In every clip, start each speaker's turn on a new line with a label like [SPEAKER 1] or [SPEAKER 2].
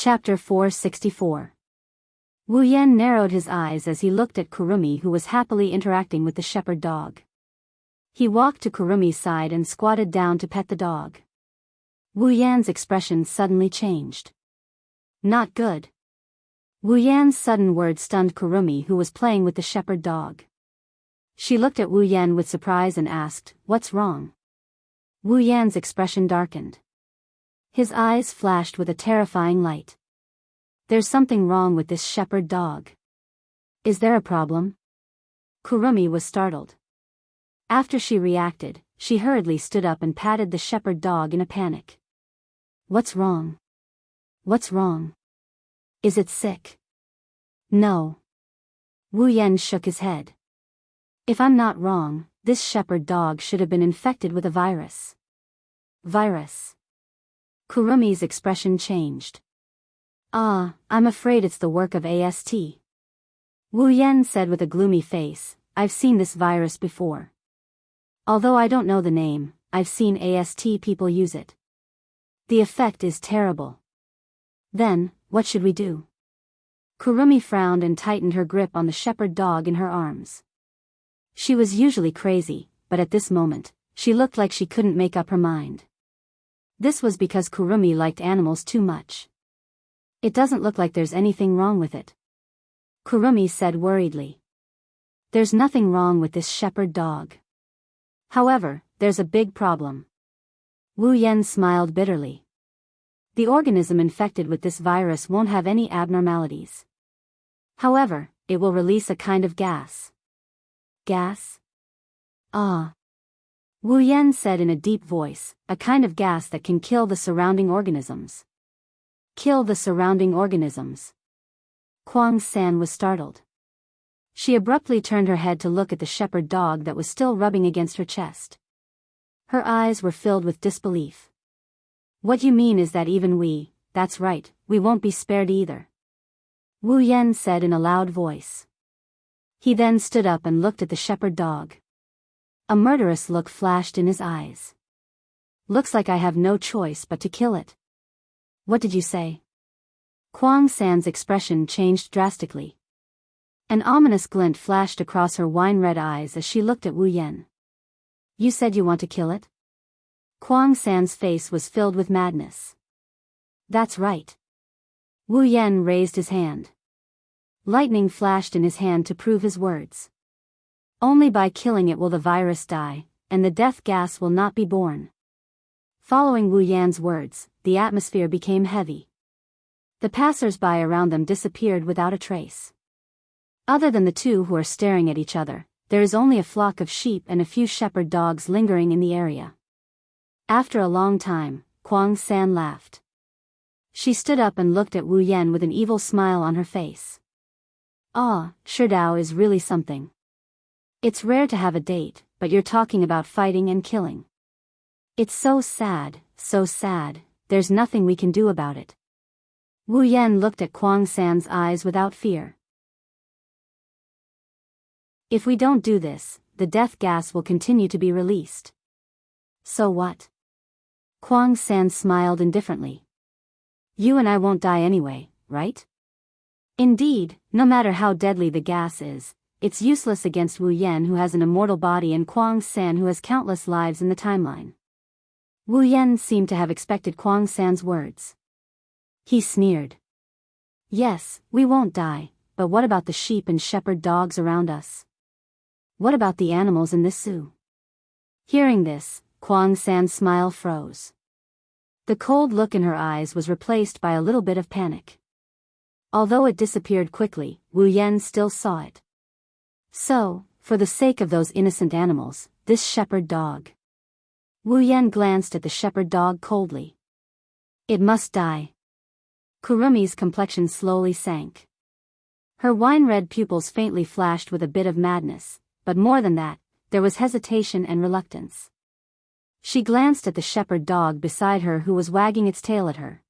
[SPEAKER 1] Chapter 464. Wu Yan narrowed his eyes as he looked at Kurumi, who was happily interacting with the shepherd dog. He walked to Kurumi's side and squatted down to pet the dog. Wu Yan's expression suddenly changed. Not good. Wu Yan's sudden words stunned Kurumi, who was playing with the shepherd dog. She looked at Wu Yan with surprise and asked, "What's wrong?" Wu Yan's expression darkened. His eyes flashed with a terrifying light. "There's something wrong with this shepherd dog. Is there a problem?" Kurumi was startled. After she reacted, she hurriedly stood up and patted the shepherd dog in a panic. "What's wrong? What's wrong? Is it sick?" "No." Wu Yan shook his head. "If I'm not wrong, this shepherd dog should have been infected with a virus." "Virus?" Kurumi's expression changed. I'm afraid it's the work of AST." Wu Yan said with a gloomy face, "I've seen this virus before. Although I don't know the name, I've seen AST people use it. The effect is terrible." "Then, what should we do?" Kurumi frowned and tightened her grip on the shepherd dog in her arms. She was usually crazy, but at this moment, she looked like she couldn't make up her mind. This was because Kurumi liked animals too much. "It doesn't look like there's anything wrong with it," Kurumi said worriedly. "There's nothing wrong with this shepherd dog. However, there's a big problem." Wu Yan smiled bitterly. "The organism infected with this virus won't have any abnormalities. However, it will release a kind of gas." "Gas?" Wu Yan said in a deep voice, "A kind of gas that can kill the surrounding organisms." "Kill the surrounding organisms?" Kuang San was startled. She abruptly turned her head to look at the shepherd dog that was still rubbing against her chest. Her eyes were filled with disbelief. "What you mean is that even that's right, we won't be spared either," Wu Yan said in a loud voice. He then stood up and looked at the shepherd dog. A murderous look flashed in his eyes. "Looks like I have no choice but to kill it." "What did you say?" Kuang San's expression changed drastically. An ominous glint flashed across her wine-red eyes as she looked at Wu Yan. "You said you want to kill it?" Kuang San's face was filled with madness. "That's right." Wu Yan raised his hand. Lightning flashed in his hand to prove his words. "Only by killing it will the virus die, and the death gas will not be born." Following Wu Yan's words, the atmosphere became heavy. The passers-by around them disappeared without a trace. Other than the two who are staring at each other, there is only a flock of sheep and a few shepherd dogs lingering in the area. After a long time, Kuang San laughed. She stood up and looked at Wu Yan with an evil smile on her face. Shidao is really something. It's rare to have a date, but you're talking about fighting and killing. It's so sad, there's nothing we can do about it." Wu Yan looked at Kuang San's eyes without fear. "If we don't do this, the death gas will continue to be released." "So what?" Kuang San smiled indifferently. "You and I won't die anyway, right?" Indeed, no matter how deadly the gas is, it's useless against Wu Yan, who has an immortal body, and Kuang San, who has countless lives in the timeline. Wu Yan seemed to have expected Kuang San's words. He sneered. "Yes, we won't die, but what about the sheep and shepherd dogs around us? What about the animals in this zoo?" Hearing this, Kuang San's smile froze. The cold look in her eyes was replaced by a little bit of panic. Although it disappeared quickly, Wu Yan still saw it. "So, for the sake of those innocent animals, this shepherd dog." Wu Yan glanced at the shepherd dog coldly. "It must die." Kurumi's complexion slowly sank. Her wine-red pupils faintly flashed with a bit of madness, but more than that, there was hesitation and reluctance. She glanced at the shepherd dog beside her, who was wagging its tail at her.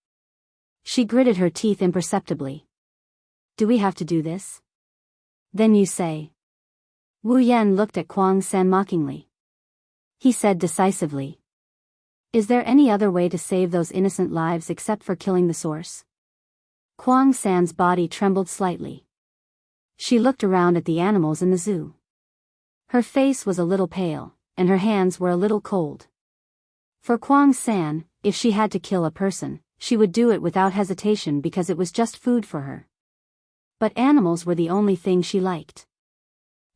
[SPEAKER 1] She gritted her teeth imperceptibly. "Do we have to do this?" "Then you say." Wu Yan looked at Kuang San mockingly. He said decisively, "Is there any other way to save those innocent lives except for killing the source?" Kwang San's body trembled slightly. She looked around at the animals in the zoo. Her face was a little pale, and her hands were a little cold. For Kwang San, if she had to kill a person, she would do it without hesitation because it was just food for her. But animals were the only thing she liked.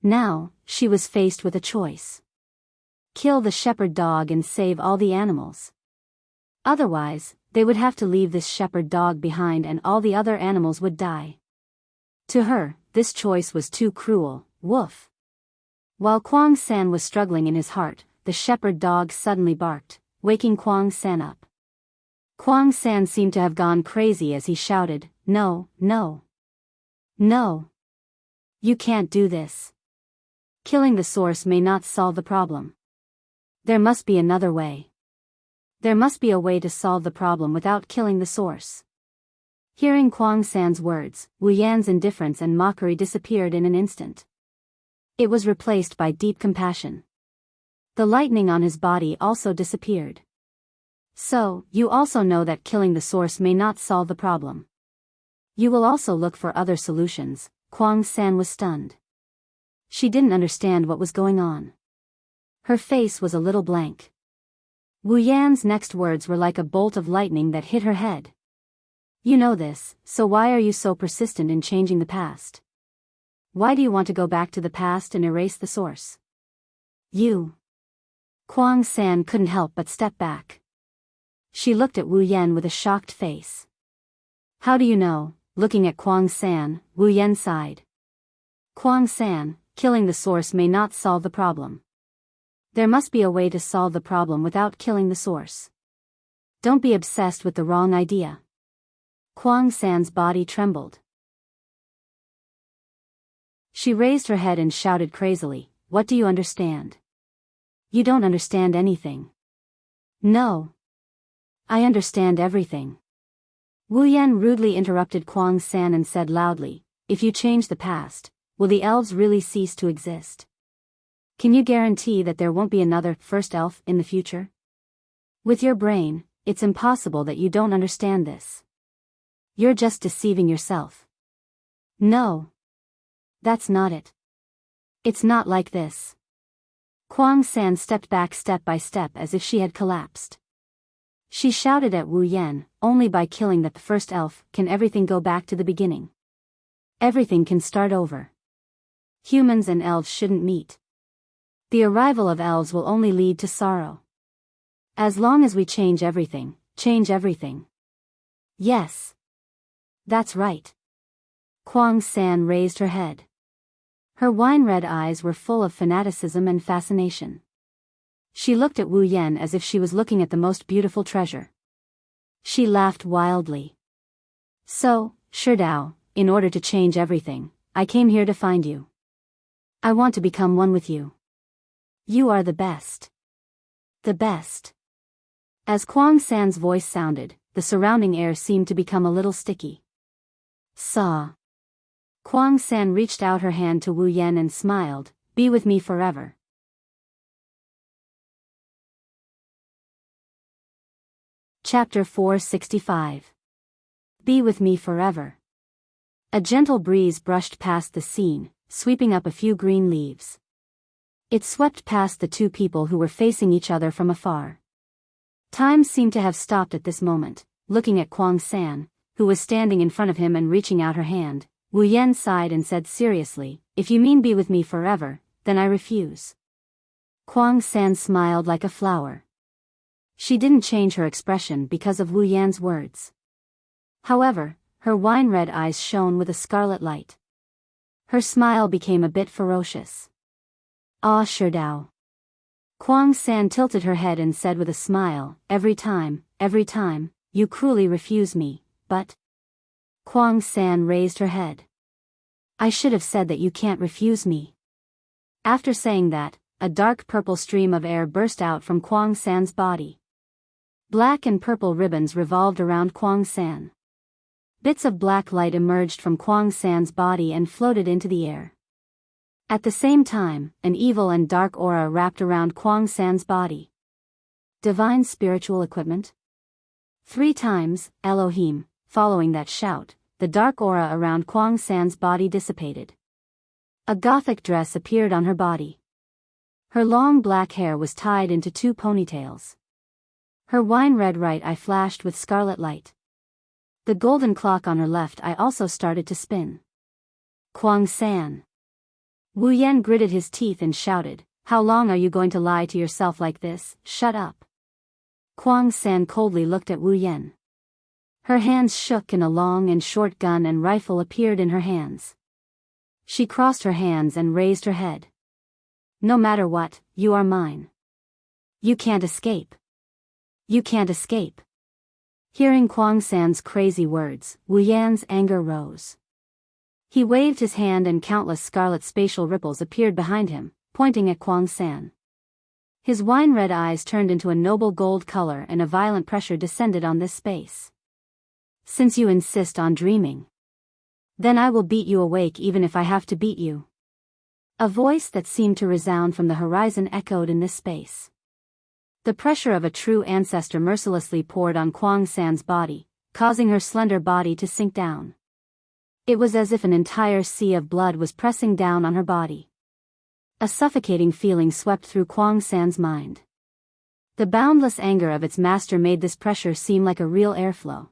[SPEAKER 1] Now, she was faced with a choice. Kill the shepherd dog and save all the animals. Otherwise, they would have to leave this shepherd dog behind and all the other animals would die. To her, this choice was too cruel. Woof. While Kwang San was struggling in his heart, the shepherd dog suddenly barked, waking Kwang San up. Kwang San seemed to have gone crazy as he shouted, "No, no. No. You can't do this. Killing the source may not solve the problem. There must be another way. There must be a way to solve the problem without killing the source." Hearing Kwang San's words, Wu Yan's indifference and mockery disappeared in an instant. It was replaced by deep compassion. The lightning on his body also disappeared. "So, you also know that killing the source may not solve the problem. You will also look for other solutions." Kwang San was stunned. She didn't understand what was going on. Her face was a little blank. Wu Yan's next words were like a bolt of lightning that hit her head. "You know this, so why are you so persistent in changing the past? Why do you want to go back to the past and erase the source? You." Kwang San couldn't help but step back. She looked at Wu Yan with a shocked face. "How do you know?" Looking at Kwang San, Wu Yan sighed. "Kwang San, killing the source may not solve the problem. There must be a way to solve the problem without killing the source. Don't be obsessed with the wrong idea." Kwang San's body trembled. She raised her head and shouted crazily, "What do you understand? You don't understand anything." "No. I understand everything." Wu Yan rudely interrupted Kwang San and said loudly, "If you change the past, will the elves really cease to exist? Can you guarantee that there won't be another first elf in the future? With your brain, it's impossible that you don't understand this. You're just deceiving yourself." "No. That's not it. It's not like this." Kwang San stepped back step by step as if she had collapsed. She shouted at Wu Yan, "Only by killing that first elf can everything go back to the beginning. Everything can start over. Humans and elves shouldn't meet. The arrival of elves will only lead to sorrow. As long as we change everything, change everything." "Yes. That's right." Kwang San raised her head. Her wine-red eyes were full of fanaticism and fascination. She looked at Wu Yan as if she was looking at the most beautiful treasure. She laughed wildly. "So, Sherdao, in order to change everything, I came here to find you. I want to become one with you. You are the best. The best." As Kwang San's voice sounded, the surrounding air seemed to become a little sticky. "Saw." Kwang San reached out her hand to Wu Yan and smiled, "Be with me forever." Chapter 465. Be with me forever. A gentle breeze brushed past the scene, sweeping up a few green leaves. It swept past the two people who were facing each other from afar. Time seemed to have stopped at this moment. Looking at Kwang San, who was standing in front of him and reaching out her hand, Wu Yan sighed and said seriously, "If you mean be with me forever, then I refuse." Kwang San smiled like a flower. She didn't change her expression because of Wu Yan's words. However, her wine-red eyes shone with a scarlet light. Her smile became a bit ferocious. "Ah, Sherdao." Kwang San tilted her head and said with a smile, every time, you cruelly refuse me, but..." Kwang San raised her head. "I should have said that you can't refuse me." After saying that, a dark purple stream of air burst out from Kwang San's body. Black and purple ribbons revolved around Kwang San. Bits of black light emerged from Kwang San's body and floated into the air. At the same time, an evil and dark aura wrapped around Kwang San's body. Divine spiritual equipment? 3 times, Elohim, following that shout, the dark aura around Kwang San's body dissipated. A gothic dress appeared on her body. Her long black hair was tied into 2 ponytails. Her wine-red right eye flashed with scarlet light. The golden clock on her left eye also started to spin. Kwang San. Wu Yan gritted his teeth and shouted, "How long are you going to lie to yourself like this? Shut up." Kwang San coldly looked at Wu Yan. Her hands shook and a long and short gun and rifle appeared in her hands. She crossed her hands and raised her head. "No matter what, you are mine. You can't escape. You can't escape." Hearing Kwang San's crazy words, Wu Yan's anger rose. He waved his hand and countless scarlet spatial ripples appeared behind him, pointing at Kwang San. His wine-red eyes turned into a noble gold color and a violent pressure descended on this space. "Since you insist on dreaming, then I will beat you awake even if I have to beat you." A voice that seemed to resound from the horizon echoed in this space. The pressure of a true ancestor mercilessly poured on Kwang San's body, causing her slender body to sink down. It was as if an entire sea of blood was pressing down on her body. A suffocating feeling swept through Kwang San's mind. The boundless anger of its master made this pressure seem like a real airflow.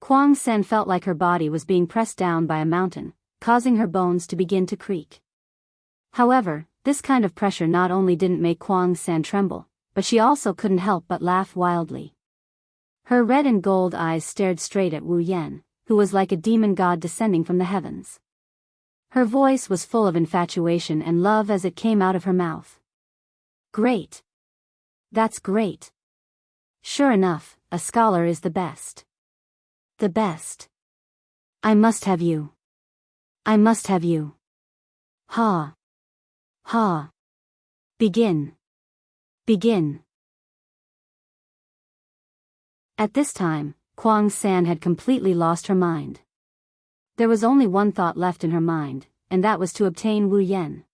[SPEAKER 1] Kwang San felt like her body was being pressed down by a mountain, causing her bones to begin to creak. However, this kind of pressure not only didn't make Kwang San tremble, but she also couldn't help but laugh wildly. Her red and gold eyes stared straight at Wu Yan, who was like a demon god descending from the heavens. Her voice was full of infatuation and love as it came out of her mouth. "Great. That's great. Sure enough, a scholar is the best. The best. I must have you. I must have you. Ha. Ha. Begin. Begin." At this time, Kwang San had completely lost her mind. There was only one thought left in her mind, and that was to obtain Wu Yan.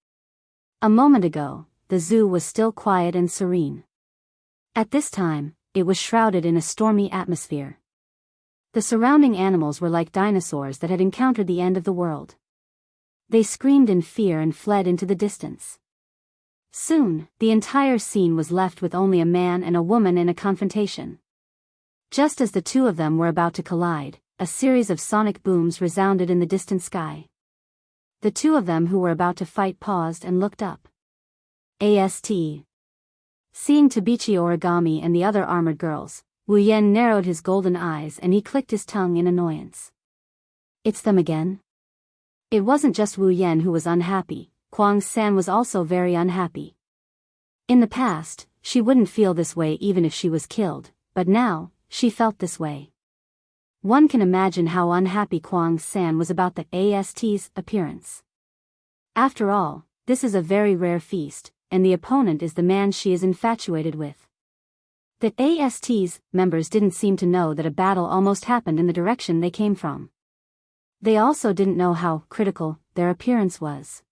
[SPEAKER 1] A moment ago, the zoo was still quiet and serene. At this time, it was shrouded in a stormy atmosphere. The surrounding animals were like dinosaurs that had encountered the end of the world. They screamed in fear and fled into the distance. Soon, the entire scene was left with only a man and a woman in a confrontation. Just as the two of them were about to collide, a series of sonic booms resounded in the distant sky. The two of them who were about to fight paused and looked up. AST. Seeing Tabichi Origami and the other armored girls, Wu Yan narrowed his golden eyes and he clicked his tongue in annoyance. It's them again? It wasn't just Wu Yan who was unhappy, Kwang San was also very unhappy. In the past, she wouldn't feel this way even if she was killed, but now, she felt this way. One can imagine how unhappy Kwang San was about the AST's appearance. After all, this is a very rare feast, and the opponent is the man she is infatuated with. The AST's members didn't seem to know that a battle almost happened in the direction they came from. They also didn't know how critical their appearance was.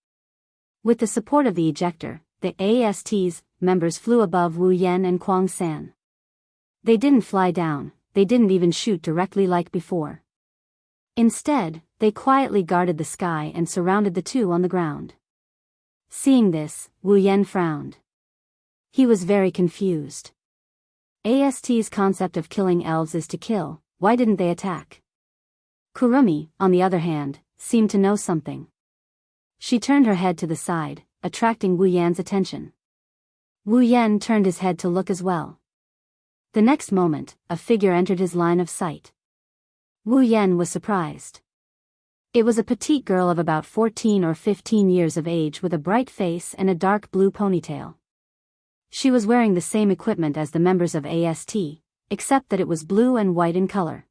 [SPEAKER 1] With the support of the ejector, the AST's members flew above Wu Yan and Kwang San. They didn't fly down, they didn't even shoot directly like before. Instead, they quietly guarded the sky and surrounded the two on the ground. Seeing this, Wu Yan frowned. He was very confused. AST's concept of killing elves is to kill, why didn't they attack? Kurumi, on the other hand, seemed to know something. She turned her head to the side, attracting Wu Yan's attention. Wu Yan turned his head to look as well. The next moment, a figure entered his line of sight. Wu Yan was surprised. It was a petite girl of about 14 or 15 years of age with a bright face and a dark blue ponytail. She was wearing the same equipment as the members of AST, except that it was blue and white in color.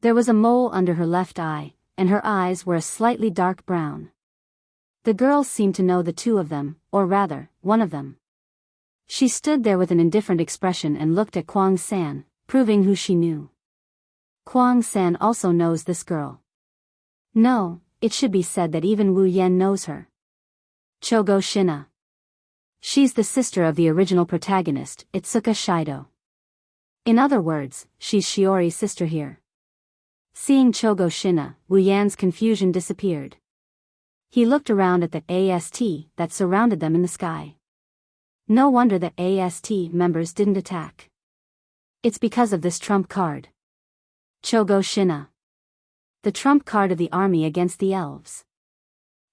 [SPEAKER 1] There was a mole under her left eye, and her eyes were a slightly dark brown. The girl seemed to know the two of them, or rather, one of them. She stood there with an indifferent expression and looked at Kwang San, proving who she knew. Kwang San also knows this girl. No, it should be said that even Wu Yan knows her. Chogo Shina. She's the sister of the original protagonist, Itsuka Shido. In other words, she's Shiori's sister here. Seeing Chogo Shina, Wu Yan's confusion disappeared. He looked around at the AST that surrounded them in the sky. No wonder the AST members didn't attack. It's because of this trump card. Chogo Shina. The trump card of the army against the elves.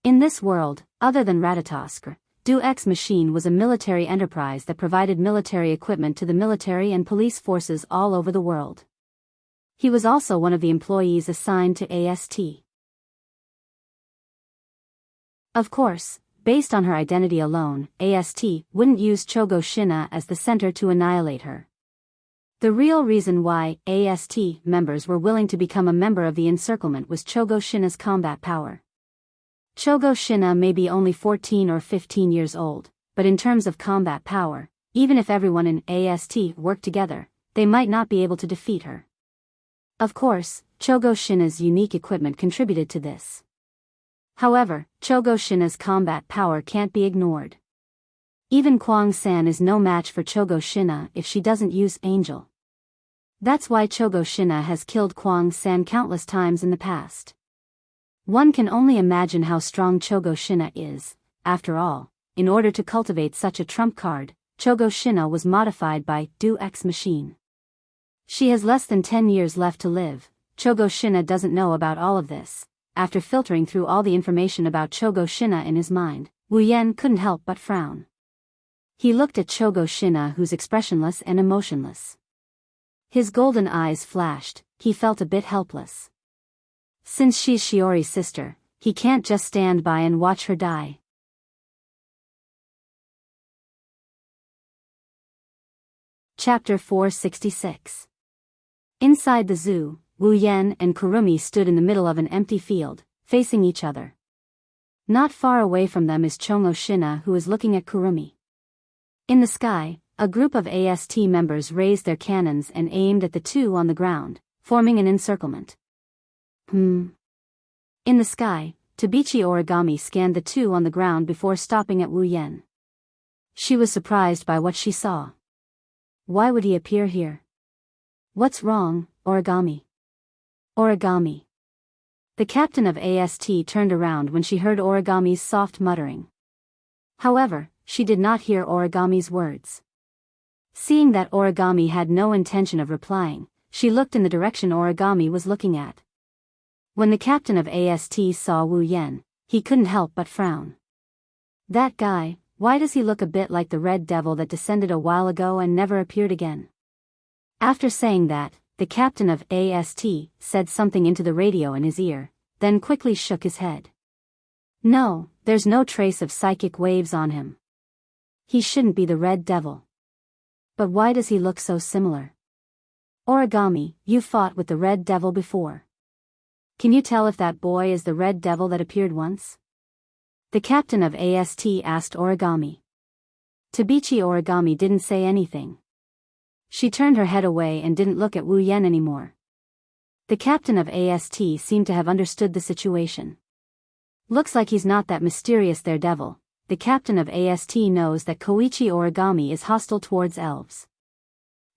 [SPEAKER 1] In this world, other than Ratatoskr, Ex Machine was a military enterprise that provided military equipment to the military and police forces all over the world. He was also one of the employees assigned to AST. Of course, based on her identity alone, AST wouldn't use Chogo Shina as the center to annihilate her. The real reason why AST members were willing to become a member of the encirclement was Chogo Shina's combat power. Chogo Shina may be only 14 or 15 years old, but in terms of combat power, even if everyone in AST worked together, they might not be able to defeat her. Of course, Chogo Shina's unique equipment contributed to this. However, Chogo Shina's combat power can't be ignored. Even Kwang San is no match for Chogo Shina if she doesn't use Angel. That's why Chogo Shina has killed Kwang San countless times in the past. One can only imagine how strong Chogo Shina is. After all, in order to cultivate such a trump card, Chogo Shina was modified by Ex Machine. She has less than 10 years left to live. Chogo Shina doesn't know about all of this. After filtering through all the information about Chogo Shina in his mind, Wu Yan couldn't help but frown. He looked at Chogo Shina, who's expressionless and emotionless. His golden eyes flashed. He felt a bit helpless. Since she's Shiori's sister, he can't just stand by and watch her die. Chapter 466. Inside the zoo, Wu Yan and Kurumi stood in the middle of an empty field, facing each other. Not far away from them is Chogo Shina, who is looking at Kurumi. In the sky, a group of AST members raised their cannons and aimed at the two on the ground, forming an encirclement. In the sky, Tabichi Origami scanned the two on the ground before stopping at Wu Yan. She was surprised by what she saw. Why would he appear here? What's wrong, Origami? Origami. The captain of AST turned around when she heard Origami's soft muttering. However, she did not hear Origami's words. Seeing that Origami had no intention of replying, she looked in the direction Origami was looking at. When the captain of AST saw Wu Yan, he couldn't help but frown. That guy, why does he look a bit like the red devil that descended a while ago and never appeared again? After saying that, the captain of AST said something into the radio in his ear, then quickly shook his head. No, there's no trace of psychic waves on him. He shouldn't be the red devil. But why does he look so similar? Origami, you fought with the red devil before. Can you tell if that boy is the red devil that appeared once? The captain of AST asked Origami. Tabichi Origami didn't say anything. She turned her head away and didn't look at Wu Yan anymore. The captain of AST seemed to have understood the situation. Looks like he's not that mysterious there, devil. The captain of AST knows that Koichi Origami is hostile towards elves.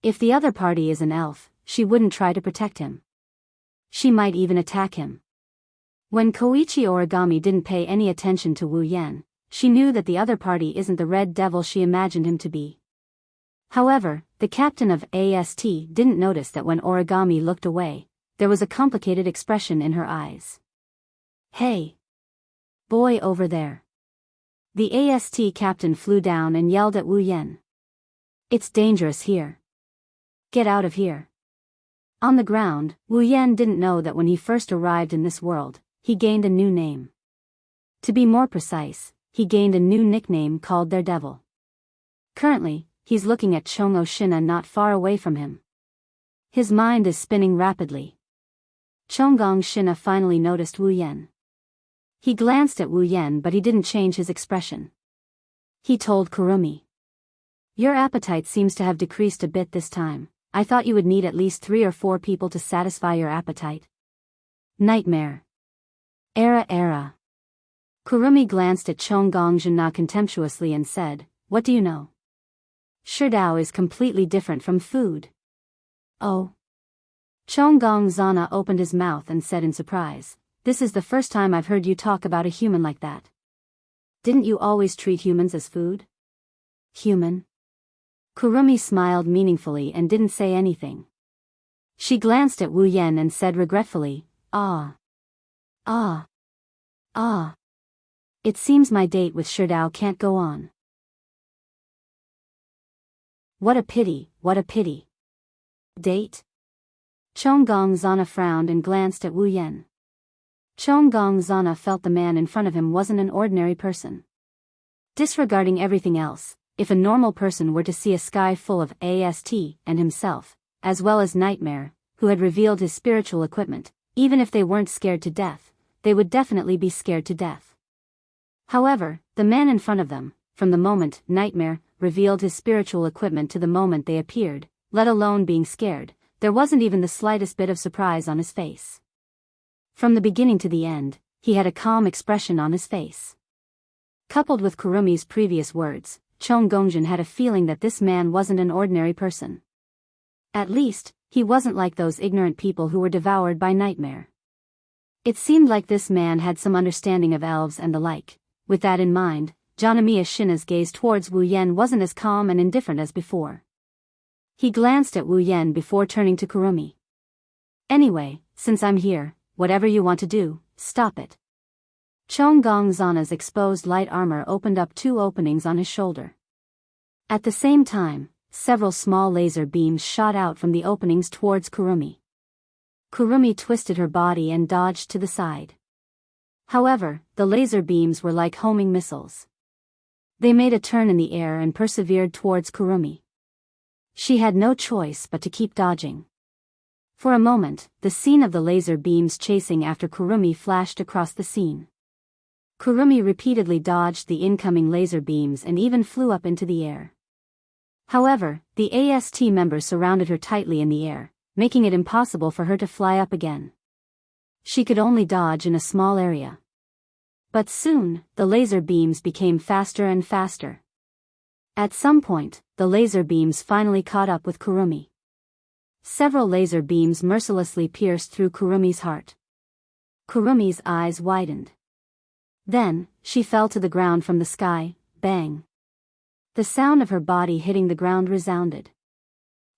[SPEAKER 1] If the other party is an elf, she wouldn't try to protect him. She might even attack him. When Koichi Origami didn't pay any attention to Wu Yan, she knew that the other party isn't the red devil she imagined him to be. However, the captain of AST didn't notice that when Origami looked away, there was a complicated expression in her eyes. Hey! Boy over there. The AST captain flew down and yelled at Wu Yan. It's dangerous here. Get out of here. On the ground, Wu Yan didn't know that when he first arrived in this world, he gained a new name. To be more precise, he gained a new nickname called their devil. Currently, he's looking at Chogo Shina not far away from him. His mind is spinning rapidly. Chogo Shina finally noticed Wu Yan. He glanced at Wu Yan, but he didn't change his expression. He told Kurumi. Your appetite seems to have decreased a bit this time. I thought you would need at least 3 or 4 people to satisfy your appetite. Nightmare. Era. Kurumi glanced at Chogo Shina contemptuously and said, what do you know? Shidao is completely different from food. Oh. Chonggong Zana opened his mouth and said in surprise, "This is the first time I've heard you talk about a human like that. Didn't you always treat humans as food?" "Human?" Kurumi smiled meaningfully and didn't say anything. She glanced at Wu Yan and said regretfully, "Ah. Ah. Ah. It seems my date with Sherdao can't go on. What a pity, what a pity." "Date?" Chonggong Zana frowned and glanced at Wu Yan. Chonggong Zana felt the man in front of him wasn't an ordinary person. Disregarding everything else, if a normal person were to see a sky full of AST and himself, as well as Nightmare, who had revealed his spiritual equipment, even if they weren't scared to death, they would definitely be scared to death. However, the man in front of them, from the moment Nightmare revealed his spiritual equipment to the moment they appeared, let alone being scared, there wasn't even the slightest bit of surprise on his face. From the beginning to the end, he had a calm expression on his face. Coupled with Kurumi's previous words, Chongongjin had a feeling that this man wasn't an ordinary person. At least, he wasn't like those ignorant people who were devoured by Nightmare. It seemed like this man had some understanding of elves and the like. With that in mind, Janamiya Shina's gaze towards Wu Yan wasn't as calm and indifferent as before. He glanced at Wu Yan before turning to Kurumi. "Anyway, since I'm here, whatever you want to do, stop it." Chonggong Zana's exposed light armor opened up 2 openings on his shoulder. At the same time, several small laser beams shot out from the openings towards Kurumi. Kurumi twisted her body and dodged to the side. However, the laser beams were like homing missiles. They made a turn in the air and persevered towards Kurumi. She had no choice but to keep dodging. For a moment, the scene of the laser beams chasing after Kurumi flashed across the scene. Kurumi repeatedly dodged the incoming laser beams and even flew up into the air. However, the AST members surrounded her tightly in the air, making it impossible for her to fly up again. She could only dodge in a small area. But soon, the laser beams became faster and faster. At some point, the laser beams finally caught up with Kurumi. Several laser beams mercilessly pierced through Kurumi's heart. Kurumi's eyes widened. Then, she fell to the ground from the sky, bang. The sound of her body hitting the ground resounded.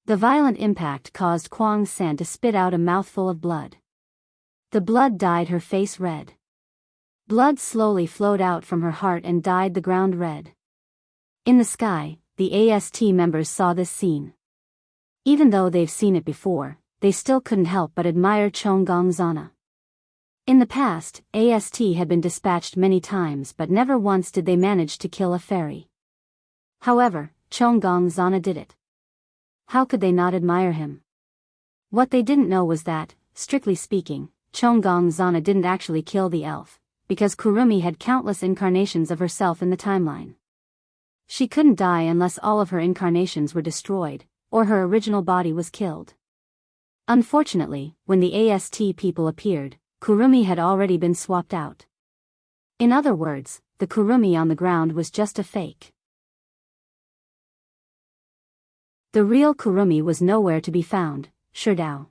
[SPEAKER 1] The violent impact caused Kwang San to spit out a mouthful of blood. The blood dyed her face red. Blood slowly flowed out from her heart and dyed the ground red. In the sky, the AST members saw this scene. Even though they've seen it before, they still couldn't help but admire Chonggong Zana. In the past, AST had been dispatched many times but never once did they manage to kill a fairy. However, Chonggong Zana did it. How could they not admire him? What they didn't know was that, strictly speaking, Chonggong Zana didn't actually kill the elf, because Kurumi had countless incarnations of herself in the timeline. She couldn't die unless all of her incarnations were destroyed, or her original body was killed. Unfortunately, when the AST people appeared, Kurumi had already been swapped out. In other words, the Kurumi on the ground was just a fake. The real Kurumi was nowhere to be found, Sherdao.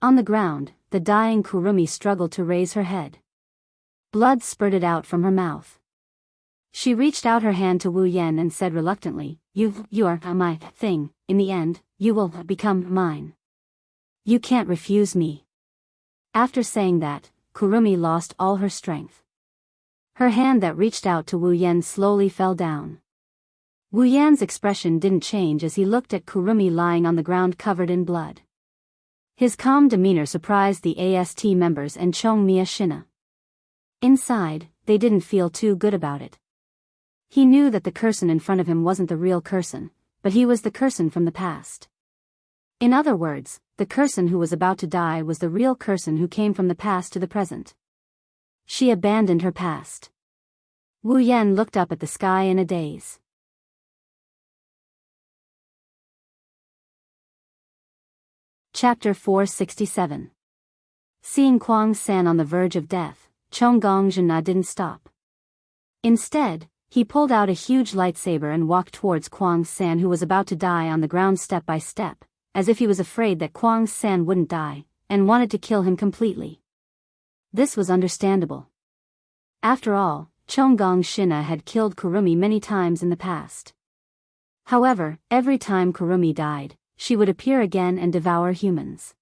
[SPEAKER 1] On the ground, the dying Kurumi struggled to raise her head. Blood spurted out from her mouth. She reached out her hand to Wu Yan and said reluctantly, You are my thing, in the end, you will become mine. You can't refuse me." After saying that, Kurumi lost all her strength. Her hand that reached out to Wu Yan slowly fell down. Wu Yan's expression didn't change as he looked at Kurumi lying on the ground covered in blood. His calm demeanor surprised the AST members and Chongmia Shina. Inside, they didn't feel too good about it. He knew that the Kurson in front of him wasn't the real Kurson, but he was the Kurson from the past. In other words, the Kurson who was about to die was the real Kurson who came from the past to the present. She abandoned her past. Wu Yan looked up at the sky in a daze. Chapter 467. Seeing Kwang San on the verge of death, Chonggong didn't stop. Instead, he pulled out a huge lightsaber and walked towards Kwang San who was about to die on the ground step by step, as if he was afraid that Kwang San wouldn't die, and wanted to kill him completely. This was understandable. After all, Chonggong Shina had killed Kurumi many times in the past. However, every time Kurumi died, she would appear again and devour humans.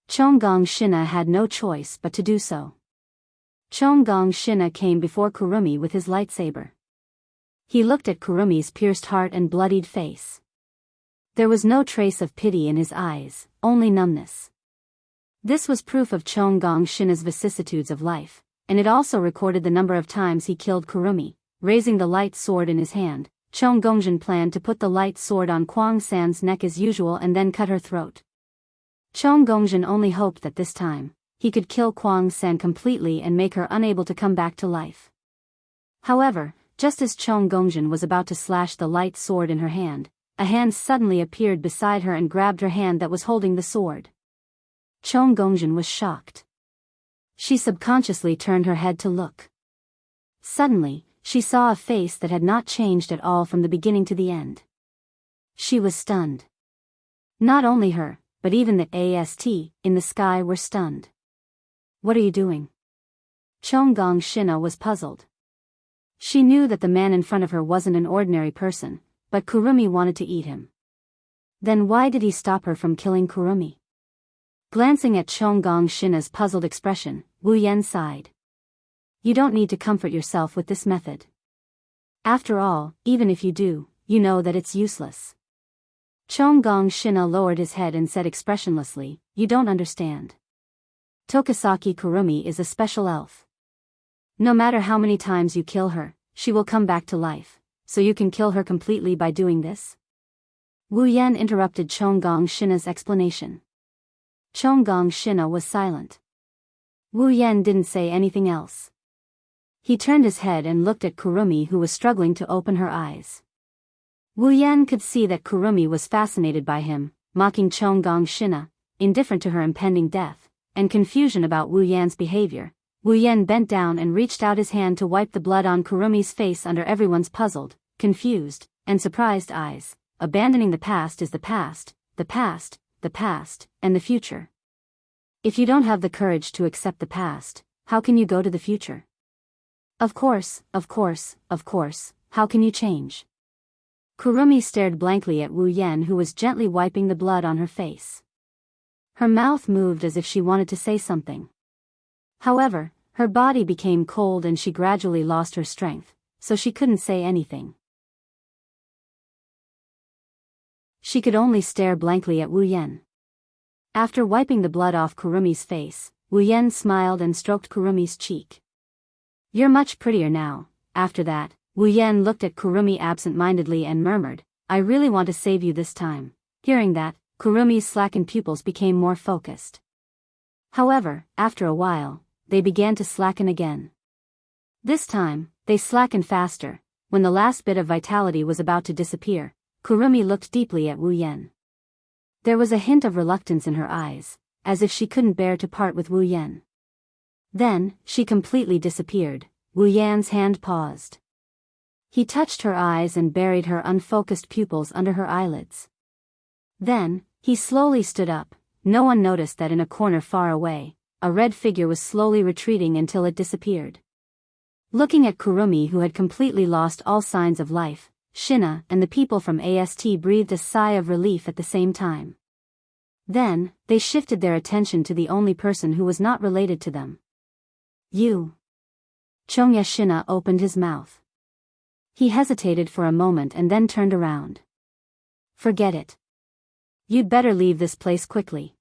[SPEAKER 1] Chonggong Shina had no choice but to do so. Chonggong Shina came before Kurumi with his lightsaber. He looked at Kurumi's pierced heart and bloodied face. There was no trace of pity in his eyes, only numbness. This was proof of Chonggong Shina's vicissitudes of life, and it also recorded the number of times he killed Kurumi. Raising the light sword in his hand, Chonggongjian planned to put the light sword on Kwang San's neck as usual and then cut her throat. Chonggongjian only hoped that this time, he could kill Kwang San completely and make her unable to come back to life. However, just as Chonggongjian was about to slash the light sword in her hand, a hand suddenly appeared beside her and grabbed her hand that was holding the sword. Chonggongjian was shocked. She subconsciously turned her head to look. Suddenly, she saw a face that had not changed at all from the beginning to the end. She was stunned. Not only her, but even the AST in the sky were stunned. "What are you doing?" Chonggong Shina was puzzled. She knew that the man in front of her wasn't an ordinary person, but Kurumi wanted to eat him. Then why did he stop her from killing Kurumi? Glancing at Chonggong Shina's puzzled expression, Wu Yan sighed. "You don't need to comfort yourself with this method. After all, even if you do, you know that it's useless." Chonggong Shina lowered his head and said expressionlessly, "You don't understand. Tokisaki Kurumi is a special elf. No matter how many times you kill her, she will come back to life, so you can kill her completely by doing this?" Wu Yan interrupted Chonggong Shina's explanation. Chonggong Shina was silent. Wu Yan didn't say anything else. He turned his head and looked at Kurumi, who was struggling to open her eyes. Wu Yan could see that Kurumi was fascinated by him, mocking Chonggong Shina, indifferent to her impending death, and confusion about Wu Yan's behavior. Wu Yan bent down and reached out his hand to wipe the blood on Kurumi's face under everyone's puzzled, confused, and surprised eyes. Abandoning the past is the past, the past, the past, and the future. If you don't have the courage to accept the past, how can you go to the future? Of course, how can you change? Kurumi stared blankly at Wu Yan, who was gently wiping the blood on her face. Her mouth moved as if she wanted to say something. However, her body became cold and she gradually lost her strength, so she couldn't say anything. She could only stare blankly at Wu Yan. After wiping the blood off Kurumi's face, Wu Yan smiled and stroked Kurumi's cheek. "You're much prettier now." After that, Wu Yan looked at Kurumi absent-mindedly and murmured, "I really want to save you this time." Hearing that, Kurumi's slackened pupils became more focused. However, after a while, they began to slacken again. This time, they slackened faster. When the last bit of vitality was about to disappear, Kurumi looked deeply at Wu Yan. There was a hint of reluctance in her eyes, as if she couldn't bear to part with Wu Yan. Then, she completely disappeared. Wu Yan's hand paused. He touched her eyes and buried her unfocused pupils under her eyelids. Then, he slowly stood up. No one noticed that in a corner far away, a red figure was slowly retreating until it disappeared. Looking at Kurumi, who had completely lost all signs of life, Shina and the people from AST breathed a sigh of relief at the same time. Then, they shifted their attention to the only person who was not related to them. "You." Chongya Shina opened his mouth. He hesitated for a moment and then turned around. "Forget it. You'd better leave this place quickly.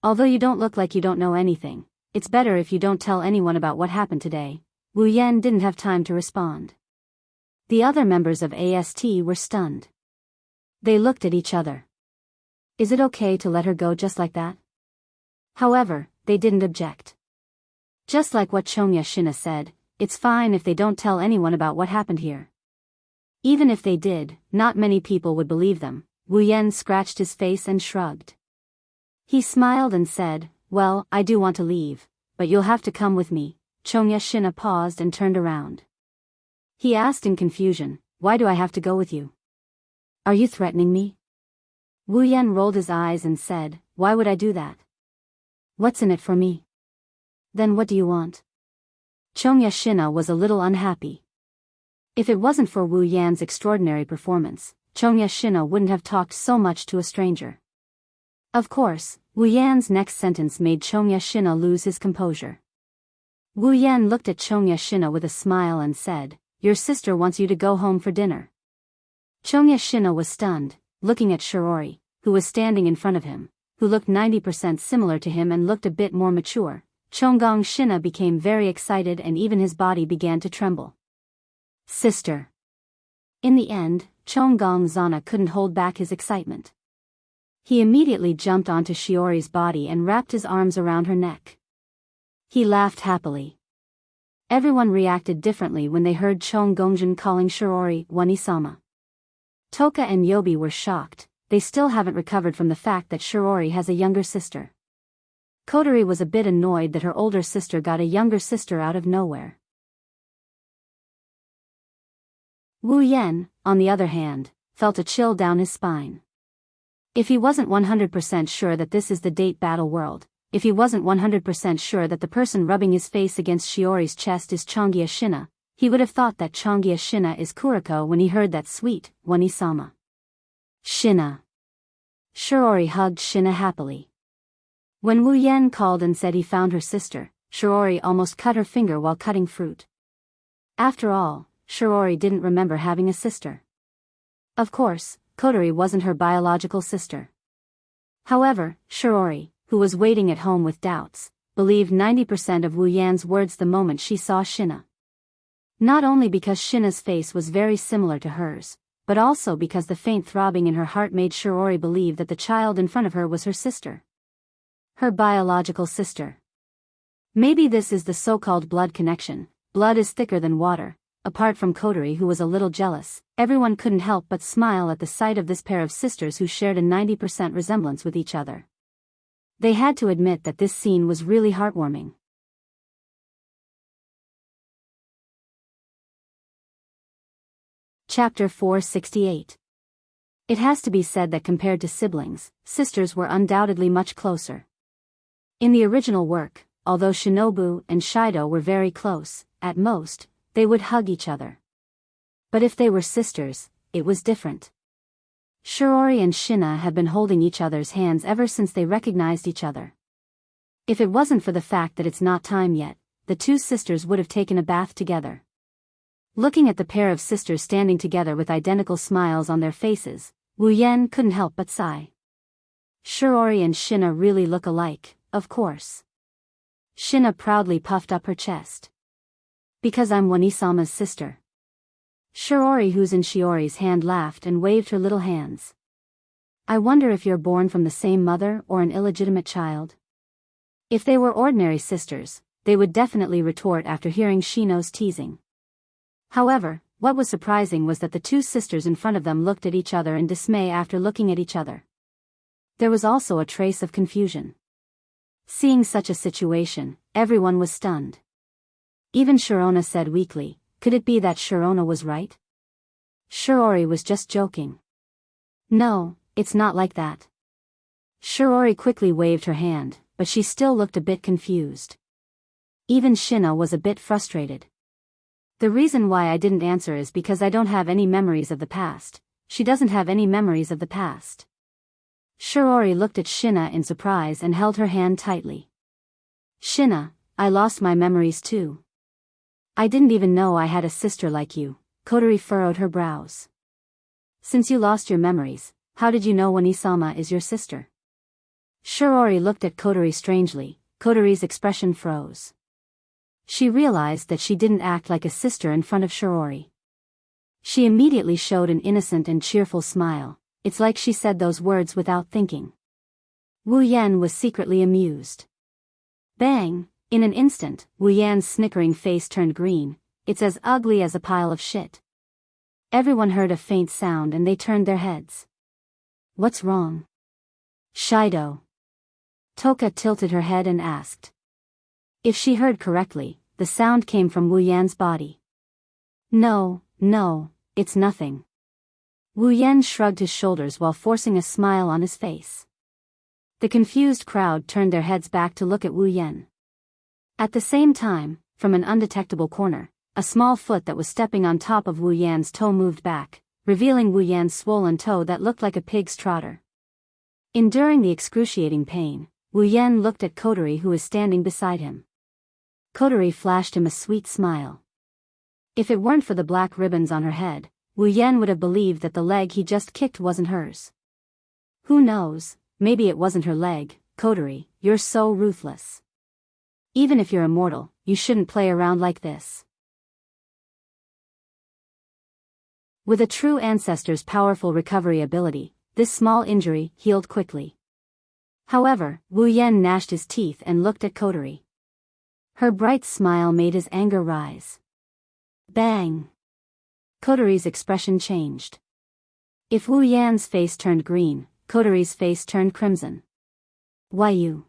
[SPEAKER 1] Although you don't look like you don't know anything, it's better if you don't tell anyone about what happened today." Wu Yan didn't have time to respond. The other members of AST were stunned. They looked at each other. Is it okay to let her go just like that? However, they didn't object. Just like what Chongya Shina said, it's fine if they don't tell anyone about what happened here. Even if they did, not many people would believe them. Wu Yan scratched his face and shrugged. He smiled and said, "Well, I do want to leave, but you'll have to come with me." Chongya Shina paused and turned around. He asked in confusion, "Why do I have to go with you? Are you threatening me?" Wu Yan rolled his eyes and said, "Why would I do that? What's in it for me?" "Then what do you want?" Chongya Shina was a little unhappy. If it wasn't for Wu Yan's extraordinary performance, Chongya Shina wouldn't have talked so much to a stranger. Of course, Wu Yan's next sentence made Chongya Shina lose his composure. Wu Yan looked at Chongya Shina with a smile and said, "Your sister wants you to go home for dinner." Chongya Shina was stunned, looking at Shirori, who was standing in front of him, who looked 90% similar to him and looked a bit more mature. Chonggong Shina became very excited and even his body began to tremble. Sister. In the end, Chonggong Zana couldn't hold back his excitement. He immediately jumped onto Shiori's body and wrapped his arms around her neck. He laughed happily. Everyone reacted differently when they heard Chonggongjin calling Shiori Wani-sama. Toka and Yobi were shocked. They still haven't recovered from the fact that Shiori has a younger sister. Kotori was a bit annoyed that her older sister got a younger sister out of nowhere. Wu Yan, on the other hand, felt a chill down his spine. If he wasn't 100% sure that this is the date battle world, if he wasn't 100% sure that the person rubbing his face against Shiori's chest is Chongya Shina, he would have thought that Chongya Shina is Kuriko when he heard that sweet, Wani-sama. Shina. Shiori hugged Shina happily. When Wu Yan called and said he found her sister, Shiori almost cut her finger while cutting fruit. After all, Shiori didn't remember having a sister. Of course, Kotori wasn't her biological sister. However, Shiori, who was waiting at home with doubts, believed 90% of Wu Yan's words the moment she saw Shina. Not only because Shina's face was very similar to hers, but also because the faint throbbing in her heart made Shiori believe that the child in front of her was her sister. Her biological sister. Maybe this is the so-called blood connection. Blood is thicker than water. Apart from Kotori, who was a little jealous, everyone couldn't help but smile at the sight of this pair of sisters who shared a 90% resemblance with each other. They had to admit that this scene was really heartwarming. Chapter 468. It has to be said that compared to siblings, sisters were undoubtedly much closer. In the original work, although Shinobu and Shido were very close, at most, they would hug each other. But if they were sisters, it was different. Shiori and Shina had been holding each other's hands ever since they recognized each other. If it wasn't for the fact that it's not time yet, the two sisters would have taken a bath together. Looking at the pair of sisters standing together with identical smiles on their faces, Wu Yan couldn't help but sigh. Shiori and Shina really look alike, of course. Shina proudly puffed up her chest. Because I'm Wani-sama's sister. Shiori, who's in Shiori's hand, laughed and waved her little hands. I wonder if you're born from the same mother or an illegitimate child. If they were ordinary sisters, they would definitely retort after hearing Shino's teasing. However, what was surprising was that the two sisters in front of them looked at each other in dismay after looking at each other. There was also a trace of confusion. Seeing such a situation, everyone was stunned. Even Shirona said weakly, could it be that Shirona was right? Shiori was just joking. No, it's not like that. Shiori quickly waved her hand, but she still looked a bit confused. Even Shina was a bit frustrated. The reason why I didn't answer is because I don't have any memories of the past. She doesn't have any memories of the past. Shiori looked at Shina in surprise and held her hand tightly. Shina, I lost my memories too. I didn't even know I had a sister like you. Kotori furrowed her brows. Since you lost your memories, how did you know Wani-sama is your sister? Shiori looked at Kotori strangely. Kotori's expression froze. She realized that she didn't act like a sister in front of Shiori. She immediately showed an innocent and cheerful smile. It's like she said those words without thinking. Wu Yan was secretly amused. Bang! In an instant, Wu Yan's snickering face turned green. It's as ugly as a pile of shit. Everyone heard a faint sound and they turned their heads. What's wrong? Shido. Toka tilted her head and asked. If she heard correctly, the sound came from Wu Yan's body. No, it's nothing. Wu Yan shrugged his shoulders while forcing a smile on his face. The confused crowd turned their heads back to look at Wu Yan. At the same time, from an undetectable corner, a small foot that was stepping on top of Wu Yan's toe moved back, revealing Wu Yan's swollen toe that looked like a pig's trotter. Enduring the excruciating pain, Wu Yan looked at Kotori, who was standing beside him. Kotori flashed him a sweet smile. If it weren't for the black ribbons on her head, Wu Yan would have believed that the leg he just kicked wasn't hers. Who knows, maybe it wasn't her leg. Kotori, you're so ruthless. Even if you're immortal, you shouldn't play around like this. With a true ancestor's powerful recovery ability, this small injury healed quickly. However, Wu Yan gnashed his teeth and looked at Kotori. Her bright smile made his anger rise. Bang! Kotori's expression changed. If Wu Yan's face turned green, Kotori's face turned crimson. Why you?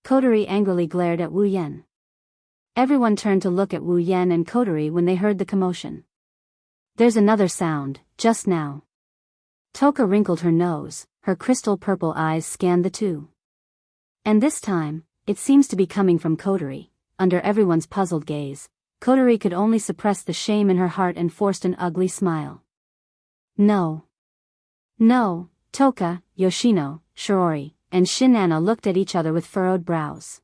[SPEAKER 1] Kotori angrily glared at Wu Yan. Everyone turned to look at Wu Yan and Kotori when they heard the commotion. There's another sound, just now. Toka wrinkled her nose, her crystal purple eyes scanned the two. And this time, it seems to be coming from Kotori. Under everyone's puzzled gaze, Kotori could only suppress the shame in her heart and forced an ugly smile. No. No, Toka, Yoshino, Shiori, and Shinana looked at each other with furrowed brows.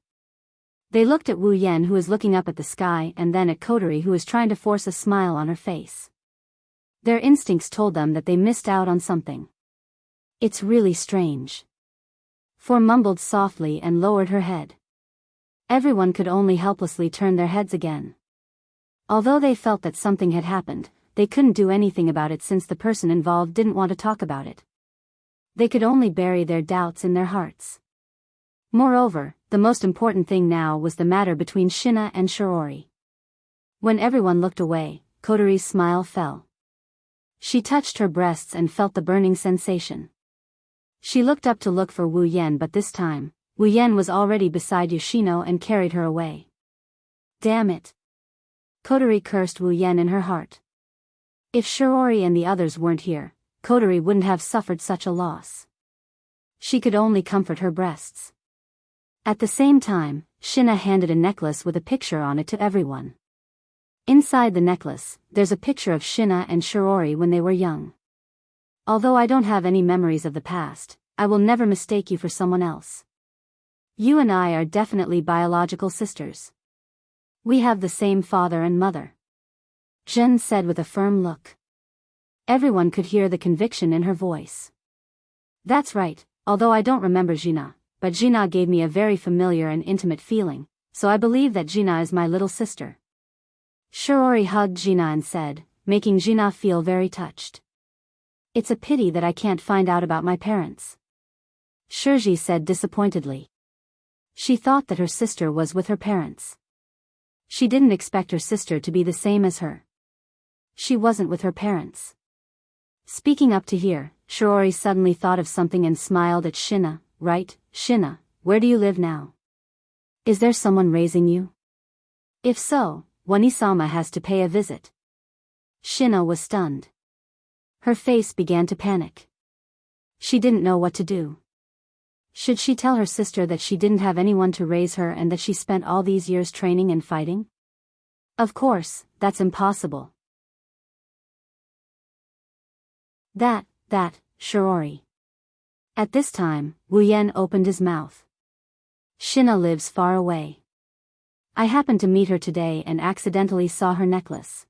[SPEAKER 1] They looked at Wu Yan, who was looking up at the sky, and then at Kotori, who was trying to force a smile on her face. Their instincts told them that they missed out on something. It's really strange. Four mumbled softly and lowered her head. Everyone could only helplessly turn their heads again. Although they felt that something had happened, they couldn't do anything about it since the person involved didn't want to talk about it. They could only bury their doubts in their hearts. Moreover, the most important thing now was the matter between Shina and Shiori. When everyone looked away, Kotori's smile fell. She touched her breasts and felt the burning sensation. She looked up to look for Wu Yan, but this time, Wu Yan was already beside Yoshino and carried her away. Damn it! Kotori cursed Wu Yan in her heart. If Shiori and the others weren't here, Kotori wouldn't have suffered such a loss. She could only comfort her breasts. At the same time, Shina handed a necklace with a picture on it to everyone. Inside the necklace, there's a picture of Shina and Shiori when they were young. Although I don't have any memories of the past, I will never mistake you for someone else. You and I are definitely biological sisters. We have the same father and mother. Jen said with a firm look. Everyone could hear the conviction in her voice. That's right, although I don't remember Gina, but Gina gave me a very familiar and intimate feeling, so I believe that Gina is my little sister. Shiori hugged Gina and said, making Gina feel very touched. It's a pity that I can't find out about my parents. Shirji said disappointedly. She thought that her sister was with her parents. She didn't expect her sister to be the same as her. She wasn't with her parents. Speaking up to hear, Shiori suddenly thought of something and smiled at Shina. Right, Shina, where do you live now? Is there someone raising you? If so, Wani-sama has to pay a visit. Shina was stunned. Her face began to panic. She didn't know what to do. Should she tell her sister that she didn't have anyone to raise her and that she spent all these years training and fighting? Of course, that's impossible. That, Shiori. At this time, Wu Yan opened his mouth. Shina lives far away. I happened to meet her today and accidentally saw her necklace.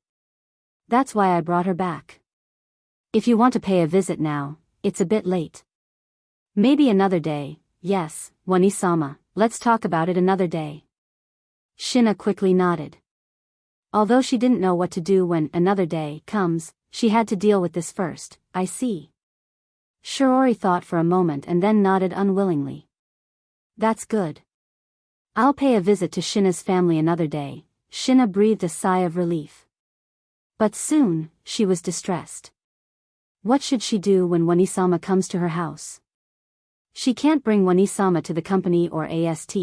[SPEAKER 1] That's why I brought her back. If you want to pay a visit now, it's a bit late. Maybe another day. Yes, Wani-sama, let's talk about it another day. Shina quickly nodded. Although she didn't know what to do when another day comes, she had to deal with this first. I see. Shiori thought for a moment and then nodded unwillingly. That's good. I'll pay a visit to Shina's family another day. Shina breathed a sigh of relief. But soon, she was distressed. What should she do when Wani-sama comes to her house? She can't bring Wani-sama to the company or AST.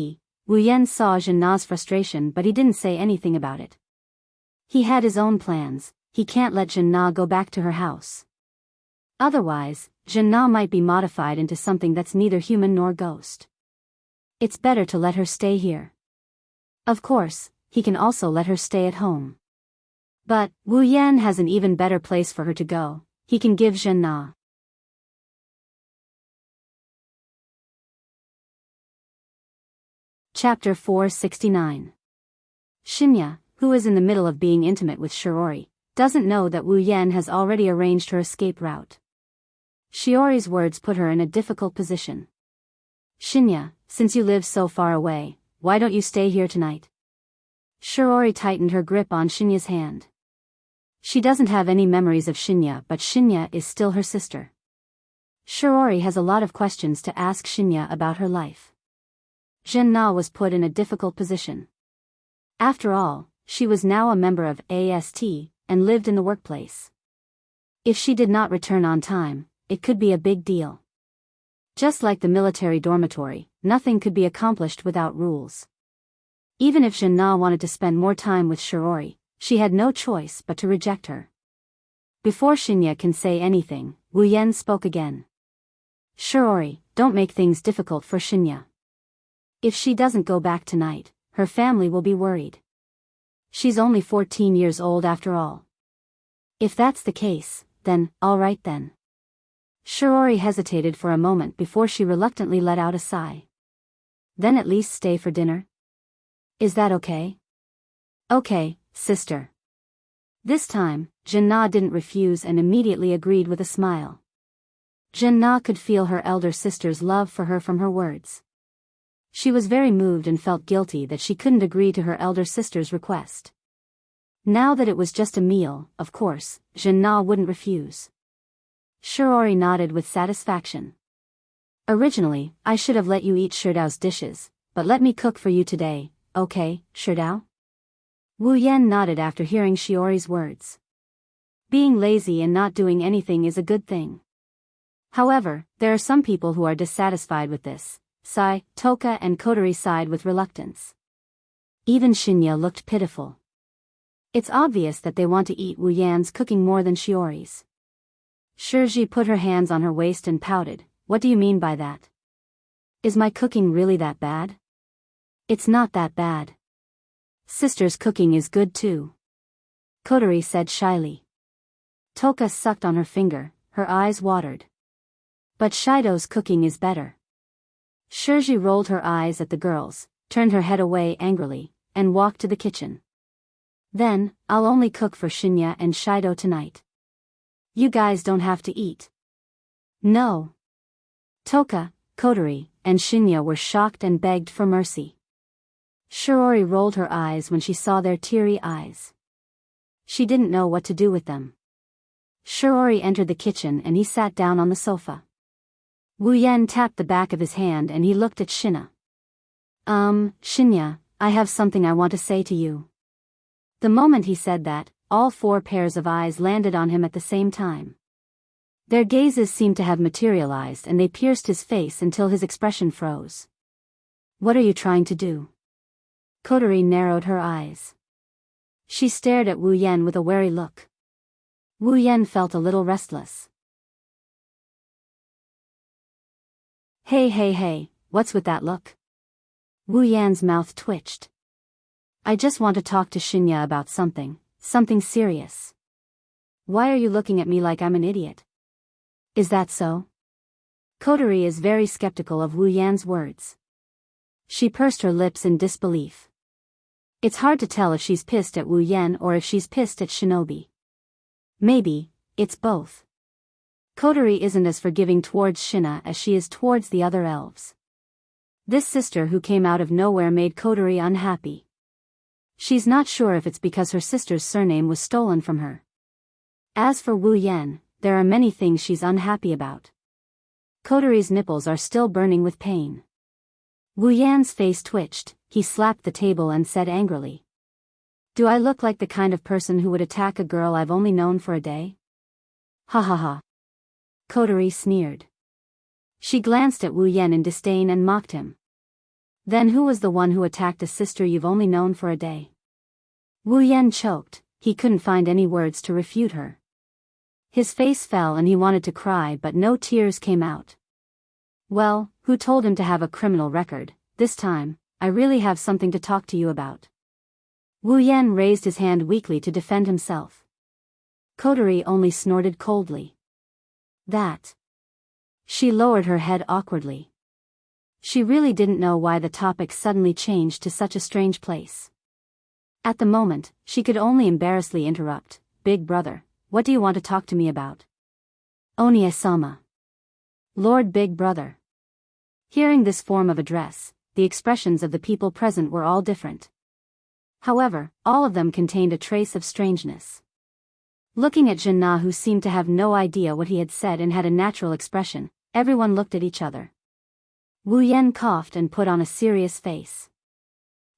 [SPEAKER 1] Wu Yan saw Jinna's frustration, but he didn't say anything about it. He had his own plans. He can't let Jinna go back to her house. Otherwise, Jin-na might be modified into something that's neither human nor ghost. It's better to let her stay here. Of course, he can also let her stay at home. But, Wu Yan has an even better place for her to go. He can give Jin-na. Chapter 469. Shinya, who is in the middle of being intimate with Shiori, doesn't know that Wu Yan has already arranged her escape route. Shiori's words put her in a difficult position. Shinya, since you live so far away, why don't you stay here tonight? Shiori tightened her grip on Shinya's hand. She doesn't have any memories of Shinya, but Shinya is still her sister. Shiori has a lot of questions to ask Shinya about her life. Jin-na was put in a difficult position. After all, she was now a member of AST, and lived in the workplace. If she did not return on time, it could be a big deal. Just like the military dormitory, nothing could be accomplished without rules. Even if Jin-na wanted to spend more time with Shiori, she had no choice but to reject her. Before Shinya can say anything, Wu Yan spoke again. Shiori, don't make things difficult for Shinya. If she doesn't go back tonight, her family will be worried. She's only 14 years old after all. If that's the case, then, all right then. Shiori hesitated for a moment before she reluctantly let out a sigh. Then at least stay for dinner? Is that okay? Okay, sister. This time, Jin-na didn't refuse and immediately agreed with a smile. Jin-na could feel her elder sister's love for her from her words. She was very moved and felt guilty that she couldn't agree to her elder sister's request. Now that it was just a meal, of course, Jin-na wouldn't refuse. Shiori nodded with satisfaction. Originally, I should have let you eat Shidao's dishes, but let me cook for you today, okay, Shidao? Wu Yan nodded after hearing Shiori's words. Being lazy and not doing anything is a good thing. However, there are some people who are dissatisfied with this. Sai, Toka and Kotori sighed with reluctance. Even Shinya looked pitiful. It's obvious that they want to eat Wu Yan's cooking more than Shiori's. Shirji put her hands on her waist and pouted. What do you mean by that? Is my cooking really that bad? It's not that bad. Sister's cooking is good too. Kotori said shyly. Toka sucked on her finger, her eyes watered. But Shido's cooking is better. Shirji rolled her eyes at the girls, turned her head away angrily, and walked to the kitchen. Then, I'll only cook for Shinya and Shido tonight. You guys don't have to eat. No. Toka, Kotori, and Shinya were shocked and begged for mercy. Shiori rolled her eyes when she saw their teary eyes. She didn't know what to do with them. Shiori entered the kitchen and he sat down on the sofa. Wu Yan tapped the back of his hand and he looked at Shinya. Shinya, I have something I want to say to you. The moment he said that, all four pairs of eyes landed on him at the same time. Their gazes seemed to have materialized and they pierced his face until his expression froze. What are you trying to do? Kotori narrowed her eyes. She stared at Wu Yan with a wary look. Wu Yan felt a little restless. Hey, what's with that look? Wu Yan's mouth twitched. I just want to talk to Shinya about something serious. Why are you looking at me like I'm an idiot? Is that so? Kotori is very skeptical of Wu Yan's words. She pursed her lips in disbelief. It's hard to tell if she's pissed at Wu Yan or if she's pissed at Shinobi. Maybe, it's both. Kotori isn't as forgiving towards Shinya as she is towards the other elves. This sister who came out of nowhere made Kotori unhappy. She's not sure if it's because her sister's surname was stolen from her. As for Wu Yan, there are many things she's unhappy about. Kotori's nipples are still burning with pain. Wu Yan's face twitched, he slapped the table and said angrily. Do I look like the kind of person who would attack a girl I've only known for a day? Ha ha ha. Kotori sneered. She glanced at Wu Yan in disdain and mocked him. Then who was the one who attacked a sister you've only known for a day? Wu Yan choked, he couldn't find any words to refute her. His face fell and he wanted to cry, but no tears came out. Well, who told him to have a criminal record? This time, I really have something to talk to you about. Wu Yan raised his hand weakly to defend himself. Kotori only snorted coldly. That. She lowered her head awkwardly. She really didn't know why the topic suddenly changed to such a strange place. At the moment, she could only embarrassedly interrupt, "Big brother, what do you want to talk to me about?" "Onie-sama." "Lord Big Brother." Hearing this form of address, the expressions of the people present were all different. However, all of them contained a trace of strangeness. Looking at Jin-na, who seemed to have no idea what he had said and had a natural expression, everyone looked at each other. Wu Yan coughed and put on a serious face.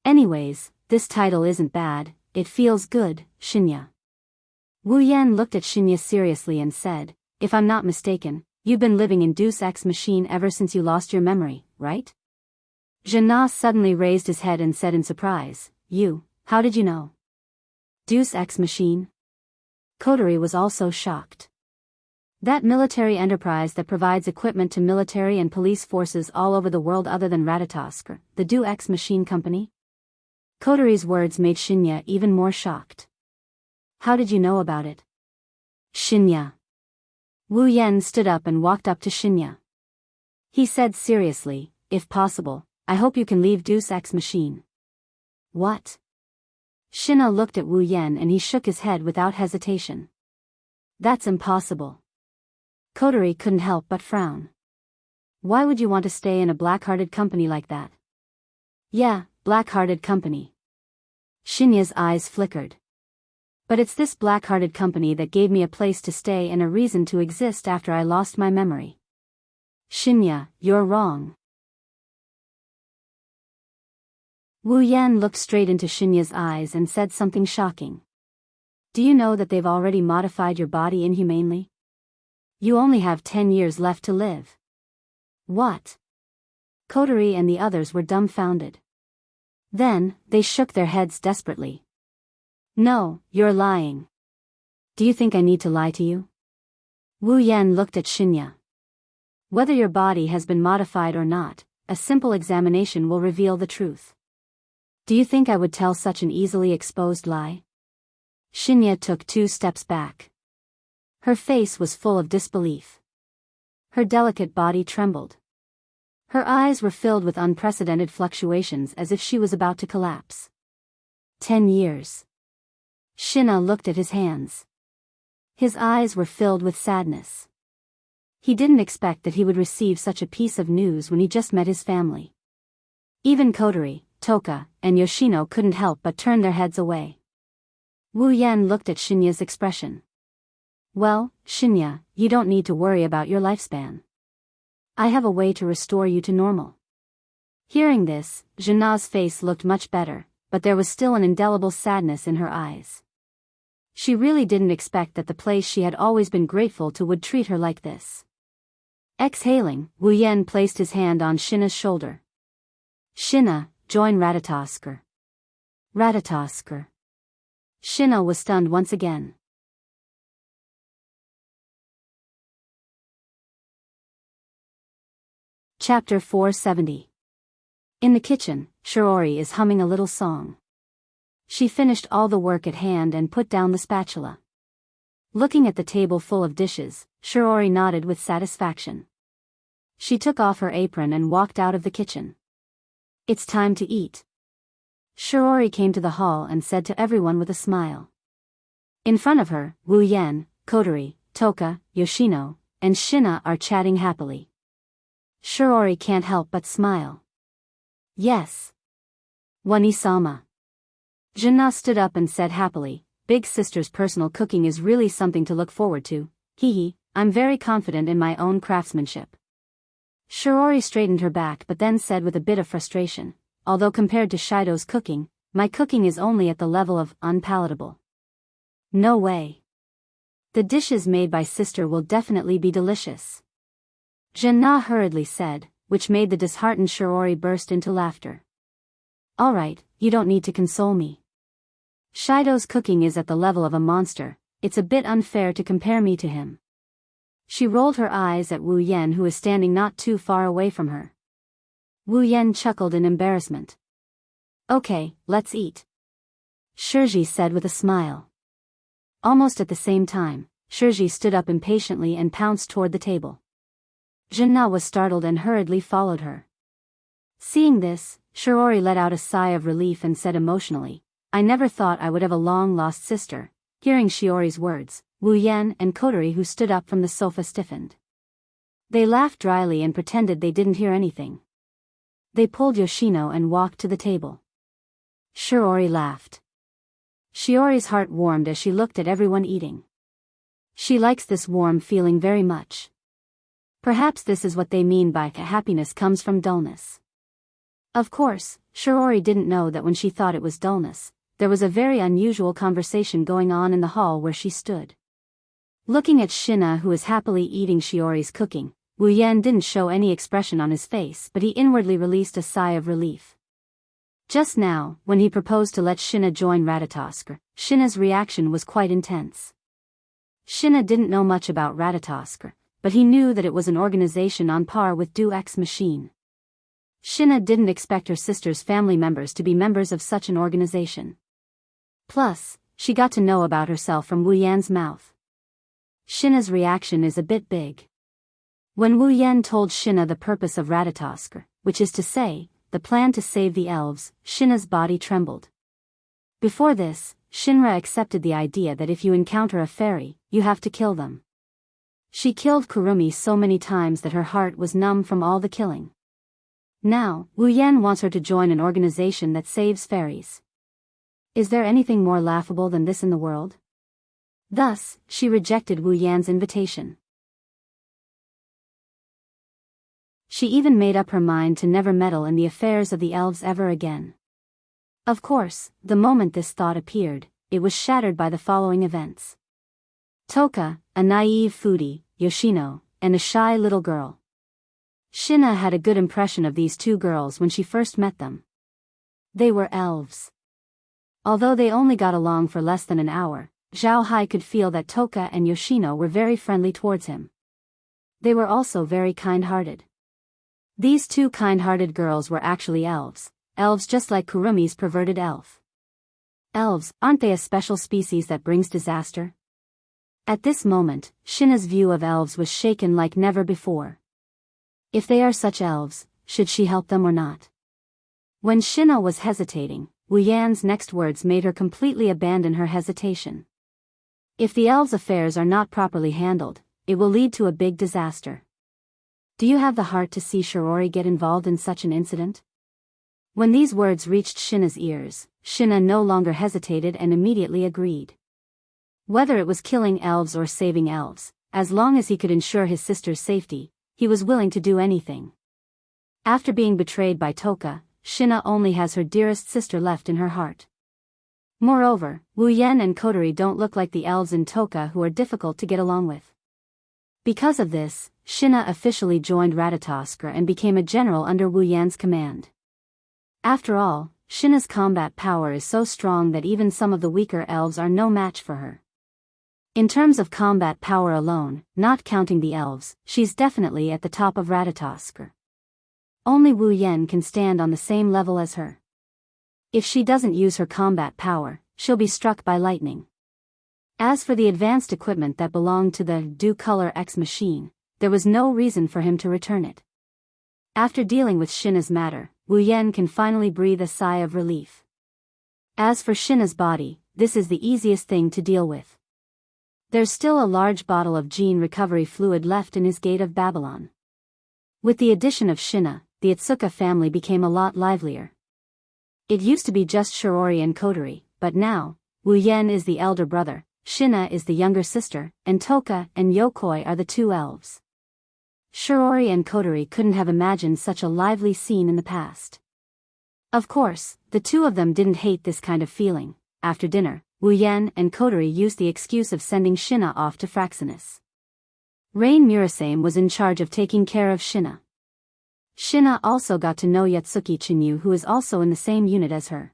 [SPEAKER 1] "Anyways, this title isn't bad, it feels good, Shinya." Wu Yan looked at Shinya seriously and said, "If I'm not mistaken, you've been living in Deus Ex Machine ever since you lost your memory, right?" Jin-na suddenly raised his head and said in surprise, How did you know?" "Deus Ex Machine?" Kotori was also shocked. That military enterprise that provides equipment to military and police forces all over the world other than Ratatosk, the Deus Ex Machine Company? Kotori's words made Shinya even more shocked. "How did you know about it?" "Shinya." Wu Yan stood up and walked up to Shinya. He said seriously, "If possible, I hope you can leave Deus Ex Machine." "What?" Shinya looked at Wu Yan and he shook his head without hesitation. "That's impossible." Kotori couldn't help but frown. "Why would you want to stay in a black-hearted company like that?" "Yeah, black-hearted company." Shinya's eyes flickered. "But it's this black-hearted company that gave me a place to stay and a reason to exist after I lost my memory." "Shinya, you're wrong." Wu Yan looked straight into Shinya's eyes and said something shocking. "Do you know that they've already modified your body inhumanely? You only have 10 years left to live." "What?" Kotori and the others were dumbfounded. Then, they shook their heads desperately. "No, you're lying." "Do you think I need to lie to you?" Wu Yan looked at Shinya. "Whether your body has been modified or not, a simple examination will reveal the truth. Do you think I would tell such an easily exposed lie?" Shinya took 2 steps back. Her face was full of disbelief. Her delicate body trembled. Her eyes were filled with unprecedented fluctuations as if she was about to collapse. 10 years. Shinya looked at his hands. His eyes were filled with sadness. He didn't expect that he would receive such a piece of news when he just met his family. Even Kotori, Toka, and Yoshino couldn't help but turn their heads away. Wu Yan looked at Shinya's expression. "Well, Shinya, you don't need to worry about your lifespan. I have a way to restore you to normal." Hearing this, Jin-na's face looked much better, but there was still an indelible sadness in her eyes. She really didn't expect that the place she had always been grateful to would treat her like this. Exhaling, Wu Yan placed his hand on Shinya's shoulder. "Shinya, join Ratatosk." "Ratatosk." Shinya was stunned once again. Chapter 470. In the kitchen, Shiori is humming a little song. She finished all the work at hand and put down the spatula. Looking at the table full of dishes, Shiori nodded with satisfaction. She took off her apron and walked out of the kitchen. "It's time to eat." Shiori came to the hall and said to everyone with a smile. In front of her, Wu Yan, Kotori, Toka, Yoshino, and Shinya are chatting happily. Shiori can't help but smile. "Yes. Onie-sama." Jin-na stood up and said happily, "Big sister's personal cooking is really something to look forward to. I'm very confident in my own craftsmanship." Shiori straightened her back but then said with a bit of frustration, "Although compared to Shido's cooking, my cooking is only at the level of unpalatable." "No way. The dishes made by sister will definitely be delicious," Jin-na hurriedly said, which made the disheartened Shiori burst into laughter. "Alright, you don't need to console me. Shido's cooking is at the level of a monster, it's a bit unfair to compare me to him. She rolled her eyes at Wu Yan, who was standing not too far away from her. Wu Yan chuckled in embarrassment. Okay, let's eat, Shirji said with a smile. Almost at the same time, Shirji stood up impatiently and pounced toward the table. Jinna was startled and hurriedly followed her. Seeing this, Shiori let out a sigh of relief and said emotionally, I never thought I would have a long-lost sister. Hearing Shiori's words, Wu Yan and Kotori, who stood up from the sofa, stiffened. They laughed dryly and pretended they didn't hear anything. They pulled Yoshino and walked to the table. Shiori laughed. Shiori's heart warmed as she looked at everyone eating. She likes this warm feeling very much. Perhaps this is what they mean by happiness comes from dullness. Of course, Shiori didn't know that when she thought it was dullness, there was a very unusual conversation going on in the hall where she stood. Looking at Shinna, who was happily eating Shiori's cooking, Wu Yan didn't show any expression on his face, but he inwardly released a sigh of relief. Just now, when he proposed to let Shinna join Ratatosk, Shinna's reaction was quite intense. Shinna didn't know much about Ratatosk, but he knew that it was an organization on par with Do X Machine. Shinna didn't expect her sister's family members to be members of such an organization. Plus, she got to know about herself from Wu Yan's mouth. Shinna's reaction is a bit big. When Wu Yan told Shinna the purpose of Ratatosk, which is to say, the plan to save the elves, Shinna's body trembled. Before this, Shinra accepted the idea that if you encounter a fairy, you have to kill them. She killed Kurumi so many times that her heart was numb from all the killing. Now, Wu Yan wants her to join an organization that saves fairies. Is there anything more laughable than this in the world? Thus, she rejected Wu Yan's invitation. She even made up her mind to never meddle in the affairs of the elves ever again. Of course, the moment this thought appeared, it was shattered by the following events. Toka, a naive foodie, Yoshino, and a shy little girl. Shinna had a good impression of these two girls when she first met them. They were elves. Although they only got along for less than an hour, Zhao Hai could feel that Toka and Yoshino were very friendly towards him. They were also very kind-hearted. These two kind-hearted girls were actually elves just like Kurumi's perverted elf. Elves, aren't they a special species that brings disaster? At this moment, Shinna's view of elves was shaken like never before. If they are such elves, should she help them or not? When Shinna was hesitating, Wu Yan's next words made her completely abandon her hesitation. If the elves' affairs are not properly handled, it will lead to a big disaster. Do you have the heart to see Shiori get involved in such an incident? When these words reached Shinna's ears, Shinna no longer hesitated and immediately agreed. Whether it was killing elves or saving elves, as long as he could ensure his sister's safety, he was willing to do anything. After being betrayed by Toka, Shinna only has her dearest sister left in her heart. Moreover, Wu Yan and Kotori don't look like the elves in Toka who are difficult to get along with. Because of this, Shinna officially joined Ratatosk and became a general under Wu Yan's command. After all, Shinna's combat power is so strong that even some of the weaker elves are no match for her. In terms of combat power alone, not counting the elves, she's definitely at the top of Ratatosk. Only Wu Yan can stand on the same level as her. If she doesn't use her combat power, she'll be struck by lightning. As for the advanced equipment that belonged to the Do Color X machine, there was no reason for him to return it. After dealing with Shinna's matter, Wu Yan can finally breathe a sigh of relief. As for Shinna's body, this is the easiest thing to deal with. There's still a large bottle of gene recovery fluid left in his Gate of Babylon. With the addition of Shinna, the Itsuka family became a lot livelier. It used to be just Shiori and Kotori, but now, Wu Yan is the elder brother, Shinna is the younger sister, and Toka and Yokoi are the two elves. Shiori and Kotori couldn't have imagined such a lively scene in the past. Of course, the two of them didn't hate this kind of feeling. After dinner, Wu Yan and Kotori used the excuse of sending Shinna off to Fraxinus. Rain Murasame was in charge of taking care of Shinna. Shinna also got to know Yatsuki Chinyu, who is also in the same unit as her.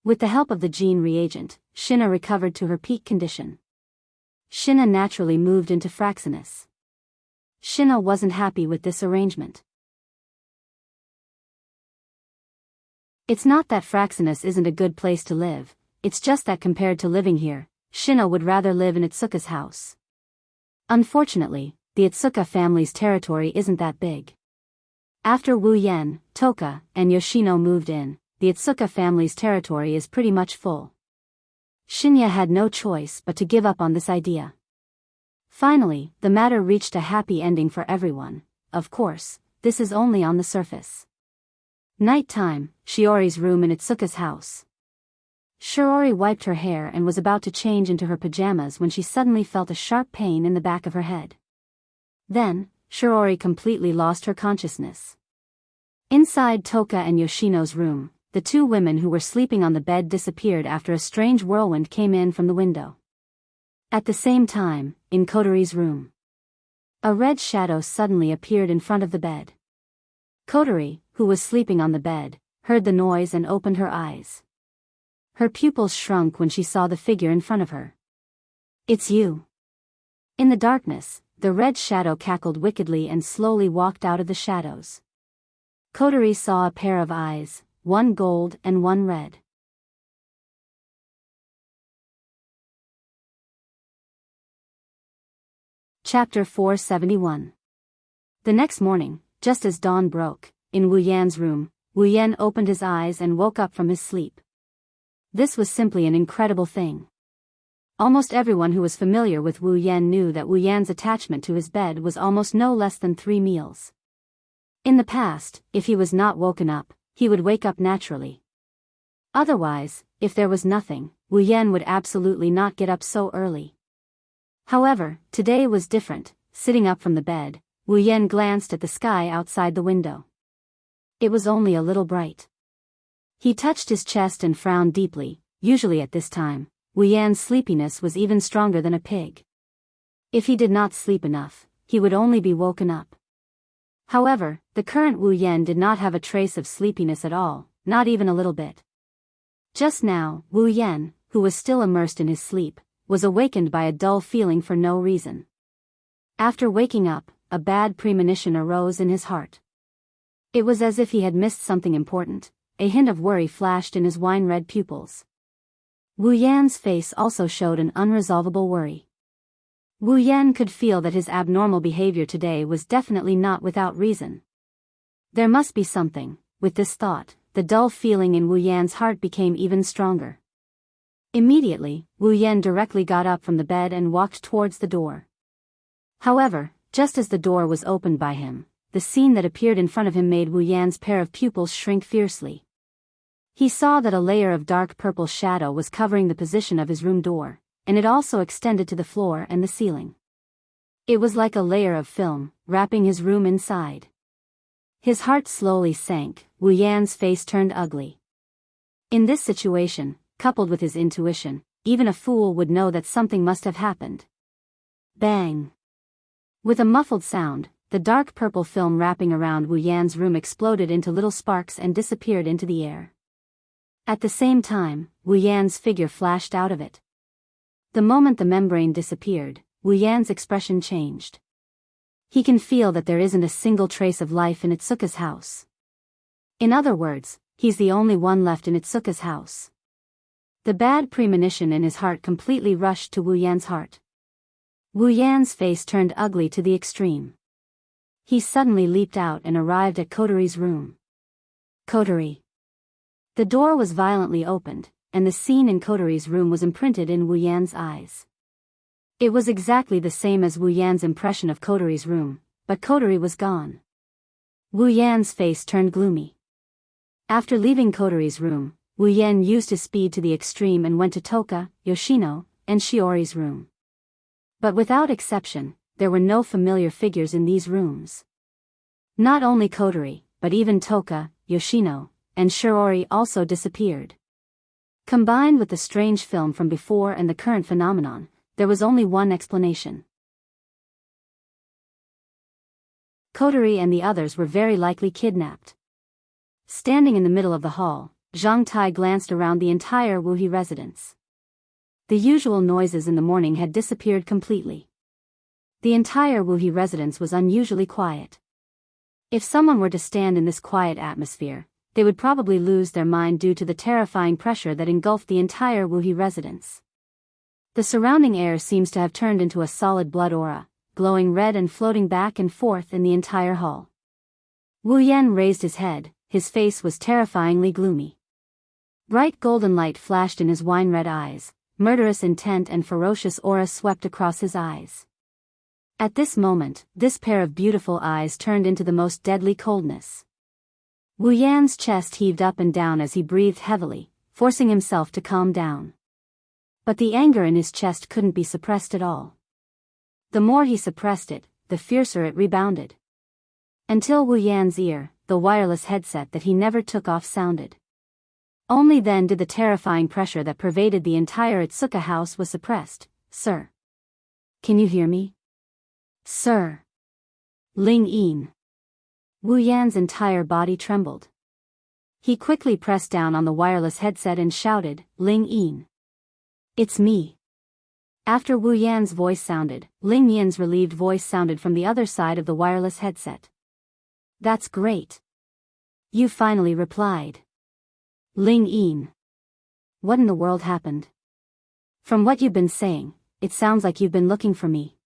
[SPEAKER 1] With the help of the gene reagent, Shinna recovered to her peak condition. Shina naturally moved into Fraxinus. Shina wasn't happy with this arrangement. It's not that Fraxinus isn't a good place to live, it's just that compared to living here, Shina would rather live in Itsuka's house. Unfortunately, the Itsuka family's territory isn't that big. After Wu Yen, Toka, and Yoshino moved in, the Itsuka family's territory is pretty much full. Shinya had no choice but to give up on this idea. Finally, the matter reached a happy ending for everyone. Of course, this is only on the surface. Night time, Shiori's room in Itsuka's house. Shiori wiped her hair and was about to change into her pajamas when she suddenly felt a sharp pain in the back of her head. Then, Shiori completely lost her consciousness. Inside Toka and Yoshino's room, the two women who were sleeping on the bed disappeared after a strange whirlwind came in from the window. At the same time, in Kotori's room, a red shadow suddenly appeared in front of the bed. Kotori, who was sleeping on the bed, heard the noise and opened her eyes. Her pupils shrunk when she saw the figure in front of her. "It's you." In the darkness, the red shadow cackled wickedly and slowly walked out of the shadows. Kotori saw a pair of eyes, one gold and one red. Chapter 471. The next morning, just as dawn broke, in Wu Yan's room, Wu Yan opened his eyes and woke up from his sleep. This was simply an incredible thing. Almost everyone who was familiar with Wu Yan knew that Wu Yan's attachment to his bed was almost no less than 3 meals. In the past, if he was not woken up, he would wake up naturally. Otherwise, if there was nothing, Wu Yan would absolutely not get up so early. However, today was different. Sitting up from the bed, Wu Yan glanced at the sky outside the window. It was only a little bright. He touched his chest and frowned deeply. Usually at this time, Wu Yan's sleepiness was even stronger than a pig. If he did not sleep enough, he would only be woken up. However, the current Wu Yan did not have a trace of sleepiness at all, not even a little bit. Just now, Wu Yan, who was still immersed in his sleep, was awakened by a dull feeling for no reason. After waking up, a bad premonition arose in his heart. It was as if he had missed something important. A hint of worry flashed in his wine-red pupils. Wu Yan's face also showed an unresolvable worry. Wu Yan could feel that his abnormal behavior today was definitely not without reason. There must be something. With this thought, the dull feeling in Wu Yan's heart became even stronger. Immediately, Wu Yan directly got up from the bed and walked towards the door. However, just as the door was opened by him, the scene that appeared in front of him made Wu Yan's pair of pupils shrink fiercely. He saw that a layer of dark purple shadow was covering the position of his room door, and it also extended to the floor and the ceiling. It was like a layer of film, wrapping his room inside. His heart slowly sank. Wu Yan's face turned ugly. In this situation, coupled with his intuition, even a fool would know that something must have happened. Bang! With a muffled sound, the dark purple film wrapping around Wu Yan's room exploded into little sparks and disappeared into the air. At the same time, Wu Yan's figure flashed out of it. The moment the membrane disappeared, Wu Yan's expression changed. He can feel that there isn't a single trace of life in Itsuka's house. In other words, he's the only one left in Itsuka's house. The bad premonition in his heart completely rushed to Wu Yan's heart. Wu Yan's face turned ugly to the extreme. He suddenly leaped out and arrived at Kotori's room. Kotori. The door was violently opened, and the scene in Kotori's room was imprinted in Wu Yan's eyes. It was exactly the same as Wu Yan's impression of Kotori's room, but Kotori was gone. Wu Yan's face turned gloomy. After leaving Kotori's room, Wu Yan used his speed to the extreme and went to Toka, Yoshino, and Shiori's room. But without exception, there were no familiar figures in these rooms. Not only Kotori, but even Toka, Yoshino, and Shiori also disappeared. Combined with the strange film from before and the current phenomenon, there was only one explanation. Kotori and the others were very likely kidnapped. Standing in the middle of the hall, Zhang Tai glanced around the entire Wuhi residence. The usual noises in the morning had disappeared completely. The entire Wuhi residence was unusually quiet. If someone were to stand in this quiet atmosphere, they would probably lose their mind due to the terrifying pressure that engulfed the entire Wuhi residence. The surrounding air seems to have turned into a solid blood aura, glowing red and floating back and forth in the entire hall. Wu Yan raised his head, his face was terrifyingly gloomy. Bright golden light flashed in his wine-red eyes, murderous intent and ferocious aura swept across his eyes. At this moment, this pair of beautiful eyes turned into the most deadly coldness. Wu Yan's chest heaved up and down as he breathed heavily, forcing himself to calm down. But the anger in his chest couldn't be suppressed at all. The more he suppressed it, the fiercer it rebounded. Until Wu Yan's ear, the wireless headset that he never took off sounded. Only then did the terrifying pressure that pervaded the entire Itsuka house was suppressed. Sir. Can you hear me? Sir. Ling Yin. Wu Yan's entire body trembled. He quickly pressed down on the wireless headset and shouted, Ling Yin. It's me. After Wu Yan's voice sounded, Ling Yin's relieved voice sounded from the other side of the wireless headset. That's great. You finally replied. Ling Yin. What in the world happened? From what you've been saying, it sounds like you've been looking for me.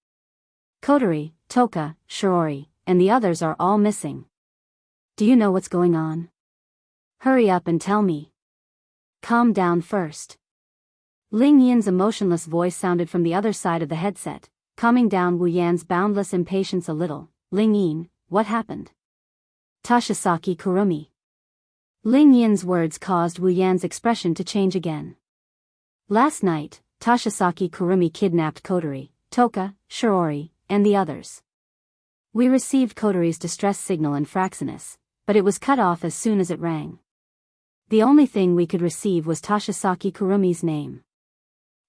[SPEAKER 1] Kotori, Toka, Shiori, and the others are all missing. Do you know what's going on? Hurry up and tell me. Calm down first. Ling Yin's emotionless voice sounded from the other side of the headset, calming down Wu Yan's boundless impatience a little. Ling Yin, what happened? Tashisaki Kurumi. Ling Yin's words caused Wu Yan's expression to change again. Last night, Tashisaki Kurumi kidnapped Kotori, Toka, Shiori, and the others. We received Kotori's distress signal in Fraxinus, but it was cut off as soon as it rang. The only thing we could receive was Tashisaki Kurumi's name.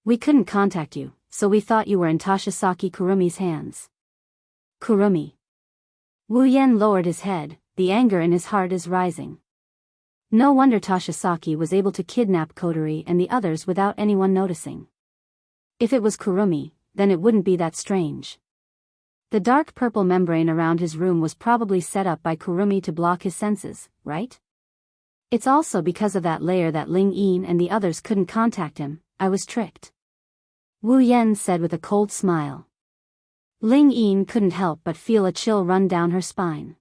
[SPEAKER 1] We couldn't contact you, so we thought you were in Tashisaki Kurumi's hands. Kurumi. Wu Yan lowered his head, the anger in his heart is rising. No wonder Tashisaki was able to kidnap Kotori and the others without anyone noticing. If it was Kurumi, then it wouldn't be that strange. The dark purple membrane around his room was probably set up by Kurumi to block his senses, right? It's also because of that layer that Ling Yin and the others couldn't contact him. I was tricked. Wu Yan said with a cold smile. Ling Yin couldn't help but feel a chill run down her spine.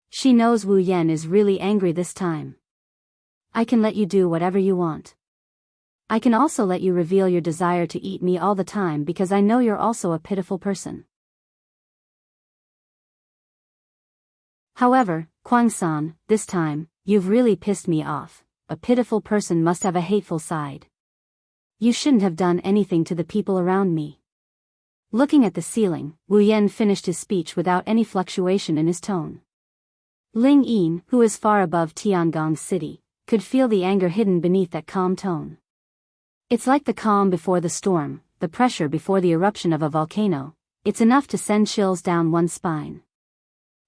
[SPEAKER 1] She knows Wu Yan is really angry this time. I can let you do whatever you want. I can also let you reveal your desire to eat me all the time because I know you're also a pitiful person. However, Kwang-san, this time, you've really pissed me off. A pitiful person must have a hateful side. You shouldn't have done anything to the people around me. Looking at the ceiling, Wu Yan finished his speech without any fluctuation in his tone. Ling Yin, who is far above Tiangong City, could feel the anger hidden beneath that calm tone. It's like the calm before the storm, the pressure before the eruption of a volcano. It's enough to send chills down one's spine.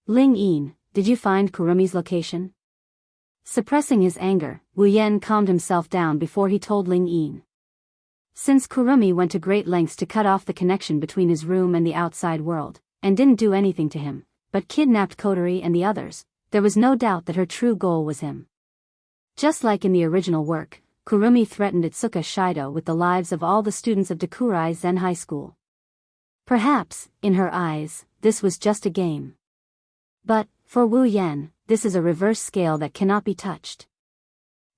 [SPEAKER 1] Ling Yin, did you find Kurumi's location? Suppressing his anger, Wu Yan calmed himself down before he told Ling Yin. Since Kurumi went to great lengths to cut off the connection between his room and the outside world, and didn't do anything to him, but kidnapped Kotori and the others, there was no doubt that her true goal was him. Just like in the original work, Kurumi threatened Itsuka Shido with the lives of all the students of Dakurai Zen High School. Perhaps, in her eyes, this was just a game. But, for Wu Yan, this is a reverse scale that cannot be touched.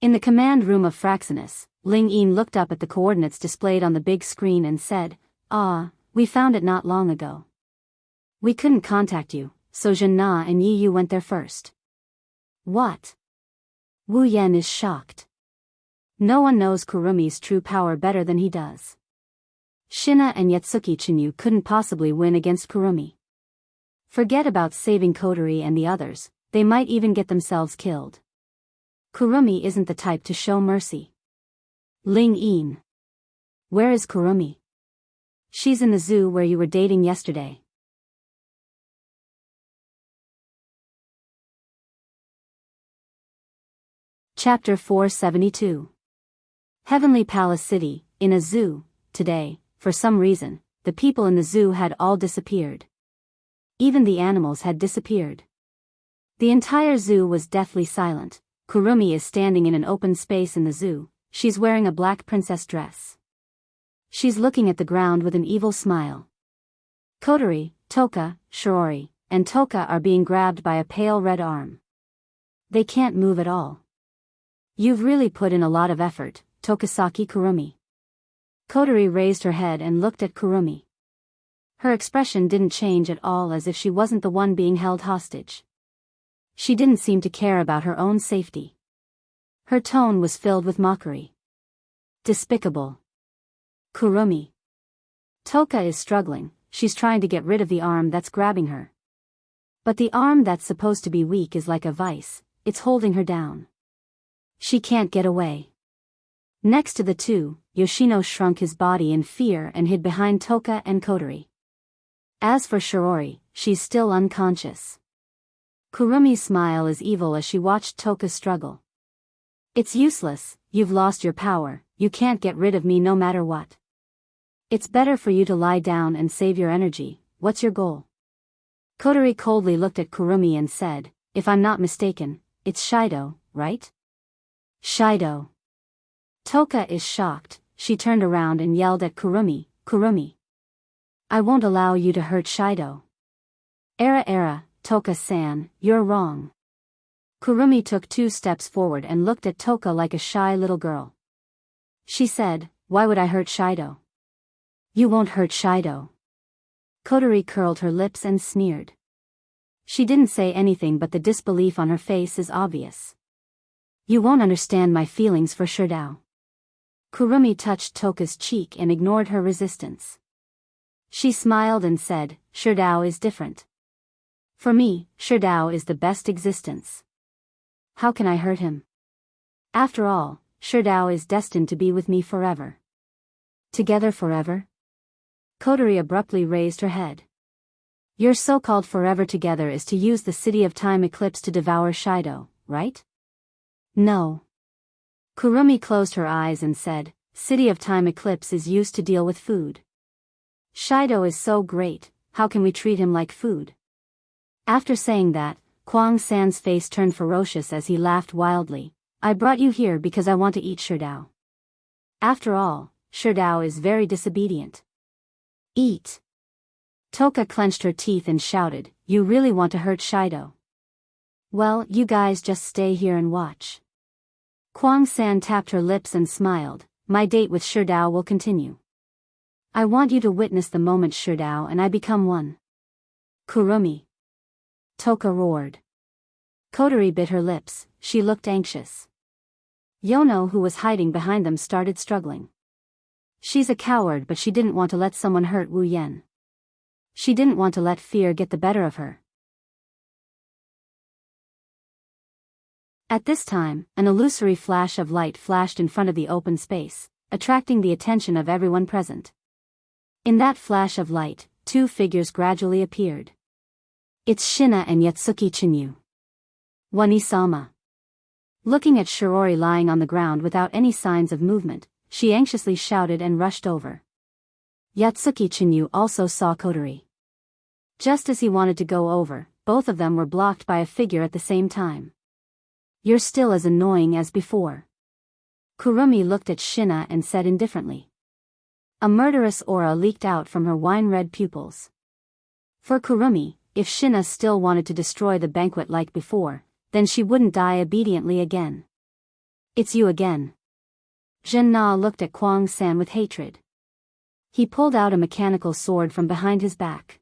[SPEAKER 1] In the command room of Fraxinus, Ling Yin looked up at the coordinates displayed on the big screen and said, we found it not long ago. We couldn't contact you, so Jin Na and Yi Yu went there first. What? Wu Yan is shocked. No one knows Kurumi's true power better than he does. Shina and Yatsuki Chinyu couldn't possibly win against Kurumi. Forget about saving Kotori and the others, they might even get themselves killed. Kurumi isn't the type to show mercy. Ling Yin. Where is Kurumi? She's in the zoo where you were dating yesterday. Chapter 472. Heavenly Palace City, In a zoo, today, for some reason, the people in the zoo had all disappeared. Even the animals had disappeared. The entire zoo was deathly silent. Kurumi is standing in an open space in the zoo. She's wearing a black princess dress. She's looking at the ground with an evil smile. Kotori, Toka, Shiori, and Toka are being grabbed by a pale red arm. They can't move at all. You've really put in a lot of effort, Tokasaki Kurumi. Kotori raised her head and looked at Kurumi. Her expression didn't change at all, as if she wasn't the one being held hostage. She didn't seem to care about her own safety. Her tone was filled with mockery. Despicable. Kurumi. Toka is struggling. She's trying to get rid of the arm that's grabbing her. But the arm that's supposed to be weak is like a vice. It's holding her down. She can't get away. Next to the two, Yoshino shrunk his body in fear and hid behind Toka and Kotori. As for Shiori, she's still unconscious. Kurumi's smile is evil as she watched Toka struggle. It's useless, you've lost your power, you can't get rid of me no matter what. It's better for you to lie down and save your energy. What's your goal? Kotori coldly looked at Kurumi and said, if I'm not mistaken, it's Shido, right? Shido. Toka is shocked. She turned around and yelled at Kurumi, Kurumi. I won't allow you to hurt Shido. Era, Toka-san, you're wrong. Kurumi took 2 steps forward and looked at Toka like a shy little girl. She said, why would I hurt Shido? You won't hurt Shido. Kotori curled her lips and sneered. She didn't say anything, but the disbelief on her face is obvious. You won't understand my feelings for Shido. Kurumi touched Toka's cheek and ignored her resistance. She smiled and said, Shido is different. For me, Shido is the best existence. How can I hurt him? After all, Shido is destined to be with me forever. Together forever? Kotori abruptly raised her head. Your so-called forever together is to use the City of Time eclipse to devour Shido, right? No. Kurumi closed her eyes and said, City of Time eclipse is used to deal with food. Shido is so great, how can we treat him like food? After saying that, Kwang-san's face turned ferocious as he laughed wildly. I brought you here because I want to eat Shido. After all, Shido is very disobedient. Eat. Toka clenched her teeth and shouted, you really want to hurt Shido? Well, you guys just stay here and watch. Kwang-san tapped her lips and smiled, my date with Shido will continue. I want you to witness the moment Shido and I become one. Kurumi. Toka roared. Kotori bit her lips, she looked anxious. Yono, who was hiding behind them, started struggling. She's a coward, but she didn't want to let someone hurt Wu Yen. She didn't want to let fear get the better of her. At this time, an illusory flash of light flashed in front of the open space, attracting the attention of everyone present. In that flash of light, 2 figures gradually appeared. It's Shina and Yatsuki Chinyu. Wani-sama. Looking at Shiori lying on the ground without any signs of movement, she anxiously shouted and rushed over. Yatsuki Chinyu also saw Kotori. Just as he wanted to go over, both of them were blocked by a figure at the same time. You're still as annoying as before. Kurumi looked at Shina and said indifferently. A murderous aura leaked out from her wine-red pupils. For Kurumi, if Shina still wanted to destroy the banquet like before, then she wouldn't die obediently again. It's you again. Zhen-na looked at Kwang-san with hatred. He pulled out a mechanical sword from behind his back.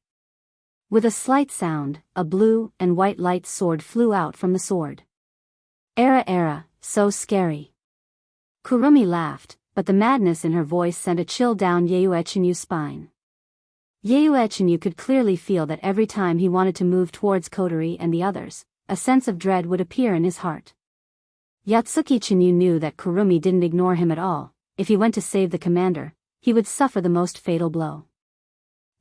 [SPEAKER 1] With a slight sound, a blue and white light sword flew out from the sword. Era, so scary. Kurumi laughed, but the madness in her voice sent a chill down Yue-Chinyu's spine. Yue-Chinyu could clearly feel that every time he wanted to move towards Kotori and the others, a sense of dread would appear in his heart. Yatsuki Chinyu knew that Kurumi didn't ignore him at all. If he went to save the commander, he would suffer the most fatal blow.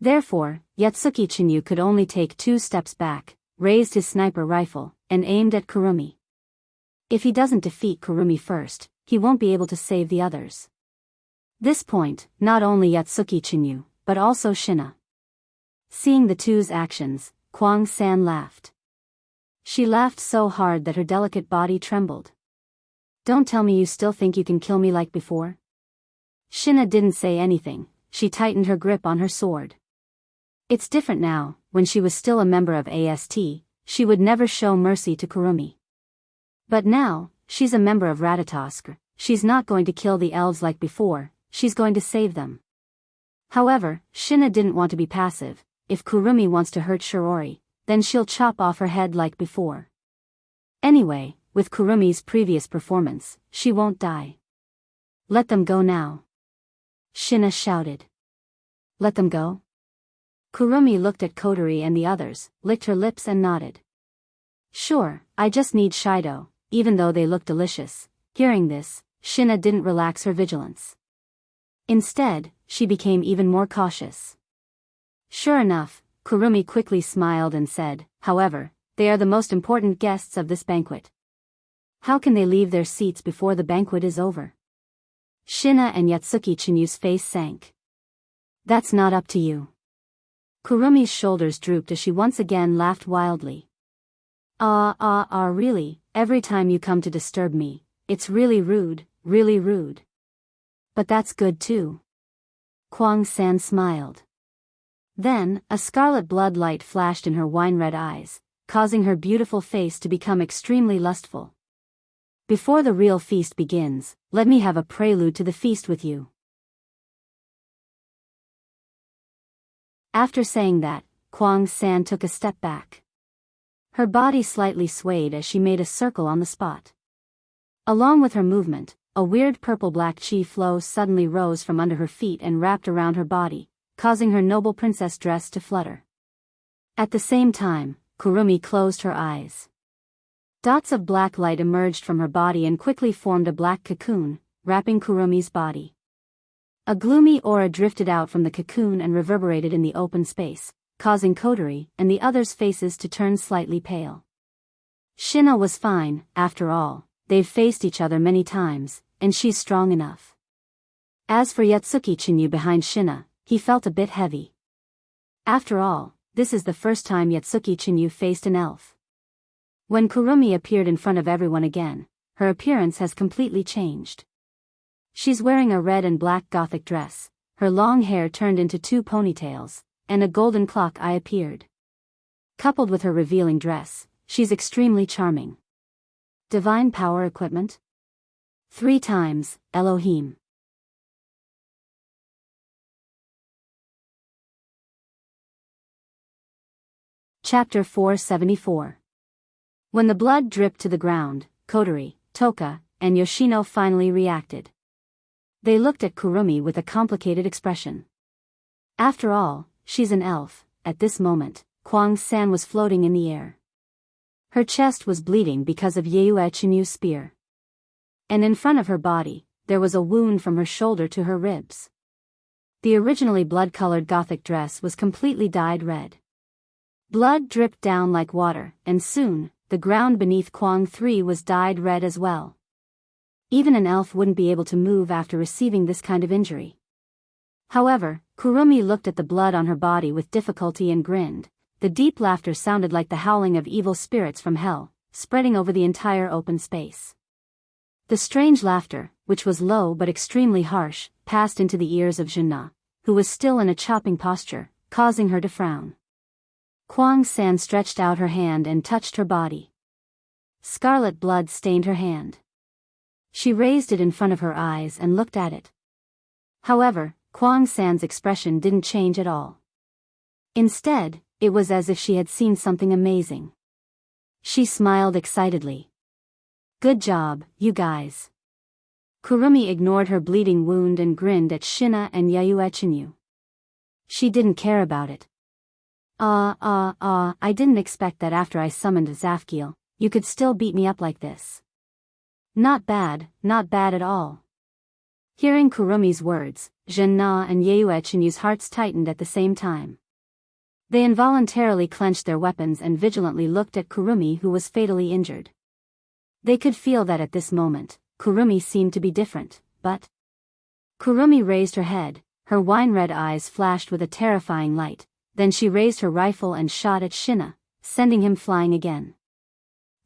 [SPEAKER 1] Therefore, Yatsuki Chinyu could only take 2 steps back, raised his sniper rifle, and aimed at Kurumi. If he doesn't defeat Kurumi first, he won't be able to save the others. This point, not only Yatsuki Chinyu, but also Shina. Seeing the two's actions, Kwang San laughed. She laughed so hard that her delicate body trembled. Don't tell me you still think you can kill me like before? Shina didn't say anything, she tightened her grip on her sword. It's different now, when she was still a member of AST, she would never show mercy to Kurumi. But now, she's a member of Ratatosk, she's not going to kill the elves like before, she's going to save them. However, Shina didn't want to be passive. If Kurumi wants to hurt Shirori, then she'll chop off her head like before. Anyway, with Kurumi's previous performance, she won't die. Let them go now. Shina shouted. Let them go? Kurumi looked at Kotori and the others, licked her lips and nodded. Sure, I just need Shido, even though they look delicious. Hearing this, Shina didn't relax her vigilance. Instead, she became even more cautious. Sure enough, Kurumi quickly smiled and said, however, they are the most important guests of this banquet. How can they leave their seats before the banquet is over? Shina and Yatsuki Chinyu's face sank. That's not up to you. Kurumi's shoulders drooped as she once again laughed wildly. Really, every time you come to disturb me, it's really rude, really rude. But that's good too. Kwang San smiled. Then, a scarlet blood light flashed in her wine-red eyes, causing her beautiful face to become extremely lustful. Before the real feast begins, let me have a prelude to the feast with you. After saying that, Kwang San took a step back. Her body slightly swayed as she made a circle on the spot. Along with her movement, a weird purple-black chi flow suddenly rose from under her feet and wrapped around her body, causing her noble princess dress to flutter. At the same time, Kurumi closed her eyes. Dots of black light emerged from her body and quickly formed a black cocoon, wrapping Kurumi's body. A gloomy aura drifted out from the cocoon and reverberated in the open space, causing Kotori and the others' faces to turn slightly pale. Shina was fine, after all, they've faced each other many times, and she's strong enough. As for Yatsuki Chinyu behind Shina, he felt a bit heavy. After all, this is the first time Yatsuki Chinyu faced an elf. When Kurumi appeared in front of everyone again, her appearance has completely changed. She's wearing a red and black gothic dress, her long hair turned into two ponytails, and a golden clock eye appeared. Coupled with her revealing dress, she's extremely charming. Divine power equipment? 3 times, Elohim. Chapter 474. When the blood dripped to the ground, Kotori, Toka, and Yoshino finally reacted. They looked at Kurumi with a complicated expression. After all, she's an elf. At this moment, Kwang San was floating in the air. Her chest was bleeding because of Yue Chinyu's spear. And in front of her body, there was a wound from her shoulder to her ribs. The originally blood-colored gothic dress was completely dyed red. Blood dripped down like water, and soon, the ground beneath Kwang 3 was dyed red as well. Even an elf wouldn't be able to move after receiving this kind of injury. However, Kurumi looked at the blood on her body with difficulty and grinned. The deep laughter sounded like the howling of evil spirits from hell, spreading over the entire open space. The strange laughter, which was low but extremely harsh, passed into the ears of Jinna, who was still in a chopping posture, causing her to frown. Kwang San stretched out her hand and touched her body. Scarlet blood stained her hand. She raised it in front of her eyes and looked at it. However, Kwang San's expression didn't change at all. Instead, it was as if she had seen something amazing. She smiled excitedly. Good job, you guys. Kurumi ignored her bleeding wound and grinned at Shina and Yue Chinyu. She didn't care about it. I didn't expect that after I summoned Zafkiel, you could still beat me up like this. Not bad at all. Hearing Kurumi's words, Jinna and Yue Chinyu's hearts tightened at the same time. They involuntarily clenched their weapons and vigilantly looked at Kurumi, who was fatally injured. They could feel that at this moment, Kurumi seemed to be different, but Kurumi raised her head, her wine-red eyes flashed with a terrifying light, then she raised her rifle and shot at Shinna, sending him flying again.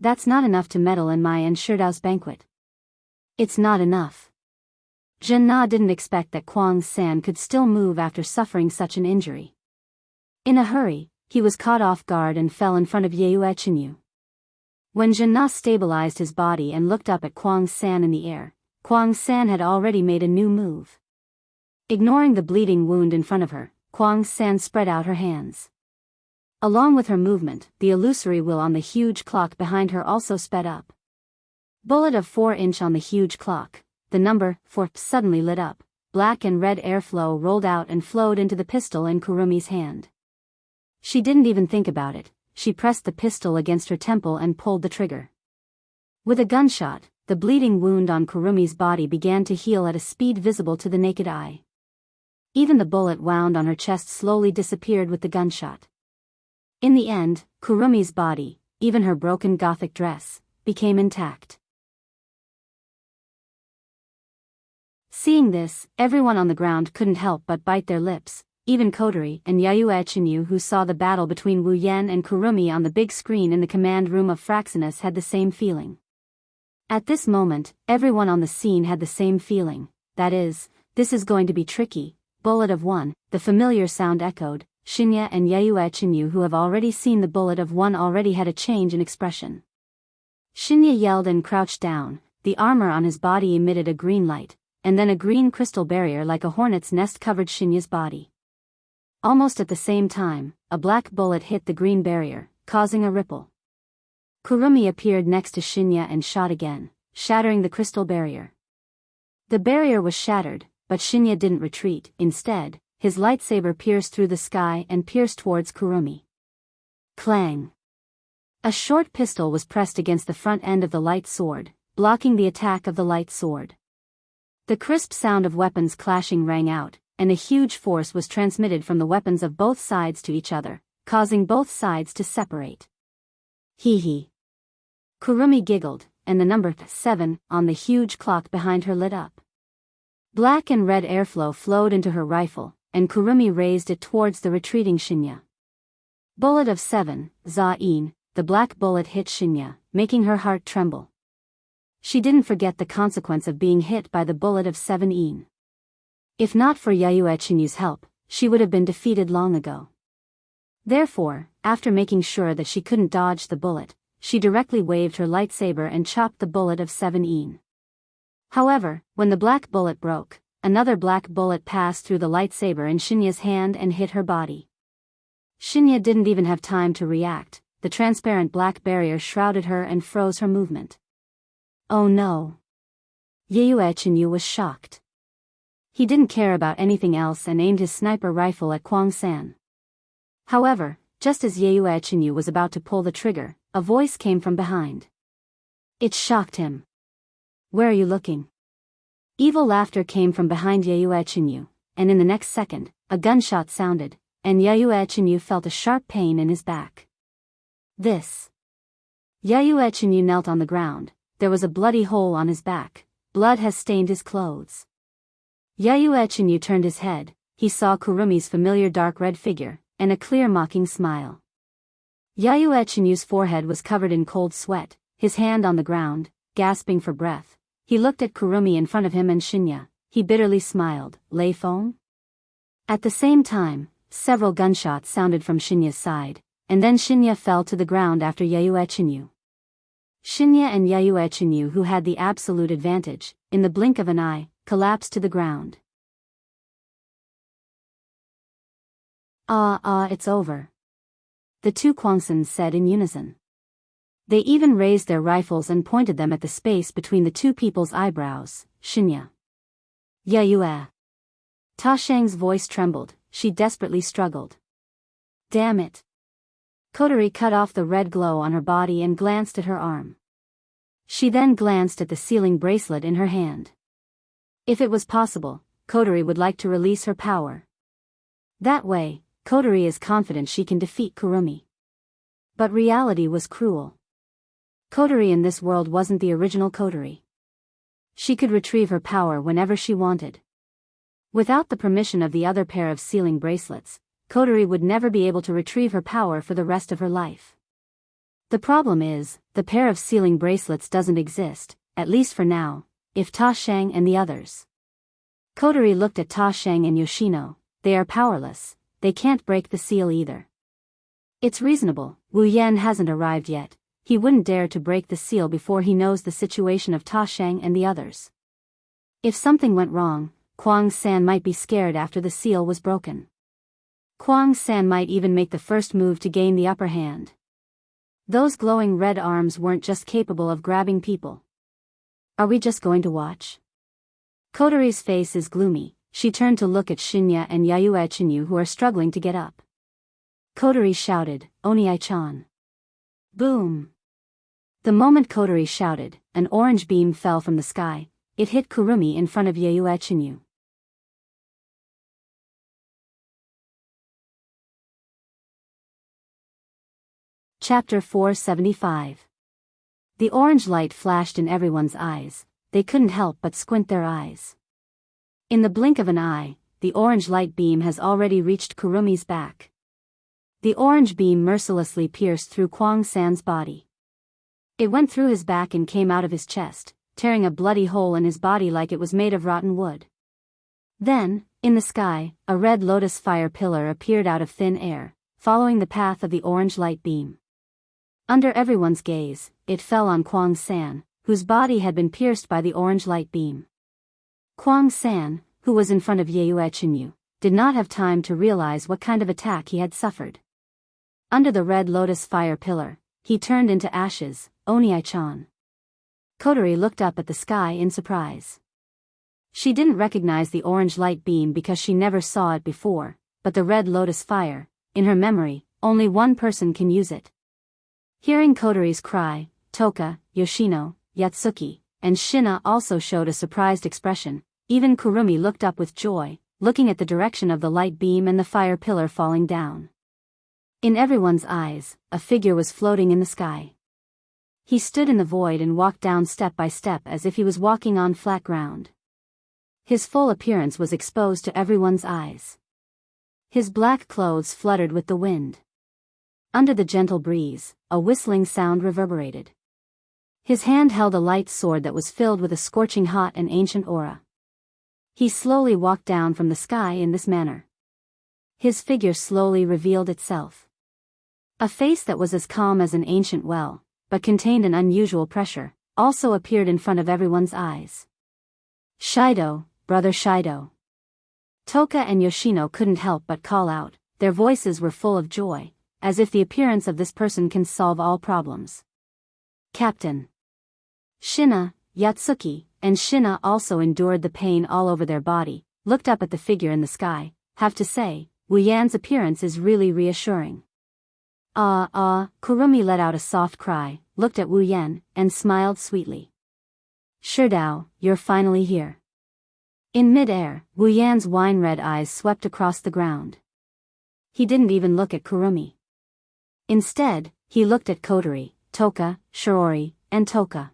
[SPEAKER 1] That's not enough to meddle in my and Shirdao's banquet. It's not enough. Zhen Na didn't expect that Kwang San could still move after suffering such an injury. In a hurry, he was caught off guard and fell in front of Yue Chenyu. When Zhen Na stabilized his body and looked up at Kwang San in the air, Kwang San had already made a new move. Ignoring the bleeding wound in front of her, Kwang San spread out her hands. Along with her movement, the illusory wheel on the huge clock behind her also sped up. Bullet of 4-inch on the huge clock, the number 4 suddenly lit up, black and red airflow rolled out and flowed into the pistol in Kurumi's hand. She didn't even think about it, she pressed the pistol against her temple and pulled the trigger. With a gunshot, the bleeding wound on Kurumi's body began to heal at a speed visible to the naked eye. Even the bullet wound on her chest slowly disappeared with the gunshot. In the end, Kurumi's body, even her broken gothic dress, became intact. Seeing this, everyone on the ground couldn't help but bite their lips, even Kotori and Yayue Chenyu, who saw the battle between Wu Yan and Kurumi on the big screen in the command room of Fraxinus, had the same feeling. At this moment, everyone on the scene had the same feeling, that is, this is going to be tricky. Bullet of 1, the familiar sound echoed. Shinya and Yayue Chenyu, who have already seen the bullet of 1, already had a change in expression. Shinya yelled and crouched down, the armor on his body emitted a green light, and then a green crystal barrier like a hornet's nest covered Shinya's body. Almost at the same time, a black bullet hit the green barrier, causing a ripple. Kurumi appeared next to Shinya and shot again, shattering the crystal barrier. The barrier was shattered, but Shinya didn't retreat. Instead, his lightsaber pierced through the sky and pierced towards Kurumi. Clang! A short pistol was pressed against the front end of the light sword, blocking the attack of the light sword. The crisp sound of weapons clashing rang out, and a huge force was transmitted from the weapons of both sides to each other, causing both sides to separate. Hee hee. Kurumi giggled, and the number 7 on the huge clock behind her lit up. Black and red airflow flowed into her rifle, and Kurumi raised it towards the retreating Shinya. Bullet of 7, Za-in, the black bullet hit Shinya, making her heart tremble. She didn't forget the consequence of being hit by the bullet of 7-in. If not for Yayue Chenyu's help, she would have been defeated long ago. Therefore, after making sure that she couldn't dodge the bullet, she directly waved her lightsaber and chopped the bullet of 7-in. However, when the black bullet broke, another black bullet passed through the lightsaber in Shinya's hand and hit her body. Shinya didn't even have time to react, the transparent black barrier shrouded her and froze her movement. Oh no! Yayue Chenyu was shocked. He didn't care about anything else and aimed his sniper rifle at Kwang San. However, just as Yayue Chenyu was about to pull the trigger, a voice came from behind. It shocked him. Where are you looking? Evil laughter came from behind Yayue Chenyu, and in the next second, a gunshot sounded, and Yayue Chenyu felt a sharp pain in his back. This. Yayue Chenyu knelt on the ground, there was a bloody hole on his back, blood has stained his clothes. Yayue Chenyu turned his head, he saw Kurumi's familiar dark red figure, and a clear mocking smile. Yayue Chenyu's forehead was covered in cold sweat, his hand on the ground, gasping for breath. He looked at Kurumi in front of him and Shinya, he bitterly smiled, Lei Feng? At the same time, several gunshots sounded from Shinya's side, and then Shinya fell to the ground after Yayue Chenyu. Shinya and Yayue Chenyu, who had the absolute advantage, in the blink of an eye, collapsed to the ground. It's over. The two Kwangsons said in unison. They even raised their rifles and pointed them at the space between the two people's eyebrows. Shinya. Yayue. Ta Shang's voice trembled, she desperately struggled. Damn it. Kotori cut off the red glow on her body and glanced at her arm. She then glanced at the sealing bracelet in her hand. If it was possible, Kotori would like to release her power. That way, Kotori is confident she can defeat Kurumi. But reality was cruel. Kotori in this world wasn't the original Kotori. She could retrieve her power whenever she wanted. Without the permission of the other pair of sealing bracelets, Kotori would never be able to retrieve her power for the rest of her life. The problem is, the pair of sealing bracelets doesn't exist, at least for now, if Ta Shang and the others. Kotori looked at Ta Shang and Yoshino. They are powerless, they can't break the seal either. It's reasonable, Wu Yan hasn't arrived yet, he wouldn't dare to break the seal before he knows the situation of Ta Shang and the others. If something went wrong, Kwang San might be scared after the seal was broken. Kwang San might even make the first move to gain the upper hand. Those glowing red arms weren't just capable of grabbing people. Are we just going to watch? Kotori's face is gloomy. She turned to look at Shinya and Yayue-chan who are struggling to get up. Kotori shouted, "Oni-chan." Boom! The moment Kotori shouted, an orange beam fell from the sky. It hit Kurumi in front of Yayue-chan. Chapter 475. The orange light flashed in everyone's eyes. They couldn't help but squint their eyes. In the blink of an eye, the orange light beam has already reached Kurumi's back. The orange beam mercilessly pierced through Kwang San's body. It went through his back and came out of his chest, tearing a bloody hole in his body like it was made of rotten wood. Then, in the sky, a red lotus fire pillar appeared out of thin air, following the path of the orange light beam. Under everyone's gaze, it fell on Kwang San, whose body had been pierced by the orange light beam. Kwang San, who was in front of Yayue-chan, did not have time to realize what kind of attack he had suffered. Under the red lotus fire pillar, he turned into ashes. Oni-chan. Kotori looked up at the sky in surprise. She didn't recognize the orange light beam because she never saw it before, but the red lotus fire, in her memory, only one person can use it. Hearing Kotori's cry, Toka, Yoshino, Yatsuki, and Shina also showed a surprised expression. Even Kurumi looked up with joy, looking at the direction of the light beam and the fire pillar falling down. In everyone's eyes, a figure was floating in the sky. He stood in the void and walked down step by step as if he was walking on flat ground. His full appearance was exposed to everyone's eyes. His black clothes fluttered with the wind. Under the gentle breeze, a whistling sound reverberated. His hand held a light sword that was filled with a scorching hot and ancient aura. He slowly walked down from the sky in this manner. His figure slowly revealed itself. A face that was as calm as an ancient well, but contained an unusual pressure, also appeared in front of everyone's eyes. Shido, brother Shido. Toka and Yoshino couldn't help but call out, their voices were full of joy, as if the appearance of this person can solve all problems. Captain. Shina, Yatsuki, and Shina also endured the pain all over their body, looked up at the figure in the sky. Have to say, Wu Yan's appearance is really reassuring. Kurumi let out a soft cry, looked at Wu Yan, and smiled sweetly. Shidao, you're finally here. In mid-air, Wu Yan's wine-red eyes swept across the ground. He didn't even look at Kurumi. Instead, he looked at Kotori, Toka, Shiori, and Toka.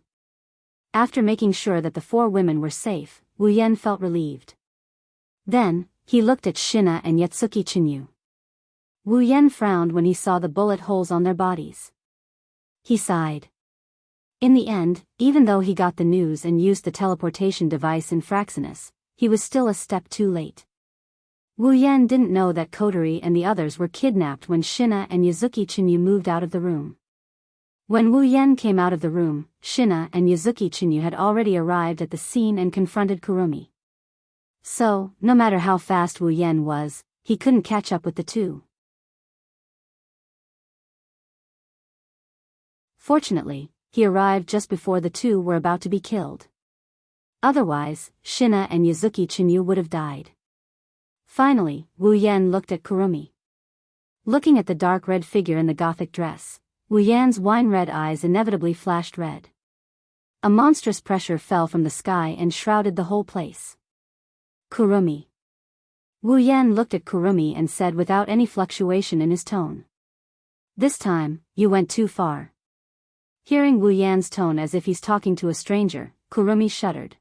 [SPEAKER 1] After making sure that the four women were safe, Wu Yan felt relieved. Then, he looked at Shina and Yatsuki-chan. Wu Yan frowned when he saw the bullet holes on their bodies. He sighed. In the end, even though he got the news and used the teleportation device in Fraxinus, he was still a step too late. Wu Yan didn't know that Kotori and the others were kidnapped when Shina and Yuzuki-chan moved out of the room. When Wu Yan came out of the room, Shina and Yuzuki-chan had already arrived at the scene and confronted Kurumi. So, no matter how fast Wu Yan was, he couldn't catch up with the two. Fortunately, he arrived just before the two were about to be killed. Otherwise, Shina and Yuzuki-chan would have died. Finally, Wu Yan looked at Kurumi. Looking at the dark red figure in the gothic dress, Wu Yan's wine-red eyes inevitably flashed red. A monstrous pressure fell from the sky and shrouded the whole place. Kurumi. Wu Yan looked at Kurumi and said without any fluctuation in his tone. This time, you went too far. Hearing Wu Yan's tone as if he's talking to a stranger, Kurumi shuddered.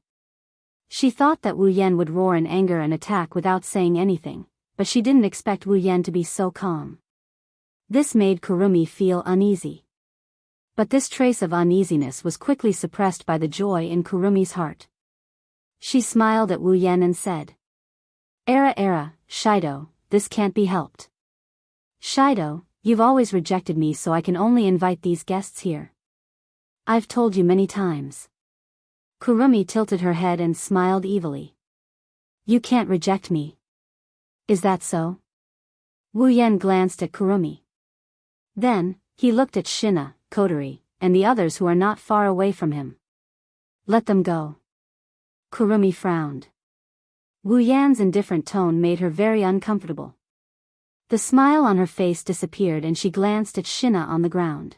[SPEAKER 1] She thought that Wu Yan would roar in anger and attack without saying anything, but she didn't expect Wu Yan to be so calm. This made Kurumi feel uneasy. But this trace of uneasiness was quickly suppressed by the joy in Kurumi's heart. She smiled at Wu Yan and said, Era, Shido, this can't be helped. Shido, you've always rejected me, so I can only invite these guests here. I've told you many times. Kurumi tilted her head and smiled evilly. You can't reject me. Is that so? Wu Yan glanced at Kurumi. Then, he looked at Shina, Kotori, and the others who are not far away from him. Let them go. Kurumi frowned. Wu Yan's indifferent tone made her very uncomfortable. The smile on her face disappeared and she glanced at Shina on the ground.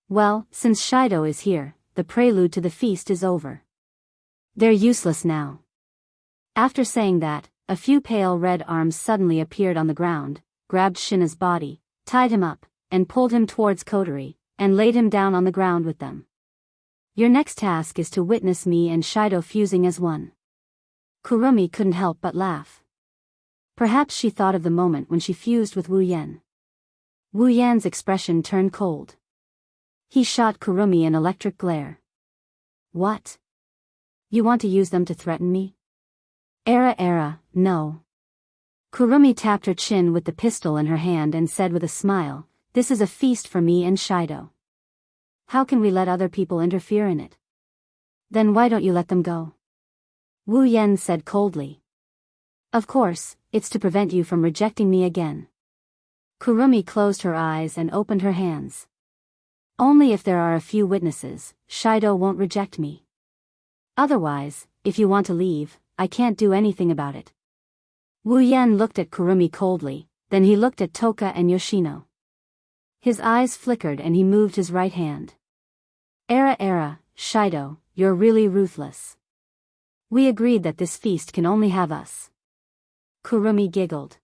[SPEAKER 1] Well, since Shido is here, the prelude to the feast is over. They're useless now. After saying that, a few pale red arms suddenly appeared on the ground, grabbed Shina's body, tied him up, and pulled him towards Kotori, and laid him down on the ground with them. Your next task is to witness me and Shido fusing as one. Kurumi couldn't help but laugh. Perhaps she thought of the moment when she fused with Wu Yan. Wu Yan's expression turned cold. He shot Kurumi an electric glare. What? You want to use them to threaten me? Era, no. Kurumi tapped her chin with the pistol in her hand and said with a smile, This is a feast for me and Shido. How can we let other people interfere in it? Then why don't you let them go? Wu Yan said coldly. Of course, it's to prevent you from rejecting me again. Kurumi closed her eyes and opened her hands. Only if there are a few witnesses, Shido won't reject me. Otherwise, if you want to leave, I can't do anything about it. Wu Yan looked at Kurumi coldly, then he looked at Toka and Yoshino. His eyes flickered and he moved his right hand. Era, Shido, you're really ruthless. We agreed that this feast can only have us. Kurumi giggled.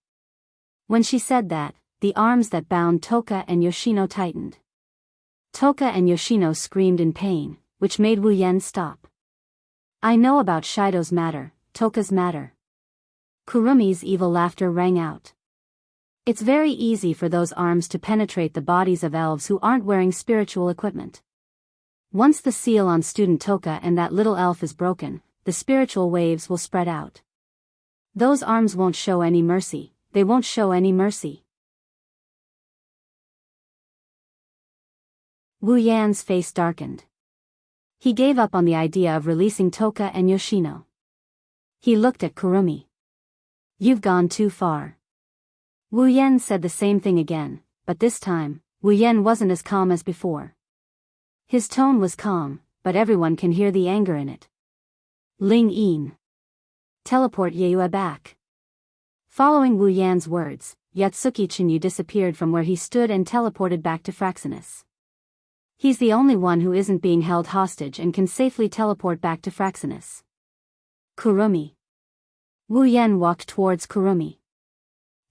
[SPEAKER 1] When she said that, the arms that bound Toka and Yoshino tightened. Toka and Yoshino screamed in pain, which made Wu Yan stop. I know about Shido's matter, Toka's matter. Kurumi's evil laughter rang out. It's very easy for those arms to penetrate the bodies of elves who aren't wearing spiritual equipment. Once the seal on student Toka and that little elf is broken, the spiritual waves will spread out. Those arms won't show any mercy, they won't show any mercy. Wu Yan's face darkened. He gave up on the idea of releasing Toka and Yoshino. He looked at Kurumi. You've gone too far. Wu Yan said the same thing again, but this time, Wu Yan wasn't as calm as before. His tone was calm, but everyone can hear the anger in it. Ling Yin. Teleport Yue back. Following Wu Yan's words, Yatsuki Chinyu disappeared from where he stood and teleported back to Fraxinus. He's the only one who isn't being held hostage and can safely teleport back to Fraxinus. Kurumi. Wu Yan walked towards Kurumi.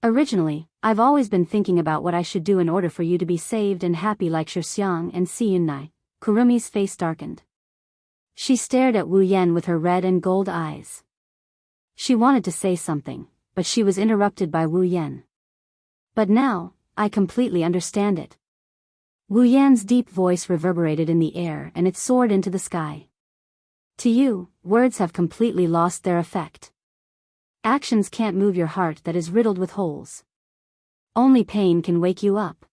[SPEAKER 1] Originally, I've always been thinking about what I should do in order for you to be saved and happy like Shirxiang and Siyunai. Kurumi's face darkened. She stared at Wu Yan with her red and gold eyes. She wanted to say something, but she was interrupted by Wu Yan. But now, I completely understand it. Wu Yan's deep voice reverberated in the air and it soared into the sky. To you, words have completely lost their effect. Actions can't move your heart that is riddled with holes. Only pain can wake you up.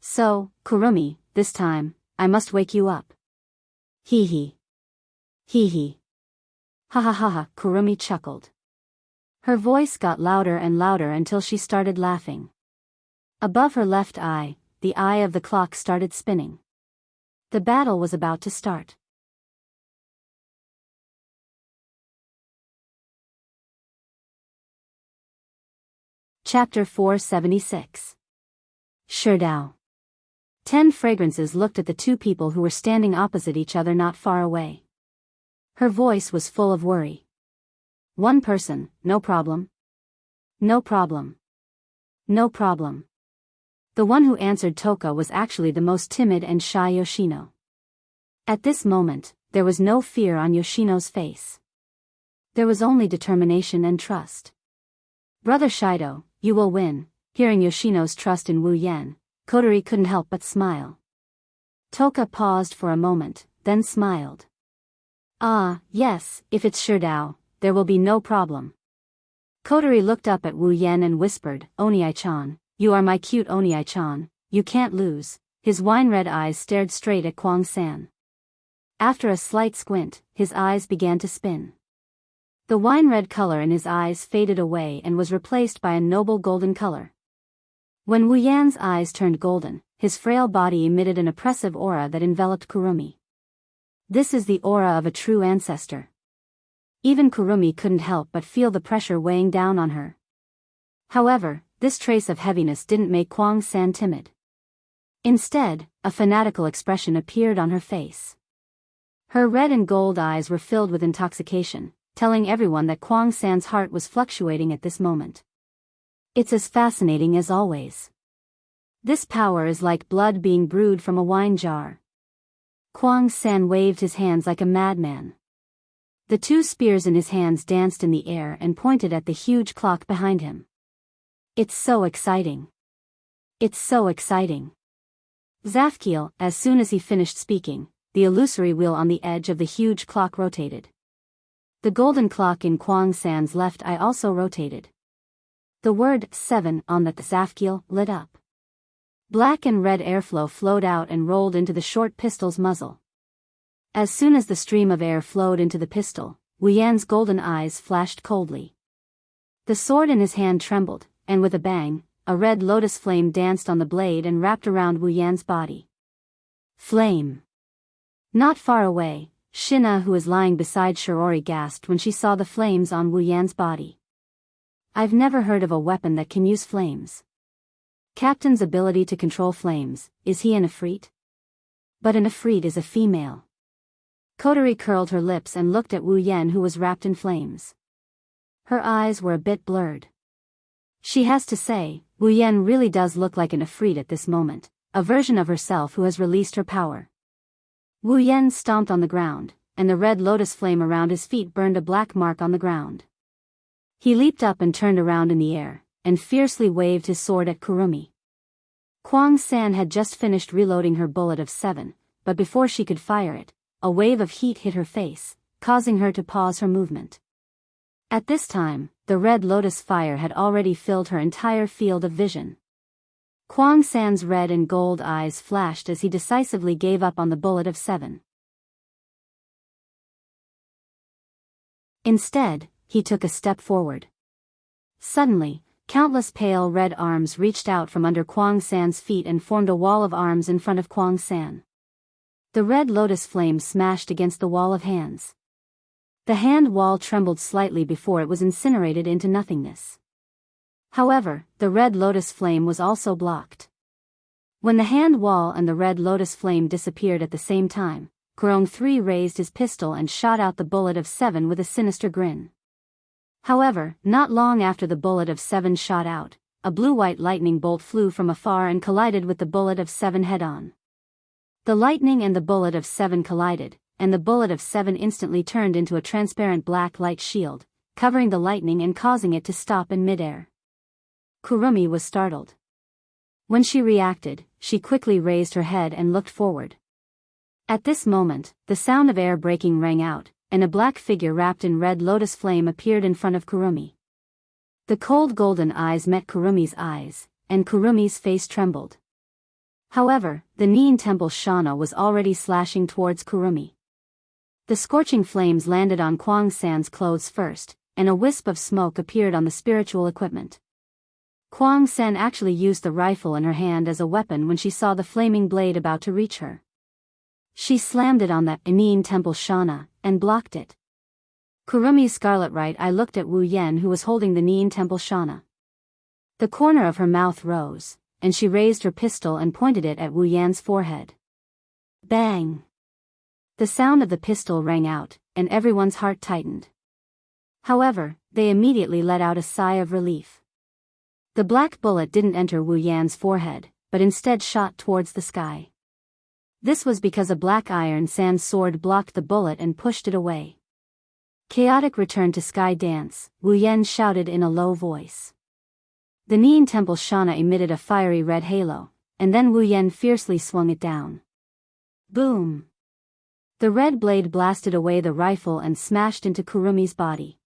[SPEAKER 1] So, Kurumi, this time, I must wake you up. Hee hee. Hee hee. Ha ha ha ha, Kurumi chuckled. Her voice got louder and louder until she started laughing. Above her left eye, the eye of the clock started spinning. The battle was about to start. Chapter 476. Sherdao. 10 Fragrances looked at the two people who were standing opposite each other not far away. Her voice was full of worry. One person, no problem. No problem. No problem. The one who answered Toka was actually the most timid and shy Yoshino. At this moment, there was no fear on Yoshino's face. There was only determination and trust. Brother Shido, you will win. Hearing Yoshino's trust in Wu Yan, Kotori couldn't help but smile. Toka paused for a moment, then smiled. Ah, yes, if it's Shurdao, there will be no problem. Kotori looked up at Wu Yan and whispered, Onii-chan, you are my cute Onii-chan, you can't lose. His wine-red eyes stared straight at Kwang San. After a slight squint, his eyes began to spin. The wine-red color in his eyes faded away and was replaced by a noble golden color. When Wu Yan's eyes turned golden, his frail body emitted an oppressive aura that enveloped Kurumi. This is the aura of a true ancestor. Even Kurumi couldn't help but feel the pressure weighing down on her. However, this trace of heaviness didn't make Kwang San timid. Instead, a fanatical expression appeared on her face. Her red and gold eyes were filled with intoxication, telling everyone that Kwang San's heart was fluctuating at this moment. It's as fascinating as always. This power is like blood being brewed from a wine jar. Kwang San waved his hands like a madman. The two spears in his hands danced in the air and pointed at the huge clock behind him. It's so exciting. It's so exciting. Zafkiel, as soon as he finished speaking, the illusory wheel on the edge of the huge clock rotated. The golden clock in Kwang San's left eye also rotated. The word 7 on the Zafkiel lit up. Black and red airflow flowed out and rolled into the short pistol's muzzle. As soon as the stream of air flowed into the pistol, Wu Yan's golden eyes flashed coldly. The sword in his hand trembled, and with a bang, a red lotus flame danced on the blade and wrapped around Wu Yan's body. Flame! Not far away, Shina, who was lying beside Shirori, gasped when she saw the flames on Wu Yan's body. I've never heard of a weapon that can use flames. Captain's ability to control flames, is he an Ifrit? But an Ifrit is a female. Kotori curled her lips and looked at Wu Yan, who was wrapped in flames. Her eyes were a bit blurred. She has to say, Wu Yan really does look like an Ifrit at this moment, a version of herself who has released her power. Wu Yan stomped on the ground, and the red lotus flame around his feet burned a black mark on the ground. He leaped up and turned around in the air, and fiercely waved his sword at Kurumi. Kwang San had just finished reloading her bullet of 7, but before she could fire it, a wave of heat hit her face, causing her to pause her movement. At this time, the red lotus fire had already filled her entire field of vision. Kwang San's red and gold eyes flashed as he decisively gave up on the bullet of 7. Instead, he took a step forward. Suddenly, countless pale red arms reached out from under Kwang San's feet and formed a wall of arms in front of Kwang San. The red lotus flame smashed against the wall of hands. The hand wall trembled slightly before it was incinerated into nothingness. However, the red lotus flame was also blocked. When the hand wall and the red lotus flame disappeared at the same time, Kurong 3 raised his pistol and shot out the bullet of 7 with a sinister grin. However, not long after the bullet of 7 shot out, a blue-white lightning bolt flew from afar and collided with the bullet of 7 head-on. The lightning and the bullet of 7 collided, and the bullet of 7 instantly turned into a transparent black light shield, covering the lightning and causing it to stop in midair. Kurumi was startled. When she reacted, she quickly raised her head and looked forward. At this moment, the sound of air breaking rang out, and a black figure wrapped in red lotus flame appeared in front of Kurumi. The cold golden eyes met Kurumi's eyes, and Kurumi's face trembled. However, the Nine Temple Shana was already slashing towards Kurumi. The scorching flames landed on Kwang San's clothes first, and a wisp of smoke appeared on the spiritual equipment. Kwang San actually used the rifle in her hand as a weapon when she saw the flaming blade about to reach her. She slammed it on the Nine Temple Shana, and blocked it. Kurumi's scarlet right eye looked at Wu Yan, who was holding the Nine Temple Shana. The corner of her mouth rose, and she raised her pistol and pointed it at Wu Yan's forehead. Bang! The sound of the pistol rang out, and everyone's heart tightened. However, they immediately let out a sigh of relief. The black bullet didn't enter Wu Yan's forehead, but instead shot towards the sky. This was because a black iron sand sword blocked the bullet and pushed it away. Chaotic return to sky dance, Wu Yan shouted in a low voice. The Nian Temple Shana emitted a fiery red halo, and then Wu Yan fiercely swung it down. Boom! The red blade blasted away the rifle and smashed into Kurumi's body.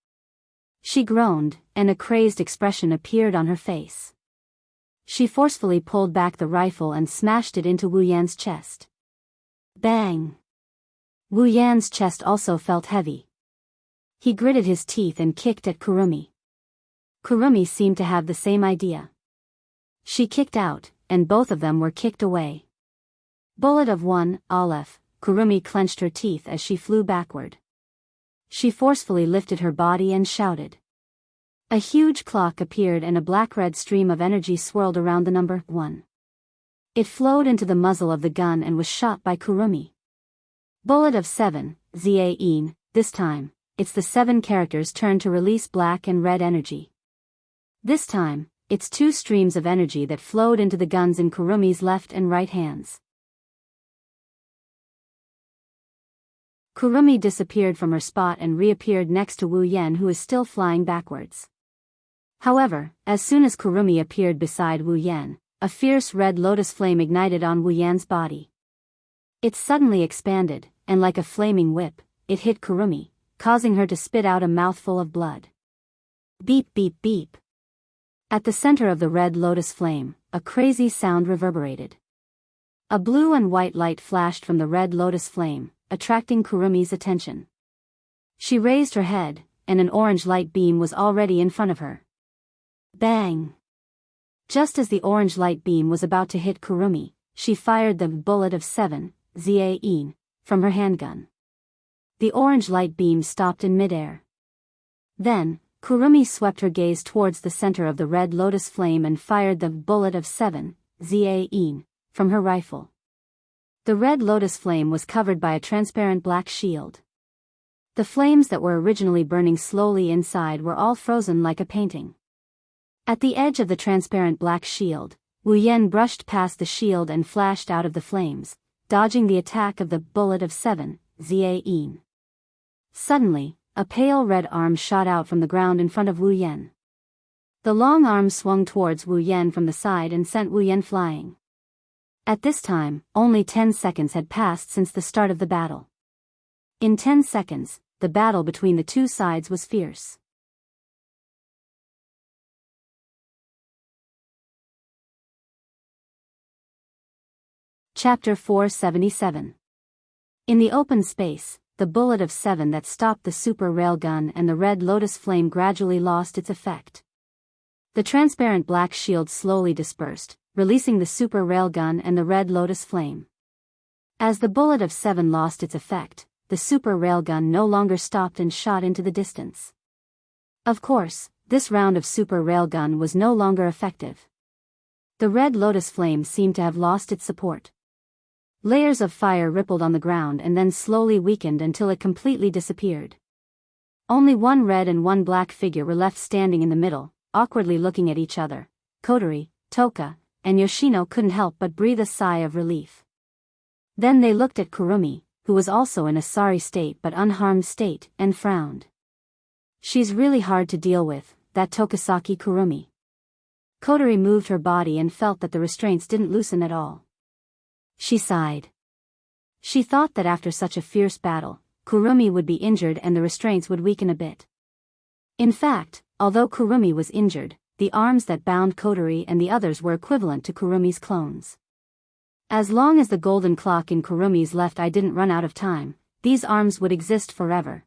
[SPEAKER 1] She groaned, and a crazed expression appeared on her face. She forcefully pulled back the rifle and smashed it into Wu Yan's chest. Bang! Wu Yan's chest also felt heavy. He gritted his teeth and kicked at Kurumi. Kurumi seemed to have the same idea. She kicked out, and both of them were kicked away. Bullet of 1, Aleph, Kurumi clenched her teeth as she flew backward. She forcefully lifted her body and shouted. A huge clock appeared and a black-red stream of energy swirled around the number 1. It flowed into the muzzle of the gun and was shot by Kurumi. Bullet of 7, Zain, this time, it's the 7 characters' turn to release black and red energy. This time, it's 2 streams of energy that flowed into the guns in Kurumi's left and right hands. Kurumi disappeared from her spot and reappeared next to Wu Yan, who is still flying backwards. However, as soon as Kurumi appeared beside Wu Yan, a fierce red lotus flame ignited on Wu Yan's body. It suddenly expanded, and like a flaming whip, it hit Kurumi, causing her to spit out a mouthful of blood. Beep beep beep. At the center of the red lotus flame, a crazy sound reverberated. A blue and white light flashed from the red lotus flame, attracting Kurumi's attention. She raised her head, and an orange light beam was already in front of her. Bang! Just as the orange light beam was about to hit Kurumi, she fired the bullet of 7, Zain, from her handgun. The orange light beam stopped in midair. Then, Kurumi swept her gaze towards the center of the red lotus flame and fired the bullet of 7, Zain, from her rifle. The red lotus flame was covered by a transparent black shield. The flames that were originally burning slowly inside were all frozen like a painting. At the edge of the transparent black shield, Wu Yan brushed past the shield and flashed out of the flames, dodging the attack of the bullet of 7, Zain. Suddenly, a pale red arm shot out from the ground in front of Wu Yan. The long arm swung towards Wu Yan from the side and sent Wu Yan flying. At this time, only 10 seconds had passed since the start of the battle. In 10 seconds, the battle between the two sides was fierce. Chapter 477. In the open space, the bullet of 7 that stopped the super railgun and the red lotus flame gradually lost its effect. The transparent black shield slowly dispersed, releasing the super railgun and the red lotus flame. As the bullet of 7 lost its effect, the super railgun no longer stopped and shot into the distance. Of course, this round of super railgun was no longer effective. The red lotus flame seemed to have lost its support. Layers of fire rippled on the ground and then slowly weakened until it completely disappeared. Only 1 red and 1 black figure were left standing in the middle, awkwardly looking at each other. Kotori, Toka, and Yoshino couldn't help but breathe a sigh of relief. Then they looked at Kurumi, who was also in a sorry state but unharmed state, and frowned. She's really hard to deal with, that Tokasaki Kurumi. Kotori moved her body and felt that the restraints didn't loosen at all. She sighed. She thought that after such a fierce battle, Kurumi would be injured and the restraints would weaken a bit. In fact, although Kurumi was injured, the arms that bound Kotori and the others were equivalent to Kurumi's clones. As long as the golden clock in Kurumi's left eye didn't run out of time, these arms would exist forever.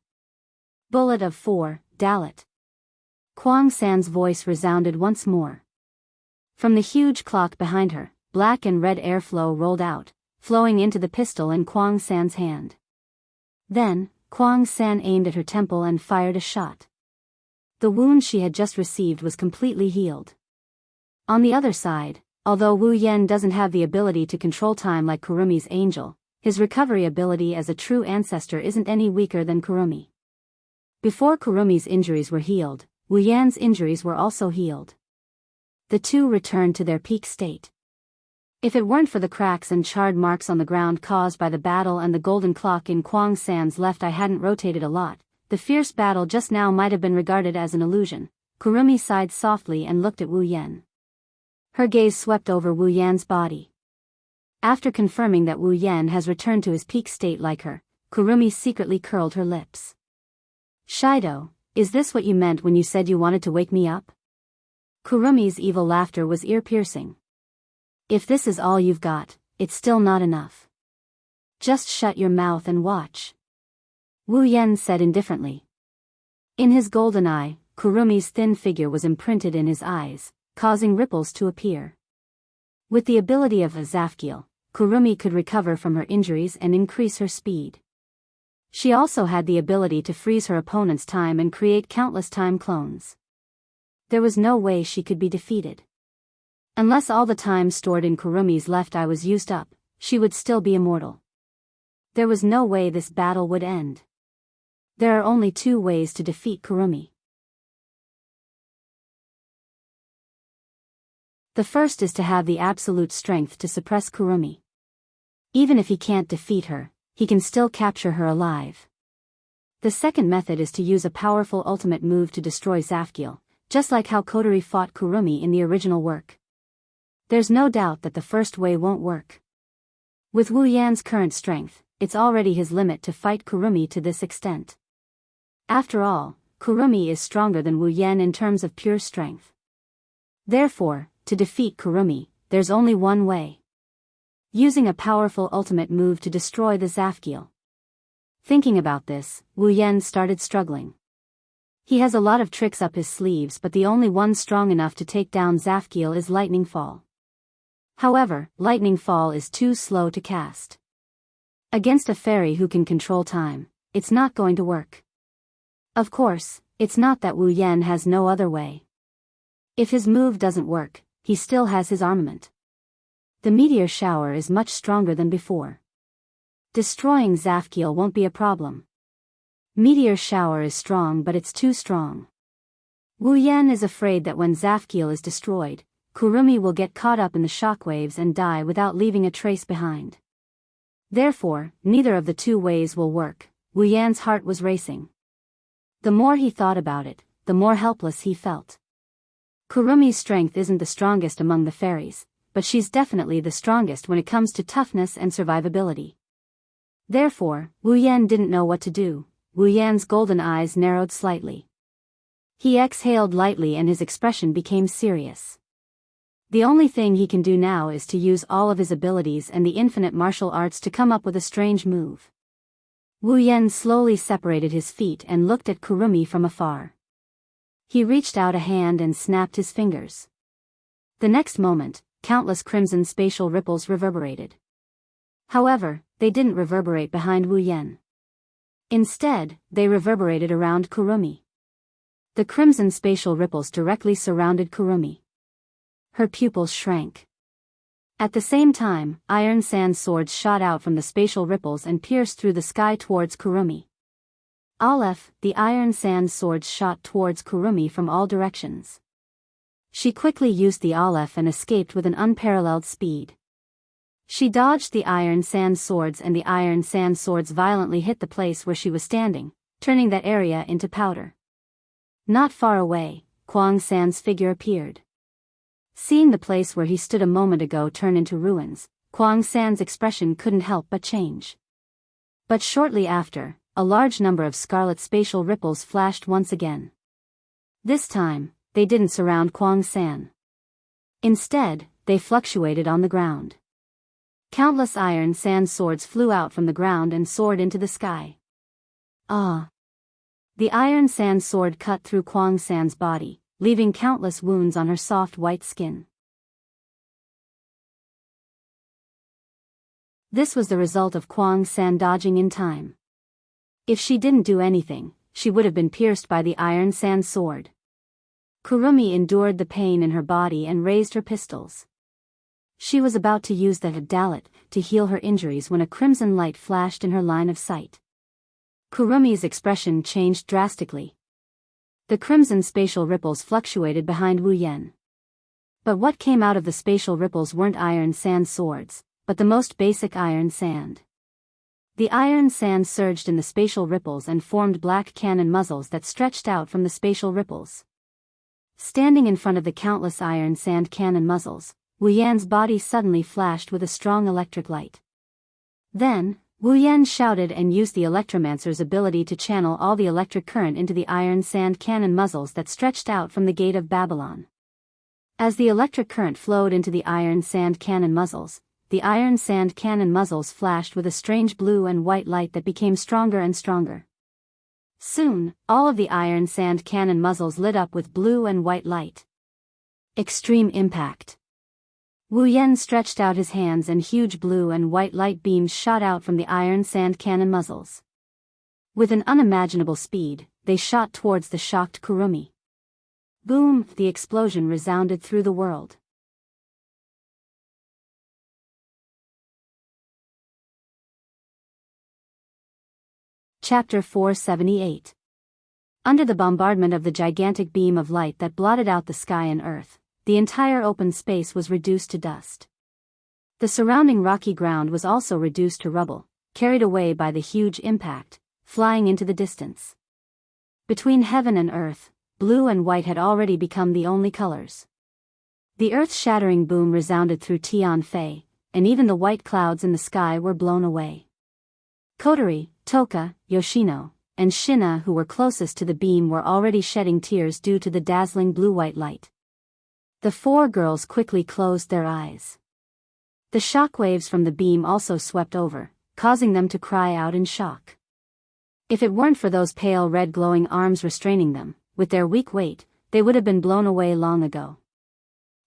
[SPEAKER 1] Bullet of 4, Dalit. Kwang San's voice resounded once more. From the huge clock behind her, black and red airflow rolled out, flowing into the pistol in Kwang San's hand. Then, Kwang San aimed at her temple and fired a shot. The wound she had just received was completely healed. On the other side, although Wu Yan doesn't have the ability to control time like Kurumi's angel, his recovery ability as a true ancestor isn't any weaker than Kurumi. Before Kurumi's injuries were healed, Wu Yan's injuries were also healed. The two returned to their peak state. If it weren't for the cracks and charred marks on the ground caused by the battle and the golden clock in Kwang San's left eye hadn't rotated a lot, the fierce battle just now might have been regarded as an illusion, Kurumi sighed softly and looked at Wu Yan. Her gaze swept over Wu Yan's body. After confirming that Wu Yan has returned to his peak state like her, Kurumi secretly curled her lips. Shido, is this what you meant when you said you wanted to wake me up? Kurumi's evil laughter was ear-piercing. If this is all you've got, it's still not enough. Just shut your mouth and watch. Wu Yan said indifferently. In his golden eye, Kurumi's thin figure was imprinted in his eyes, causing ripples to appear. With the ability of a Zafkiel, Kurumi could recover from her injuries and increase her speed. She also had the ability to freeze her opponent's time and create countless time clones. There was no way she could be defeated. Unless all the time stored in Kurumi's left eye was used up, she would still be immortal. There was no way this battle would end. There are only two ways to defeat Kurumi. The first is to have the absolute strength to suppress Kurumi. Even if he can't defeat her, he can still capture her alive. The second method is to use a powerful ultimate move to destroy Zafkiel, just like how Kotori fought Kurumi in the original work. There's no doubt that the first way won't work. With Wu Yan's current strength, it's already his limit to fight Kurumi to this extent. After all, Kurumi is stronger than Wu Yan in terms of pure strength. Therefore, to defeat Kurumi, there's only one way. Using a powerful ultimate move to destroy the Zafkiel. Thinking about this, Wu Yan started struggling. He has a lot of tricks up his sleeves, but the only one strong enough to take down Zafkiel is Lightning Fall. However, Lightning Fall is too slow to cast. Against a fairy who can control time, it's not going to work. Of course, it's not that Wu Yan has no other way. If his move doesn't work, he still has his armament. The meteor shower is much stronger than before. Destroying Zafkiel won't be a problem. Meteor shower is strong, but it's too strong. Wu Yan is afraid that when Zafkiel is destroyed, Kurumi will get caught up in the shockwaves and die without leaving a trace behind. Therefore, neither of the two ways will work. Wu Yan's heart was racing. The more he thought about it, the more helpless he felt. Kurumi's strength isn't the strongest among the fairies, but she's definitely the strongest when it comes to toughness and survivability. Therefore, Wu Yan didn't know what to do. Wu Yan's golden eyes narrowed slightly. He exhaled lightly and his expression became serious. The only thing he can do now is to use all of his abilities and the infinite martial arts to come up with a strange move. Wu Yan slowly separated his feet and looked at Kurumi from afar. He reached out a hand and snapped his fingers. The next moment, countless crimson spatial ripples reverberated. However, they didn't reverberate behind Wu Yan. Instead, they reverberated around Kurumi. The crimson spatial ripples directly surrounded Kurumi. Her pupils shrank. At the same time, iron sand swords shot out from the spatial ripples and pierced through the sky towards Kurumi. Aleph, the iron sand swords shot towards Kurumi from all directions. She quickly used the Aleph and escaped with an unparalleled speed. She dodged the iron sand swords and the iron sand swords violently hit the place where she was standing, turning that area into powder. Not far away, Kwang San's figure appeared. Seeing the place where he stood a moment ago turn into ruins, Kwang San's expression couldn't help but change. But shortly after, a large number of scarlet spatial ripples flashed once again. This time, they didn't surround Kwang San. Instead, they fluctuated on the ground. Countless iron sand swords flew out from the ground and soared into the sky. Ah! The iron sand sword cut through Kwang San's body, leaving countless wounds on her soft white skin. This was the result of Kwang San dodging in time. If she didn't do anything, she would have been pierced by the iron sand sword. Kurumi endured the pain in her body and raised her pistols. She was about to use the Dalit to heal her injuries when a crimson light flashed in her line of sight. Kurumi's expression changed drastically. The crimson spatial ripples fluctuated behind Wu Yan. But what came out of the spatial ripples weren't iron sand swords, but the most basic iron sand. The iron sand surged in the spatial ripples and formed black cannon muzzles that stretched out from the spatial ripples. Standing in front of the countless iron sand cannon muzzles, Wu Yan's body suddenly flashed with a strong electric light. Then, Wu Yan shouted and used the electromancer's ability to channel all the electric current into the iron sand cannon muzzles that stretched out from the gate of Babylon. As the electric current flowed into the iron sand cannon muzzles, the iron sand cannon muzzles flashed with a strange blue and white light that became stronger and stronger. Soon, all of the iron sand cannon muzzles lit up with blue and white light. Extreme impact. Wu Yan stretched out his hands and huge blue and white light beams shot out from the iron sand cannon muzzles. With an unimaginable speed, they shot towards the shocked Kurumi. Boom! The explosion resounded through the world. Chapter 478. Under the bombardment of the gigantic beam of light that blotted out the sky and earth, the entire open space was reduced to dust. The surrounding rocky ground was also reduced to rubble, carried away by the huge impact, flying into the distance. Between heaven and earth, blue and white had already become the only colors. The earth-shattering boom resounded through Tianfei, and even the white clouds in the sky were blown away. Kotori, Toka, Yoshino, and Shina, who were closest to the beam, were already shedding tears due to the dazzling blue-white light. The four girls quickly closed their eyes. The shockwaves from the beam also swept over, causing them to cry out in shock. If it weren't for those pale red glowing arms restraining them, with their weak weight, they would have been blown away long ago.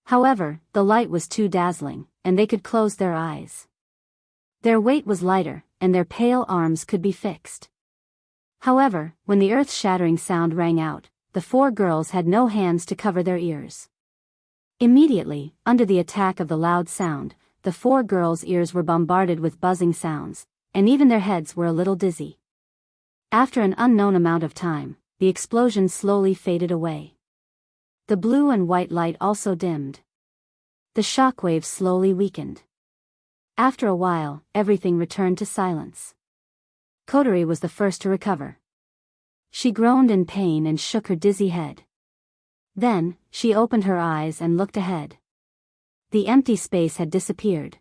[SPEAKER 1] However, the light was too dazzling, and they could close their eyes. Their weight was lighter, and their pale arms could be fixed. However, when the earth-shattering sound rang out, the four girls had no hands to cover their ears. Immediately, under the attack of the loud sound, the four girls' ears were bombarded with buzzing sounds, and even their heads were a little dizzy. After an unknown amount of time, the explosion slowly faded away. The blue and white light also dimmed. The shockwaves slowly weakened. After a while, everything returned to silence. Kotori was the first to recover. She groaned in pain and shook her dizzy head. Then, she opened her eyes and looked ahead. The empty space had disappeared.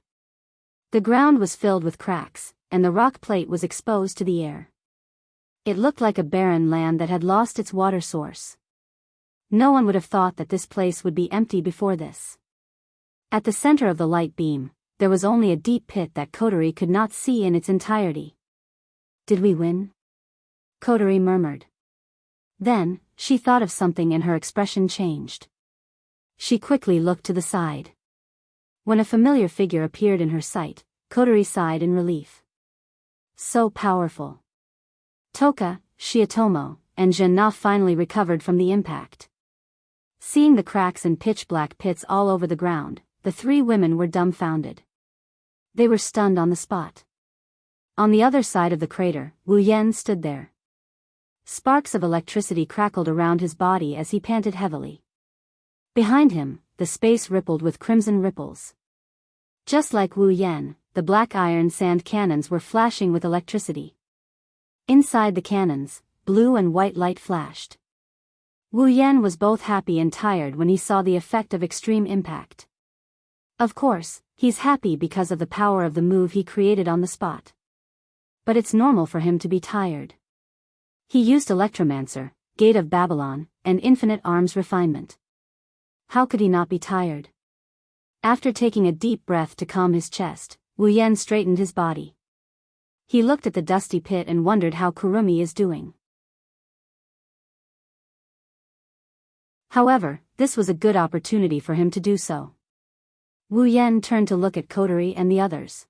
[SPEAKER 1] The ground was filled with cracks, and the rock plate was exposed to the air. It looked like a barren land that had lost its water source. No one would have thought that this place would be empty before this. At the center of the light beam, there was only a deep pit that Kotori could not see in its entirety. "Did we win?" Kotori murmured. Then, she thought of something and her expression changed. She quickly looked to the side. When a familiar figure appeared in her sight, Kotori sighed in relief. So powerful. Toka, Shiatomo, and Jin-na finally recovered from the impact. Seeing the cracks and pitch-black pits all over the ground, the three women were dumbfounded. They were stunned on the spot. On the other side of the crater, Wu Yan stood there. Sparks of electricity crackled around his body as he panted heavily. Behind him, the space rippled with crimson ripples. Just like Wu Yan, the black iron sand cannons were flashing with electricity. Inside the cannons, blue and white light flashed. Wu Yan was both happy and tired when he saw the effect of extreme impact. Of course, he's happy because of the power of the move he created on the spot. But it's normal for him to be tired. He used Electromancer, Gate of Babylon, and Infinite Arms Refinement. How could he not be tired? After taking a deep breath to calm his chest, Wu Yan straightened his body. He looked at the dusty pit and wondered how Kurumi is doing. However, this was a good opportunity for him to do so. Wu Yan turned to look at Kotori and the others.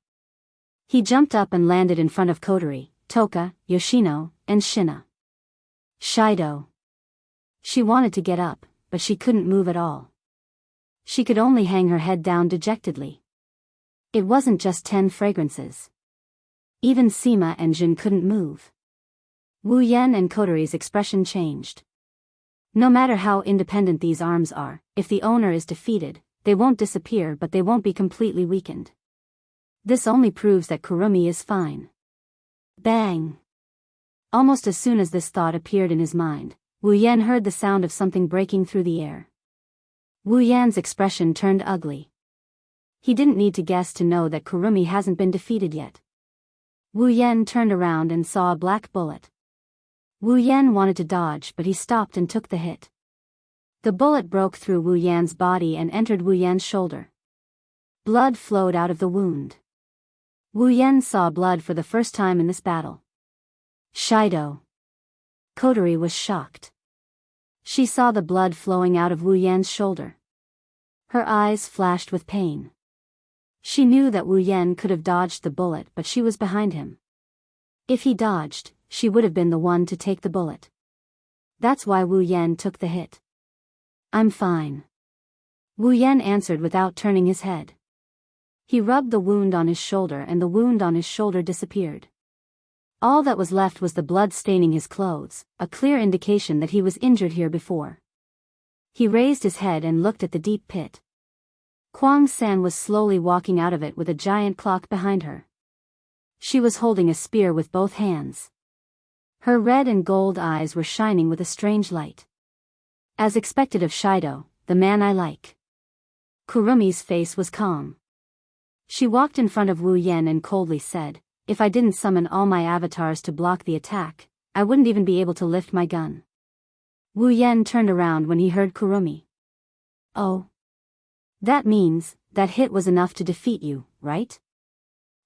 [SPEAKER 1] He jumped up and landed in front of Kotori, Toka, Yoshino, and Shina. Shido. She wanted to get up, but she couldn't move at all. She could only hang her head down dejectedly. It wasn't just 10 fragrances. Even Sima and Jin couldn't move. Wu Yan and Kotori's expression changed. No matter how independent these arms are, if the owner is defeated, they won't disappear, but they won't be completely weakened. This only proves that Kurumi is fine. Bang! Almost as soon as this thought appeared in his mind, Wu Yan heard the sound of something breaking through the air. Wu Yan's expression turned ugly. He didn't need to guess to know that Kurumi hasn't been defeated yet. Wu Yan turned around and saw a black bullet. Wu Yan wanted to dodge, but he stopped and took the hit. The bullet broke through Wu Yan's body and entered Wu Yan's shoulder. Blood flowed out of the wound. Wu Yan saw blood for the first time in this battle. Shido. Kotori was shocked. She saw the blood flowing out of Wu Yan's shoulder. Her eyes flashed with pain. She knew that Wu Yan could have dodged the bullet, but she was behind him. If he dodged, she would have been the one to take the bullet. That's why Wu Yan took the hit. I'm fine. Wu Yan answered without turning his head. He rubbed the wound on his shoulder and the wound on his shoulder disappeared. All that was left was the blood staining his clothes, a clear indication that he was injured here before. He raised his head and looked at the deep pit. Kwang San was slowly walking out of it with a giant clock behind her. She was holding a spear with both hands. Her red and gold eyes were shining with a strange light. As expected of Shido, the man I like. Kurumi's face was calm. She walked in front of Wu Yan and coldly said, if I didn't summon all my avatars to block the attack, I wouldn't even be able to lift my gun. Wu Yan turned around when he heard Kurumi. Oh. That means, that hit was enough to defeat you, right?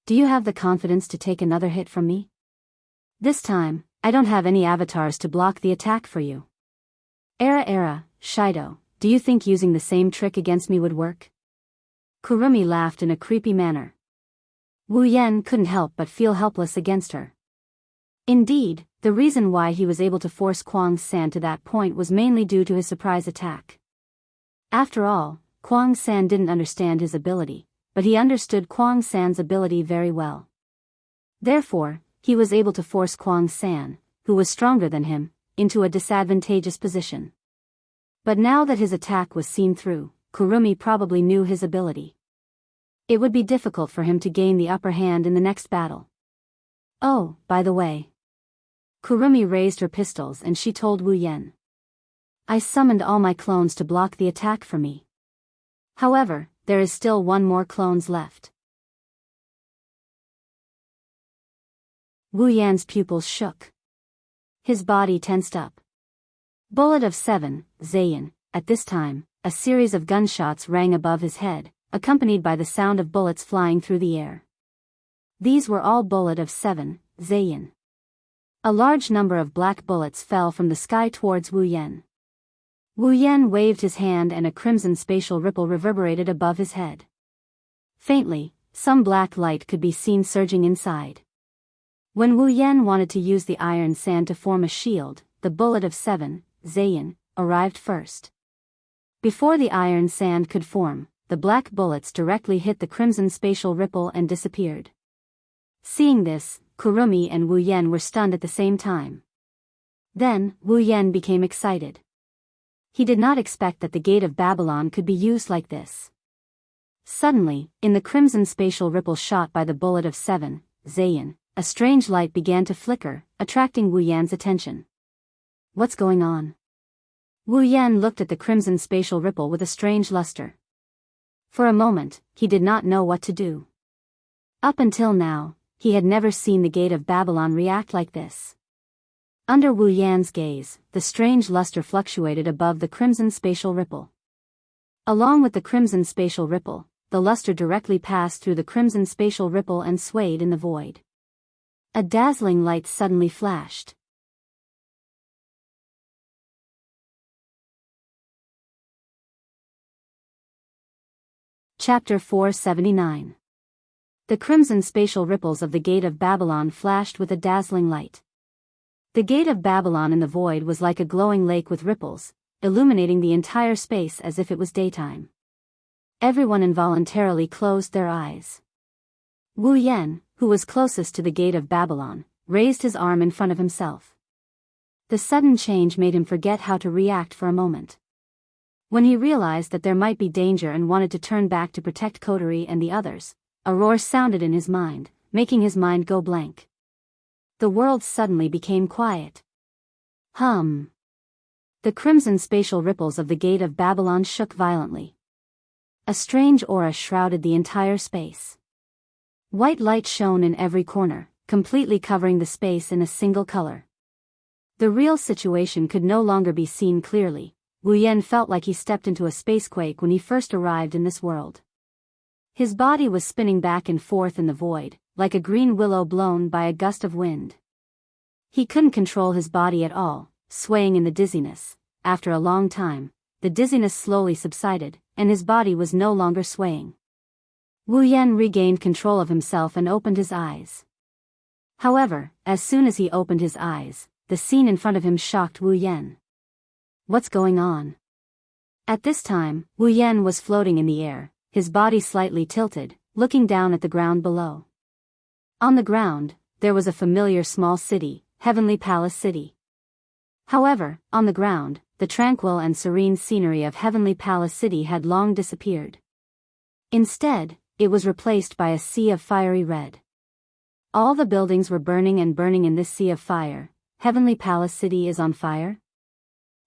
[SPEAKER 1] Do you have the confidence to take another hit from me? This time, I don't have any avatars to block the attack for you. Shido, do you think using the same trick against me would work? Kurumi laughed in a creepy manner. Wu Yan couldn't help but feel helpless against her. Indeed, the reason why he was able to force Kwang San to that point was mainly due to his surprise attack. After all, Kwang San didn't understand his ability, but he understood Kwang San's ability very well. Therefore, he was able to force Kwang San, who was stronger than him, into a disadvantageous position. But now that his attack was seen through, Kurumi probably knew his ability. It would be difficult for him to gain the upper hand in the next battle. Oh, by the way. Kurumi raised her pistols and she told Wu Yan. I summoned all my clones to block the attack for me. However, there is still one more clones left. Wu Yan's pupils shook. His body tensed up. Bullet of 7, Zayin. At this time, a series of gunshots rang above his head, accompanied by the sound of bullets flying through the air. These were all bullet of 7, Zayin. A large number of black bullets fell from the sky towards Wu Yan. Wu Yan waved his hand and a crimson spatial ripple reverberated above his head. Faintly, some black light could be seen surging inside. When Wu Yan wanted to use the iron sand to form a shield, the bullet of 7, Zayin, arrived first. Before the iron sand could form, the black bullets directly hit the crimson spatial ripple and disappeared. Seeing this, Kurumi and Wu Yan were stunned at the same time. Then, Wu Yan became excited. He did not expect that the Gate of Babylon could be used like this. Suddenly, in the crimson spatial ripple shot by the bullet of 7, Zayin, a strange light began to flicker, attracting Wu Yan's attention. What's going on? Wu Yan looked at the crimson spatial ripple with a strange luster. For a moment, he did not know what to do. Up until now, he had never seen the Gate of Babylon react like this. Under Wu Yan's gaze, the strange luster fluctuated above the crimson spatial ripple. Along with the crimson spatial ripple, the luster directly passed through the crimson spatial ripple and swayed in the void. A dazzling light suddenly flashed. Chapter 479. The crimson spatial ripples of the Gate of Babylon flashed with a dazzling light. The Gate of Babylon in the void was like a glowing lake with ripples, illuminating the entire space as if it was daytime. Everyone involuntarily closed their eyes. Wu Yan, who was closest to the Gate of Babylon, raised his arm in front of himself. The sudden change made him forget how to react for a moment. When he realized that there might be danger and wanted to turn back to protect Kotori and the others, a roar sounded in his mind, making his mind go blank. The world suddenly became quiet. Hum. The crimson spatial ripples of the gate of Babylon shook violently. A strange aura shrouded the entire space. White light shone in every corner, completely covering the space in a single color. The real situation could no longer be seen clearly. Wu Yan felt like he stepped into a spacequake when he first arrived in this world. His body was spinning back and forth in the void, like a green willow blown by a gust of wind. He couldn't control his body at all, swaying in the dizziness. After a long time, the dizziness slowly subsided, and his body was no longer swaying. Wu Yan regained control of himself and opened his eyes. However, as soon as he opened his eyes, the scene in front of him shocked Wu Yan. What's going on? At this time, Wu Yan was floating in the air, his body slightly tilted, looking down at the ground below. On the ground, there was a familiar small city, Heavenly Palace City. However, on the ground, the tranquil and serene scenery of Heavenly Palace City had long disappeared. Instead, it was replaced by a sea of fiery red. All the buildings were burning and burning in this sea of fire. Heavenly Palace City is on fire?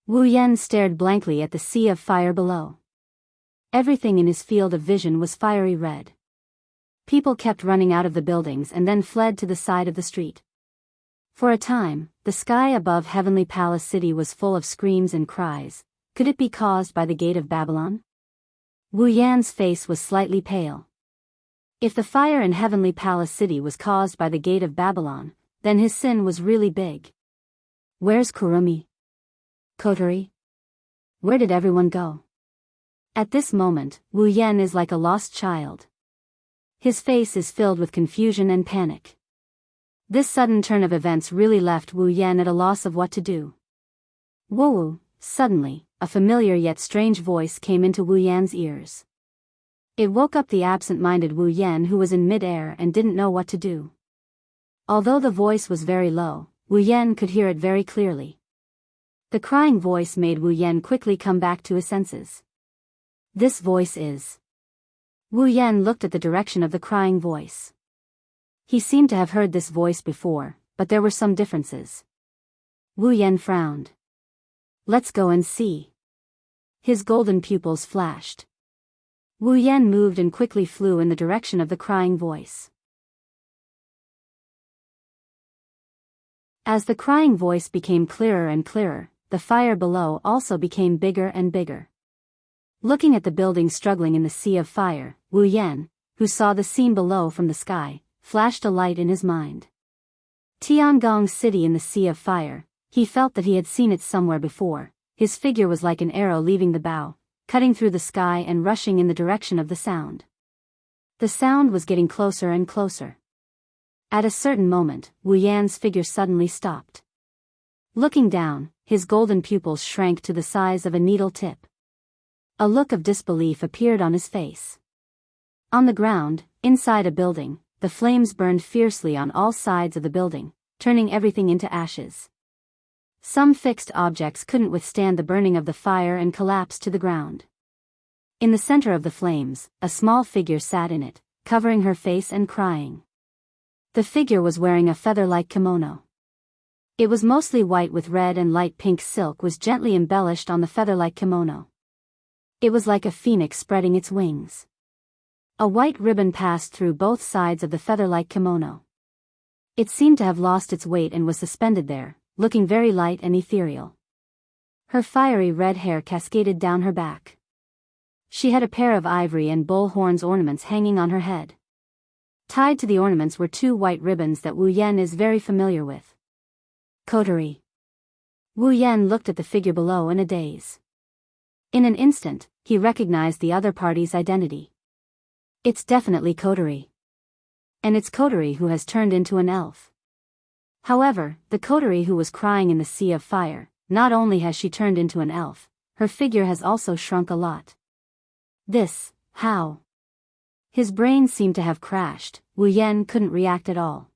[SPEAKER 1] Wu Yan stared blankly at the sea of fire below. Everything in his field of vision was fiery red. People kept running out of the buildings and then fled to the side of the street. For a time, the sky above Heavenly Palace City was full of screams and cries. Could it be caused by the gate of Babylon? Wu Yan's face was slightly pale. If the fire in Heavenly Palace City was caused by the gate of Babylon, then his sin was really big. Where's Kurumi? Kotori? Where did everyone go? At this moment, Wu Yan is like a lost child. His face is filled with confusion and panic. This sudden turn of events really left Wu Yan at a loss of what to do. Woo! Suddenly, a familiar yet strange voice came into Wu Yan's ears. It woke up the absent-minded Wu Yan, who was in mid-air and didn't know what to do. Although the voice was very low, Wu Yan could hear it very clearly. The crying voice made Wu Yan quickly come back to his senses. This voice is... Wu Yan looked at the direction of the crying voice. He seemed to have heard this voice before, but there were some differences. Wu Yan frowned. Let's go and see. His golden pupils flashed. Wu Yan moved and quickly flew in the direction of the crying voice. As the crying voice became clearer and clearer, the fire below also became bigger and bigger. Looking at the building struggling in the sea of fire, Wu Yan, who saw the scene below from the sky, flashed a light in his mind. Tiangong City in the sea of fire. He felt that he had seen it somewhere before. His figure was like an arrow leaving the bow, cutting through the sky and rushing in the direction of the sound. The sound was getting closer and closer. At a certain moment, Wu Yan's figure suddenly stopped. Looking down, his golden pupils shrank to the size of a needle tip. A look of disbelief appeared on his face. On the ground, inside a building, the flames burned fiercely on all sides of the building, turning everything into ashes. Some fixed objects couldn't withstand the burning of the fire and collapsed to the ground. In the center of the flames, a small figure sat in it, covering her face and crying. The figure was wearing a feather-like kimono. It was mostly white with red and light pink silk was gently embellished on the feather-like kimono. It was like a phoenix spreading its wings. A white ribbon passed through both sides of the feather-like kimono. It seemed to have lost its weight and was suspended there, looking very light and ethereal. Her fiery red hair cascaded down her back. She had a pair of ivory and bull horns ornaments hanging on her head. Tied to the ornaments were two white ribbons that Wu Yan is very familiar with. Kotori. Wu Yan looked at the figure below in a daze. In an instant, he recognized the other party's identity. It's definitely Kotori. And it's Kotori who has turned into an elf. However, the Kotori who was crying in the sea of fire, not only has she turned into an elf, her figure has also shrunk a lot. How? His brain seemed to have crashed. Wu Yan couldn't react at all.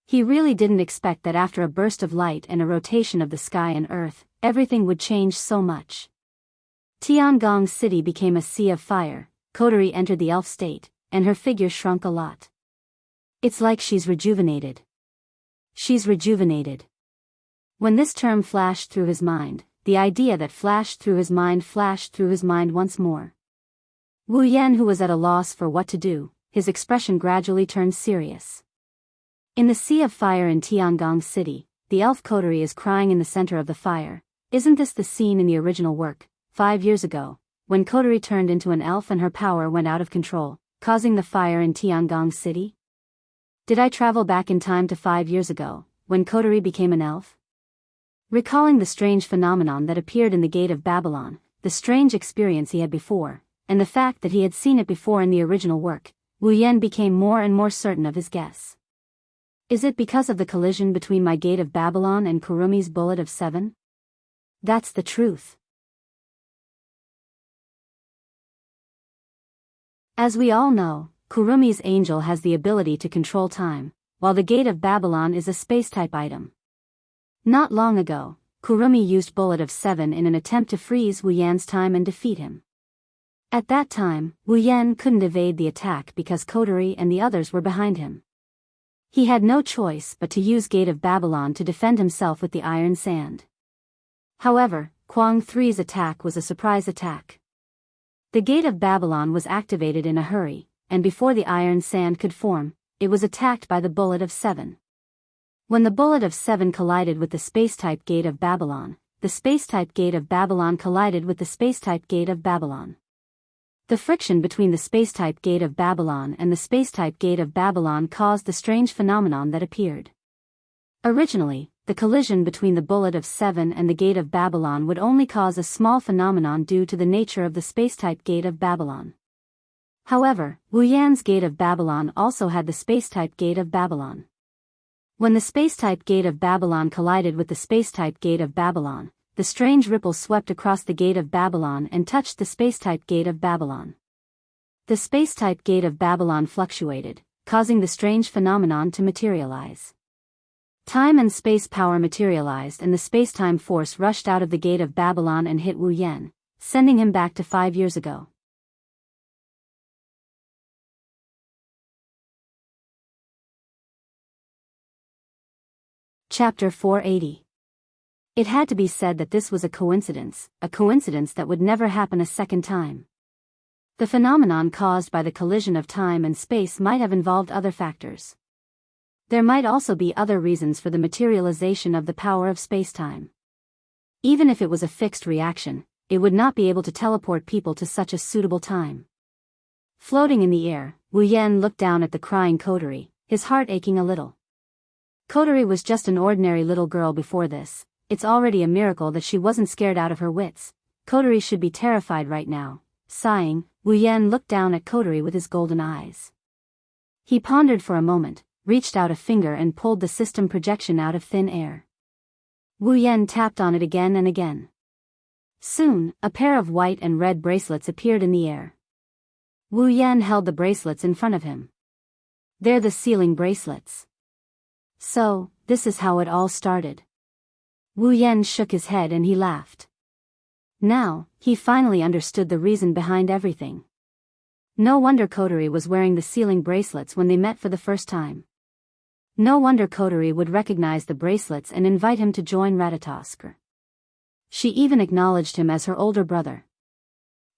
[SPEAKER 1] He really didn't expect that after a burst of light and a rotation of the sky and earth, everything would change so much. Tiangong City became a sea of fire, Kotori entered the elf state, and her figure shrunk a lot. It's like she's rejuvenated. She's rejuvenated. When this term flashed through his mind, the idea that flashed through his mind once more. Wu Yan, who was at a loss for what to do, his expression gradually turned serious. In the Sea of Fire in Tiangong City, the elf coterie is crying in the center of the fire. Isn't this the scene in the original work, 5 years ago, when coterie turned into an elf and her power went out of control, causing the fire in Tiangong City? Did I travel back in time to 5 years ago, when coterie became an elf? Recalling the strange phenomenon that appeared in the Gate of Babylon, the strange experience he had before, and the fact that he had seen it before in the original work, Wu Yan became more and more certain of his guess. Is it because of the collision between my Gate of Babylon and Kurumi's Bullet of 7? That's the truth. As we all know, Kurumi's angel has the ability to control time, while the Gate of Babylon is a space-type item. Not long ago, Kurumi used Bullet of 7 in an attempt to freeze Wu Yan's time and defeat him. At that time, Wu Yan couldn't evade the attack because coterie and the others were behind him. He had no choice but to use Gate of Babylon to defend himself with the iron sand. However, Kwang 3's attack was a surprise attack. The Gate of Babylon was activated in a hurry, and before the iron sand could form, it was attacked by the Bullet of 7. When the Bullet of 7 collided with the space-type Gate of Babylon, the space-type Gate of Babylon collided with the space-type Gate of Babylon. The friction between the space-type Gate of Babylon and the space-type Gate of Babylon caused the strange phenomenon that appeared. Originally, the collision between the Bullet of 7 and the Gate of Babylon would only cause a small phenomenon due to the nature of the space-type Gate of Babylon. However, Wu Yan's Gate of Babylon also had the space-type Gate of Babylon. When the space-type Gate of Babylon collided with the space-type Gate of Babylon, the strange ripple swept across the Gate of Babylon and touched the space-type Gate of Babylon. The space-type Gate of Babylon fluctuated, causing the strange phenomenon to materialize. Time and space power materialized and the space-time force rushed out of the Gate of Babylon and hit Wu Yan, sending him back to 5 years ago. Chapter 480. It had to be said that this was a coincidence that would never happen a second time. The phenomenon caused by the collision of time and space might have involved other factors. There might also be other reasons for the materialization of the power of space-time. Even if it was a fixed reaction, it would not be able to teleport people to such a suitable time. Floating in the air, Wu Yan looked down at the crying coterie, his heart aching a little. Coterie was just an ordinary little girl before this. It's already a miracle that she wasn't scared out of her wits. Coterie should be terrified right now. Sighing, Wu Yan looked down at coterie with his golden eyes. He pondered for a moment, reached out a finger and pulled the system projection out of thin air. Wu Yan tapped on it again and again. Soon, a pair of white and red bracelets appeared in the air. Wu Yan held the bracelets in front of him. They're the sealing bracelets. So, this is how it all started. Wu Yan shook his head and he laughed. Now, he finally understood the reason behind everything. No wonder coterie was wearing the sealing bracelets when they met for the first time. No wonder coterie would recognize the bracelets and invite him to join Ratatosk. She even acknowledged him as her older brother.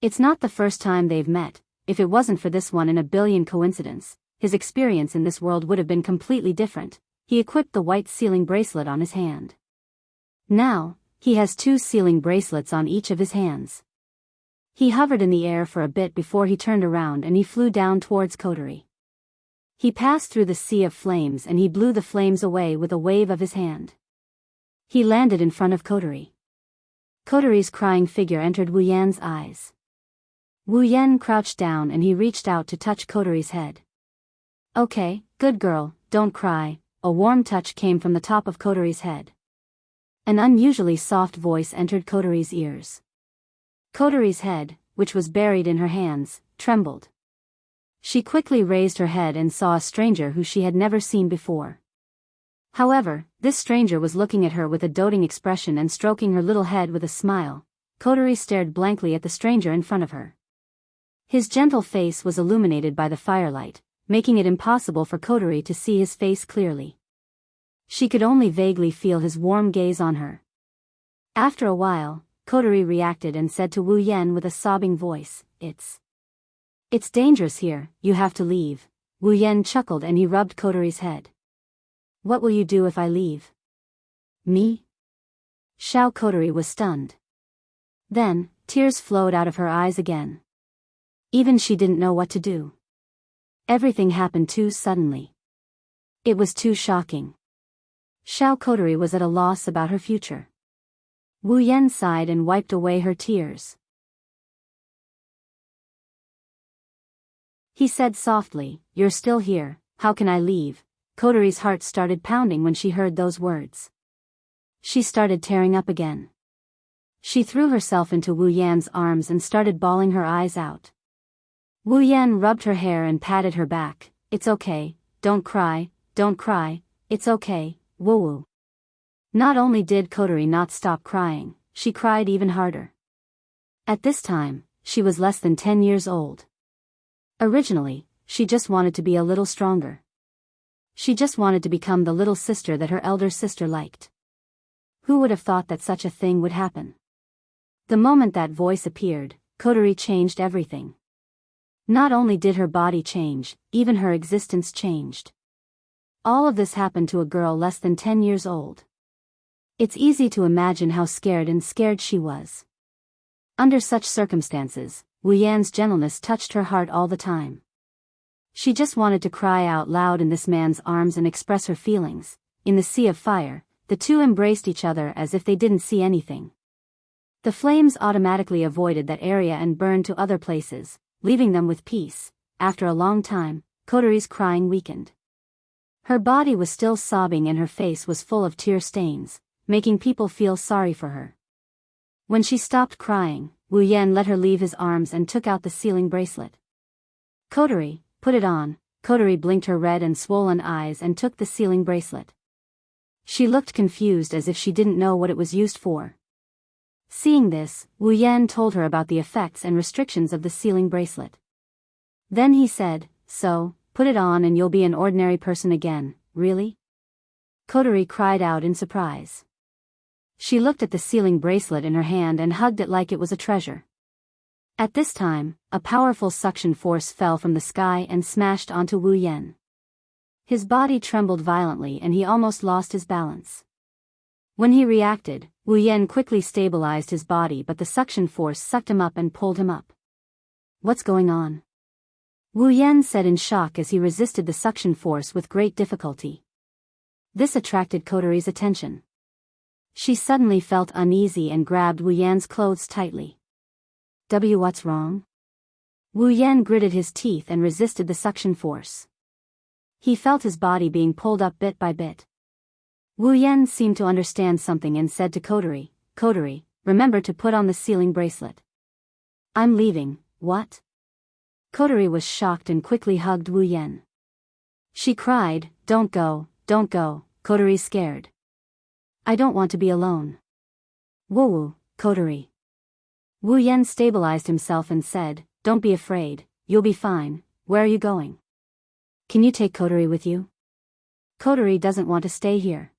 [SPEAKER 1] It's not the first time they've met. If it wasn't for this one in a billion coincidence, his experience in this world would have been completely different. He equipped the white sealing bracelet on his hand. Now, he has 2 sealing bracelets on each of his hands. He hovered in the air for a bit before he turned around and he flew down towards coterie. He passed through the sea of flames and he blew the flames away with a wave of his hand. He landed in front of coterie. Coterie's crying figure entered Wu Yan's eyes. Wu Yan crouched down and he reached out to touch coterie's head. Okay, good girl, don't cry. A warm touch came from the top of coterie's head. An unusually soft voice entered coterie's ears. Coterie's head, which was buried in her hands, trembled. She quickly raised her head and saw a stranger who she had never seen before. However, this stranger was looking at her with a doting expression and stroking her little head with a smile. Coterie stared blankly at the stranger in front of her. His gentle face was illuminated by the firelight, making it impossible for coterie to see his face clearly. She could only vaguely feel his warm gaze on her. After a while, Kotori reacted and said to Wu Yan with a sobbing voice, It's dangerous here, you have to leave." Wu Yan chuckled and he rubbed Kotori's head. "What will you do if I leave?" "Me?" Xiao Kotori was stunned. Then, tears flowed out of her eyes again. Even she didn't know what to do. Everything happened too suddenly. It was too shocking. Xiao Kotori was at a loss about her future. Wu Yan sighed and wiped away her tears. He said softly, "You're still here, how can I leave?" Kotori's heart started pounding when she heard those words. She started tearing up again. She threw herself into Wu Yan's arms and started bawling her eyes out. Wu Yan rubbed her hair and patted her back. "It's okay, don't cry, it's okay, woo-woo." Not only did Kotori not stop crying, she cried even harder. At this time, she was less than 10 years old. Originally, she just wanted to be a little stronger. She just wanted to become the little sister that her elder sister liked. Who would have thought that such a thing would happen? The moment that voice appeared, Kotori changed everything. Not only did her body change, even her existence changed. All of this happened to a girl less than 10 years old. It's easy to imagine how scared she was. Under such circumstances, Wu Yan's gentleness touched her heart all the time. She just wanted to cry out loud in this man's arms and express her feelings. In the sea of fire, the two embraced each other as if they didn't see anything. The flames automatically avoided that area and burned to other places, leaving them with peace. After a long time, Kotori's crying weakened. Her body was still sobbing and her face was full of tear stains, making people feel sorry for her. When she stopped crying, Wu Yan let her leave his arms and took out the sealing bracelet. "Kotori, put it on." Kotori blinked her red and swollen eyes and took the sealing bracelet. She looked confused as if she didn't know what it was used for. Seeing this, Wu Yan told her about the effects and restrictions of the sealing bracelet. Then he said, "So, put it on and you'll be an ordinary person again, really?" Kotori cried out in surprise. She looked at the sealing bracelet in her hand and hugged it like it was a treasure. At this time, a powerful suction force fell from the sky and smashed onto Wu Yan. His body trembled violently and he almost lost his balance. When he reacted, Wu Yan quickly stabilized his body, but the suction force sucked him up and pulled him up. "What's going on?" Wu Yan said in shock as he resisted the suction force with great difficulty. This attracted Kotori's attention. She suddenly felt uneasy and grabbed Wu Yan's clothes tightly. What's wrong?" Wu Yan gritted his teeth and resisted the suction force. He felt his body being pulled up bit by bit. Wu Yan seemed to understand something and said to Kotori, "Kotori, remember to put on the sealing bracelet." "I'm leaving." "What?" Kotori was shocked and quickly hugged Wu Yan. She cried, don't go, Kotori's scared. "I don't want to be alone." "Woo-woo, Kotori." Wu Yan stabilized himself and said, "Don't be afraid, you'll be fine. Where are you going?" "Can you take Kotori with you?" "Kotori doesn't want to stay here.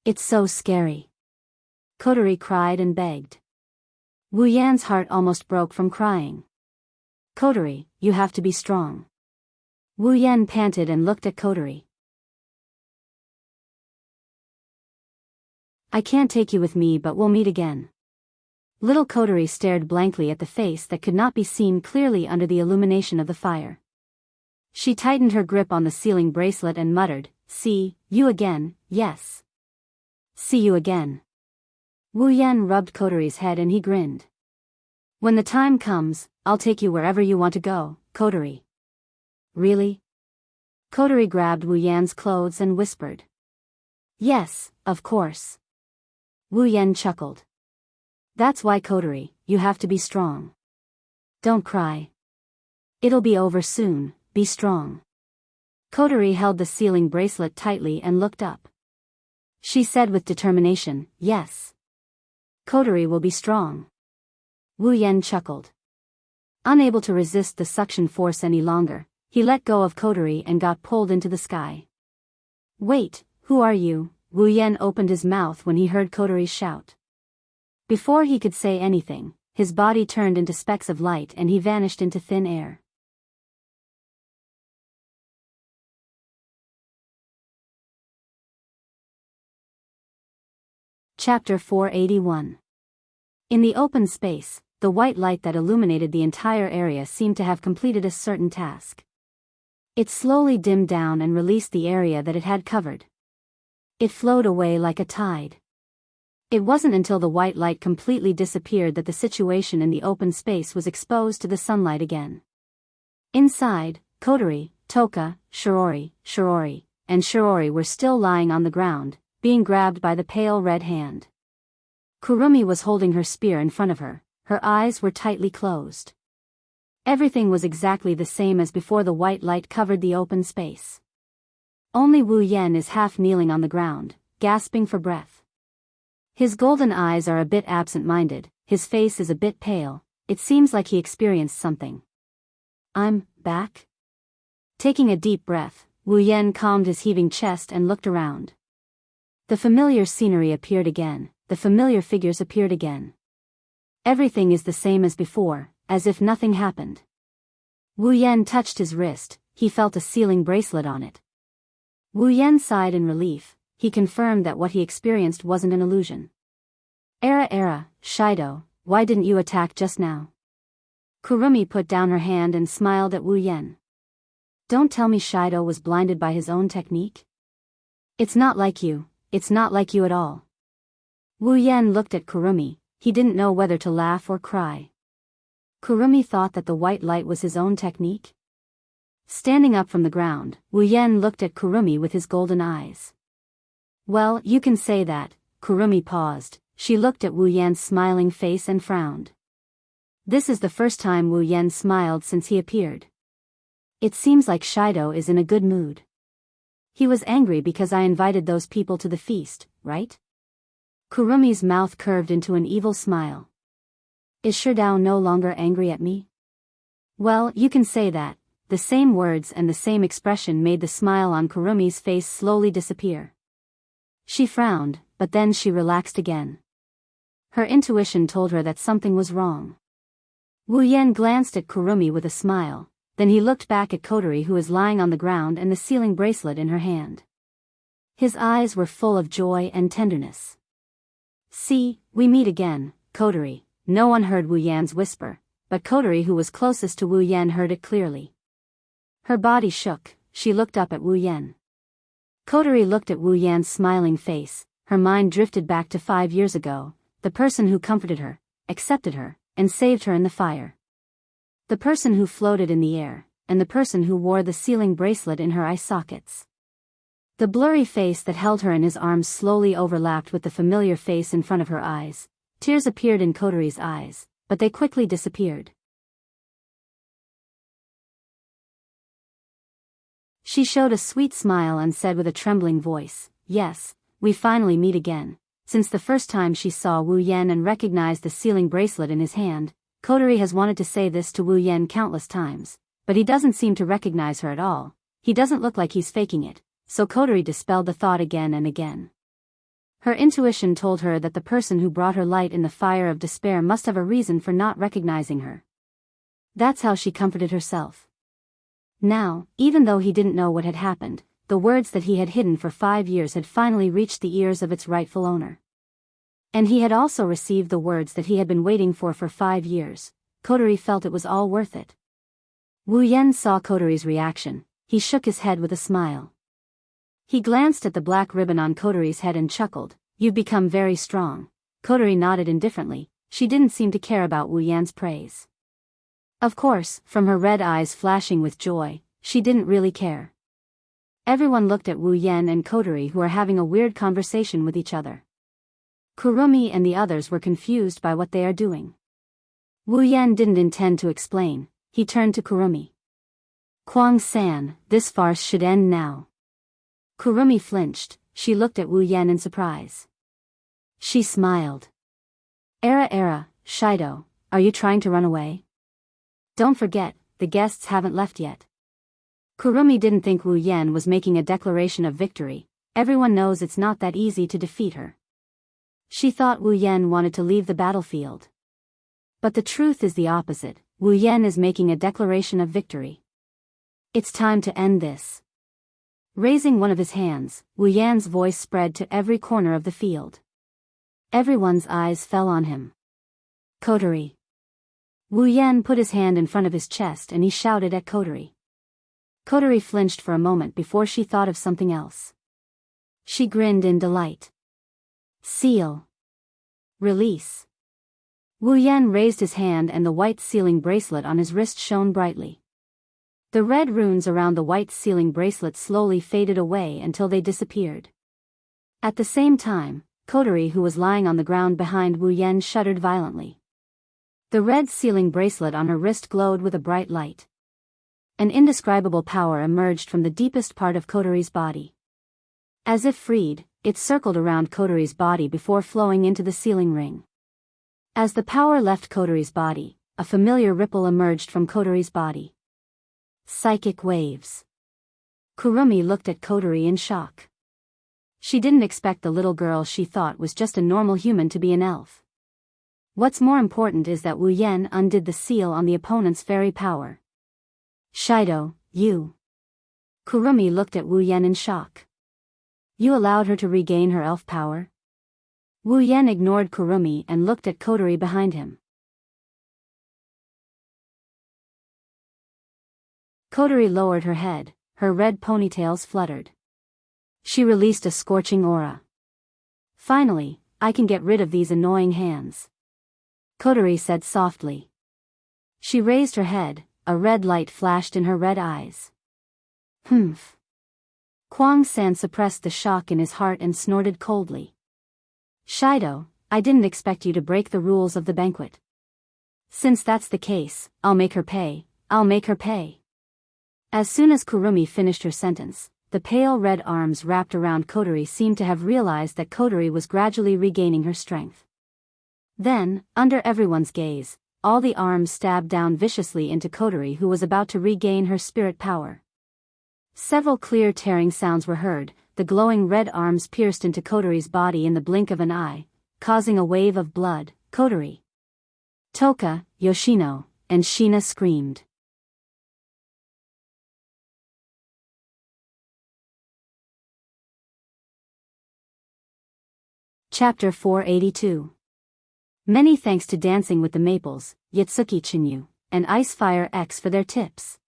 [SPEAKER 1] It's so scary." Kotori cried and begged. Wu Yan's heart almost broke from crying. "Kotori, you have to be strong." Wu Yan panted and looked at Kotori. "I can't take you with me, but we'll meet again." Little Kotori stared blankly at the face that could not be seen clearly under the illumination of the fire. She tightened her grip on the sealing bracelet and muttered, "See you again, yes. See you again." Wu Yan rubbed Kotori's head and he grinned. "When the time comes, I'll take you wherever you want to go, Kotori." "Really?" Kotori grabbed Wu Yan's clothes and whispered. "Yes, of course." Wu Yan chuckled. "That's why, Kotori, you have to be strong. Don't cry. It'll be over soon, be strong." Kotori held the sealing bracelet tightly and looked up. She said with determination, "Yes. Kotori will be strong." Wu Yan chuckled. Unable to resist the suction force any longer, he let go of Kotori and got pulled into the sky. "Wait, Who are you? Wu Yan opened his mouth when he heard Kotori's shout. Before he could say anything, his body turned into specks of light and he vanished into thin air. Chapter 481. In the open space, the white light that illuminated the entire area seemed to have completed a certain task. It slowly dimmed down and released the area that it had covered. It flowed away like a tide. It wasn't until the white light completely disappeared that the situation in the open space was exposed to the sunlight again. Inside, Kotori, Toka, Shirori, and Shirori were still lying on the ground, being grabbed by the pale red hand. Kurumi was holding her spear in front of her, her eyes were tightly closed. Everything was exactly the same as before the white light covered the open space. Only Wu Yan is half kneeling on the ground, gasping for breath. His golden eyes are a bit absent-minded, his face is a bit pale, it seems like he experienced something. I'm back? Taking a deep breath, Wu Yan calmed his heaving chest and looked around. The familiar scenery appeared again, the familiar figures appeared again. Everything is the same as before, as if nothing happened. Wu Yan touched his wrist, he felt a sealing bracelet on it. Wu Yan sighed in relief, he confirmed that what he experienced wasn't an illusion. Era, Shido, why didn't you attack just now? Kurumi put down her hand and smiled at Wu Yan. Don't tell me Shido was blinded by his own technique? It's not like you at all. Wu Yan looked at Kurumi, he didn't know whether to laugh or cry. Kurumi thought that the white light was his own technique? Standing up from the ground, Wu Yan looked at Kurumi with his golden eyes. Well, you can say that. Kurumi paused, she looked at Wu Yan's smiling face and frowned. This is the first time Wu Yan smiled since he appeared. It seems like Shido is in a good mood. He was angry because I invited those people to the feast, right? Kurumi's mouth curved into an evil smile. Is Shido no longer angry at me? Well, you can say that. The same words and the same expression made the smile on Kurumi's face slowly disappear. She frowned, but then she relaxed again. Her intuition told her that something was wrong. Wu Yan glanced at Kurumi with a smile, then he looked back at Kotori who was lying on the ground and the sealing bracelet in her hand. His eyes were full of joy and tenderness. See, we meet again, Kotori. No one heard Wu Yan's whisper, but Kotori who was closest to Wu Yan heard it clearly. Her body shook, she looked up at Wu Yan. Kotori looked at Wu Yan's smiling face, her mind drifted back to 5 years ago, the person who comforted her, accepted her, and saved her in the fire. The person who floated in the air, and the person who wore the sealing bracelet in her eye sockets. The blurry face that held her in his arms slowly overlapped with the familiar face in front of her eyes. Tears appeared in Kotori's eyes, but they quickly disappeared. She showed a sweet smile and said with a trembling voice, yes, we finally meet again. Since the first time she saw Wu Yan and recognized the sealing bracelet in his hand, Kotori has wanted to say this to Wu Yan countless times, but he doesn't seem to recognize her at all. He doesn't look like he's faking it, so Kotori dispelled the thought again and again. Her intuition told her that the person who brought her light in the fire of despair must have a reason for not recognizing her. That's how she comforted herself. Now, even though he didn't know what had happened, the words that he had hidden for 5 years had finally reached the ears of its rightful owner. And he had also received the words that he had been waiting for 5 years. Kotori felt it was all worth it. Wu Yan saw Kotori's reaction, he shook his head with a smile. He glanced at the black ribbon on Kotori's head and chuckled, you've become very strong. Kotori nodded indifferently, she didn't seem to care about Wu Yan's praise. Of course, from her red eyes flashing with joy, she didn't really care. Everyone looked at Wu Yan and Kotori who were having a weird conversation with each other. Kurumi and the others were confused by what they are doing. Wu Yan didn't intend to explain, he turned to Kurumi. Kwang-san, this farce should end now. Kurumi flinched, she looked at Wu Yan in surprise. She smiled. Era, Shido, are you trying to run away? Don't forget, the guests haven't left yet. Kurumi didn't think Wu Yan was making a declaration of victory, Everyone knows it's not that easy to defeat her. She thought Wu Yan wanted to leave the battlefield. But the truth is the opposite. Wu Yan is making a declaration of victory. It's time to end this. Raising one of his hands, Wu Yan's voice spread to every corner of the field. Everyone's eyes fell on him. Coterie. Wu Yan put his hand in front of his chest and he shouted at Coterie. Coterie flinched for a moment before she thought of something else. She grinned in delight. Seal. Release. Wu Yan raised his hand and the white sealing bracelet on his wrist shone brightly. The red runes around the white sealing bracelet slowly faded away until they disappeared. At the same time, Coterie, who was lying on the ground behind Wu Yan, shuddered violently. The red sealing bracelet on her wrist glowed with a bright light. An indescribable power emerged from the deepest part of Coterie's body. As if freed, it circled around Coterie's body before flowing into the sealing ring. As the power left Coterie's body, a familiar ripple emerged from Coterie's body. Psychic waves. Kurumi looked at Coterie in shock. She didn't expect the little girl she thought was just a normal human to be an elf. What's more important is that Wu Yan undid the seal on the opponent's fairy power. Shido, you. Kurumi looked at Wu Yan in shock. You allowed her to regain her elf power? Wu Yan ignored Kurumi and looked at Coterie behind him. Coterie lowered her head, her red ponytails fluttered. She released a scorching aura. Finally, I can get rid of these annoying hands. Coterie said softly. She raised her head, a red light flashed in her red eyes. Humph. Kwang San suppressed the shock in his heart and snorted coldly. Shido, I didn't expect you to break the rules of the banquet. Since that's the case, I'll make her pay. As soon as Kurumi finished her sentence, the pale red arms wrapped around Coterie seemed to have realized that Coterie was gradually regaining her strength. Then, under everyone's gaze, all the arms stabbed down viciously into Coterie, who was about to regain her spirit power. Several clear tearing sounds were heard, the glowing red arms pierced into Coterie's body in the blink of an eye, causing a wave of blood. Coterie. Toka, Yoshino, and Shina screamed. Chapter 482. Many thanks to Dancing with the Maples, Yitsuki Chinyu, and Icefire X for their tips.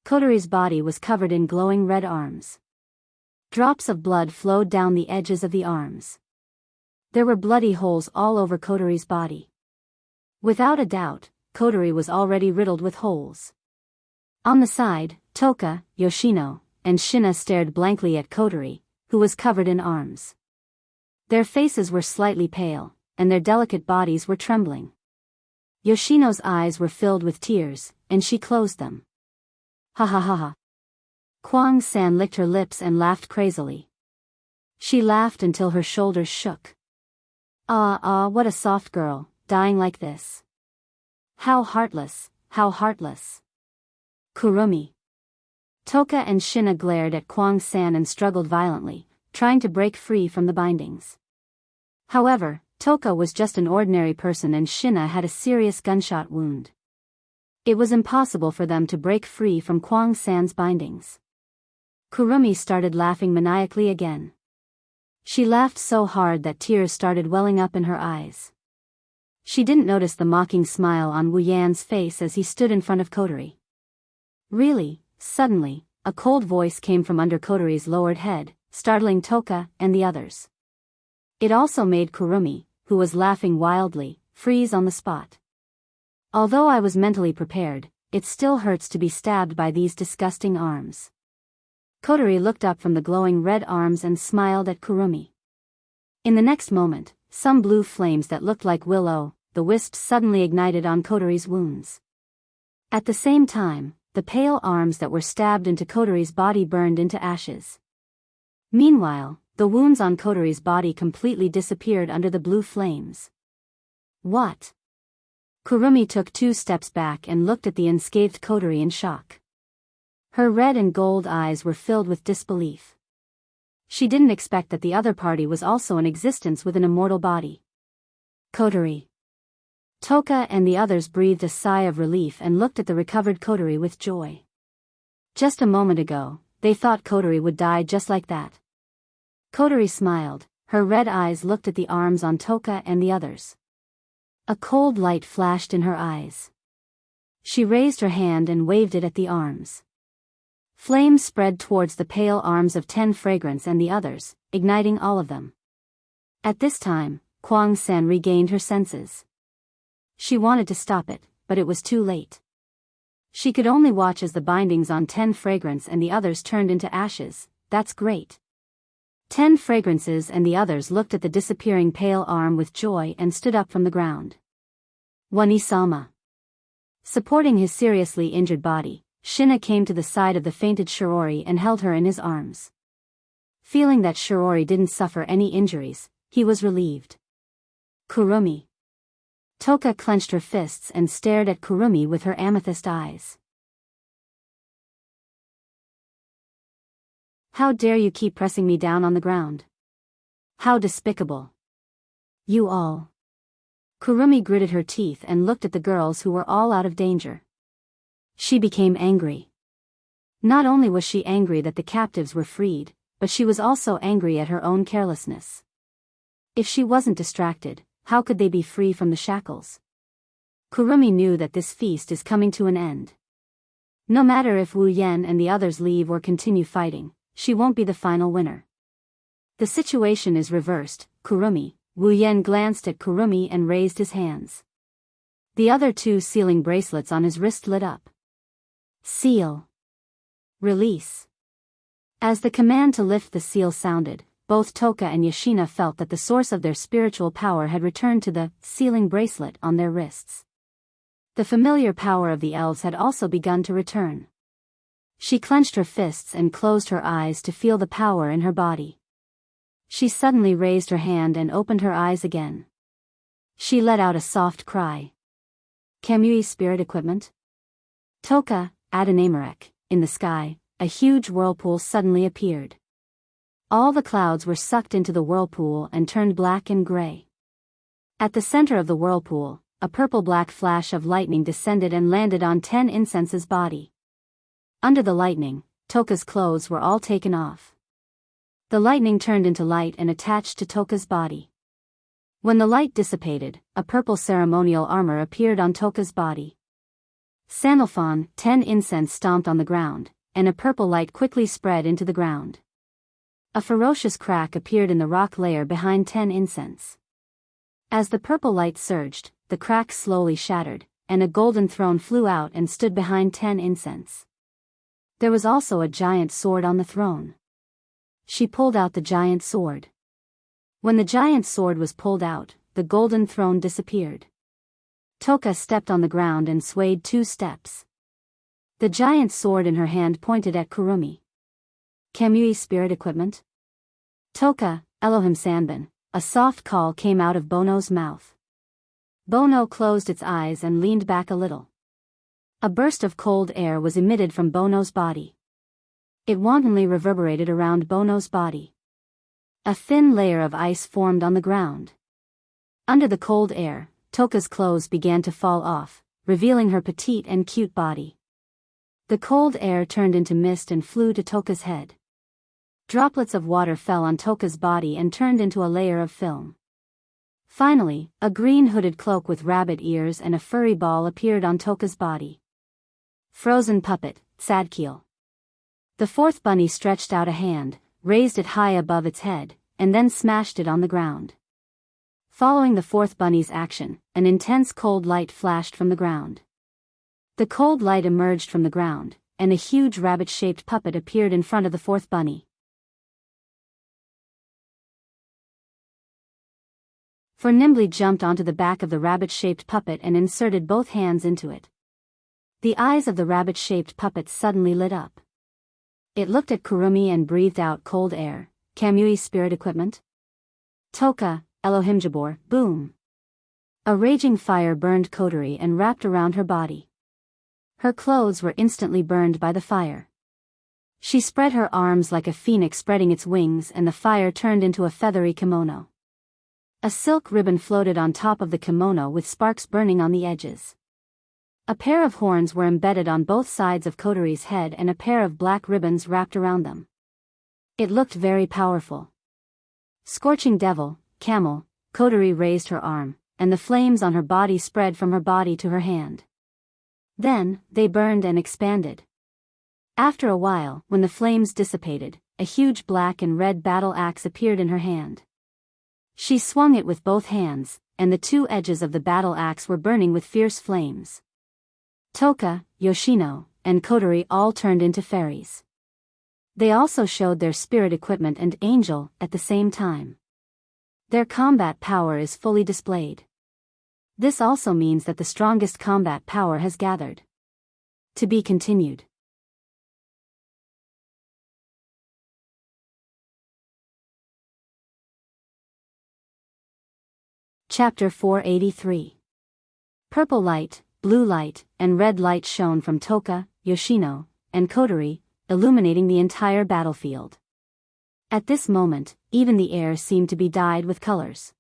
[SPEAKER 1] Coterie's body was covered in glowing red arms. Drops of blood flowed down the edges of the arms. There were bloody holes all over Coterie's body. Without a doubt, Coterie was already riddled with holes. On the side, Toka, Yoshino, and Shina stared blankly at Coterie, who was covered in arms. Their faces were slightly pale, and their delicate bodies were trembling. Yoshino's eyes were filled with tears, and she closed them. Ha ha ha ha. Kwang San licked her lips and laughed crazily. She laughed until her shoulders shook. What a soft girl, dying like this. How heartless, how heartless. Kurumi. Toka and Shina glared at Kwang San and struggled violently, trying to break free from the bindings. However, Toka was just an ordinary person and Shina had a serious gunshot wound. It was impossible for them to break free from Kwang San's bindings. Kurumi started laughing maniacally again. She laughed so hard that tears started welling up in her eyes. She didn't notice the mocking smile on Wu Yan's face as he stood in front of Coterie. Really, suddenly, a cold voice came from under Coterie's lowered head, startling Toka and the others. It also made Kurumi, who was laughing wildly, freeze on the spot. Although I was mentally prepared, it still hurts to be stabbed by these disgusting arms. Coterie looked up from the glowing red arms and smiled at Kurumi. In the next moment, some blue flames that looked like the wisps suddenly ignited on Coterie's wounds. At the same time, the pale arms that were stabbed into Coterie's body burned into ashes. Meanwhile, the wounds on Coterie's body completely disappeared under the blue flames. What? Kurumi took 2 steps back and looked at the unscathed Coterie in shock. Her red and gold eyes were filled with disbelief. She didn't expect that the other party was also in existence with an immortal body. Coterie. Toka and the others breathed a sigh of relief and looked at the recovered coterie with joy. Just a moment ago, they thought coterie would die just like that. Coterie smiled, her red eyes looked at the arms on Toka and the others. A cold light flashed in her eyes. She raised her hand and waved it at the arms. Flames spread towards the pale arms of 10 Fragrance and the others, igniting all of them. At this time, Kwang-san regained her senses. She wanted to stop it, but it was too late. She could only watch as the bindings on 10 Fragrance and the others turned into ashes. That's great. 10 Fragrances and the others looked at the disappearing pale arm with joy and stood up from the ground. Wani-sama. Supporting his seriously injured body, Shina came to the side of the fainted Shirori and held her in his arms. Feeling that Shirori didn't suffer any injuries, he was relieved. Kurumi. Toka clenched her fists and stared at Kurumi with her amethyst eyes. How dare you keep pressing me down on the ground? How despicable. You all. Kurumi gritted her teeth and looked at the girls who were all out of danger. She became angry. Not only was she angry that the captives were freed, but she was also angry at her own carelessness. If she wasn't distracted, how could they be free from the shackles? Kurumi knew that this feast is coming to an end. No matter if Wu Yan and the others leave or continue fighting, she won't be the final winner. The situation is reversed, Kurumi. Wu Yan glanced at Kurumi and raised his hands. The other 2 sealing bracelets on his wrist lit up. Seal. Release. As the command to lift the seal sounded, both Toka and Yoshina felt that the source of their spiritual power had returned to the sealing bracelet on their wrists. The familiar power of the elves had also begun to return. She clenched her fists and closed her eyes to feel the power in her body. She suddenly raised her hand and opened her eyes again. She let out a soft cry. Kamui spirit equipment? Toka, Adanamarek, in the sky, a huge whirlpool suddenly appeared. All the clouds were sucked into the whirlpool and turned black and gray. At the center of the whirlpool, a purple-black flash of lightning descended and landed on 10 Incense's body. Under the lightning, Toka's clothes were all taken off. The lightning turned into light and attached to Toka's body. When the light dissipated, a purple ceremonial armor appeared on Toka's body. Sandalphon, 10 Incense stomped on the ground, and a purple light quickly spread into the ground. A ferocious crack appeared in the rock layer behind 10 Incense. As the purple light surged, the crack slowly shattered, and a golden throne flew out and stood behind 10 Incense. There was also a giant sword on the throne. She pulled out the giant sword. When the giant sword was pulled out, the golden throne disappeared. Toka stepped on the ground and swayed 2 steps. The giant sword in her hand pointed at Kurumi. Kamui spirit equipment? Toka, Elohim Sanbin. A soft call came out of Bono's mouth. Bono closed its eyes and leaned back a little. A burst of cold air was emitted from Bono's body. It wantonly reverberated around Bono's body. A thin layer of ice formed on the ground. Under the cold air, Toka's clothes began to fall off, revealing her petite and cute body. The cold air turned into mist and flew to Toka's head. Droplets of water fell on Toka's body and turned into a layer of film. Finally, a green hooded cloak with rabbit ears and a furry ball appeared on Toka's body. Frozen puppet, Sadkiel. The 4th bunny stretched out a hand, raised it high above its head, and then smashed it on the ground. Following the 4th bunny's action, an intense cold light flashed from the ground. The cold light emerged from the ground, and a huge rabbit-shaped puppet appeared in front of the 4th bunny. For nimbly jumped onto the back of the rabbit-shaped puppet and inserted both hands into it. The eyes of the rabbit-shaped puppet suddenly lit up. It looked at Kurumi and breathed out cold air. Kamui spirit equipment? Toka, Elohim Jabor, boom. A raging fire burned Kotori and wrapped around her body. Her clothes were instantly burned by the fire. She spread her arms like a phoenix spreading its wings, and the fire turned into a feathery kimono. A silk ribbon floated on top of the kimono with sparks burning on the edges. A pair of horns were embedded on both sides of Kotori's head, and a pair of black ribbons wrapped around them. It looked very powerful. Scorching devil, camel, Kotori raised her arm, and the flames on her body spread from her body to her hand. Then, they burned and expanded. After a while, when the flames dissipated, a huge black and red battle axe appeared in her hand. She swung it with both hands, and the two edges of the battle axe were burning with fierce flames. Toka, Yoshino, and Kotori all turned into fairies. They also showed their spirit equipment and angel at the same time. Their combat power is fully displayed. This also means that the strongest combat power has gathered. To be continued. Chapter 483. Purple light, blue light, and red light shone from Toka, Yoshino, and Kotori, illuminating the entire battlefield. At this moment, even the air seemed to be dyed with colors.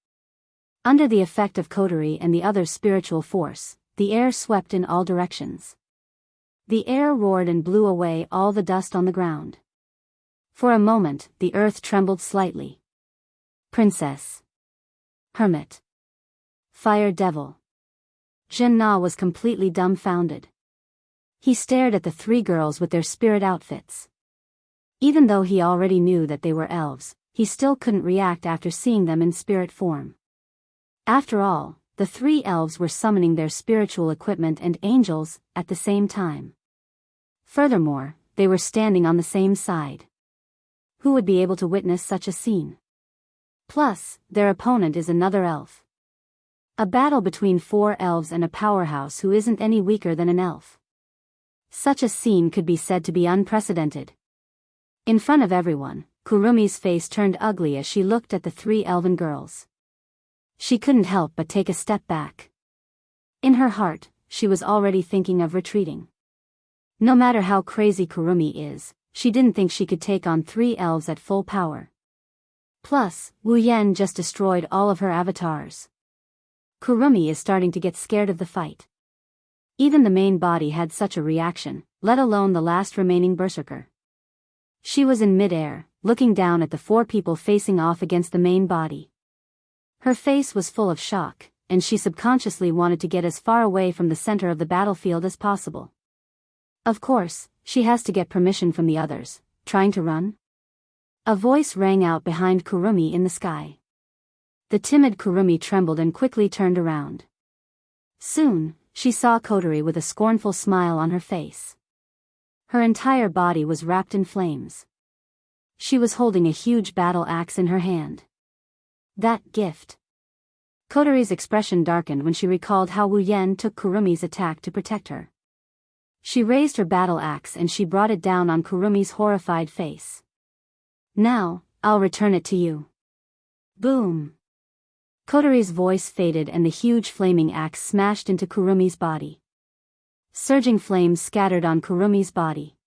[SPEAKER 1] Under the effect of Kotori and the other's spiritual force, the air swept in all directions. The air roared and blew away all the dust on the ground. For a moment, the earth trembled slightly. Princess. Hermit. Fire devil. Jin-na was completely dumbfounded. He stared at the three girls with their spirit outfits. Even though he already knew that they were elves, he still couldn't react after seeing them in spirit form. After all, the three elves were summoning their spiritual equipment and angels at the same time. Furthermore, they were standing on the same side. Who would be able to witness such a scene? Plus, their opponent is another elf. A battle between four elves and a powerhouse who isn't any weaker than an elf. Such a scene could be said to be unprecedented. In front of everyone, Kurumi's face turned ugly as she looked at the three elven girls. She couldn't help but take a step back. In her heart, she was already thinking of retreating. No matter how crazy Kurumi is, she didn't think she could take on three elves at full power. Plus, Wu Yan just destroyed all of her avatars. Kurumi is starting to get scared of the fight. Even the main body had such a reaction, let alone the last remaining berserker. She was in mid-air, looking down at the four people facing off against the main body. Her face was full of shock, and she subconsciously wanted to get as far away from the center of the battlefield as possible. Of course, she has to get permission from the others. Trying to run? A voice rang out behind Kurumi in the sky. The timid Kurumi trembled and quickly turned around. Soon, she saw Kotori with a scornful smile on her face. Her entire body was wrapped in flames. She was holding a huge battle axe in her hand. That gift. Kotori's expression darkened when she recalled how Wu Yan took Kurumi's attack to protect her. She raised her battle axe and she brought it down on Kurumi's horrified face. Now, I'll return it to you. Boom. Kotori's voice faded and the huge flaming axe smashed into Kurumi's body. Surging flames scattered on Kurumi's body.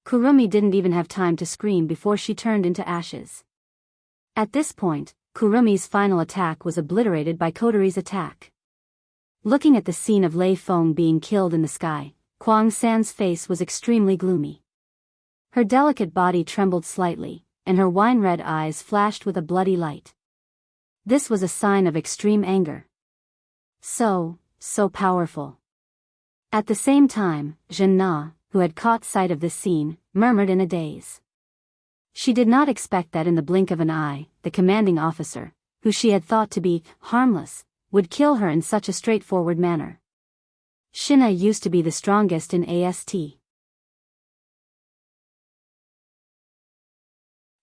[SPEAKER 1] Kurumi didn't even have time to scream before she turned into ashes. At this point, Kurumi's final attack was obliterated by Kotori's attack. Looking at the scene of Lei Feng being killed in the sky, Kwang San's face was extremely gloomy. Her delicate body trembled slightly, and her wine-red eyes flashed with a bloody light. This was a sign of extreme anger. So powerful. At the same time, Jin-na, who had caught sight of this scene, murmured in a daze. She did not expect that in the blink of an eye, the commanding officer, who she had thought to be harmless, would kill her in such a straightforward manner. Shinna used to be the strongest in AST.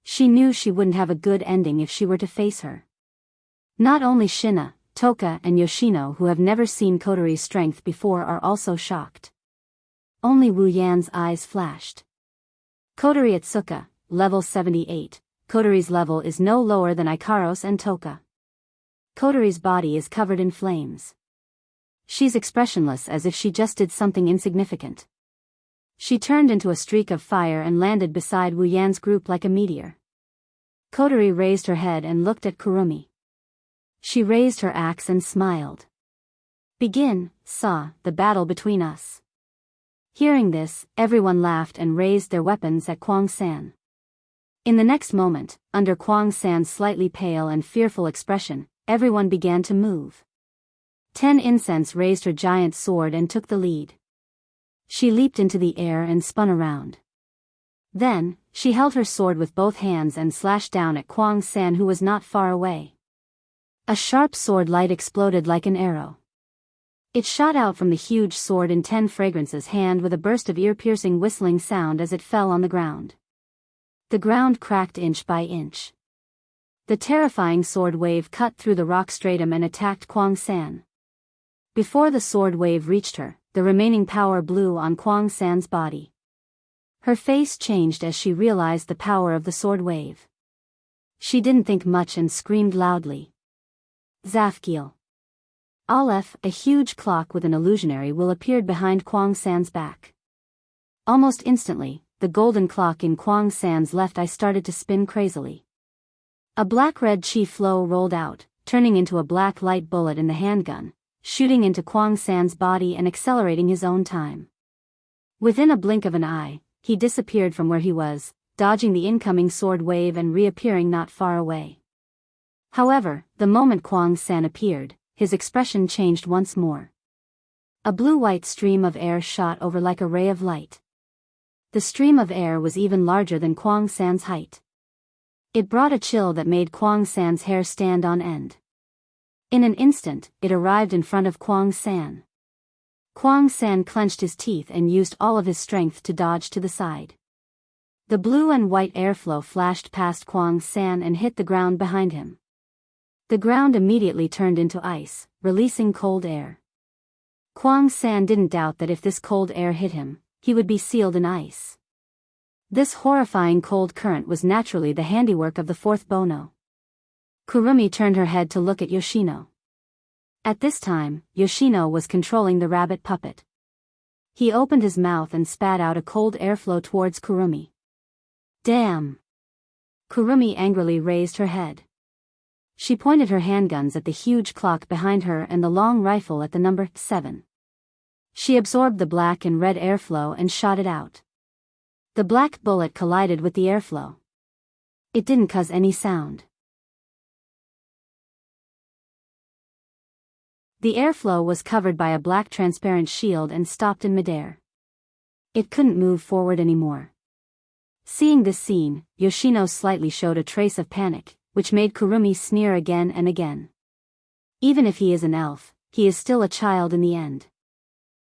[SPEAKER 1] She knew she wouldn't have a good ending if she were to face her. Not only Shinna, Toka and Yoshino, who have never seen Kotori's strength before, are also shocked. Only Wu Yan's eyes flashed. Kotori Atsuka, level 78. Kotori's level is no lower than Ikaros and Toka. Kotori's body is covered in flames. She's expressionless as if she just did something insignificant. She turned into a streak of fire and landed beside Wu Yan's group like a meteor. Kotori raised her head and looked at Kurumi. She raised her axe and smiled. "Begin, the battle between us." Hearing this, everyone laughed and raised their weapons at Kwang San. In the next moment, under Kwang San's slightly pale and fearful expression, everyone began to move. 10 Incense raised her giant sword and took the lead. She leaped into the air and spun around. Then, she held her sword with both hands and slashed down at Kwang San, who was not far away. A sharp sword light exploded like an arrow. It shot out from the huge sword in 10 Fragrance's hand with a burst of ear-piercing whistling sound as it fell on the ground. The ground cracked inch by inch. The terrifying sword wave cut through the rock stratum and attacked Kwang San. Before the sword wave reached her, the remaining power blew on Kwang San's body. Her face changed as she realized the power of the sword wave. She didn't think much and screamed loudly. "Zafkiel." Aleph, a huge clock with an illusionary will appeared behind Kwang San's back. Almost instantly, the golden clock in Kwang San's left eye started to spin crazily. A black-red chi flow rolled out, turning into a black light bullet in the handgun, shooting into Kwang San's body and accelerating his own time. Within a blink of an eye, he disappeared from where he was, dodging the incoming sword wave and reappearing not far away. However, the moment Kwang San appeared, his expression changed once more. A blue-white stream of air shot over like a ray of light. The stream of air was even larger than Kwang San's height. It brought a chill that made Kwang San's hair stand on end. In an instant, it arrived in front of Kwang San. Kwang San clenched his teeth and used all of his strength to dodge to the side. The blue and white airflow flashed past Kwang San and hit the ground behind him. The ground immediately turned into ice, releasing cold air. Kwang San didn't doubt that if this cold air hit him, he would be sealed in ice. This horrifying cold current was naturally the handiwork of the fourth Bono. Kurumi turned her head to look at Yoshino. At this time, Yoshino was controlling the rabbit puppet. He opened his mouth and spat out a cold airflow towards Kurumi. "Damn!" Kurumi angrily raised her head. She pointed her handguns at the huge clock behind her and the long rifle at the number 7. She absorbed the black and red airflow and shot it out. The black bullet collided with the airflow. It didn't cause any sound. The airflow was covered by a black transparent shield and stopped in midair. It couldn't move forward anymore. Seeing this scene, Yoshino slightly showed a trace of panic, which made Kurumi sneer again and again. Even if he is an elf, he is still a child in the end.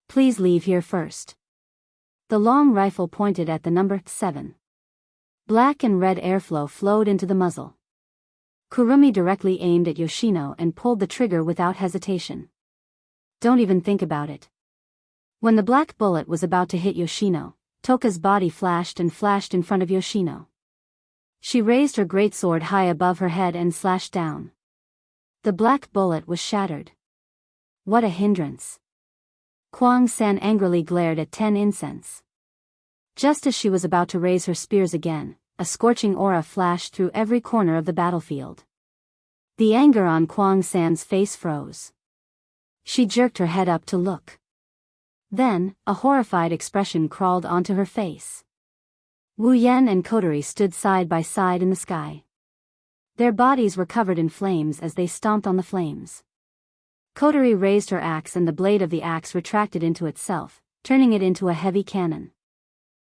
[SPEAKER 1] "Please leave here first." The long rifle pointed at the number 7. Black and red airflow flowed into the muzzle. Kurumi directly aimed at Yoshino and pulled the trigger without hesitation. "Don't even think about it." When the black bullet was about to hit Yoshino, Toka's body flashed in front of Yoshino. She raised her greatsword high above her head and slashed down. The black bullet was shattered. What a hindrance. Kwang San angrily glared at 10 Incense. Just as she was about to raise her spears again, a scorching aura flashed through every corner of the battlefield. The anger on Kwang San's face froze. She jerked her head up to look. Then, a horrified expression crawled onto her face. Wu Yan and Kotori stood side by side in the sky. Their bodies were covered in flames as they stomped on the flames. Kotori raised her axe and the blade of the axe retracted into itself, turning it into a heavy cannon.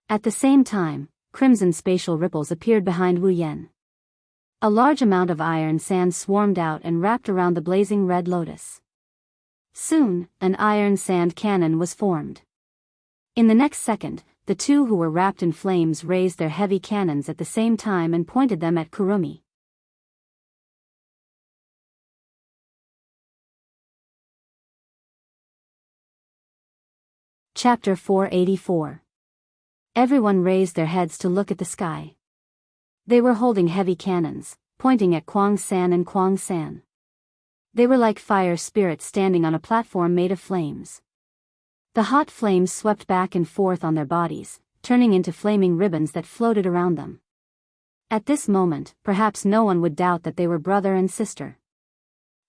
[SPEAKER 1] At the same time, crimson spatial ripples appeared behind Wu Yan. A large amount of iron sand swarmed out and wrapped around the blazing red lotus. Soon, an iron sand cannon was formed. In the next second, the two who were wrapped in flames raised their heavy cannons at the same time and pointed them at Kurumi. Chapter 484. Everyone raised their heads to look at the sky. They were holding heavy cannons, pointing at Kwang San and Kwang San. They were like fire spirits standing on a platform made of flames. The hot flames swept back and forth on their bodies, turning into flaming ribbons that floated around them. At this moment, perhaps no one would doubt that they were brother and sister.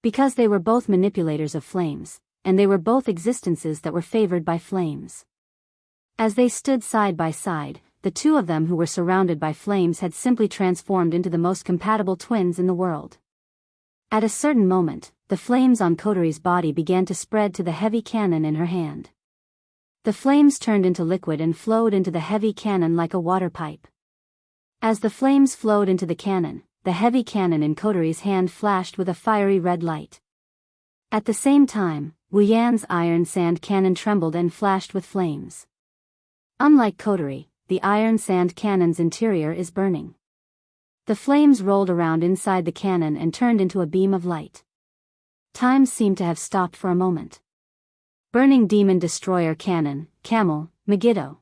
[SPEAKER 1] Because they were both manipulators of flames, and they were both existences that were favored by flames. As they stood side by side, the two of them who were surrounded by flames had simply transformed into the most compatible twins in the world. At a certain moment, the flames on Kotori's body began to spread to the heavy cannon in her hand. The flames turned into liquid and flowed into the heavy cannon like a water pipe. As the flames flowed into the heavy cannon in Kotori's hand flashed with a fiery red light. At the same time, Wu Yan's iron sand cannon trembled and flashed with flames. Unlike Kotori, the iron sand cannon's interior is burning. The flames rolled around inside the cannon and turned into a beam of light. Time seemed to have stopped for a moment. Burning Demon Destroyer Cannon, Camel, Megiddo.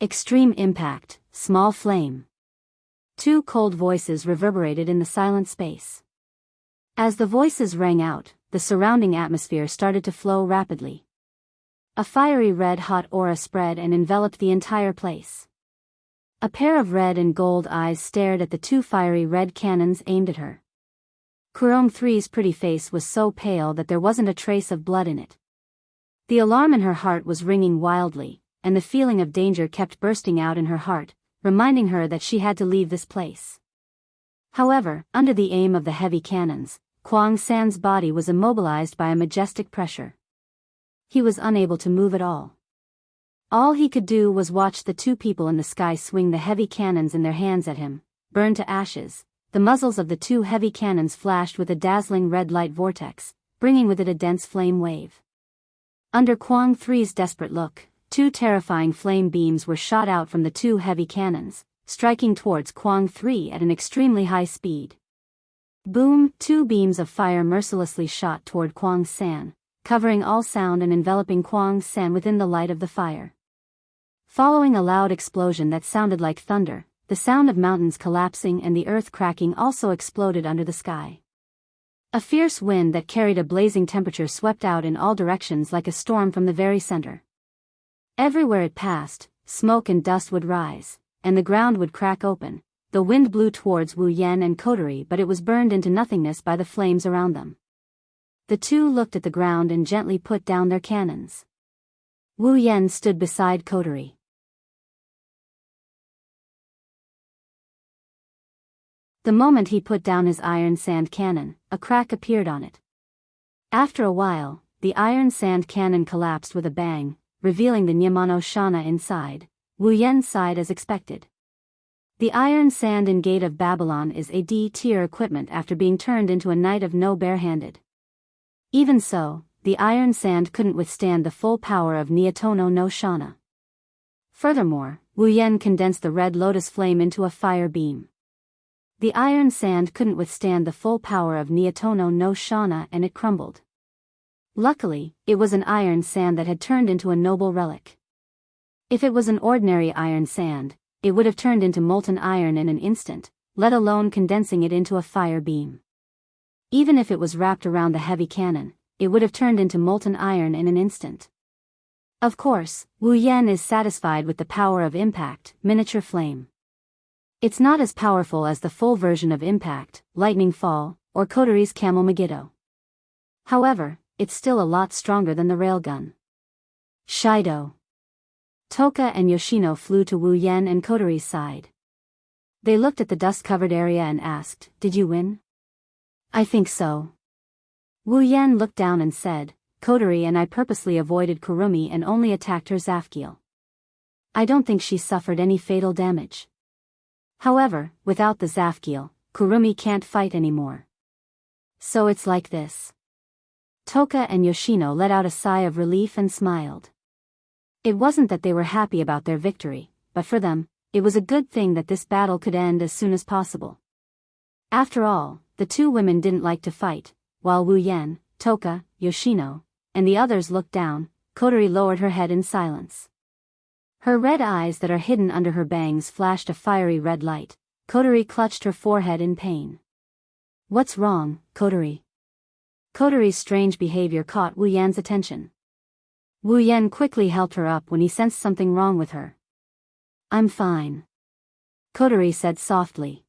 [SPEAKER 1] Extreme Impact, Small Flame. Two cold voices reverberated in the silent space. As the voices rang out, the surrounding atmosphere started to flow rapidly. A fiery red-hot aura spread and enveloped the entire place. A pair of red and gold eyes stared at the two fiery red cannons aimed at her. Kurong 3's pretty face was so pale that there wasn't a trace of blood in it. The alarm in her heart was ringing wildly, and the feeling of danger kept bursting out in her heart, reminding her that she had to leave this place. However, under the aim of the heavy cannons, Kwang San's body was immobilized by a majestic pressure. He was unable to move at all. All he could do was watch the two people in the sky swing the heavy cannons in their hands at him, burn to ashes. The muzzles of the two heavy cannons flashed with a dazzling red light vortex, bringing with it a dense flame wave. Under Kwang 3's desperate look, two terrifying flame beams were shot out from the two heavy cannons, striking towards Kwang 3 at an extremely high speed. Boom! Two beams of fire mercilessly shot toward Kwang San, covering all sound and enveloping Kwang San within the light of the fire. Following a loud explosion that sounded like thunder, the sound of mountains collapsing and the earth cracking also exploded under the sky. A fierce wind that carried a blazing temperature swept out in all directions like a storm from the very center. Everywhere it passed, smoke and dust would rise, and the ground would crack open. The wind blew towards Wu Yan and Kotori, but it was burned into nothingness by the flames around them. The two looked at the ground and gently put down their cannons. Wu Yan stood beside Kotori. The moment he put down his iron sand cannon, a crack appeared on it. After a while, the iron sand cannon collapsed with a bang, revealing the Nyamano Shana inside. Wu Yan sighed as expected. The iron sand and gate of Babylon is a D-tier equipment after being turned into a knight of no barehanded. Even so, the iron sand couldn't withstand the full power of Nyatono no Shana. Furthermore, Wu Yan condensed the red lotus flame into a fire beam. The iron sand couldn't withstand the full power of Nyatono no Shana and it crumbled. Luckily, it was an iron sand that had turned into a noble relic. If it was an ordinary iron sand, it would have turned into molten iron in an instant, let alone condensing it into a fire beam. Even if it was wrapped around the heavy cannon, it would have turned into molten iron in an instant. Of course, Wu Yan is satisfied with the power of impact, miniature flame. It's not as powerful as the full version of Impact, Lightning Fall, or Kotori's Camel Megiddo. However, it's still a lot stronger than the railgun. Shido. Toka and Yoshino flew to Wu Yan and Kotori's side. They looked at the dust-covered area and asked, "Did you win?" "I think so." Wu Yan looked down and said, "Kotori and I purposely avoided Kurumi and only attacked her Zafkiel. I don't think she suffered any fatal damage. However, without the Zafkiel, Kurumi can't fight anymore. So it's like this." Toka and Yoshino let out a sigh of relief and smiled. It wasn't that they were happy about their victory, but for them, it was a good thing that this battle could end as soon as possible. After all, the two women didn't like to fight, while Wu Yan, Toka, Yoshino, and the others looked down. Kotori lowered her head in silence. Her red eyes that are hidden under her bangs flashed a fiery red light. Kotori clutched her forehead in pain. "What's wrong, Kotori?" Kotori's strange behavior caught Wu Yan's attention. Wu Yan quickly helped her up when he sensed something wrong with her. I'm fine, Kotori said softly.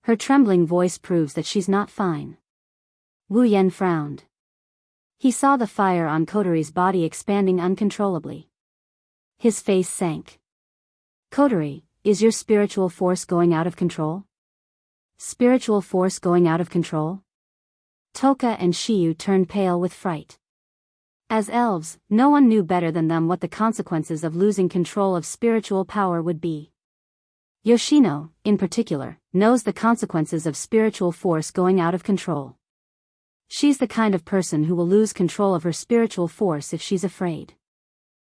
[SPEAKER 1] Her trembling voice proves that she's not fine. Wu Yan frowned. He saw the fire on Kotori's body expanding uncontrollably. His face sank. Kotori, is your spiritual force going out of control? Spiritual force going out of control? Toka and Shiyu turned pale with fright. As elves, no one knew better than them what the consequences of losing control of spiritual power would be. Yoshino, in particular, knows the consequences of spiritual force going out of control. She's the kind of person who will lose control of her spiritual force if she's afraid.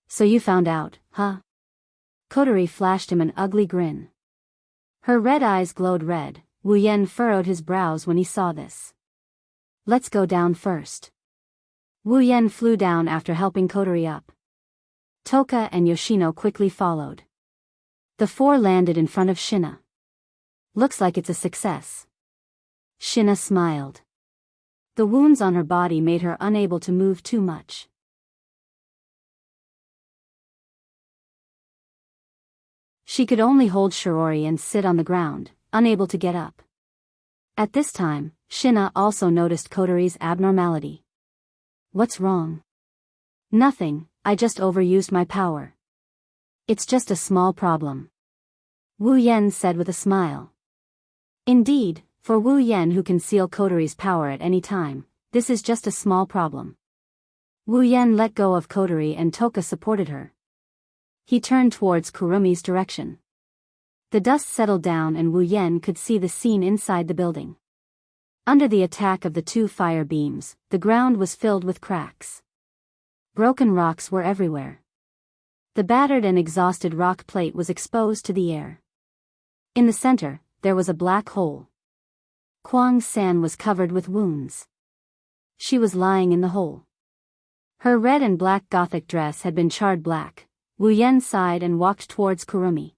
[SPEAKER 1] So you found out, huh? Kotori flashed him an ugly grin. Her red eyes glowed red. Wu Yan furrowed his brows when he saw this. Let's go down first. Wu Yan flew down after helping Kotori up. Toka and Yoshino quickly followed. The four landed in front of Shina. Looks like it's a success. Shina smiled. The wounds on her body made her unable to move too much. She could only hold Shirori and sit on the ground, unable to get up. At this time, Shina also noticed Kotori's abnormality. What's wrong? Nothing, I just overused my power. It's just a small problem. Wu Yan said with a smile. Indeed, for Wu Yan who can seal Kotori's power at any time, this is just a small problem. Wu Yan let go of Kotori and Toka supported her. He turned towards Kurumi's direction. The dust settled down and Wu Yan could see the scene inside the building. Under the attack of the two fire beams, the ground was filled with cracks. Broken rocks were everywhere. The battered and exhausted rock plate was exposed to the air. In the center, there was a black hole. Kwang San was covered with wounds. She was lying in the hole. Her red and black gothic dress had been charred black. Wu Yan sighed and walked towards Kurumi.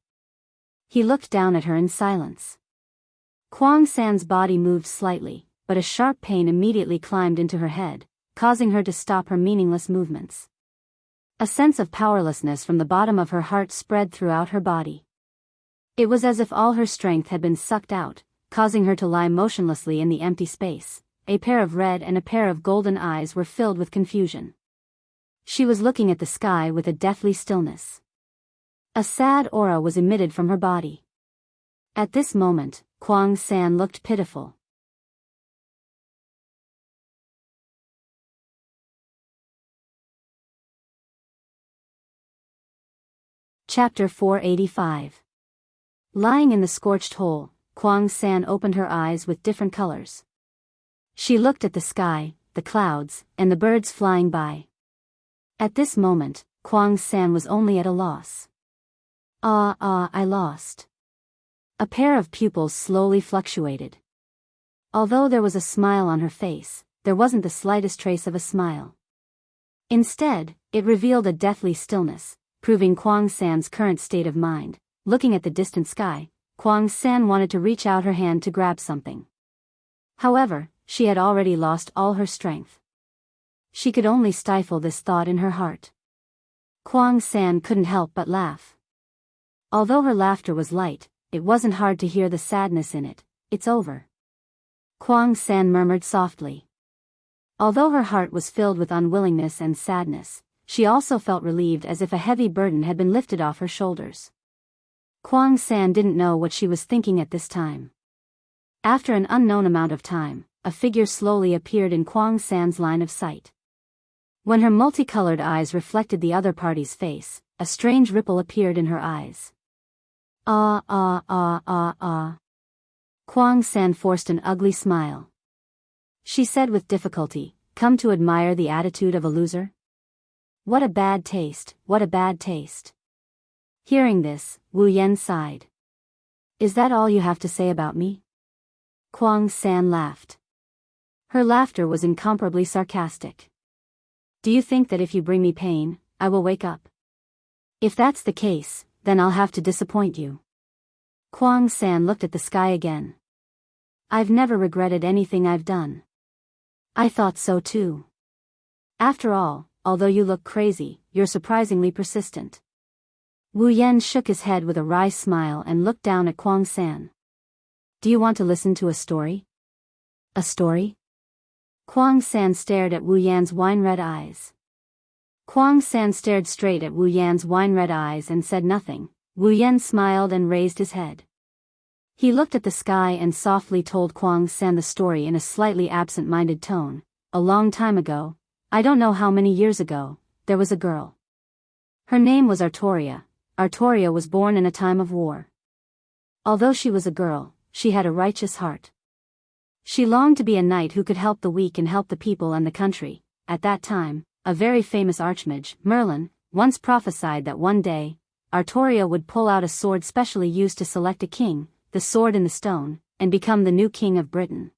[SPEAKER 1] He looked down at her in silence. Kwang San's body moved slightly, but a sharp pain immediately climbed into her head, causing her to stop her meaningless movements. A sense of powerlessness from the bottom of her heart spread throughout her body. It was as if all her strength had been sucked out, causing her to lie motionlessly in the empty space. A pair of red and a pair of golden eyes were filled with confusion. She was looking at the sky with a deathly stillness. A sad aura was emitted from her body. At this moment, Kwang San looked pitiful. Chapter 485. Lying in the scorched hole, Kwang San opened her eyes with different colors. She looked at the sky, the clouds, and the birds flying by. At this moment, Kwang San was only at a loss. I lost. A pair of pupils slowly fluctuated. Although there was a smile on her face, there wasn't the slightest trace of a smile. Instead, it revealed a deathly stillness, proving Kwang San's current state of mind. Looking at the distant sky, Kwang San wanted to reach out her hand to grab something. However, she had already lost all her strength. She could only stifle this thought in her heart. Kwang San couldn't help but laugh. Although her laughter was light, it wasn't hard to hear the sadness in it. It's over. Kwang San murmured softly. Although her heart was filled with unwillingness and sadness, she also felt relieved as if a heavy burden had been lifted off her shoulders. Kwang San didn't know what she was thinking at this time. After an unknown amount of time, a figure slowly appeared in Kwang San's line of sight. When her multicolored eyes reflected the other party's face, a strange ripple appeared in her eyes. Kwang San forced an ugly smile. She said with difficulty, "Come to admire the attitude of a loser? What a bad taste, what a bad taste." Hearing this, Wu Yan sighed. "Is that all you have to say about me?" Kwang San laughed. Her laughter was incomparably sarcastic. "Do you think that if you bring me pain, I will wake up? If that's the case, then I'll have to disappoint you." Kwang San looked at the sky again. "I've never regretted anything I've done." "I thought so too. After all, although you look crazy, you're surprisingly persistent. Wu Yan shook his head with a wry smile and looked down at Kwang San. Do you want to listen to a story? A story? Kwang San stared at Wu Yan's wine-red eyes. Kwang San stared straight at Wu Yan's wine-red eyes and said nothing. Wu Yan smiled and raised his head. He looked at the sky and softly told Kwang San the story in a slightly absent-minded tone. A long time ago, I don't know how many years ago, there was a girl. Her name was Artoria. Artoria was born in a time of war. Although she was a girl, she had a righteous heart. She longed to be a knight who could help the weak and help the people and the country. At that time, a very famous archmage, Merlin, once prophesied that one day, Artoria would pull out a sword specially used to select a king, the sword in the stone, and become the new king of Britain.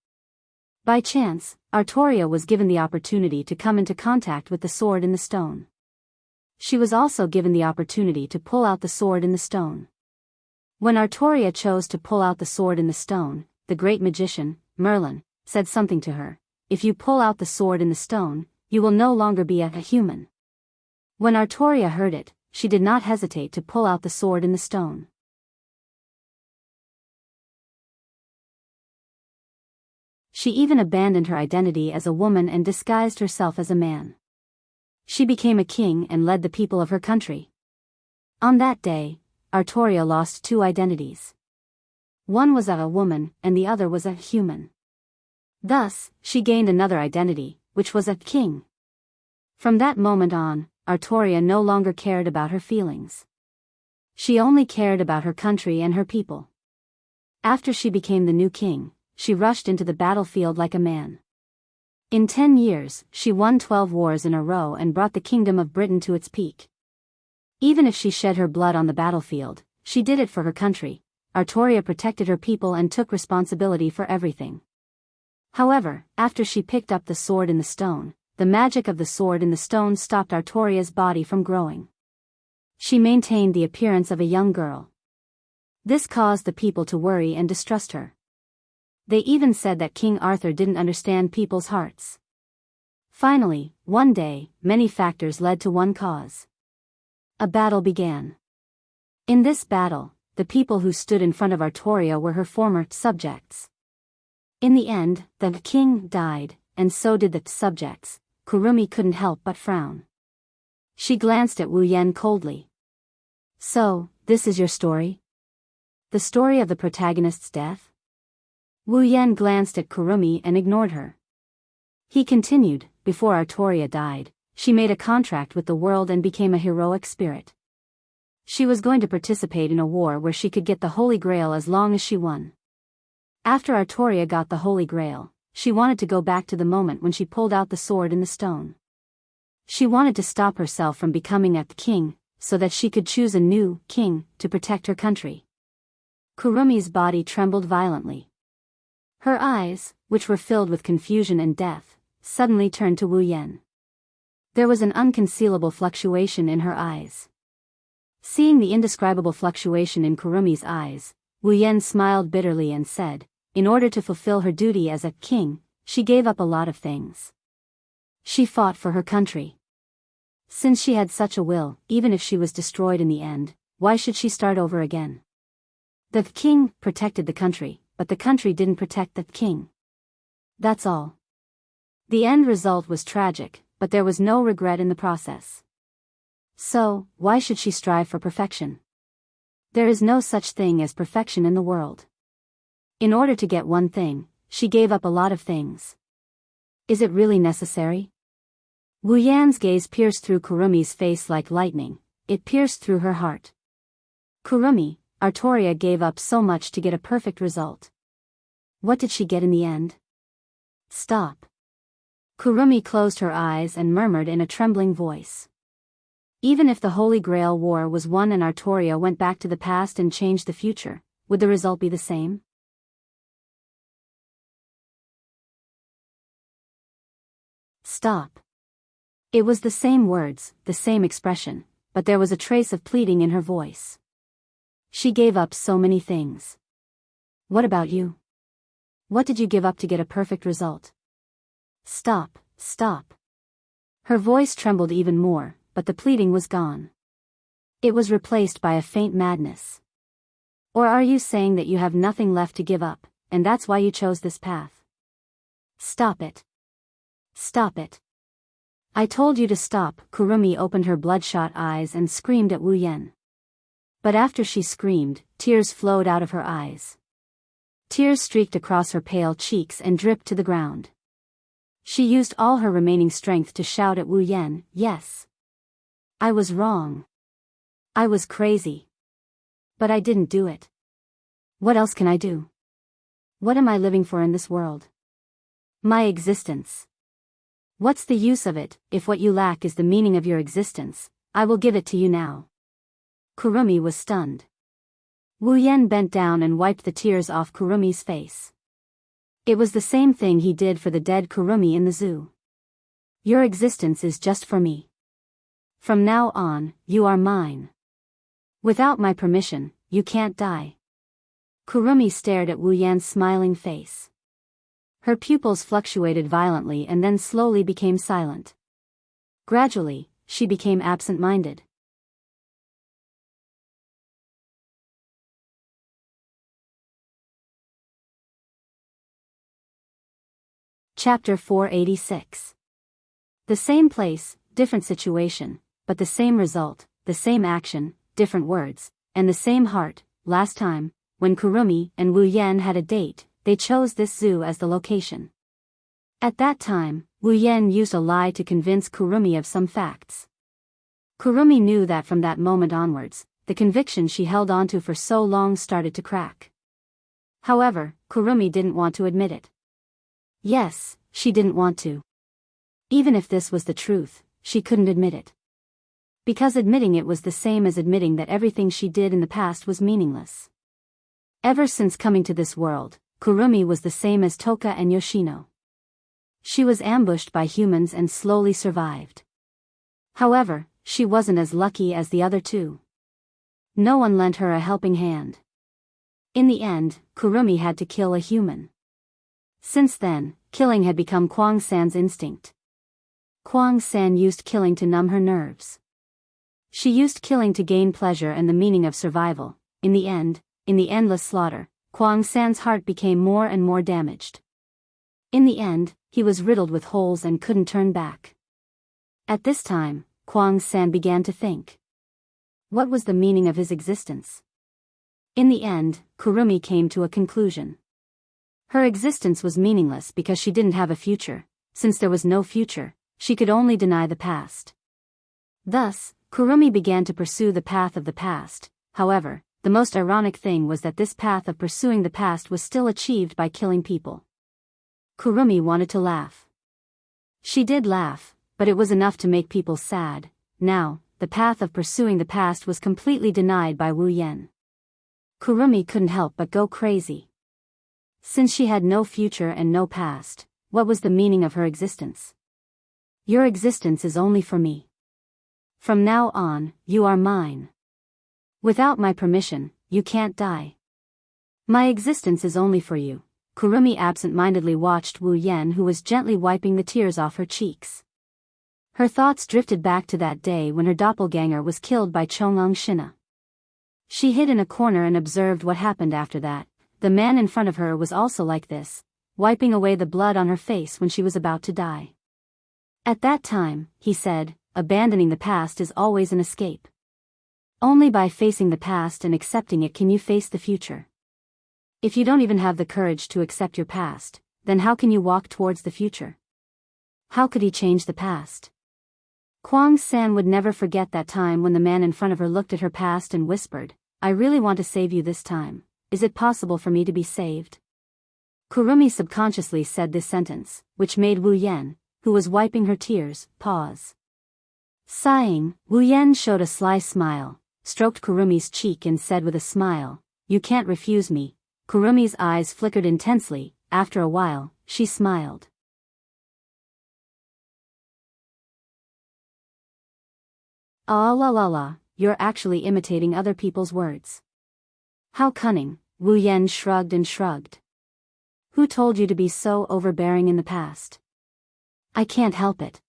[SPEAKER 1] By chance, Artoria was given the opportunity to come into contact with the sword in the stone. She was also given the opportunity to pull out the sword in the stone. When Artoria chose to pull out the sword in the stone, the great magician, Merlin, said something to her. If you pull out the sword in the stone, you will no longer be a human. When Artoria heard it, she did not hesitate to pull out the sword in the stone. She even abandoned her identity as a woman and disguised herself as a man. She became a king and led the people of her country. On that day, Artoria lost two identities. One was a woman and the other was a human. Thus, she gained another identity, which was a king. From that moment on, Artoria no longer cared about her feelings. She only cared about her country and her people. After she became the new king, she rushed into the battlefield like a man. In 10 years, she won 12 wars in a row and brought the kingdom of Britain to its peak. Even if she shed her blood on the battlefield, she did it for her country. Artoria protected her people and took responsibility for everything. However, after she picked up the sword in the stone, the magic of the sword in the stone stopped Artoria's body from growing. She maintained the appearance of a young girl. This caused the people to worry and distrust her. They even said that King Arthur didn't understand people's hearts. Finally, one day, many factors led to one cause. A battle began. In this battle, the people who stood in front of Artoria were her former subjects. In the end, the king died, and so did the subjects. Kurumi couldn't help but frown. She glanced at Wu Yan coldly. So, this is your story? The story of the protagonist's death? Wu Yan glanced at Kurumi and ignored her. He continued, before Artoria died, she made a contract with the world and became a heroic spirit. She was going to participate in a war where she could get the Holy Grail as long as she won. After Artoria got the Holy Grail, she wanted to go back to the moment when she pulled out the sword in the stone. She wanted to stop herself from becoming a king, so that she could choose a new king to protect her country. Kurumi's body trembled violently. Her eyes, which were filled with confusion and death, suddenly turned to Wu Yan. There was an unconcealable fluctuation in her eyes. Seeing the indescribable fluctuation in Kurumi's eyes, Wu Yan smiled bitterly and said, in order to fulfill her duty as a king, she gave up a lot of things. She fought for her country. Since she had such a will, even if she was destroyed in the end, why should she start over again? The king protected the country, but the country didn't protect the king. That's all. The end result was tragic, but there was no regret in the process. So, why should she strive for perfection? There is no such thing as perfection in the world. In order to get one thing, she gave up a lot of things. Is it really necessary? Wu Yan's gaze pierced through Kurumi's face like lightning. It pierced through her heart. Kurumi, Artoria gave up so much to get a perfect result. What did she get in the end? Stop. Kurumi closed her eyes and murmured in a trembling voice. Even if the Holy Grail War was won and Artoria went back to the past and changed the future, would the result be the same? Stop. It was the same words, the same expression, but there was a trace of pleading in her voice. She gave up so many things. What about you? What did you give up to get a perfect result? Stop, stop. Her voice trembled even more, but the pleading was gone. It was replaced by a faint madness. Or are you saying that you have nothing left to give up, and that's why you chose this path? Stop it. Stop it. I told you to stop. Kurumi opened her bloodshot eyes and screamed at Wu Yan. But after she screamed, tears flowed out of her eyes. Tears streaked across her pale cheeks and dripped to the ground. She used all her remaining strength to shout at Wu Yan, "Yes. I was wrong. I was crazy. But I didn't do it. What else can I do? What am I living for in this world? My existence. What's the use of it, if what you lack is the meaning of your existence? I will give it to you now." Kurumi was stunned. Wu Yan bent down and wiped the tears off Kurumi's face. It was the same thing he did for the dead Kurumi in the zoo. "Your existence is just for me. From now on, you are mine. Without my permission, you can't die." Kurumi stared at Wu Yan's smiling face. Her pupils fluctuated violently and then slowly became silent. Gradually, she became absent-minded. Chapter 486. The same place, different situation, but the same result, the same action, different words, and the same heart. Last time, when Kurumi and Wu Yan had a date, they chose this zoo as the location. At that time, Wu Yan used a lie to convince Kurumi of some facts. Kurumi knew that from that moment onwards, the conviction she held onto for so long started to crack. However, Kurumi didn't want to admit it. Yes, she didn't want to. Even if this was the truth, she couldn't admit it. Because admitting it was the same as admitting that everything she did in the past was meaningless. Ever since coming to this world, Kurumi was the same as Toka and Yoshino. She was ambushed by humans and slowly survived. However, she wasn't as lucky as the other two. No one lent her a helping hand. In the end, Kurumi had to kill a human. Since then, killing had become Kwang San's instinct. Kwang San used killing to numb her nerves. She used killing to gain pleasure and the meaning of survival. In the end, in the endless slaughter, Kwang San's heart became more and more damaged. In the end, he was riddled with holes and couldn't turn back. At this time, Kwang San began to think. What was the meaning of his existence? In the end, Kurumi came to a conclusion. Her existence was meaningless because she didn't have a future. Since there was no future, she could only deny the past. Thus, Kurumi began to pursue the path of the past. However, the most ironic thing was that this path of pursuing the past was still achieved by killing people. Kurumi wanted to laugh. She did laugh, but it was enough to make people sad. Now, the path of pursuing the past was completely denied by Wu Yan. Kurumi couldn't help but go crazy. Since she had no future and no past, what was the meaning of her existence? Your existence is only for me. From now on, you are mine. Without my permission, you can't die. My existence is only for you. Kurumi absent-mindedly watched Wu Yan, who was gently wiping the tears off her cheeks. Her thoughts drifted back to that day when her doppelganger was killed by Chongang Shina. She hid in a corner and observed what happened after that. The man in front of her was also like this, wiping away the blood on her face when she was about to die. At that time, he said, abandoning the past is always an escape. Only by facing the past and accepting it can you face the future. If you don't even have the courage to accept your past, then how can you walk towards the future? How could he change the past? Kwang San would never forget that time when the man in front of her looked at her past and whispered, "I really want to save you this time. Is it possible for me to be saved?" Kurumi subconsciously said this sentence, which made Wu Yan, who was wiping her tears, pause. Sighing, Wu Yan showed a sly smile, stroked Kurumi's cheek and said with a smile, "You can't refuse me." Kurumi's eyes flickered intensely. After a while, she smiled. "Ah la la la, you're actually imitating other people's words. How cunning." Wu Yan shrugged and shrugged. "Who told you to be so overbearing in the past?" "I can't help it.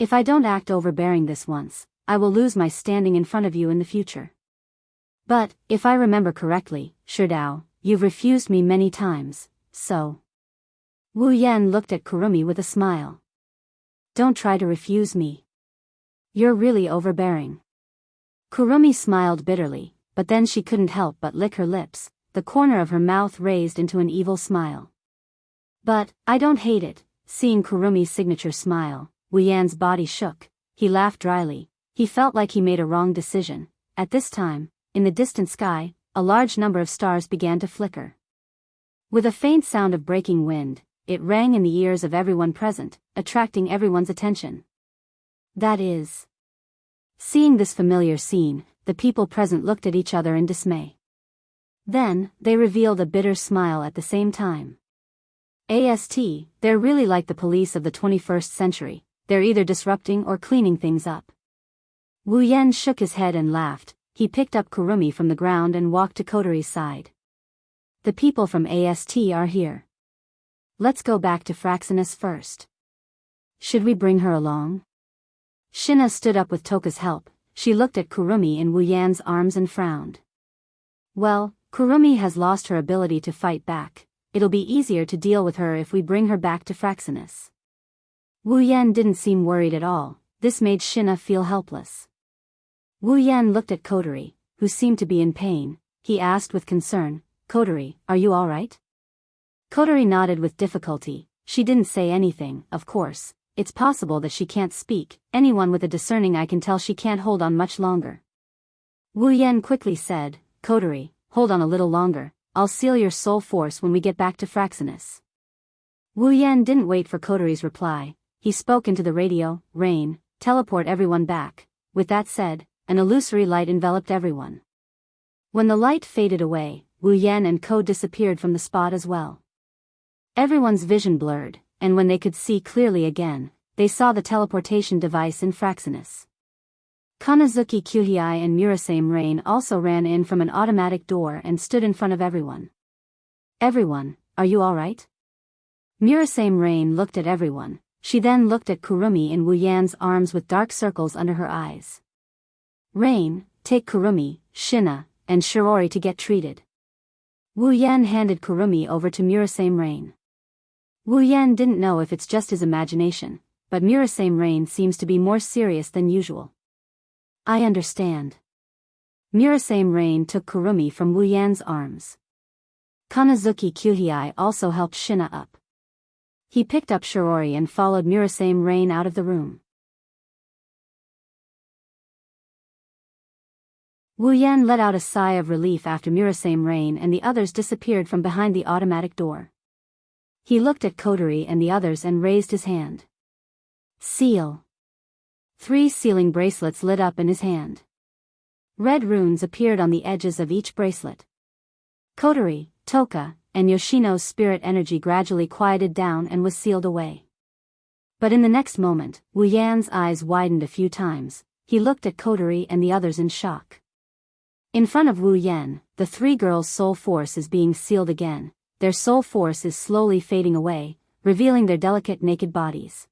[SPEAKER 1] If I don't act overbearing this once, I will lose my standing in front of you in the future. But, if I remember correctly, Sherdao, you've refused me many times, so. Wu Yan looked at Kurumi with a smile. Don't try to refuse me. You're really overbearing. Kurumi smiled bitterly, but then she couldn't help but lick her lips, the corner of her mouth raised into an evil smile. But, I don't hate it. Seeing Kurumi's signature smile, Wu Yan's body shook. He laughed dryly. He felt like he made a wrong decision. At this time, in the distant sky, a large number of stars began to flicker. With a faint sound of breaking wind, it rang in the ears of everyone present, attracting everyone's attention. That is. Seeing this familiar scene, the people present looked at each other in dismay. Then, they revealed a bitter smile at the same time. They're really like the police of the 21st century, they're either disrupting or cleaning things up. Wu Yan shook his head and laughed. He picked up Kurumi from the ground and walked to Kotori's side. The people from AST are here. Let's go back to Fraxinus first. Should we bring her along? Shina stood up with Toka's help. She looked at Kurumi in Wu Yan's arms and frowned. Well, Kurumi has lost her ability to fight back. It'll be easier to deal with her if we bring her back to Fraxinus. Wu Yan didn't seem worried at all. This made Shina feel helpless. Wu Yan looked at Kotori, who seemed to be in pain. He asked with concern, Kotori, are you all right? Kotori nodded with difficulty. She didn't say anything, of course. It's possible that she can't speak. Anyone with a discerning eye can tell she can't hold on much longer. Wu Yan quickly said, Kotori, hold on a little longer. I'll seal your soul force when we get back to Fraxinus. Wu Yan didn't wait for Kotori's reply. He spoke into the radio, Rain, teleport everyone back. With that said, an illusory light enveloped everyone. When the light faded away, Wu Yan and Ko disappeared from the spot as well. Everyone's vision blurred, and when they could see clearly again, they saw the teleportation device in Fraxinus. Kanazuki Kyuhei and Murasame Rain also ran in from an automatic door and stood in front of everyone. Everyone, are you alright? Murasame Rain looked at everyone. She then looked at Kurumi in Wu Yan's arms with dark circles under her eyes. Rain, take Kurumi, Shina, and Shirori to get treated. Wu Yan handed Kurumi over to Murasame Rain. Wu Yan didn't know if it's just his imagination, but Murasame Rain seems to be more serious than usual. I understand. Murasame Rain took Kurumi from Wu Yan's arms. Kanazuki Kyuhei also helped Shina up. He picked up Shirori and followed Murasame Rain out of the room. Wu Yan let out a sigh of relief after Murasame Rain and the others disappeared from behind the automatic door. He looked at Kotori and the others and raised his hand. Seal. 3 sealing bracelets lit up in his hand. Red runes appeared on the edges of each bracelet. Kotori, Toka, and Yoshino's spirit energy gradually quieted down and was sealed away. But in the next moment, Wu Yan's eyes widened a few times. He looked at Kotori and the others in shock. In front of Wu Yan, the 3 girls' soul force is being sealed again. Their soul force is slowly fading away, revealing their delicate naked bodies.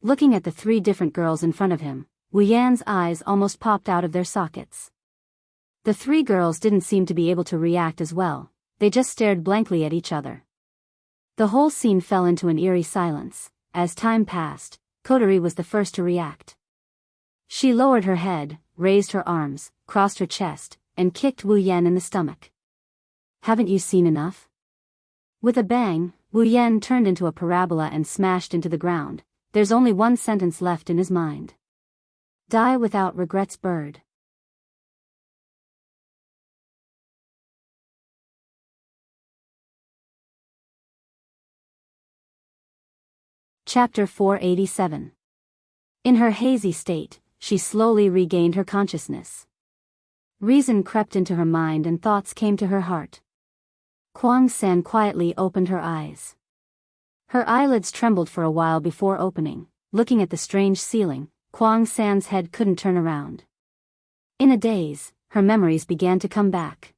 [SPEAKER 1] Looking at the 3 different girls in front of him, Wu Yan's eyes almost popped out of their sockets. The 3 girls didn't seem to be able to react as well. They just stared blankly at each other. The whole scene fell into an eerie silence. As time passed, Kotori was the first to react. She lowered her head, raised her arms, crossed her chest, and kicked Wu Yan in the stomach. Haven't you seen enough? With a bang, Wu Yan turned into a parabola and smashed into the ground. There's only one sentence left in his mind. Die without regrets, bird. Chapter 487. In her hazy state, she slowly regained her consciousness. Reason crept into her mind and thoughts came to her heart. Kwang San quietly opened her eyes. Her eyelids trembled for a while before opening. Looking at the strange ceiling, Kwang San's head couldn't turn around. In a daze, her memories began to come back.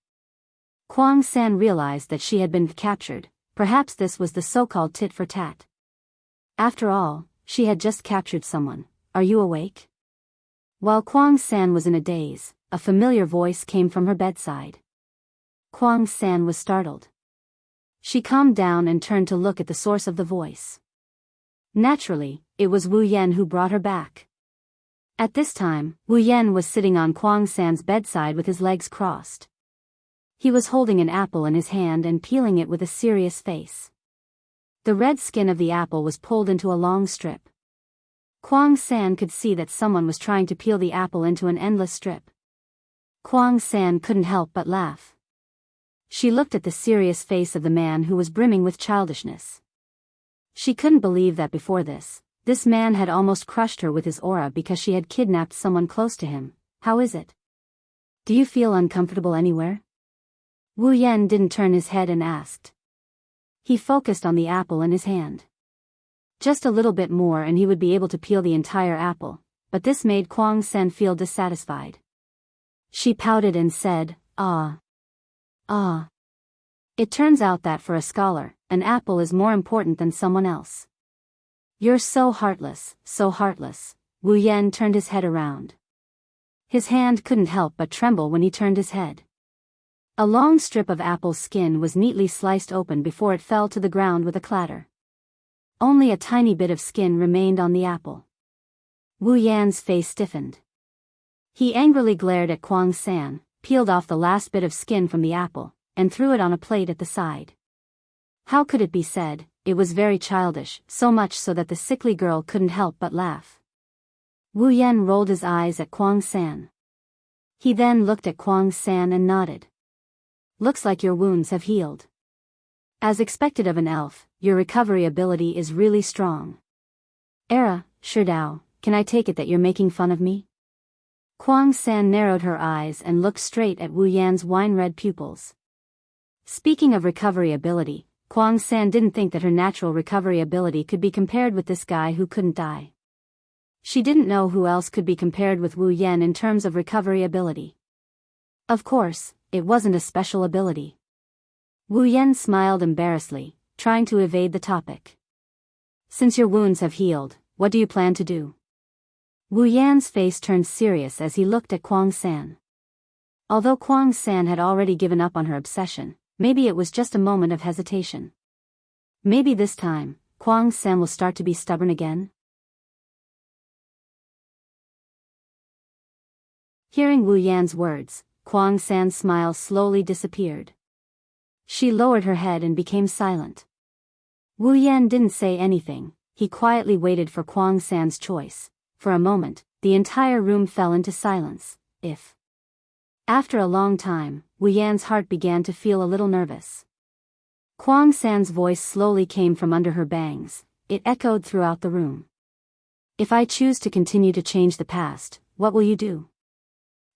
[SPEAKER 1] Kwang San realized that she had been captured. Perhaps this was the so-called tit for tat. After all, she had just captured someone. Are you awake? While Kwang San was in a daze, a familiar voice came from her bedside. Kwang San was startled. She calmed down and turned to look at the source of the voice. Naturally, it was Wu Yan who brought her back. At this time, Wu Yan was sitting on Kwang San's bedside with his legs crossed. He was holding an apple in his hand and peeling it with a serious face. The red skin of the apple was pulled into a long strip. Kwang San could see that someone was trying to peel the apple into an endless strip. Kwang San couldn't help but laugh. She looked at the serious face of the man who was brimming with childishness. She couldn't believe that before this man had almost crushed her with his aura because she had kidnapped someone close to him. How is it? Do you feel uncomfortable anywhere? Wu Yan didn't turn his head and asked. He focused on the apple in his hand. Just a little bit more and he would be able to peel the entire apple, but this made Kwang San feel dissatisfied. She pouted and said, Ah. It turns out that for a scholar, an apple is more important than someone else. You're so heartless, so heartless. Wu Yan turned his head around. His hand couldn't help but tremble when he turned his head. A long strip of apple skin was neatly sliced open before it fell to the ground with a clatter. Only a tiny bit of skin remained on the apple. Wu Yan's face stiffened. He angrily glared at Kwang San, peeled off the last bit of skin from the apple, and threw it on a plate at the side. How could it be said? It was very childish, so much so that the sickly girl couldn't help but laugh. Wu Yan rolled his eyes at Kwang San. He then looked at Kwang San and nodded. Looks like your wounds have healed. As expected of an elf, your recovery ability is really strong. Era, Sherdao, can I take it that you're making fun of me? Kwang San narrowed her eyes and looked straight at Wu Yan's wine-red pupils. Speaking of recovery ability, Kwang San didn't think that her natural recovery ability could be compared with this guy who couldn't die. She didn't know who else could be compared with Wu Yan in terms of recovery ability. Of course, it wasn't a special ability. Wu Yan smiled embarrassedly, trying to evade the topic. Since your wounds have healed, what do you plan to do? Wu Yan's face turned serious as he looked at Kwang San. Although Kwang San had already given up on her obsession, maybe it was just a moment of hesitation. Maybe this time, Kwang San will start to be stubborn again? Hearing Wu Yan's words, Kwang San's smile slowly disappeared. She lowered her head and became silent. Wu Yan didn't say anything, he quietly waited for Kwang San's choice. For a moment, the entire room fell into silence. After a long time, Wu Yan's heart began to feel a little nervous. Kwang San's voice slowly came from under her bangs. It echoed throughout the room. If I choose to continue to change the past, what will you do?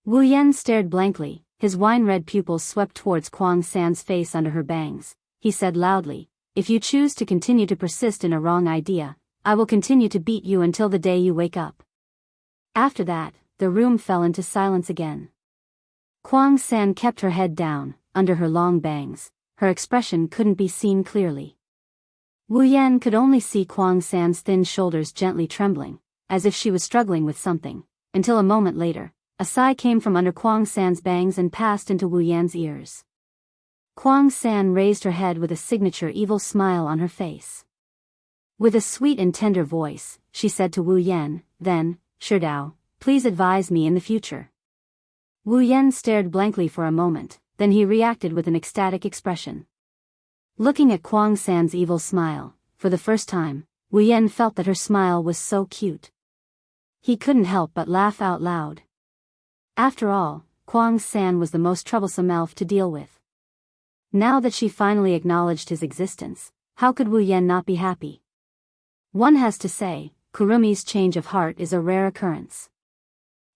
[SPEAKER 1] Wu Yan stared blankly, his wine-red pupils swept towards Kwang San's face under her bangs. He said loudly, if you choose to continue to persist in a wrong idea, I will continue to beat you until the day you wake up. After that, the room fell into silence again. Kwang San kept her head down, under her long bangs. Her expression couldn't be seen clearly. Wu Yan could only see Kwang San's thin shoulders gently trembling, as if she was struggling with something, until a moment later, a sigh came from under Kwang San's bangs and passed into Wu Yan's ears. Kwang San raised her head with a signature evil smile on her face. With a sweet and tender voice, she said to Wu Yan, then, Sherdao, please advise me in the future. Wu Yan stared blankly for a moment, then he reacted with an ecstatic expression. Looking at Kwang San's evil smile, for the first time, Wu Yan felt that her smile was so cute. He couldn't help but laugh out loud. After all, Kwang San was the most troublesome elf to deal with. Now that she finally acknowledged his existence, how could Wu Yan not be happy? One has to say, Kurumi's change of heart is a rare occurrence.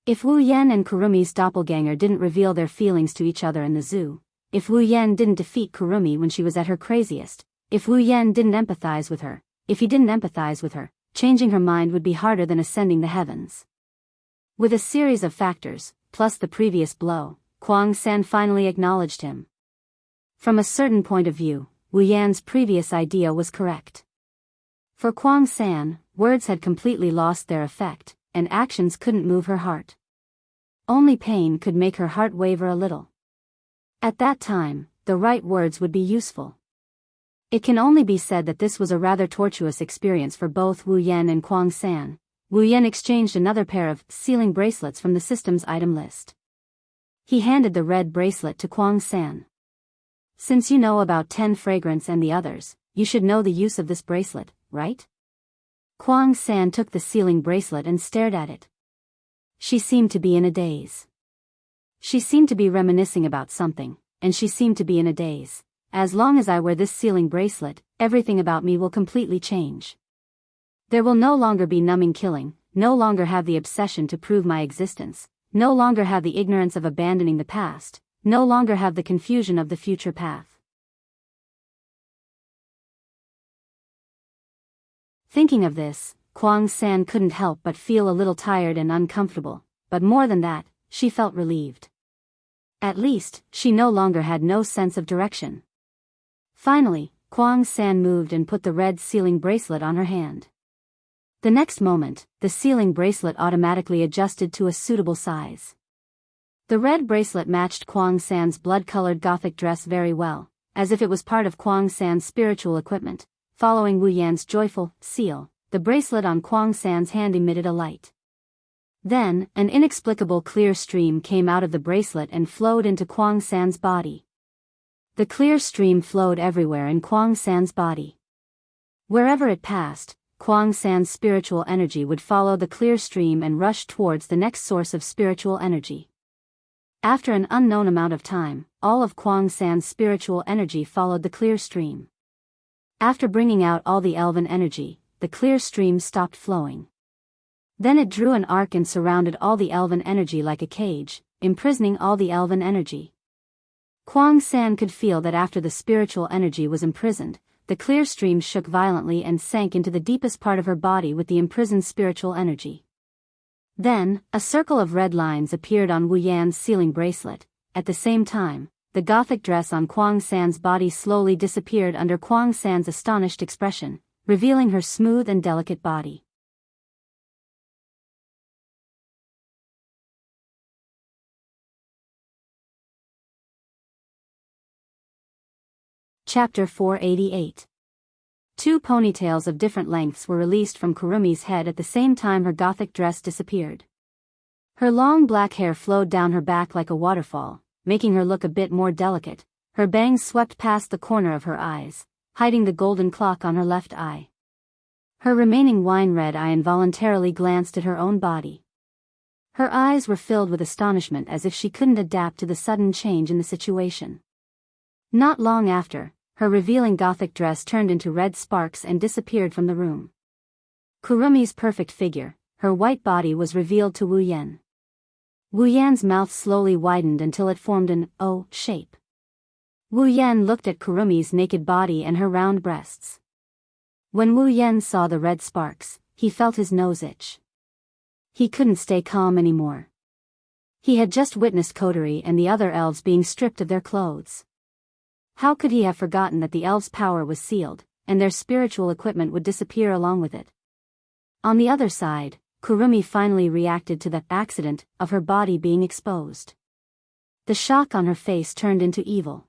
[SPEAKER 1] If Wu Yan and Kurumi's doppelganger didn't reveal their feelings to each other in the zoo, if Wu Yan didn't defeat Kurumi when she was at her craziest, if Wu Yan didn't empathize with her, if he didn't empathize with her, changing her mind would be harder than ascending the heavens. With a series of factors, plus the previous blow, Kwang San finally acknowledged him. From a certain point of view, Wu Yan's previous idea was correct. For Kwang San, words had completely lost their effect, and actions couldn't move her heart. Only pain could make her heart waver a little. At that time, the right words would be useful. It can only be said that this was a rather tortuous experience for both Wu Yan and Kwang San. Wu Yan exchanged another pair of sealing bracelets from the system's item list. He handed the red bracelet to Kwang San. Since you know about 10 fragrance and the others, you should know the use of this bracelet, right? Kwang San took the sealing bracelet and stared at it. She seemed to be in a daze. She seemed to be reminiscing about something, and she seemed to be in a daze. As long as I wear this sealing bracelet, everything about me will completely change. There will no longer be numbing killing, no longer have the obsession to prove my existence, no longer have the ignorance of abandoning the past, no longer have the confusion of the future path. Thinking of this, Kwang San couldn't help but feel a little tired and uncomfortable, but more than that, she felt relieved. At least, she no longer had no sense of direction. Finally, Kwang San moved and put the red sealing bracelet on her hand. The next moment, the sealing bracelet automatically adjusted to a suitable size. The red bracelet matched Kwang San's blood-colored gothic dress very well, as if it was part of Kwang San's spiritual equipment. Following Wu Yan's joyful seal, the bracelet on Kwang San's hand emitted a light. Then, an inexplicable clear stream came out of the bracelet and flowed into Kwang San's body. The clear stream flowed everywhere in Kwang San's body. Wherever it passed, Kwang San's spiritual energy would follow the clear stream and rush towards the next source of spiritual energy. After an unknown amount of time, all of Kwang San's spiritual energy followed the clear stream. After bringing out all the elven energy, the clear stream stopped flowing. Then it drew an arc and surrounded all the elven energy like a cage, imprisoning all the elven energy. Kwang San could feel that after the spiritual energy was imprisoned, the clear stream shook violently and sank into the deepest part of her body with the imprisoned spiritual energy. Then, a circle of red lines appeared on Wu Yan's sealing bracelet. At the same time, the gothic dress on Kwang San's body slowly disappeared under Kwang San's astonished expression, revealing her smooth and delicate body. Chapter 488. 2 ponytails of different lengths were released from Kurumi's head at the same time her gothic dress disappeared. Her long black hair flowed down her back like a waterfall, making her look a bit more delicate. Her bangs swept past the corner of her eyes, hiding the golden clock on her left eye. Her remaining wine-red eye involuntarily glanced at her own body. Her eyes were filled with astonishment as if she couldn't adapt to the sudden change in the situation. Not long after, her revealing gothic dress turned into red sparks and disappeared from the room. Kurumi's perfect figure, her white body was revealed to Wu Yan. Wu Yan's mouth slowly widened until it formed an O shape. Wu Yan looked at Kurumi's naked body and her round breasts. When Wu Yan saw the red sparks, he felt his nose itch. He couldn't stay calm anymore. He had just witnessed Kotori and the other elves being stripped of their clothes. How could he have forgotten that the elves' power was sealed, and their spiritual equipment would disappear along with it? On the other side, Kurumi finally reacted to the accident of her body being exposed. The shock on her face turned into evil.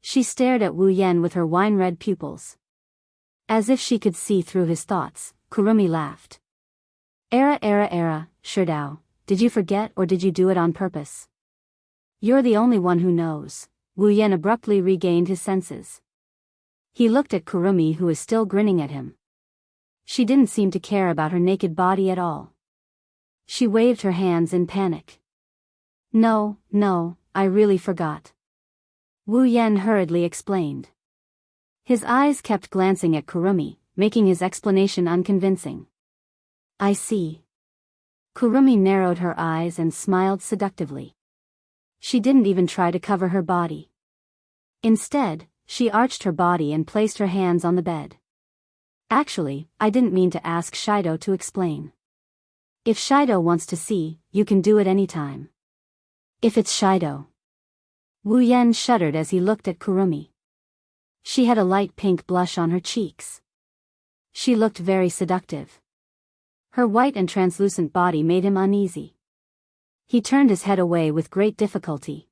[SPEAKER 1] She stared at Wu Yan with her wine-red pupils. As if she could see through his thoughts, Kurumi laughed. Era, Sherdao, did you forget or did you do it on purpose? You're the only one who knows. Wu Yan abruptly regained his senses. He looked at Kurumi, who was still grinning at him. She didn't seem to care about her naked body at all. She waved her hands in panic. No, I really forgot. Wu Yan hurriedly explained. His eyes kept glancing at Kurumi, making his explanation unconvincing. I see. Kurumi narrowed her eyes and smiled seductively. She didn't even try to cover her body. Instead, she arched her body and placed her hands on the bed. Actually, I didn't mean to ask Shido to explain. If Shido wants to see, you can do it anytime. If it's Shido. Wu Yan shuddered as he looked at Kurumi. She had a light pink blush on her cheeks. She looked very seductive. Her white and translucent body made him uneasy. He turned his head away with great difficulty.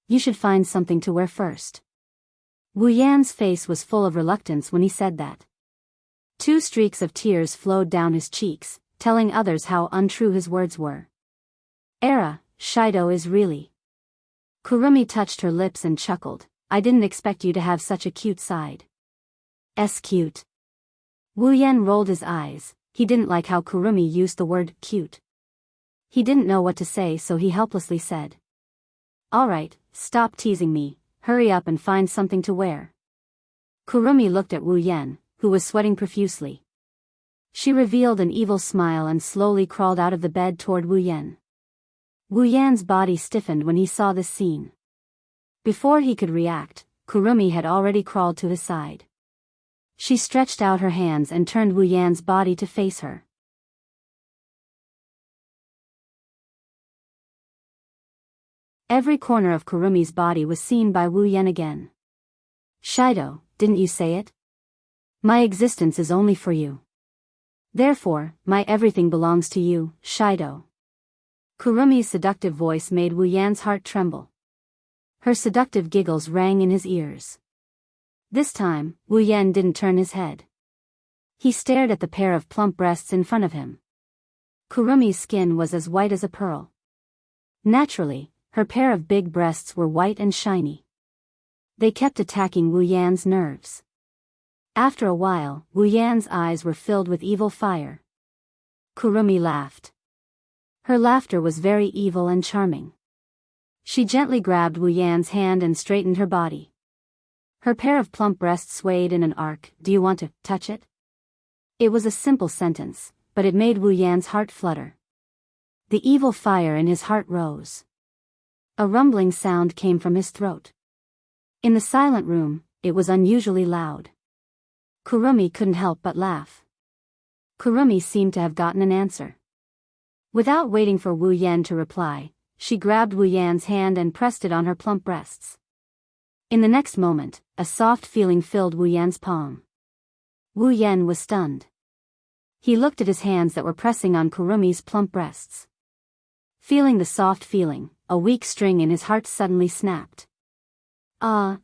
[SPEAKER 1] You should find something to wear first. Wu Yan's face was full of reluctance when he said that. 2 streaks of tears flowed down his cheeks, telling others how untrue his words were. Shido is really. Kurumi touched her lips and chuckled. I didn't expect you to have such a cute side. Cute. Wu Yan rolled his eyes. He didn't like how Kurumi used the word cute. He didn't know what to say, so he helplessly said. Alright, stop teasing me, hurry up and find something to wear. Kurumi looked at Wu Yan, who was sweating profusely. She revealed an evil smile and slowly crawled out of the bed toward Wu Yan. Wu Yan's body stiffened when he saw this scene. Before he could react, Kurumi had already crawled to his side. She stretched out her hands and turned Wu Yan's body to face her. Every corner of Kurumi's body was seen by Wu Yan again. Shido, didn't you say it? My existence is only for you. Therefore, my everything belongs to you, Shido. Kurumi's seductive voice made Wu Yan's heart tremble. Her seductive giggles rang in his ears. This time, Wu Yan didn't turn his head. He stared at the pair of plump breasts in front of him. Kurumi's skin was as white as a pearl. Naturally, her pair of big breasts were white and shiny. They kept attacking Wu Yan's nerves. After a while, Wu Yan's eyes were filled with evil fire. Kurumi laughed. Her laughter was very evil and charming. She gently grabbed Wu Yan's hand and straightened her body. Her pair of plump breasts swayed in an arc. Do you want to touch it? It was a simple sentence, but it made Wu Yan's heart flutter. The evil fire in his heart rose. A rumbling sound came from his throat. In the silent room, it was unusually loud. Kurumi couldn't help but laugh. Kurumi seemed to have gotten an answer. Without waiting for Wu Yan to reply, she grabbed Wu Yan's hand and pressed it on her plump breasts. In the next moment, a soft feeling filled Wu Yan's palm. Wu Yan was stunned. He looked at his hands that were pressing on Kurumi's plump breasts. Feeling the soft feeling, a weak string in his heart suddenly snapped.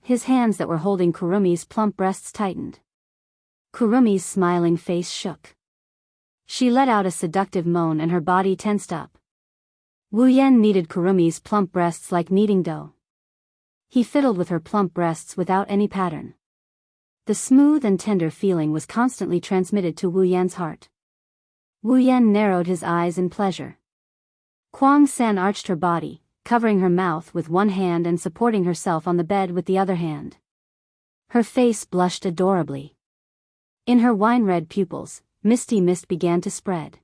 [SPEAKER 1] His hands that were holding Kurumi's plump breasts tightened. Kurumi's smiling face shook. She let out a seductive moan and her body tensed up. Wu Yan kneaded Kurumi's plump breasts like kneading dough. He fiddled with her plump breasts without any pattern. The smooth and tender feeling was constantly transmitted to Wu Yan's heart. Wu Yan narrowed his eyes in pleasure. Kwang San arched her body, covering her mouth with one hand and supporting herself on the bed with the other hand. Her face blushed adorably. In her wine-red pupils, misty mist began to spread.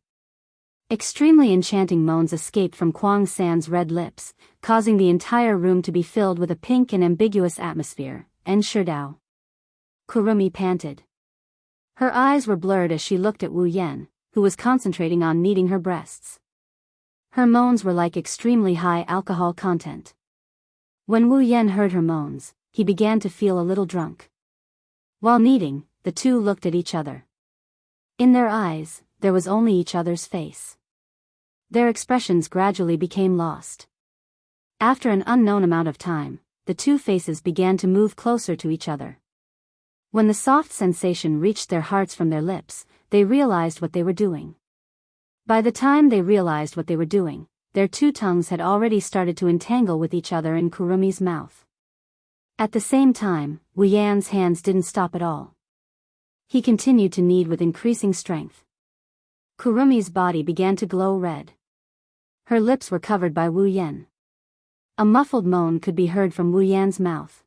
[SPEAKER 1] Extremely enchanting moans escaped from Kwang San's red lips, causing the entire room to be filled with a pink and ambiguous atmosphere. Ensherdao. Kurumi panted. Her eyes were blurred as she looked at Wu Yan, who was concentrating on kneading her breasts. Her moans were like extremely high alcohol content. When Wu Yan heard her moans, he began to feel a little drunk. While kneading, the two looked at each other. In their eyes, there was only each other's face. Their expressions gradually became lost. After an unknown amount of time, the two faces began to move closer to each other. When the soft sensation reached their hearts from their lips, they realized what they were doing. By the time they realized what they were doing, their two tongues had already started to entangle with each other in Kurumi's mouth. At the same time, Wu Yan's hands didn't stop at all. He continued to knead with increasing strength. Kurumi's body began to glow red. Her lips were covered by Wu Yan. A muffled moan could be heard from Wu Yan's mouth.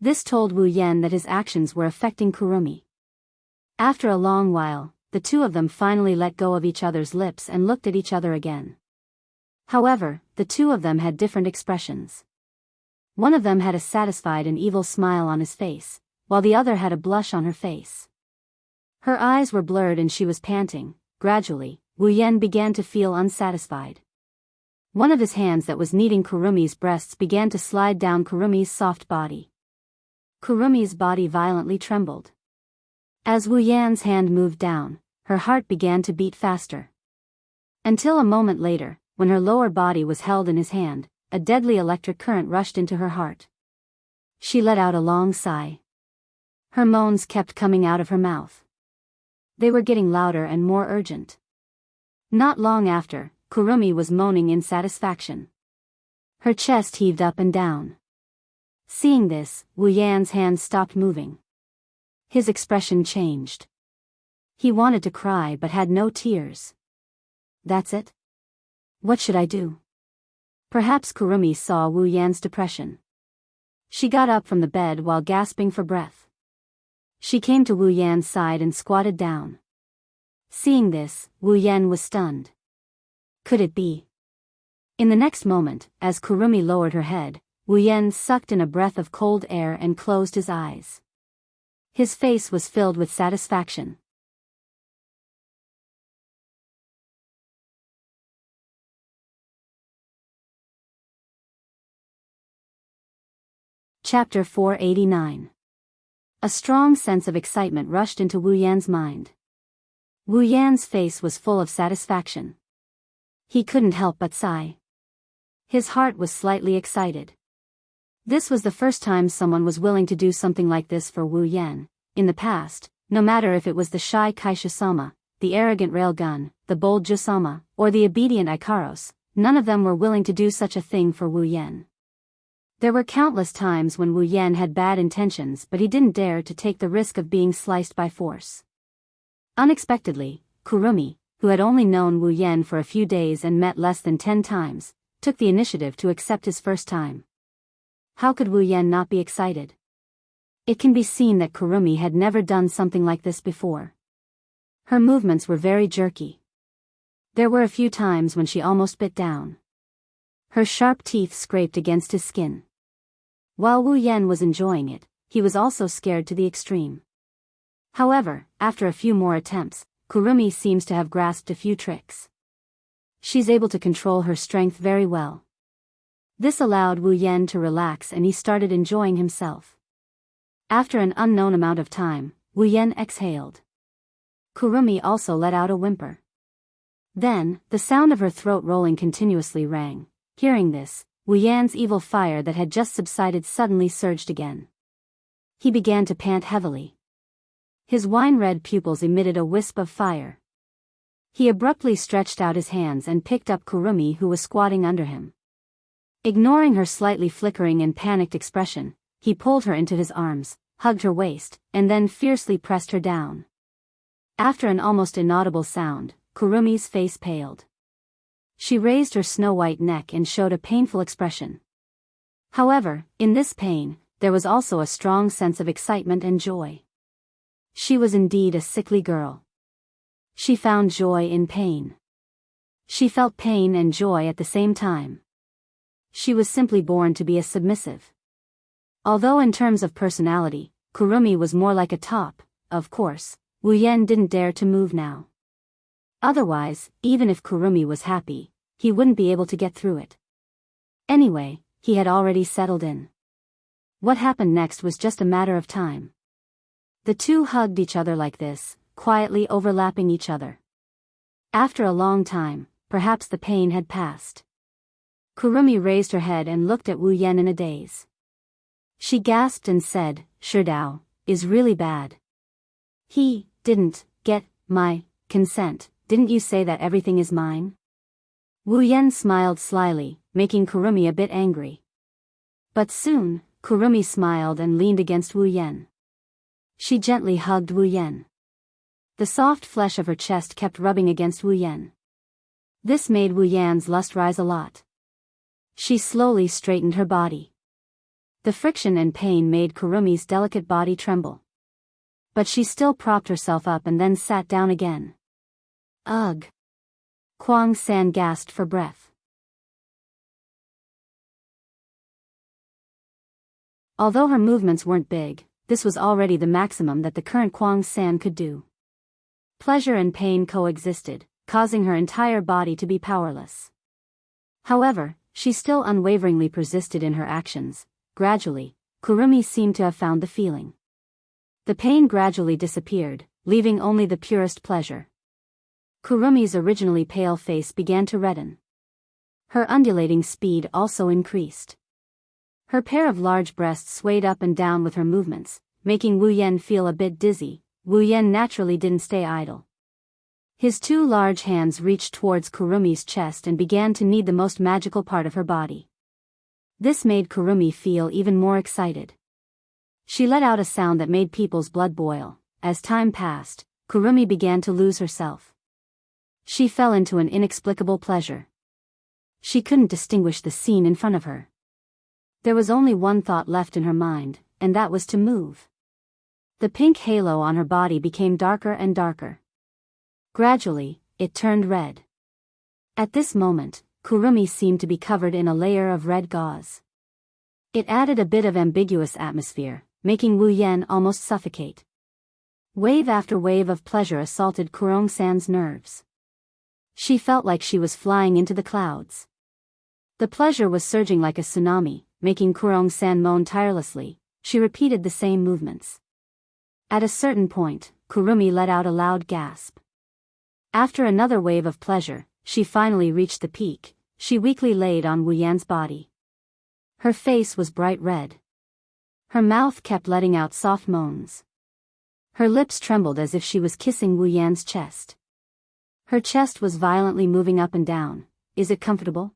[SPEAKER 1] This told Wu Yan that his actions were affecting Kurumi. After a long while, the two of them finally let go of each other's lips and looked at each other again. However, the two of them had different expressions. One of them had a satisfied and evil smile on his face, while the other had a blush on her face. Her eyes were blurred and she was panting. Gradually, Wu Yan began to feel unsatisfied. One of his hands that was kneading Kurumi's breasts began to slide down Kurumi's soft body. Kurumi's body violently trembled. As Wu Yan's hand moved down, her heart began to beat faster. Until a moment later, when her lower body was held in his hand, a deadly electric current rushed into her heart. She let out a long sigh. Her moans kept coming out of her mouth. They were getting louder and more urgent. Not long after, Kurumi was moaning in satisfaction. Her chest heaved up and down. Seeing this, Wu Yan's hands stopped moving. His expression changed. He wanted to cry but had no tears. That's it? What should I do? Perhaps Kurumi saw Wu Yan's depression. She got up from the bed while gasping for breath. She came to Wu Yan's side and squatted down. Seeing this, Wu Yan was stunned. Could it be? In the next moment, as Kurumi lowered her head, Wu Yan sucked in a breath of cold air and closed his eyes. His face was filled with satisfaction. Chapter 489. A strong sense of excitement rushed into Wu Yan's mind. Wu Yan's face was full of satisfaction. He couldn't help but sigh. His heart was slightly excited. This was the first time someone was willing to do something like this for Wu Yan. In the past, no matter if it was the shy Kaisha-sama, the arrogant Railgun, the bold Jusama, or the obedient Ikaros, none of them were willing to do such a thing for Wu Yan. There were countless times when Wu Yan had bad intentions, but he didn't dare to take the risk of being sliced by force. Unexpectedly, Kurumi, who had only known Wu Yan for a few days and met less than 10 times, took the initiative to accept his first time. How could Wu Yan not be excited? It can be seen that Kurumi had never done something like this before. Her movements were very jerky. There were a few times when she almost bit down. Her sharp teeth scraped against his skin. While Wu Yan was enjoying it, he was also scared to the extreme. However, after a few more attempts, Kurumi seems to have grasped a few tricks. She's able to control her strength very well. This allowed Wu Yan to relax and he started enjoying himself. After an unknown amount of time, Wu Yan exhaled. Kurumi also let out a whimper. Then, the sound of her throat rolling continuously rang. Hearing this, Wu Yan's evil fire that had just subsided suddenly surged again. He began to pant heavily. His wine-red pupils emitted a wisp of fire. He abruptly stretched out his hands and picked up Kurumi, who was squatting under him. Ignoring her slightly flickering and panicked expression, he pulled her into his arms, hugged her waist, and then fiercely pressed her down. After an almost inaudible sound, Kurumi's face paled. She raised her snow-white neck and showed a painful expression. However, in this pain, there was also a strong sense of excitement and joy. She was indeed a sickly girl. She found joy in pain. She felt pain and joy at the same time. She was simply born to be a submissive. Although in terms of personality, Kurumi was more like a top, of course, Wu Yan didn't dare to move now. Otherwise, even if Kurumi was happy, he wouldn't be able to get through it. Anyway, he had already settled in. What happened next was just a matter of time. The two hugged each other like this, quietly overlapping each other. After a long time, perhaps the pain had passed. Kurumi raised her head and looked at Wu Yan in a daze. She gasped and said, "Shudao is really bad. He didn't get my consent. Didn't you say that everything is mine?" Wu Yan smiled slyly, making Kurumi a bit angry. But soon, Kurumi smiled and leaned against Wu Yan. She gently hugged Wu Yan. The soft flesh of her chest kept rubbing against Wu Yan. This made Wu Yan's lust rise a lot. She slowly straightened her body. The friction and pain made Kurumi's delicate body tremble. But she still propped herself up and then sat down again. Ugh! Kwang-san gasped for breath. Although her movements weren't big, this was already the maximum that the current Kwang-san could do. Pleasure and pain coexisted, causing her entire body to be powerless. However, she still unwaveringly persisted in her actions. Gradually, Kurumi seemed to have found the feeling. The pain gradually disappeared, leaving only the purest pleasure. Kurumi's originally pale face began to redden. Her undulating speed also increased. Her pair of large breasts swayed up and down with her movements, making Wu Yan feel a bit dizzy. Wu Yan naturally didn't stay idle. His two large hands reached towards Kurumi's chest and began to knead the most magical part of her body. This made Kurumi feel even more excited. She let out a sound that made people's blood boil. As time passed, Kurumi began to lose herself. She fell into an inexplicable pleasure. She couldn't distinguish the scene in front of her. There was only one thought left in her mind, and that was to move. The pink halo on her body became darker and darker. Gradually, it turned red. At this moment, Kurumi seemed to be covered in a layer of red gauze. It added a bit of ambiguous atmosphere, making Wu Yan almost suffocate. Wave after wave of pleasure assaulted Kurong-san's nerves. She felt like she was flying into the clouds. The pleasure was surging like a tsunami, making Kurong-san moan tirelessly. She repeated the same movements. At a certain point, Kurumi let out a loud gasp. After another wave of pleasure, she finally reached the peak. She weakly laid on Wu Yan's body. Her face was bright red. Her mouth kept letting out soft moans. Her lips trembled as if she was kissing Wu Yan's chest. Her chest was violently moving up and down. Is it comfortable?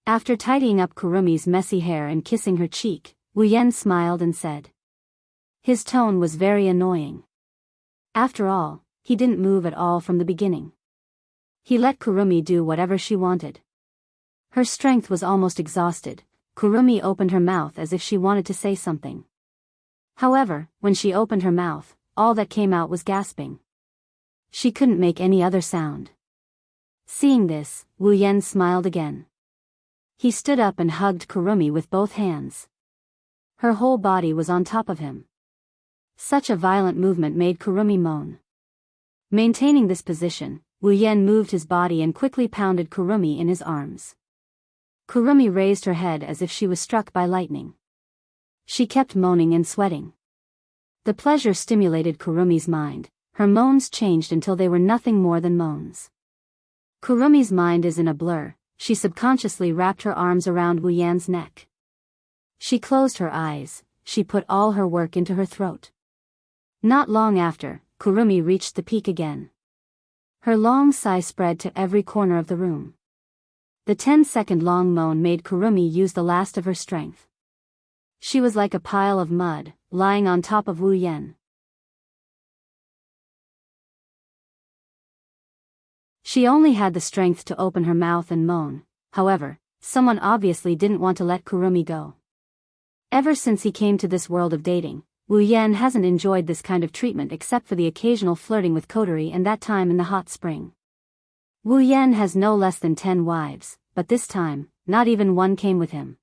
[SPEAKER 1] After tidying up Kurumi's messy hair and kissing her cheek, Wu Yan smiled and said. His tone was very annoying. After all, he didn't move at all from the beginning. He let Kurumi do whatever she wanted. Her strength was almost exhausted. Kurumi opened her mouth as if she wanted to say something. However, when she opened her mouth, all that came out was gasping. She couldn't make any other sound. Seeing this, Wu Yan smiled again. He stood up and hugged Kurumi with both hands. Her whole body was on top of him. Such a violent movement made Kurumi moan. Maintaining this position, Wu Yan moved his body and quickly pounded Kurumi in his arms. Kurumi raised her head as if she was struck by lightning. She kept moaning and sweating. The pleasure stimulated Kurumi's mind. Her moans changed until they were nothing more than moans. Kurumi's mind is in a blur. She subconsciously wrapped her arms around Wu Yan's neck. She closed her eyes. She put all her work into her throat. Not long after, Kurumi reached the peak again. Her long sigh spread to every corner of the room. The 10-second long moan made Kurumi use the last of her strength. She was like a pile of mud, lying on top of Wu Yan. She only had the strength to open her mouth and moan. However, someone obviously didn't want to let Kurumi go. Ever since he came to this world of dating, Wu Yan hasn't enjoyed this kind of treatment except for the occasional flirting with Kotori and that time in the hot spring. Wu Yan has no less than 10 wives, but this time, not even one came with him.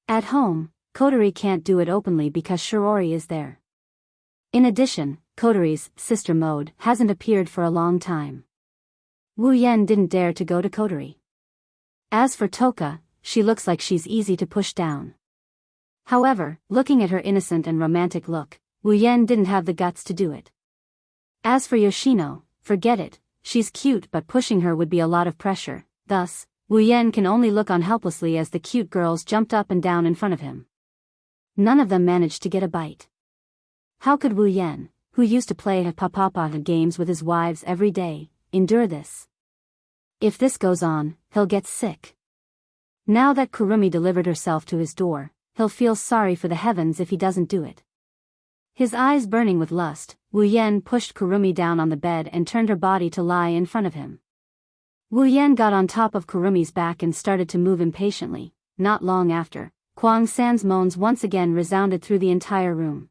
[SPEAKER 1] At home, Kotori can't do it openly because Shirori is there. In addition, Kotori's sister mode hasn't appeared for a long time. Wu Yan didn't dare to go to Kotori. As for Toka, she looks like she's easy to push down. However, looking at her innocent and romantic look, Wu Yan didn't have the guts to do it. As for Yoshino, forget it, she's cute but pushing her would be a lot of pressure. Thus, Wu Yan can only look on helplessly as the cute girls jumped up and down in front of him. None of them managed to get a bite. How could Wu Yan, who used to play papapa games with his wives every day, endure this? If this goes on, he'll get sick. Now that Kurumi delivered herself to his door, he'll feel sorry for the heavens if he doesn't do it. His eyes burning with lust, Wu Yan pushed Kurumi down on the bed and turned her body to lie in front of him. Wu Yan got on top of Kurumi's back and started to move impatiently. Not long after, Kwang San's moans once again resounded through the entire room.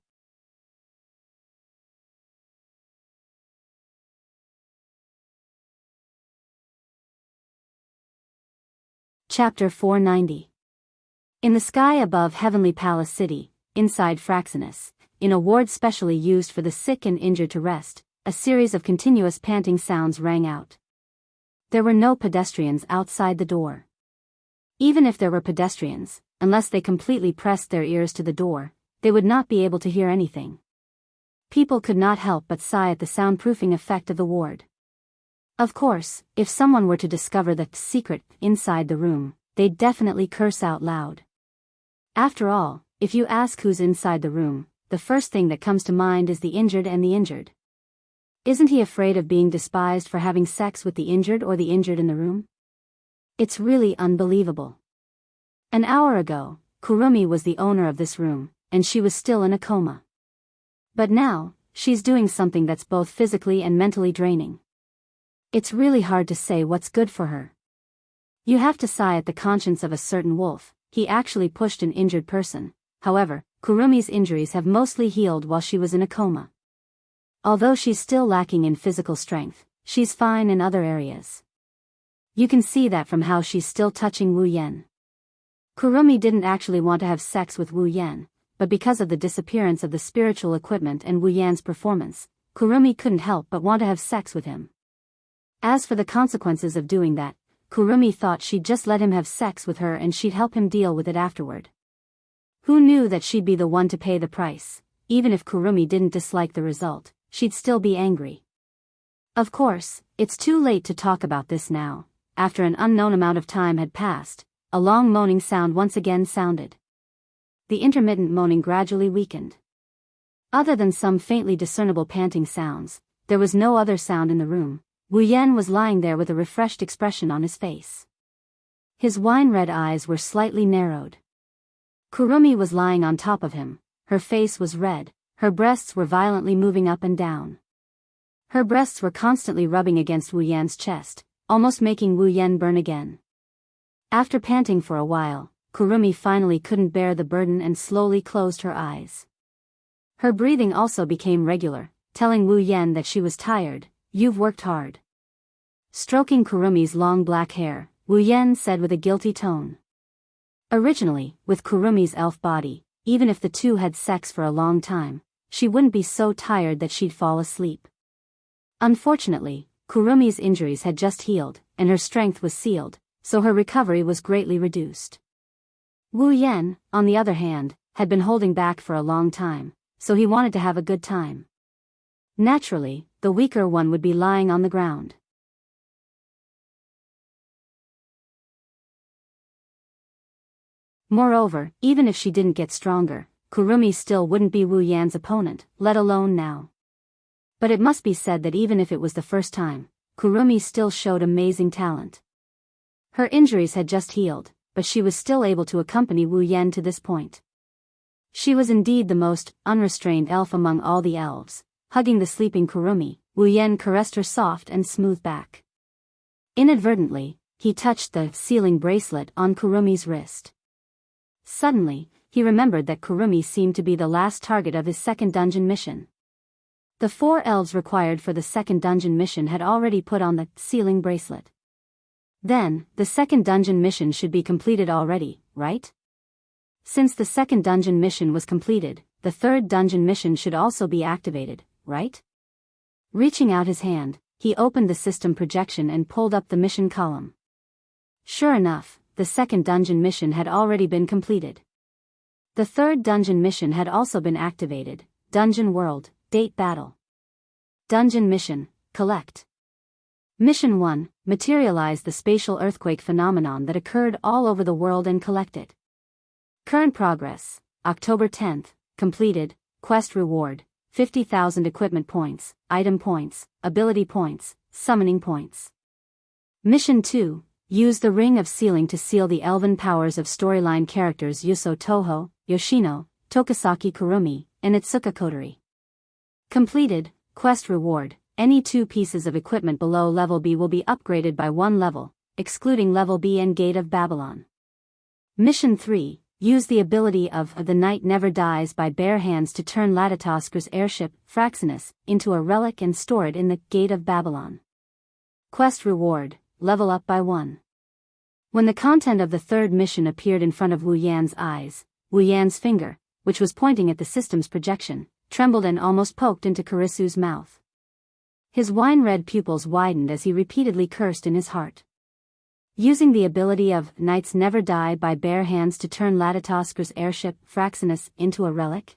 [SPEAKER 1] Chapter 490. In the sky above Heavenly Palace City, inside Fraxinus, in a ward specially used for the sick and injured to rest, a series of continuous panting sounds rang out. There were no pedestrians outside the door. Even if there were pedestrians, unless they completely pressed their ears to the door, they would not be able to hear anything. People could not help but sigh at the soundproofing effect of the ward. Of course, if someone were to discover the secret inside the room, they'd definitely curse out loud. After all, if you ask who's inside the room, the first thing that comes to mind is the injured and the injured. Isn't he afraid of being despised for having sex with the injured or the injured in the room? It's really unbelievable. An hour ago, Kurumi was the owner of this room, and she was still in a coma. But now, she's doing something that's both physically and mentally draining. It's really hard to say what's good for her. You have to sigh at the conscience of a certain wolf. He actually pushed an injured person. However, Kurumi's injuries have mostly healed while she was in a coma. Although she's still lacking in physical strength, she's fine in other areas. You can see that from how she's still touching Wu Yan. Kurumi didn't actually want to have sex with Wu Yan, but because of the disappearance of the spiritual equipment and Wu Yan's performance, Kurumi couldn't help but want to have sex with him. As for the consequences of doing that, Kurumi thought she'd just let him have sex with her and she'd help him deal with it afterward. Who knew that she'd be the one to pay the price? Even if Kurumi didn't dislike the result, she'd still be angry. Of course, it's too late to talk about this now. After an unknown amount of time had passed, a long moaning sound once again sounded. The intermittent moaning gradually weakened. Other than some faintly discernible panting sounds, there was no other sound in the room. Wu Yan was lying there with a refreshed expression on his face. His wine-red eyes were slightly narrowed. Kurumi was lying on top of him. Her face was red, her breasts were violently moving up and down. Her breasts were constantly rubbing against Wu Yan's chest, almost making Wu Yan burn again. After panting for a while, Kurumi finally couldn't bear the burden and slowly closed her eyes. Her breathing also became regular, telling Wu Yan that she was tired. "You've worked hard." Stroking Kurumi's long black hair, Wu Yan said with a guilty tone. Originally, with Kurumi's elf body, even if the two had sex for a long time, she wouldn't be so tired that she'd fall asleep. Unfortunately, Kurumi's injuries had just healed, and her strength was sealed, so her recovery was greatly reduced. Wu Yan, on the other hand, had been holding back for a long time, so he wanted to have a good time. Naturally, the weaker one would be lying on the ground. Moreover, even if she didn't get stronger, Kurumi still wouldn't be Wu Yan's opponent, let alone now. But it must be said that even if it was the first time, Kurumi still showed amazing talent. Her injuries had just healed, but she was still able to accompany Wu Yan to this point. She was indeed the most unrestrained elf among all the elves. Hugging the sleeping Kurumi, Wu Yan caressed her soft and smooth back. Inadvertently, he touched the sealing bracelet on Kurumi's wrist. Suddenly, he remembered that Kurumi seemed to be the last target of his second dungeon mission. The 4 elves required for the second dungeon mission had already put on the sealing bracelet. Then, the second dungeon mission should be completed already, right? Since the second dungeon mission was completed, the third dungeon mission should also be activated, right? Reaching out his hand, he opened the system projection and pulled up the mission column. Sure enough, the second dungeon mission had already been completed. The third dungeon mission had also been activated. Dungeon World, Date Battle. Dungeon Mission, Collect. Mission 1, materialize the spatial earthquake phenomenon that occurred all over the world and collect it. Current progress, October 10th, completed, quest reward, 50,000 equipment points, item points, ability points, summoning points. Mission 2, use the Ring of Sealing to seal the elven powers of storyline characters Yuso Toho, Yoshino, Tokisaki Kurumi, and Itsuka Kotori. Completed, quest reward, any 2 pieces of equipment below level B will be upgraded by 1 level, excluding level B and Gate of Babylon. Mission 3, use the ability of The Night Never Dies by bare hands to turn Latitosker's airship, Fraxinus, into a relic and store it in the Gate of Babylon. Quest reward, level up by 1. When the content of the third mission appeared in front of Wu Yan's eyes, Wu Yan's finger, which was pointing at the system's projection, trembled and almost poked into Kurisu's mouth. His wine-red pupils widened as he repeatedly cursed in his heart. Using the ability of Knights Never Die by bare hands to turn Latitosker's airship, Fraxinus, into a relic?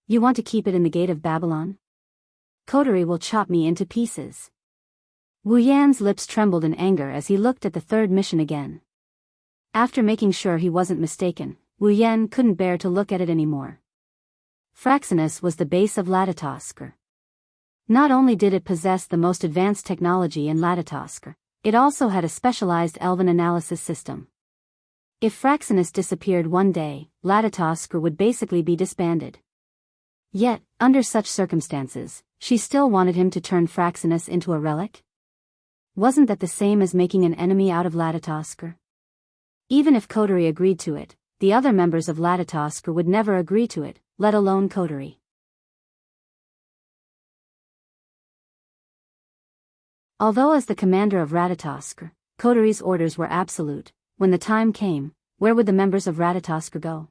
[SPEAKER 1] You want to keep it in the Gate of Babylon? Coterie will chop me into pieces. Wu Yan's lips trembled in anger as he looked at the third mission again. After making sure he wasn't mistaken, Wu Yan couldn't bear to look at it anymore. Fraxinus was the base of Latitosker. Not only did it possess the most advanced technology in Latitosker, it also had a specialized Elven analysis system. If Fraxinus disappeared one day, Latitosker would basically be disbanded. Yet, under such circumstances, she still wanted him to turn Fraxinus into a relic? Wasn't that the same as making an enemy out of Latitosker? Even if Coterie agreed to it, the other members of Latitosker would never agree to it, let alone Coterie. Although as the commander of Ratatosker, Coterie's orders were absolute, when the time came, where would the members of Ratatosker go?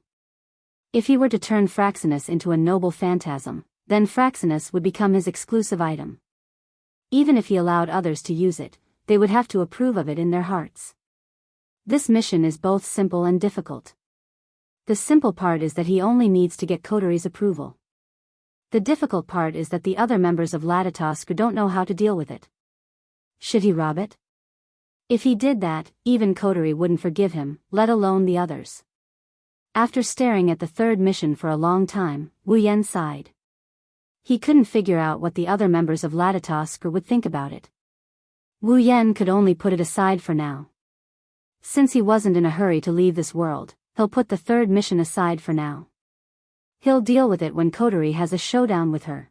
[SPEAKER 1] If he were to turn Fraxinus into a noble phantasm, then Fraxinus would become his exclusive item. Even if he allowed others to use it, they would have to approve of it in their hearts. This mission is both simple and difficult. The simple part is that he only needs to get Coterie's approval. The difficult part is that the other members of Latitosker don't know how to deal with it. Should he rob it? If he did that, even Coterie wouldn't forgive him, let alone the others. After staring at the third mission for a long time, Wu Yan sighed. He couldn't figure out what the other members of Latitosker would think about it. Wu Yan could only put it aside for now. Since he wasn't in a hurry to leave this world, he'll put the third mission aside for now. He'll deal with it when Coterie has a showdown with her.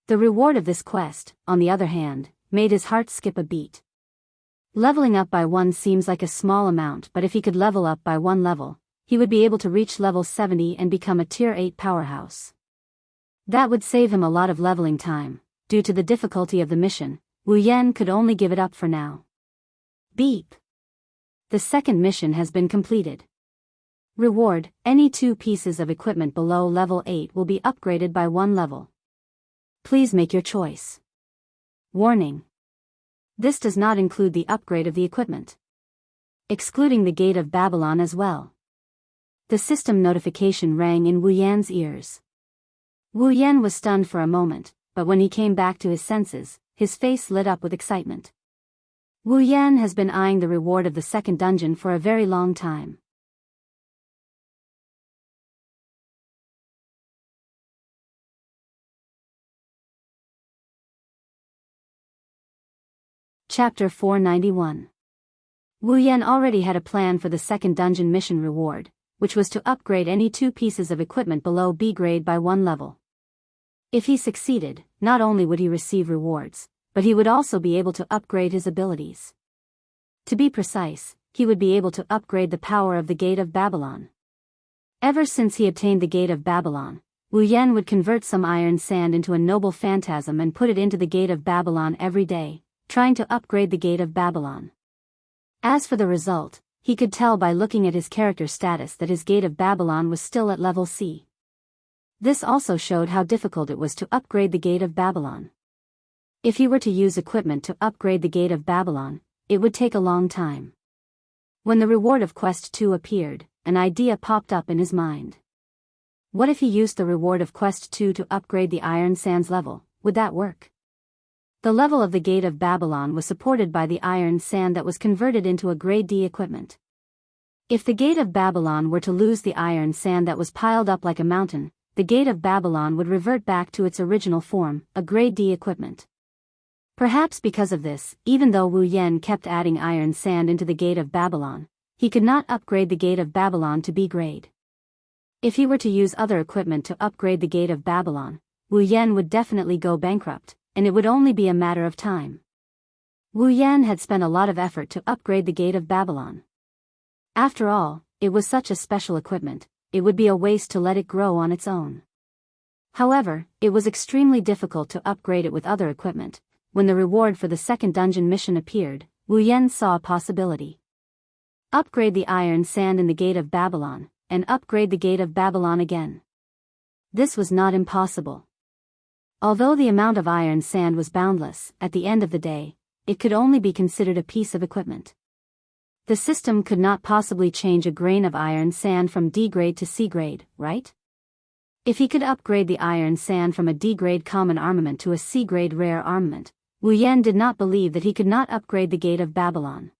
[SPEAKER 1] The reward of this quest, on the other hand, made his heart skip a beat. Leveling up by 1 seems like a small amount, but if he could level up by 1 level, he would be able to reach level 70 and become a tier 8 powerhouse. That would save him a lot of leveling time. Due to the difficulty of the mission, Wu Yan could only give it up for now. Beep. The second mission has been completed. Reward: any 2 pieces of equipment below level 8 will be upgraded by 1 level. Please make your choice. Warning. This does not include the upgrade of the equipment. Excluding the Gate of Babylon as well. The system notification rang in Wu Yan's ears. Wu Yan was stunned for a moment, but when he came back to his senses, his face lit up with excitement. Wu Yan has been eyeing the reward of the second dungeon for a very long time. Chapter 491. Wu Yan already had a plan for the second dungeon mission reward, which was to upgrade any 2 pieces of equipment below B grade by 1 level. If he succeeded, not only would he receive rewards, but he would also be able to upgrade his abilities. To be precise, he would be able to upgrade the power of the Gate of Babylon. Ever since he obtained the Gate of Babylon, Wu Yan would convert some iron sand into a noble phantasm and put it into the Gate of Babylon every day, trying to upgrade the Gate of Babylon. As for the result, he could tell by looking at his character status that his Gate of Babylon was still at level C. This also showed how difficult it was to upgrade the Gate of Babylon. If he were to use equipment to upgrade the Gate of Babylon, it would take a long time. When the reward of Quest 2 appeared, an idea popped up in his mind. What if he used the reward of Quest 2 to upgrade the Iron Sands level? Would that work? The level of the Gate of Babylon was supported by the iron sand that was converted into a grade D equipment. If the Gate of Babylon were to lose the iron sand that was piled up like a mountain, the Gate of Babylon would revert back to its original form, a grade D equipment. Perhaps because of this, even though Wu Yan kept adding iron sand into the Gate of Babylon, he could not upgrade the Gate of Babylon to B grade. If he were to use other equipment to upgrade the Gate of Babylon, Wu Yan would definitely go bankrupt, and it would only be a matter of time. Wu Yan had spent a lot of effort to upgrade the Gate of Babylon. After all, it was such a special equipment, it would be a waste to let it grow on its own. However, it was extremely difficult to upgrade it with other equipment. When the reward for the second dungeon mission appeared, Wu Yan saw a possibility. Upgrade the iron sand in the Gate of Babylon, and upgrade the Gate of Babylon again. This was not impossible. Although the amount of iron sand was boundless, at the end of the day, it could only be considered a piece of equipment. The system could not possibly change a grain of iron sand from D grade to C grade, right? If he could upgrade the iron sand from a D grade common armament to a C grade rare armament, Wu Yan did not believe that he could not upgrade the Gate of Babylon.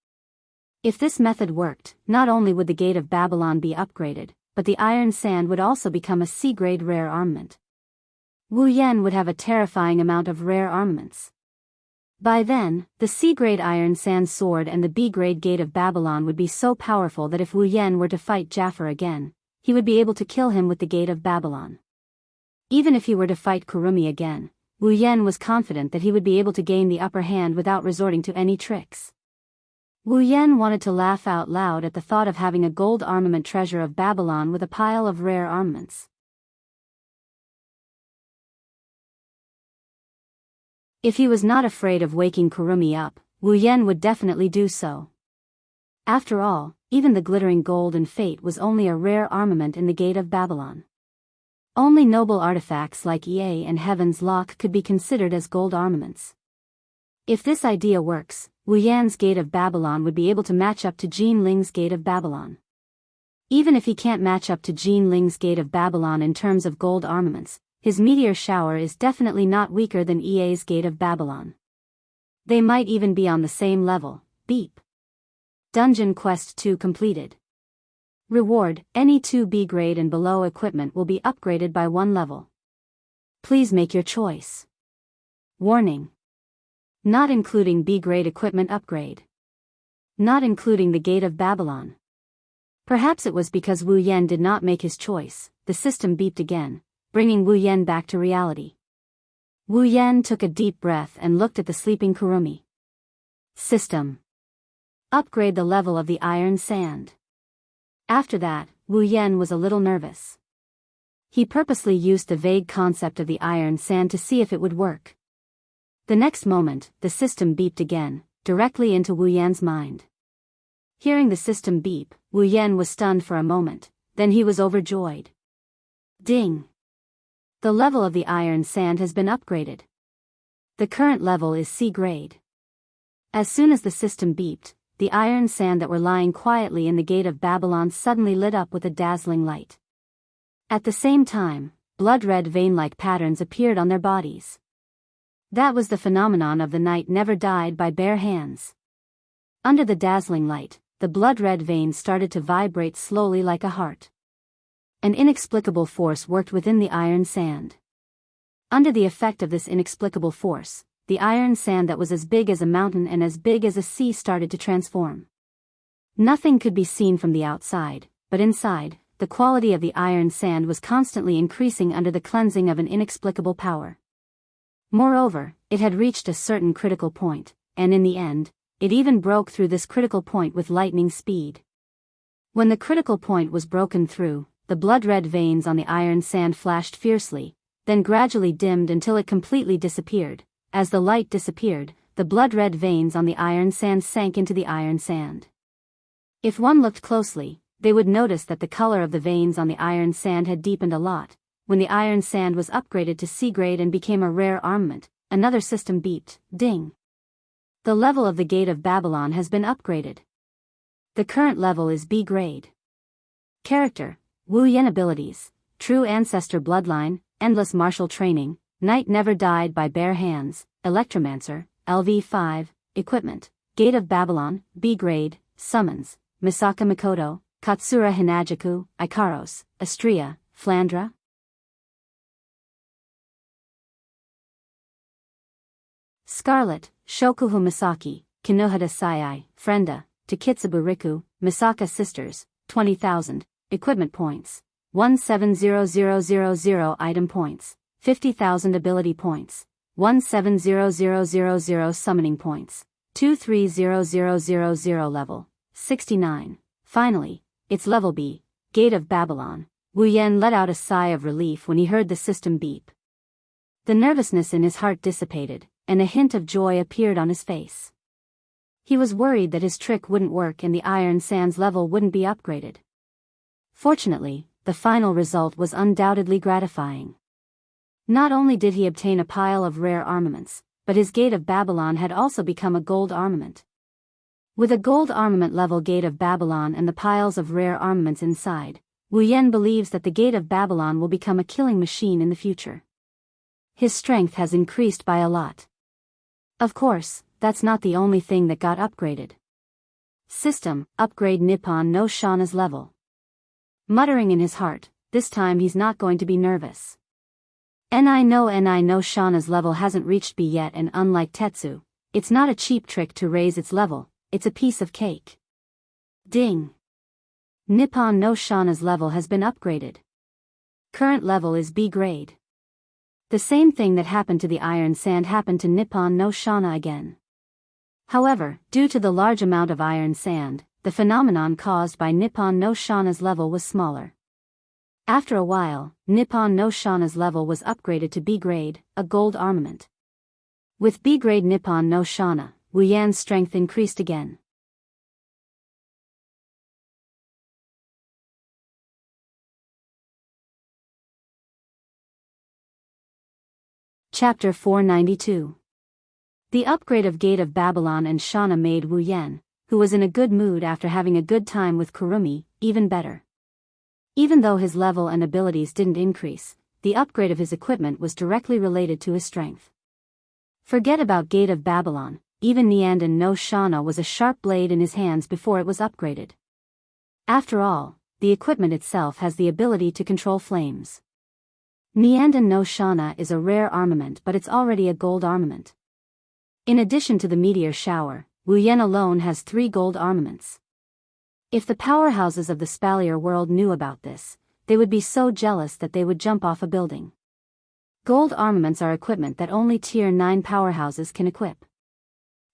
[SPEAKER 1] If this method worked, not only would the Gate of Babylon be upgraded, but the iron sand would also become a C grade rare armament. Wu Yan would have a terrifying amount of rare armaments. By then, the C-grade iron sand sword and the B-grade Gate of Babylon would be so powerful that if Wu Yan were to fight Jafar again, he would be able to kill him with the Gate of Babylon. Even if he were to fight Kurumi again, Wu Yan was confident that he would be able to gain the upper hand without resorting to any tricks. Wu Yan wanted to laugh out loud at the thought of having a gold armament treasure of Babylon with a pile of rare armaments. If he was not afraid of waking Kurumi up, Wu Yan would definitely do so. After all, even the glittering gold and fate was only a rare armament in the Gate of Babylon. Only noble artifacts like EA and Heaven's Lock could be considered as gold armaments. If this idea works, Wu Yan's Gate of Babylon would be able to match up to Jin Ling's Gate of Babylon. Even if he can't match up to Jin Ling's Gate of Babylon in terms of gold armaments, his meteor shower is definitely not weaker than EA's Gate of Babylon. They might even be on the same level. Beep. Dungeon Quest 2 completed. Reward: any 2B grade and below equipment will be upgraded by 1 level. Please make your choice. Warning. Not including B grade equipment upgrade. Not including the Gate of Babylon. Perhaps it was because Wu Yan did not make his choice. The system beeped again, bringing Wu Yan back to reality. Wu Yan took a deep breath and looked at the sleeping Kurumi. System. Upgrade the level of the iron sand. After that, Wu Yan was a little nervous. He purposely used the vague concept of the iron sand to see if it would work. The next moment, the system beeped again, directly into Wu Yan's mind. Hearing the system beep, Wu Yan was stunned for a moment, then he was overjoyed. Ding! The level of the iron sand has been upgraded. The current level is C grade. As soon as the system beeped, the iron sand that were lying quietly in the Gate of Babylon suddenly lit up with a dazzling light. At the same time, blood-red vein-like patterns appeared on their bodies. That was the phenomenon of the night never died by bare hands. Under the dazzling light, the blood-red veins started to vibrate slowly like a heart. An inexplicable force worked within the iron sand. Under the effect of this inexplicable force, the iron sand that was as big as a mountain and as big as a sea started to transform. Nothing could be seen from the outside, but inside, the quality of the iron sand was constantly increasing under the cleansing of an inexplicable power. Moreover, it had reached a certain critical point, and in the end, it even broke through this critical point with lightning speed. When the critical point was broken through, the blood-red veins on the iron sand flashed fiercely, then gradually dimmed until it completely disappeared. As the light disappeared, the blood-red veins on the iron sand sank into the iron sand. If one looked closely, they would notice that the color of the veins on the iron sand had deepened a lot. When the iron sand was upgraded to C grade and became a rare armament, another system beeped. Ding! The level of the Gate of Babylon has been upgraded. The current level is B grade. Character: Wu Yan. Abilities: True Ancestor Bloodline, Endless Martial Training, Night Never Died by Bare Hands, Electromancer, LV5, Equipment: Gate of Babylon, B grade, Summons: Misaka Mikoto, Katsura Hinajaku, Ikaros, Astria, Flandra. Scarlet: Shokuhu Misaki, Kinohada Sayai, Frenda, Takitsubu Riku, Misaka Sisters, 20,000, Equipment Points, 170000 Item Points, 50,000 Ability Points, 170000 Summoning Points, 230000 Level, 69. Finally, its level B, Gate of Babylon. Wu Yan let out a sigh of relief when he heard the system beep. The nervousness in his heart dissipated, and a hint of joy appeared on his face. He was worried that his trick wouldn't work and the iron sand's level wouldn't be upgraded. Fortunately, the final result was undoubtedly gratifying. Not only did he obtain a pile of rare armaments, but his Gate of Babylon had also become a gold armament. With a gold armament level Gate of Babylon and the piles of rare armaments inside, Wu Yan believes that the Gate of Babylon will become a killing machine in the future. His strength has increased by a lot. Of course, that's not the only thing that got upgraded. System, upgrade Nippon no Shana's level. Muttering in his heart, this time he's not going to be nervous. Ni no Shana's level hasn't reached B yet, and unlike Tetsu, it's not a cheap trick to raise its level, it's a piece of cake. Ding! Nippon no Shana's level has been upgraded. Current level is B grade. The same thing that happened to the iron sand happened to Nippon no Shana again. However, due to the large amount of iron sand, the phenomenon caused by Nippon no Shana's level was smaller. After a while, Nippon no Shana's level was upgraded to B grade, a gold armament. With B grade Nippon no Shana, Wu Yan's strength increased again. Chapter 492. The upgrade of Gate of Babylon and Shana made Wu Yan, who was in a good mood after having a good time with Kurumi, even better. Even though his level and abilities didn't increase, the upgrade of his equipment was directly related to his strength. Forget about Gate of Babylon, even Niandan no Shana was a sharp blade in his hands before it was upgraded. After all, the equipment itself has the ability to control flames. Niandan no Shana is a rare armament, but it's already a gold armament. In addition to the meteor shower, Wu Yan alone has 3 gold armaments. If the powerhouses of the Spalier world knew about this, they would be so jealous that they would jump off a building. Gold armaments are equipment that only Tier 9 powerhouses can equip.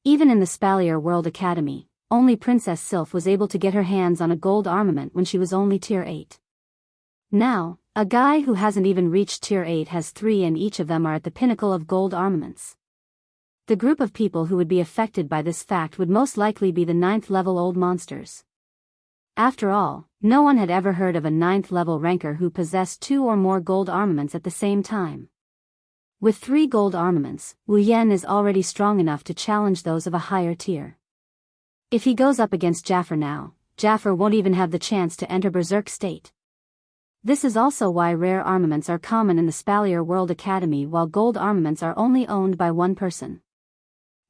[SPEAKER 1] Even in the Spalier World Academy, only Princess Sylph was able to get her hands on a gold armament when she was only Tier 8. Now, a guy who hasn't even reached Tier 8 has 3, and each of them are at the pinnacle of gold armaments. The group of people who would be affected by this fact would most likely be the 9th level old monsters. After all, no one had ever heard of a 9th level ranker who possessed 2 or more gold armaments at the same time. With 3 gold armaments, Wu Yan is already strong enough to challenge those of a higher tier. If he goes up against Jaffer now, Jaffer won't even have the chance to enter Berserk state. This is also why rare armaments are common in the Spalier World Academy while gold armaments are only owned by one person.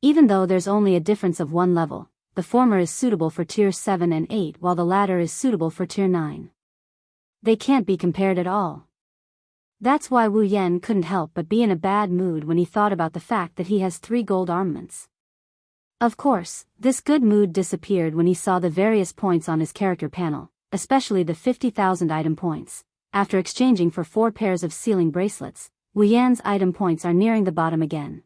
[SPEAKER 1] Even though there's only a difference of 1 level, the former is suitable for Tier 7 and 8 while the latter is suitable for Tier 9. They can't be compared at all. That's why Wu Yan couldn't help but be in a bad mood when he thought about the fact that he has 3 gold armaments. Of course, this good mood disappeared when he saw the various points on his character panel, especially the 50,000 item points. After exchanging for 4 pairs of sealing bracelets, Wu Yan's item points are nearing the bottom again.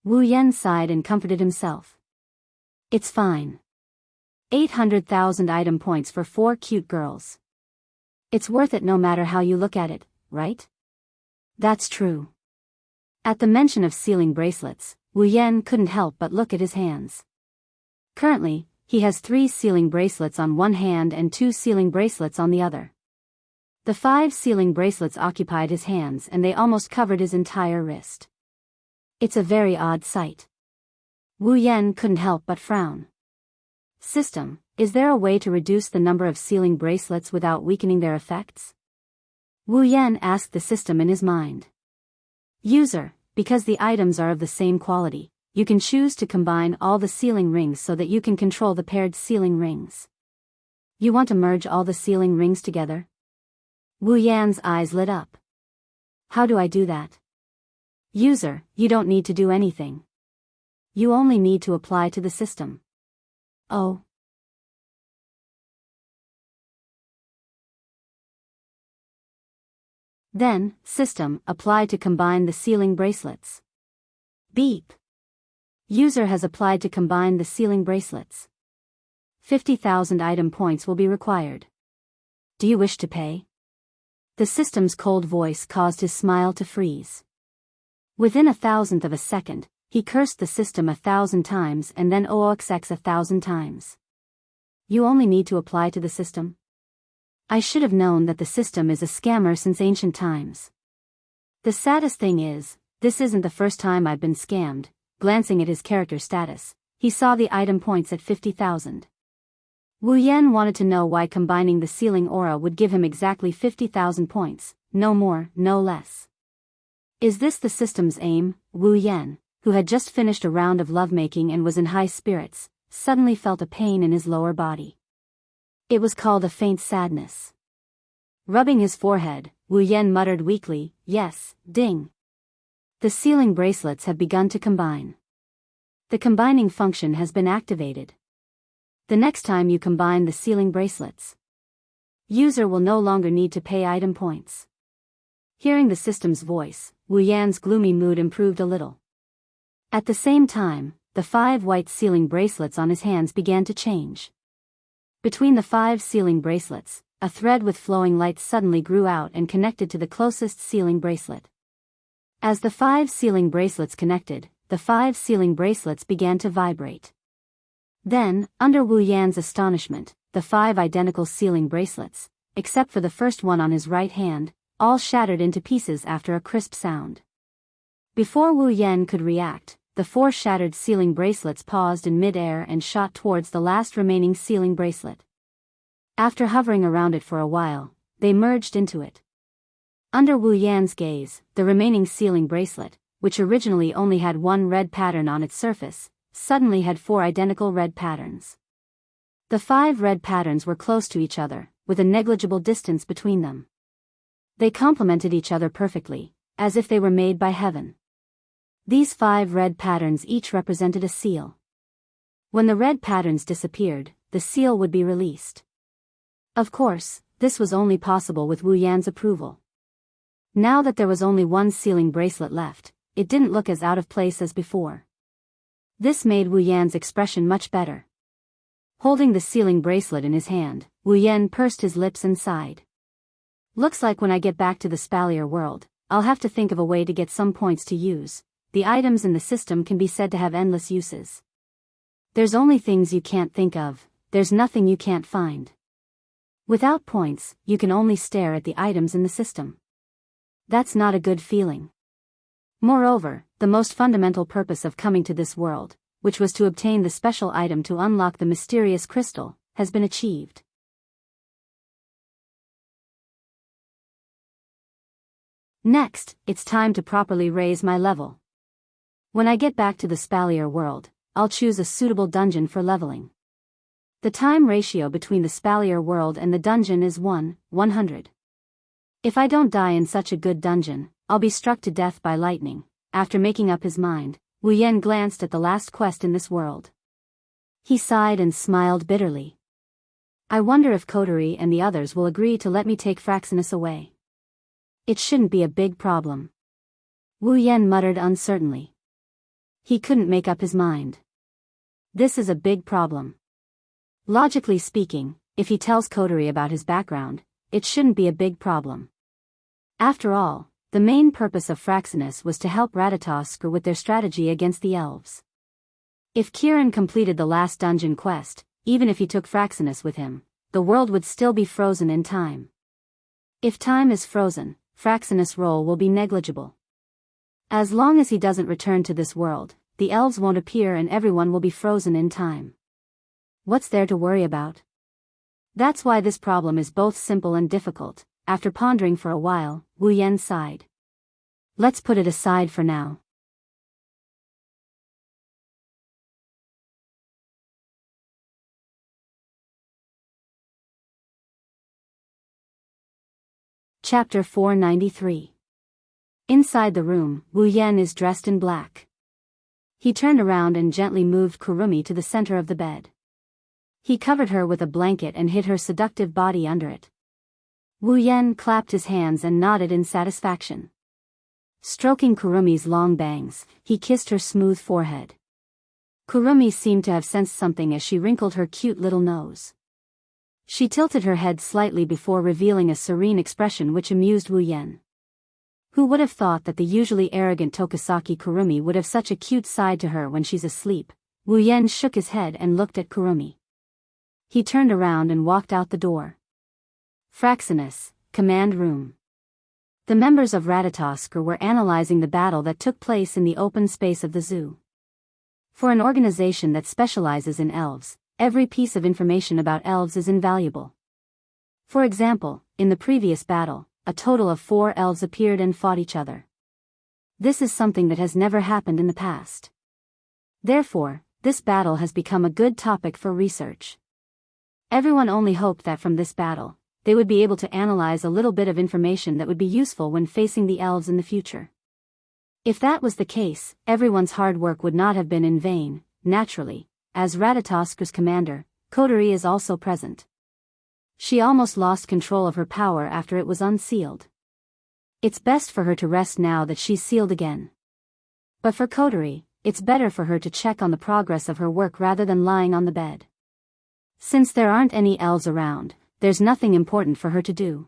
[SPEAKER 1] Wu Yan sighed and comforted himself. It's fine. 800,000 item points for 4 cute girls. It's worth it no matter how you look at it, right? That's true. At the mention of sealing bracelets, Wu Yan couldn't help but look at his hands. Currently, he has 3 sealing bracelets on one hand and 2 sealing bracelets on the other. The 5 sealing bracelets occupied his hands and they almost covered his entire wrist. It's a very odd sight. Wu Yan couldn't help but frown. System, is there a way to reduce the number of sealing bracelets without weakening their effects? Wu Yan asked the system in his mind. User, because the items are of the same quality, you can choose to combine all the sealing rings so that you can control the paired sealing rings. You want to merge all the sealing rings together? Wu Yan's eyes lit up. How do I do that? User, you don't need to do anything. You only need to apply to the system. Oh. Then, system, apply to combine the sealing bracelets. Beep. User has applied to combine the sealing bracelets. 50,000 item points will be required. Do you wish to pay? The system's cold voice caused his smile to freeze. Within 1,000th of a second, he cursed the system 1,000 times and then OXX 1,000 times. You only need to apply to the system? I should have known that the system is a scammer since ancient times. The saddest thing is, this isn't the first time I've been scammed. Glancing at his character status, He saw the item points at 50,000. Wu Yan wanted to know why combining the sealing aura would give him exactly 50,000 points, no more, no less. Is this the system's aim? Wu Yan, who had just finished a round of lovemaking and was in high spirits, suddenly felt a pain in his lower body. It was called a faint sadness. Rubbing his forehead, Wu Yan muttered weakly, "Yes, ding. The sealing bracelets have begun to combine. The combining function has been activated. The next time you combine the sealing bracelets, user will no longer need to pay item points." Hearing the system's voice, Wu Yan's gloomy mood improved a little. At the same time, the 5 white sealing bracelets on his hands began to change. Between the 5 sealing bracelets, a thread with flowing lights suddenly grew out and connected to the closest sealing bracelet. As the 5 sealing bracelets connected, the 5 sealing bracelets began to vibrate. Then, under Wu Yan's astonishment, the 5 identical sealing bracelets, except for the first one on his right hand, all shattered into pieces after a crisp sound. Before Wu Yan could react, the 4 shattered sealing bracelets paused in mid-air and shot towards the last remaining sealing bracelet. After hovering around it for a while, they merged into it. Under Wu Yan's gaze, the remaining sealing bracelet, which originally only had 1 red pattern on its surface, suddenly had 4 identical red patterns. The 5 red patterns were close to each other, with a negligible distance between them. They complemented each other perfectly, as if they were made by heaven. These 5 red patterns each represented a seal. When the red patterns disappeared, the seal would be released. Of course, this was only possible with Wu Yan's approval. Now that there was only 1 sealing bracelet left, it didn't look as out of place as before. This made Wu Yan's expression much better. Holding the sealing bracelet in his hand, Wu Yan pursed his lips and sighed. Looks like when I get back to the Spalier world, I'll have to think of a way to get some points to use. The items in the system can be said to have endless uses. There's only things you can't think of, there's nothing you can't find. Without points, you can only stare at the items in the system. That's not a good feeling. Moreover, the most fundamental purpose of coming to this world, which was to obtain the special item to unlock the mysterious crystal, has been achieved. Next, it's time to properly raise my level. When I get back to the Spalier world, I'll choose a suitable dungeon for leveling. The time ratio between the Spalier world and the dungeon is 1:100. If I don't die in such a good dungeon, I'll be struck to death by lightning. After making up his mind, Wu Yan glanced at the last quest in this world. He sighed and smiled bitterly. I wonder if Coterie and the others will agree to let me take Fraxinus away. It shouldn't be a big problem. Wu Yan muttered uncertainly. He couldn't make up his mind. This is a big problem. Logically speaking, if he tells Coterie about his background, it shouldn't be a big problem. After all, the main purpose of Fraxinus was to help Ratatoskr with their strategy against the elves. If Kieran completed the last dungeon quest, even if he took Fraxinus with him, the world would still be frozen in time. If time is frozen, Fraxinus' role will be negligible. As long as he doesn't return to this world, the elves won't appear and everyone will be frozen in time. What's there to worry about? That's why this problem is both simple and difficult. After pondering for a while, Wu Yan sighed. Let's put it aside for now. Chapter 493. Inside the room, Wu Yan is dressed in black. He turned around and gently moved Kurumi to the center of the bed. He covered her with a blanket and hid her seductive body under it. Wu Yan clapped his hands and nodded in satisfaction. Stroking Kurumi's long bangs, he kissed her smooth forehead. Kurumi seemed to have sensed something as she wrinkled her cute little nose. She tilted her head slightly before revealing a serene expression which amused Wu Yan. Who would have thought that the usually arrogant Tokisaki Kurumi would have such a cute side to her when she's asleep? Wu Yan shook his head and looked at Kurumi. He turned around and walked out the door. Fraxinus, command room. The members of Ratatoskr were analyzing the battle that took place in the open space of the zoo. For an organization that specializes in elves, every piece of information about elves is invaluable. For example, in the previous battle, a total of 4 elves appeared and fought each other. This is something that has never happened in the past. Therefore, this battle has become a good topic for research. Everyone only hoped that from this battle, they would be able to analyze a little bit of information that would be useful when facing the elves in the future. If that was the case, everyone's hard work would not have been in vain. Naturally, as Ratatosk's commander, Coterie is also present. She almost lost control of her power after it was unsealed. It's best for her to rest now that she's sealed again. But for Coterie, it's better for her to check on the progress of her work rather than lying on the bed. Since there aren't any elves around, there's nothing important for her to do.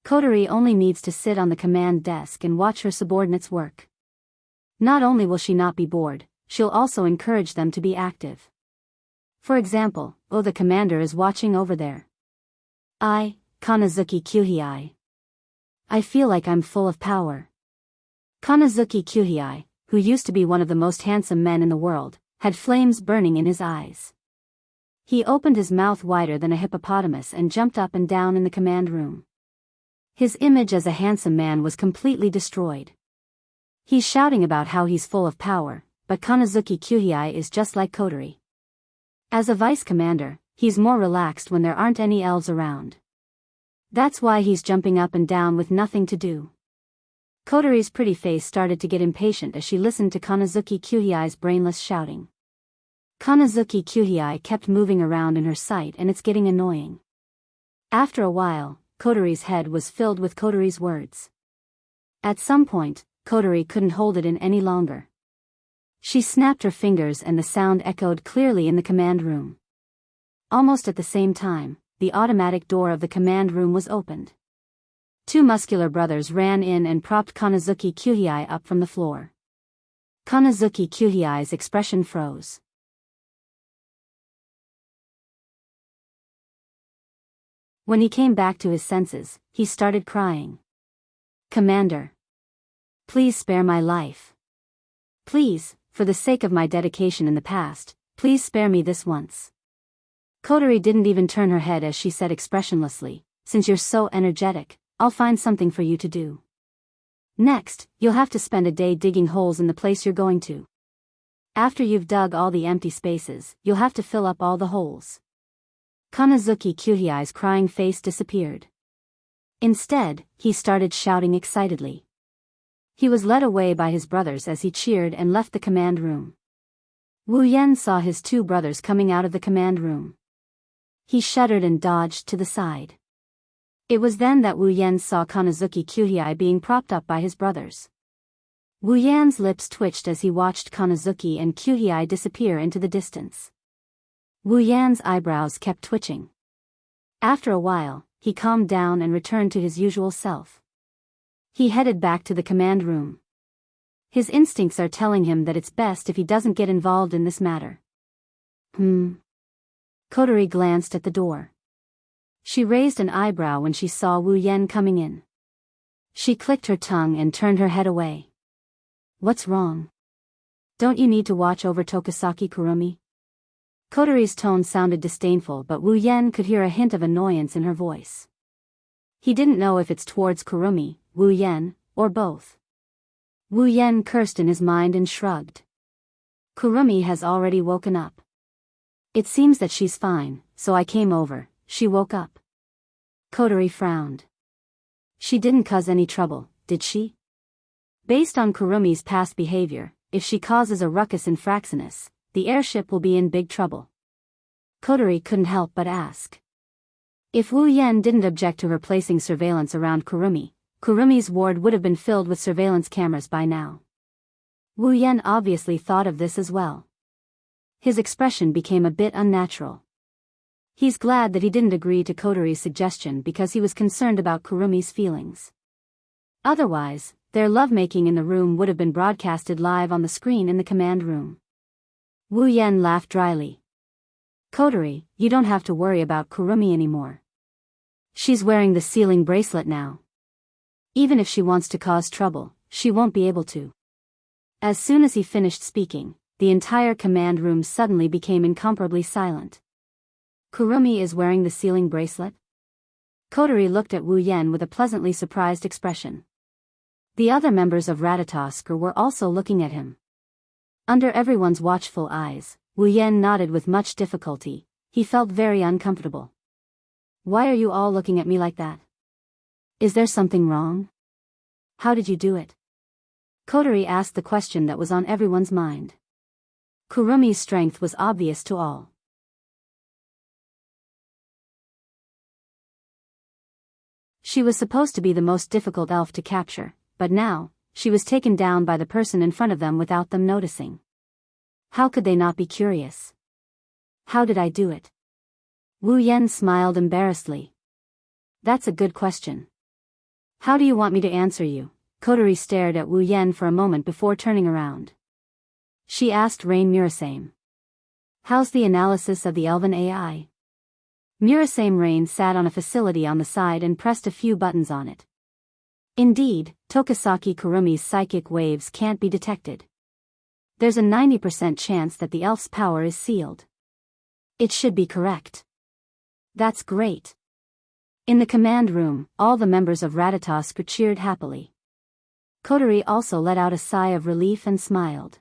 [SPEAKER 1] Coterie only needs to sit on the command desk and watch her subordinates work. Not only will she not be bored, she'll also encourage them to be active. For example, the commander is watching over there. Kanazuki Kyuhei. I feel like I'm full of power. Kanazuki Kyuhei, who used to be one of the most handsome men in the world, had flames burning in his eyes. He opened his mouth wider than a hippopotamus and jumped up and down in the command room. His image as a handsome man was completely destroyed. He's shouting about how he's full of power, but Kanazuki Kyuhei is just like Coterie. As a vice commander, he's more relaxed when there aren't any elves around. That's why he's jumping up and down with nothing to do. Coterie's pretty face started to get impatient as she listened to Kanazuki Kyuhei's brainless shouting. Kanazuki Kyuhei kept moving around in her sight and it's getting annoying. After a while, Coterie's head was filled with Coterie's words. At some point, Coterie couldn't hold it in any longer. She snapped her fingers and the sound echoed clearly in the command room. Almost at the same time, the automatic door of the command room was opened. 2 muscular brothers ran in and propped Kanazuki Kyuhei up from the floor. Kanazuki Kyuhei's expression froze. When he came back to his senses, he started crying. Commander. Please spare my life. Please, for the sake of my dedication in the past, please spare me this once. Coterie didn't even turn her head as she said expressionlessly, since you're so energetic, I'll find something for you to do. Next, you'll have to spend a day digging holes in the place you're going to. After you've dug all the empty spaces, you'll have to fill up all the holes. Kanazuki Kyuhei's crying face disappeared. Instead, he started shouting excitedly. He was led away by his brothers as he cheered and left the command room. Wu Yan saw his 2 brothers coming out of the command room. He shuddered and dodged to the side. It was then that Wu Yan saw Kanazuki Kyuhei being propped up by his brothers. Wu Yan's lips twitched as he watched Kanazuki and Kyuhei disappear into the distance. Wu Yan's eyebrows kept twitching. After a while, he calmed down and returned to his usual self. He headed back to the command room. His instincts are telling him that it's best if he doesn't get involved in this matter. Coterie glanced at the door. She raised an eyebrow when she saw Wu Yan coming in. She clicked her tongue and turned her head away. What's wrong? Don't you need to watch over Tokisaki Kurumi? Coterie's tone sounded disdainful, but Wu Yan could hear a hint of annoyance in her voice. He didn't know if it's towards Kurumi, Wu Yan, or both. Wu Yan cursed in his mind and shrugged. Kurumi has already woken up. It seems that she's fine, so I came over. She woke up. Coterie frowned. She didn't cause any trouble, did she? Based on Kurumi's past behavior, if she causes a ruckus in Fraxinus, the airship will be in big trouble. Coterie couldn't help but ask. If Wu Yan didn't object to her placing surveillance around Kurumi, Kurumi's ward would have been filled with surveillance cameras by now. Wu Yan obviously thought of this as well. His expression became a bit unnatural. He's glad that he didn't agree to Coterie's suggestion because he was concerned about Kurumi's feelings. Otherwise, their lovemaking in the room would have been broadcasted live on the screen in the command room. Wu Yan laughed dryly. Coterie, you don't have to worry about Kurumi anymore. She's wearing the sealing bracelet now. Even if she wants to cause trouble, she won't be able to. As soon as he finished speaking, the entire command room suddenly became incomparably silent. Kurumi is wearing the sealing bracelet? Kotori looked at Wu Yen with a pleasantly surprised expression. The other members of Ratatoskr were also looking at him. Under everyone's watchful eyes, Wu Yen nodded with much difficulty. He felt very uncomfortable. Why are you all looking at me like that? Is there something wrong? How did you do it? Kotori asked the question that was on everyone's mind. Kurumi's strength was obvious to all. She was supposed to be the most difficult elf to capture, but now, she was taken down by the person in front of them without them noticing. How could they not be curious? How did I do it? Wu Yen smiled embarrassedly. That's a good question. How do you want me to answer you? Kotori stared at Wu Yen for a moment before turning around. She asked Rain Murasame. How's the analysis of the elven AI? Murasame Rain sat on a facility on the side and pressed a few buttons on it. Indeed, Tokisaki Kurumi's psychic waves can't be detected. There's a 90% chance that the elf's power is sealed. It should be correct. That's great. In the command room, all the members of Ratatoskr cheered happily. Kotori also let out a sigh of relief and smiled.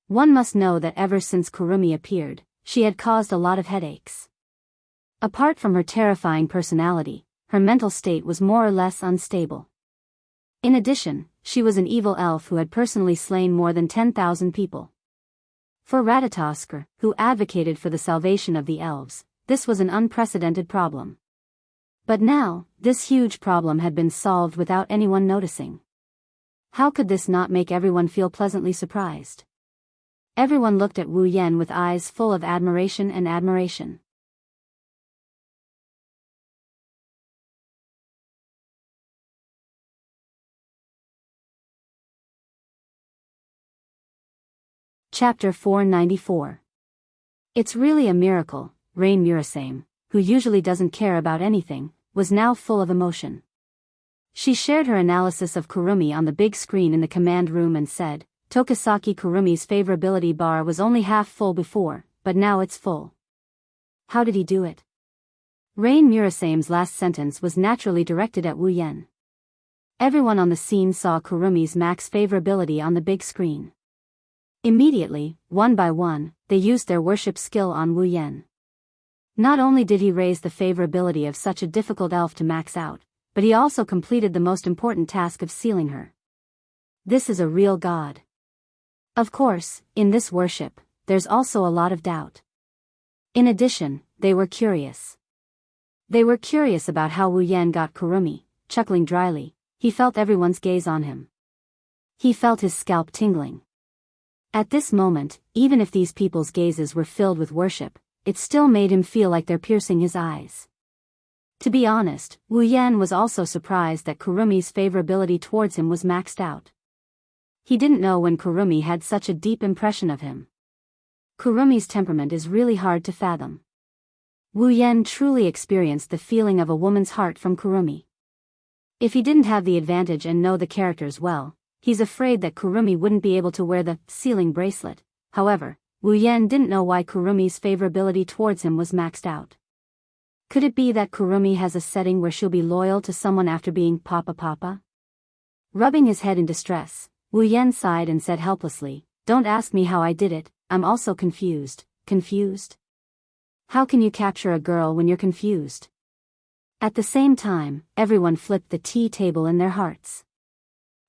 [SPEAKER 1] One must know that ever since Kurumi appeared, she had caused a lot of headaches. Apart from her terrifying personality, her mental state was more or less unstable. In addition, she was an evil elf who had personally slain more than 10,000 people. For Ratatoskr, who advocated for the salvation of the elves, this was an unprecedented problem. But now, this huge problem had been solved without anyone noticing. How could this not make everyone feel pleasantly surprised? Everyone looked at Wu Yen with eyes full of admiration and admiration. Chapter 494. It's really a miracle. Rain Murasame, who usually doesn't care about anything, was now full of emotion. She shared her analysis of Kurumi on the big screen in the command room and said, Tokisaki Kurumi's favorability bar was only half full before, but now it's full. How did he do it? Rain Murasame's last sentence was naturally directed at Wu Yen. Everyone on the scene saw Kurumi's max favorability on the big screen. Immediately, one by one, they used their worship skill on Wu Yen. Not only did he raise the favorability of such a difficult elf to max out, but he also completed the most important task of sealing her. This is a real god. Of course, in this worship, there's also a lot of doubt. In addition, they were curious. They were curious about how Wu Yen got Kurumi. Chuckling dryly, he felt everyone's gaze on him. He felt his scalp tingling. At this moment, even if these people's gazes were filled with worship, it still made him feel like they're piercing his eyes. To be honest, Wu Yen was also surprised that Kurumi's favorability towards him was maxed out. He didn't know when Kurumi had such a deep impression of him. Kurumi's temperament is really hard to fathom. Wu Yen truly experienced the feeling of a woman's heart from Kurumi. If he didn't have the advantage and know the characters well, he's afraid that Kurumi wouldn't be able to wear the sealing bracelet. However, Wu Yen didn't know why Kurumi's favorability towards him was maxed out. Could it be that Kurumi has a setting where she'll be loyal to someone after being Papa? Rubbing his head in distress, Wu Yen sighed and said helplessly, Don't ask me how I did it, I'm also confused. Confused? How can you capture a girl when you're confused? At the same time, everyone flipped the tea table in their hearts.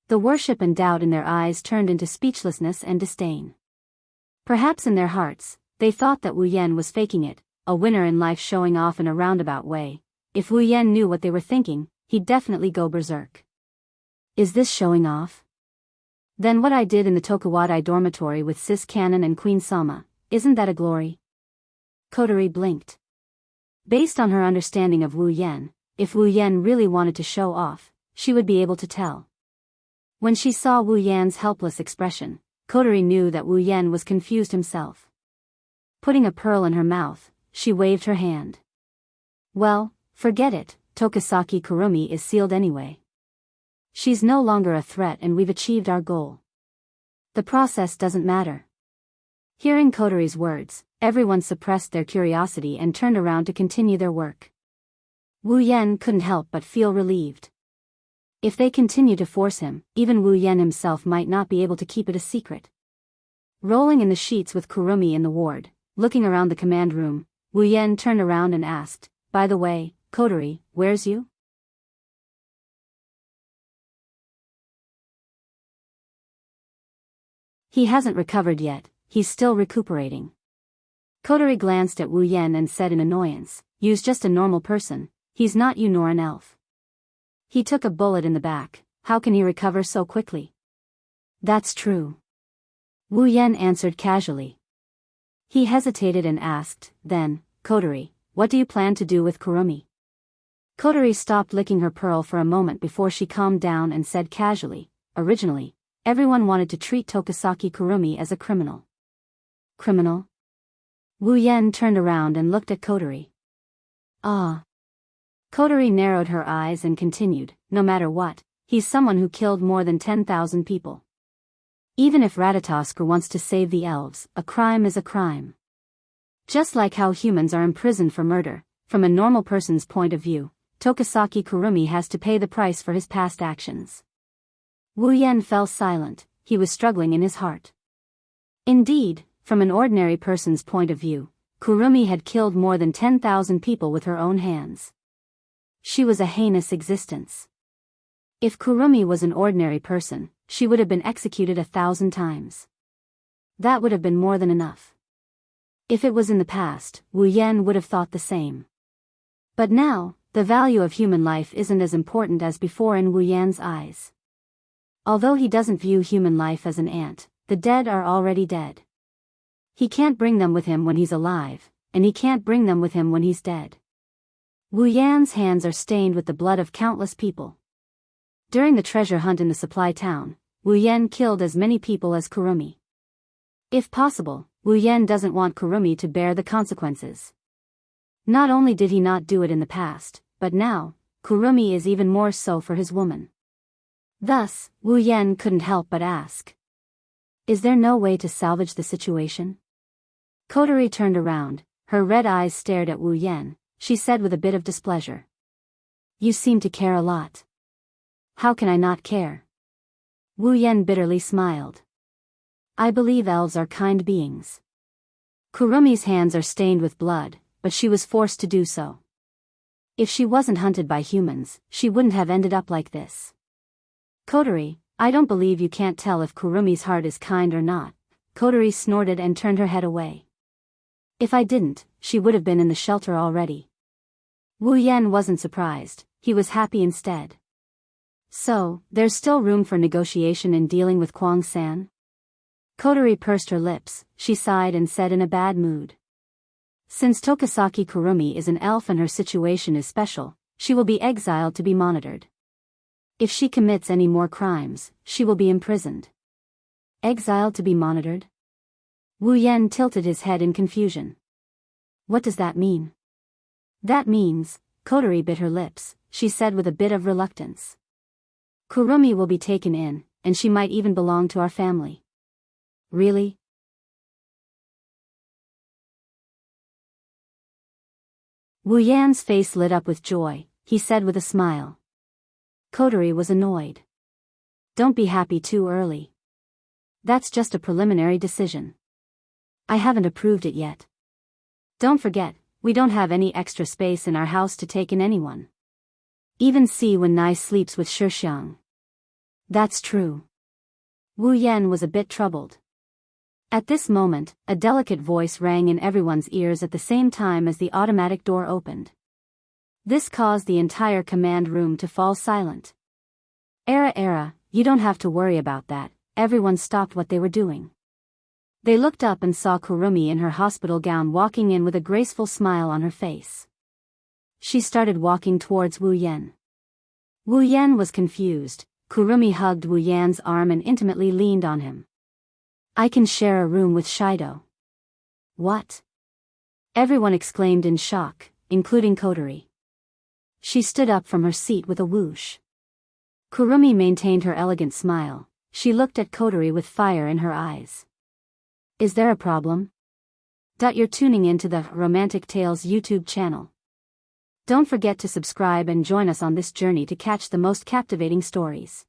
[SPEAKER 1] The worship and doubt in their eyes turned into speechlessness and disdain. Perhaps in their hearts, they thought that Wu Yen was faking it, a winner in life showing off in a roundabout way. If Wu Yen knew what they were thinking, he'd definitely go berserk. Is this showing off? Then what I did in the Tokuwadai dormitory with Sis Cannon and Queen Sama, isn't that a glory? Kotori blinked. Based on her understanding of Wu Yen, if Wu Yen really wanted to show off, she would be able to tell. When she saw Wu Yan's helpless expression, Kotori knew that Wu Yen was confused himself. Putting a pearl in her mouth, she waved her hand. Well, forget it, Tokisaki Kurumi is sealed anyway. She's no longer a threat and we've achieved our goal. The process doesn't matter. Hearing Kotori's words, everyone suppressed their curiosity and turned around to continue their work. Wu Yan couldn't help but feel relieved. If they continue to force him, even Wu Yan himself might not be able to keep it a secret. Rolling in the sheets with Kurumi in the ward, looking around the command room, Wu Yan turned around and asked, "By the way, Kotori, where's you?" "He hasn't recovered yet, he's still recuperating." Kotori glanced at Wu Yan and said in annoyance, "You's just a normal person, he's not you nor an elf. He took a bullet in the back, how can he recover so quickly?" "That's true." Wu Yan answered casually. He hesitated and asked, "Then, Kotori, what do you plan to do with Kurumi?" Kotori stopped licking her pearl for a moment before she calmed down and said casually, "Originally, everyone wanted to treat Tokisaki Kurumi as a criminal." "Criminal?" Wu Yan turned around and looked at Kotori. "Ah." Kotori narrowed her eyes and continued, "No matter what, he's someone who killed more than 10,000 people. Even if Ratatoskr wants to save the elves, a crime is a crime. Just like how humans are imprisoned for murder, from a normal person's point of view, Tokisaki Kurumi has to pay the price for his past actions." Wu Yan fell silent, he was struggling in his heart. Indeed, from an ordinary person's point of view, Kurumi had killed more than 10,000 people with her own hands. She was a heinous existence. If Kurumi was an ordinary person, she would have been executed 1,000 times. That would have been more than enough. If it was in the past, Wu Yan would have thought the same. But now, the value of human life isn't as important as before in Wu Yan's eyes. Although he doesn't view human life as an ant, the dead are already dead. He can't bring them with him when he's alive, and he can't bring them with him when he's dead. Wu Yan's hands are stained with the blood of countless people. During the treasure hunt in the supply town, Wu Yan killed as many people as Kurumi. If possible, Wu Yan doesn't want Kurumi to bear the consequences. Not only did he not do it in the past, but now, Kurumi is even more so for his woman. Thus, Wu Yan couldn't help but ask, "Is there no way to salvage the situation?" Kotori turned around, her red eyes stared at Wu Yan, she said with a bit of displeasure. "You seem to care a lot." "How can I not care?" Wu Yan bitterly smiled. "I believe elves are kind beings. Kurumi's hands are stained with blood, but she was forced to do so. If she wasn't hunted by humans, she wouldn't have ended up like this." "Kotori, I don't believe you can't tell if Kurumi's heart is kind or not." Kotori snorted and turned her head away. "If I didn't, she would have been in the shelter already." Wu Yan wasn't surprised, he was happy instead. "So, there's still room for negotiation in dealing with Kwang-san?" Kotori pursed her lips, she sighed and said in a bad mood. "Since Tokisaki Kurumi is an elf and her situation is special, she will be exiled to be monitored. If she commits any more crimes, she will be imprisoned." "Exiled to be monitored?" Wu Yan tilted his head in confusion. "What does that mean?" "That means," Kotori bit her lips, she said with a bit of reluctance, "Kurumi will be taken in, and she might even belong to our family." "Really?" Wu Yan's face lit up with joy, he said with a smile. Kotori was annoyed. "Don't be happy too early. That's just a preliminary decision. I haven't approved it yet. Don't forget, we don't have any extra space in our house to take in anyone. Even Si Wen Nai sleeps with Shixiang." "That's true." Wu Yan was a bit troubled. At this moment, a delicate voice rang in everyone's ears at the same time as the automatic door opened. This caused the entire command room to fall silent. Era, you don't have to worry about that." Everyone stopped what they were doing. They looked up and saw Kurumi in her hospital gown walking in with a graceful smile on her face. She started walking towards Wu Yan. Wu Yan was confused. Kurumi hugged Wu Yan's arm and intimately leaned on him. "I can share a room with Shido." "What?" Everyone exclaimed in shock, including Kotori. She stood up from her seat with a whoosh. Kurumi maintained her elegant smile. She looked at Kotori with fire in her eyes. Is there a problem? You're tuning into the Romantic Tales YouTube channel. Don't forget to subscribe and join us on this journey to catch the most captivating stories.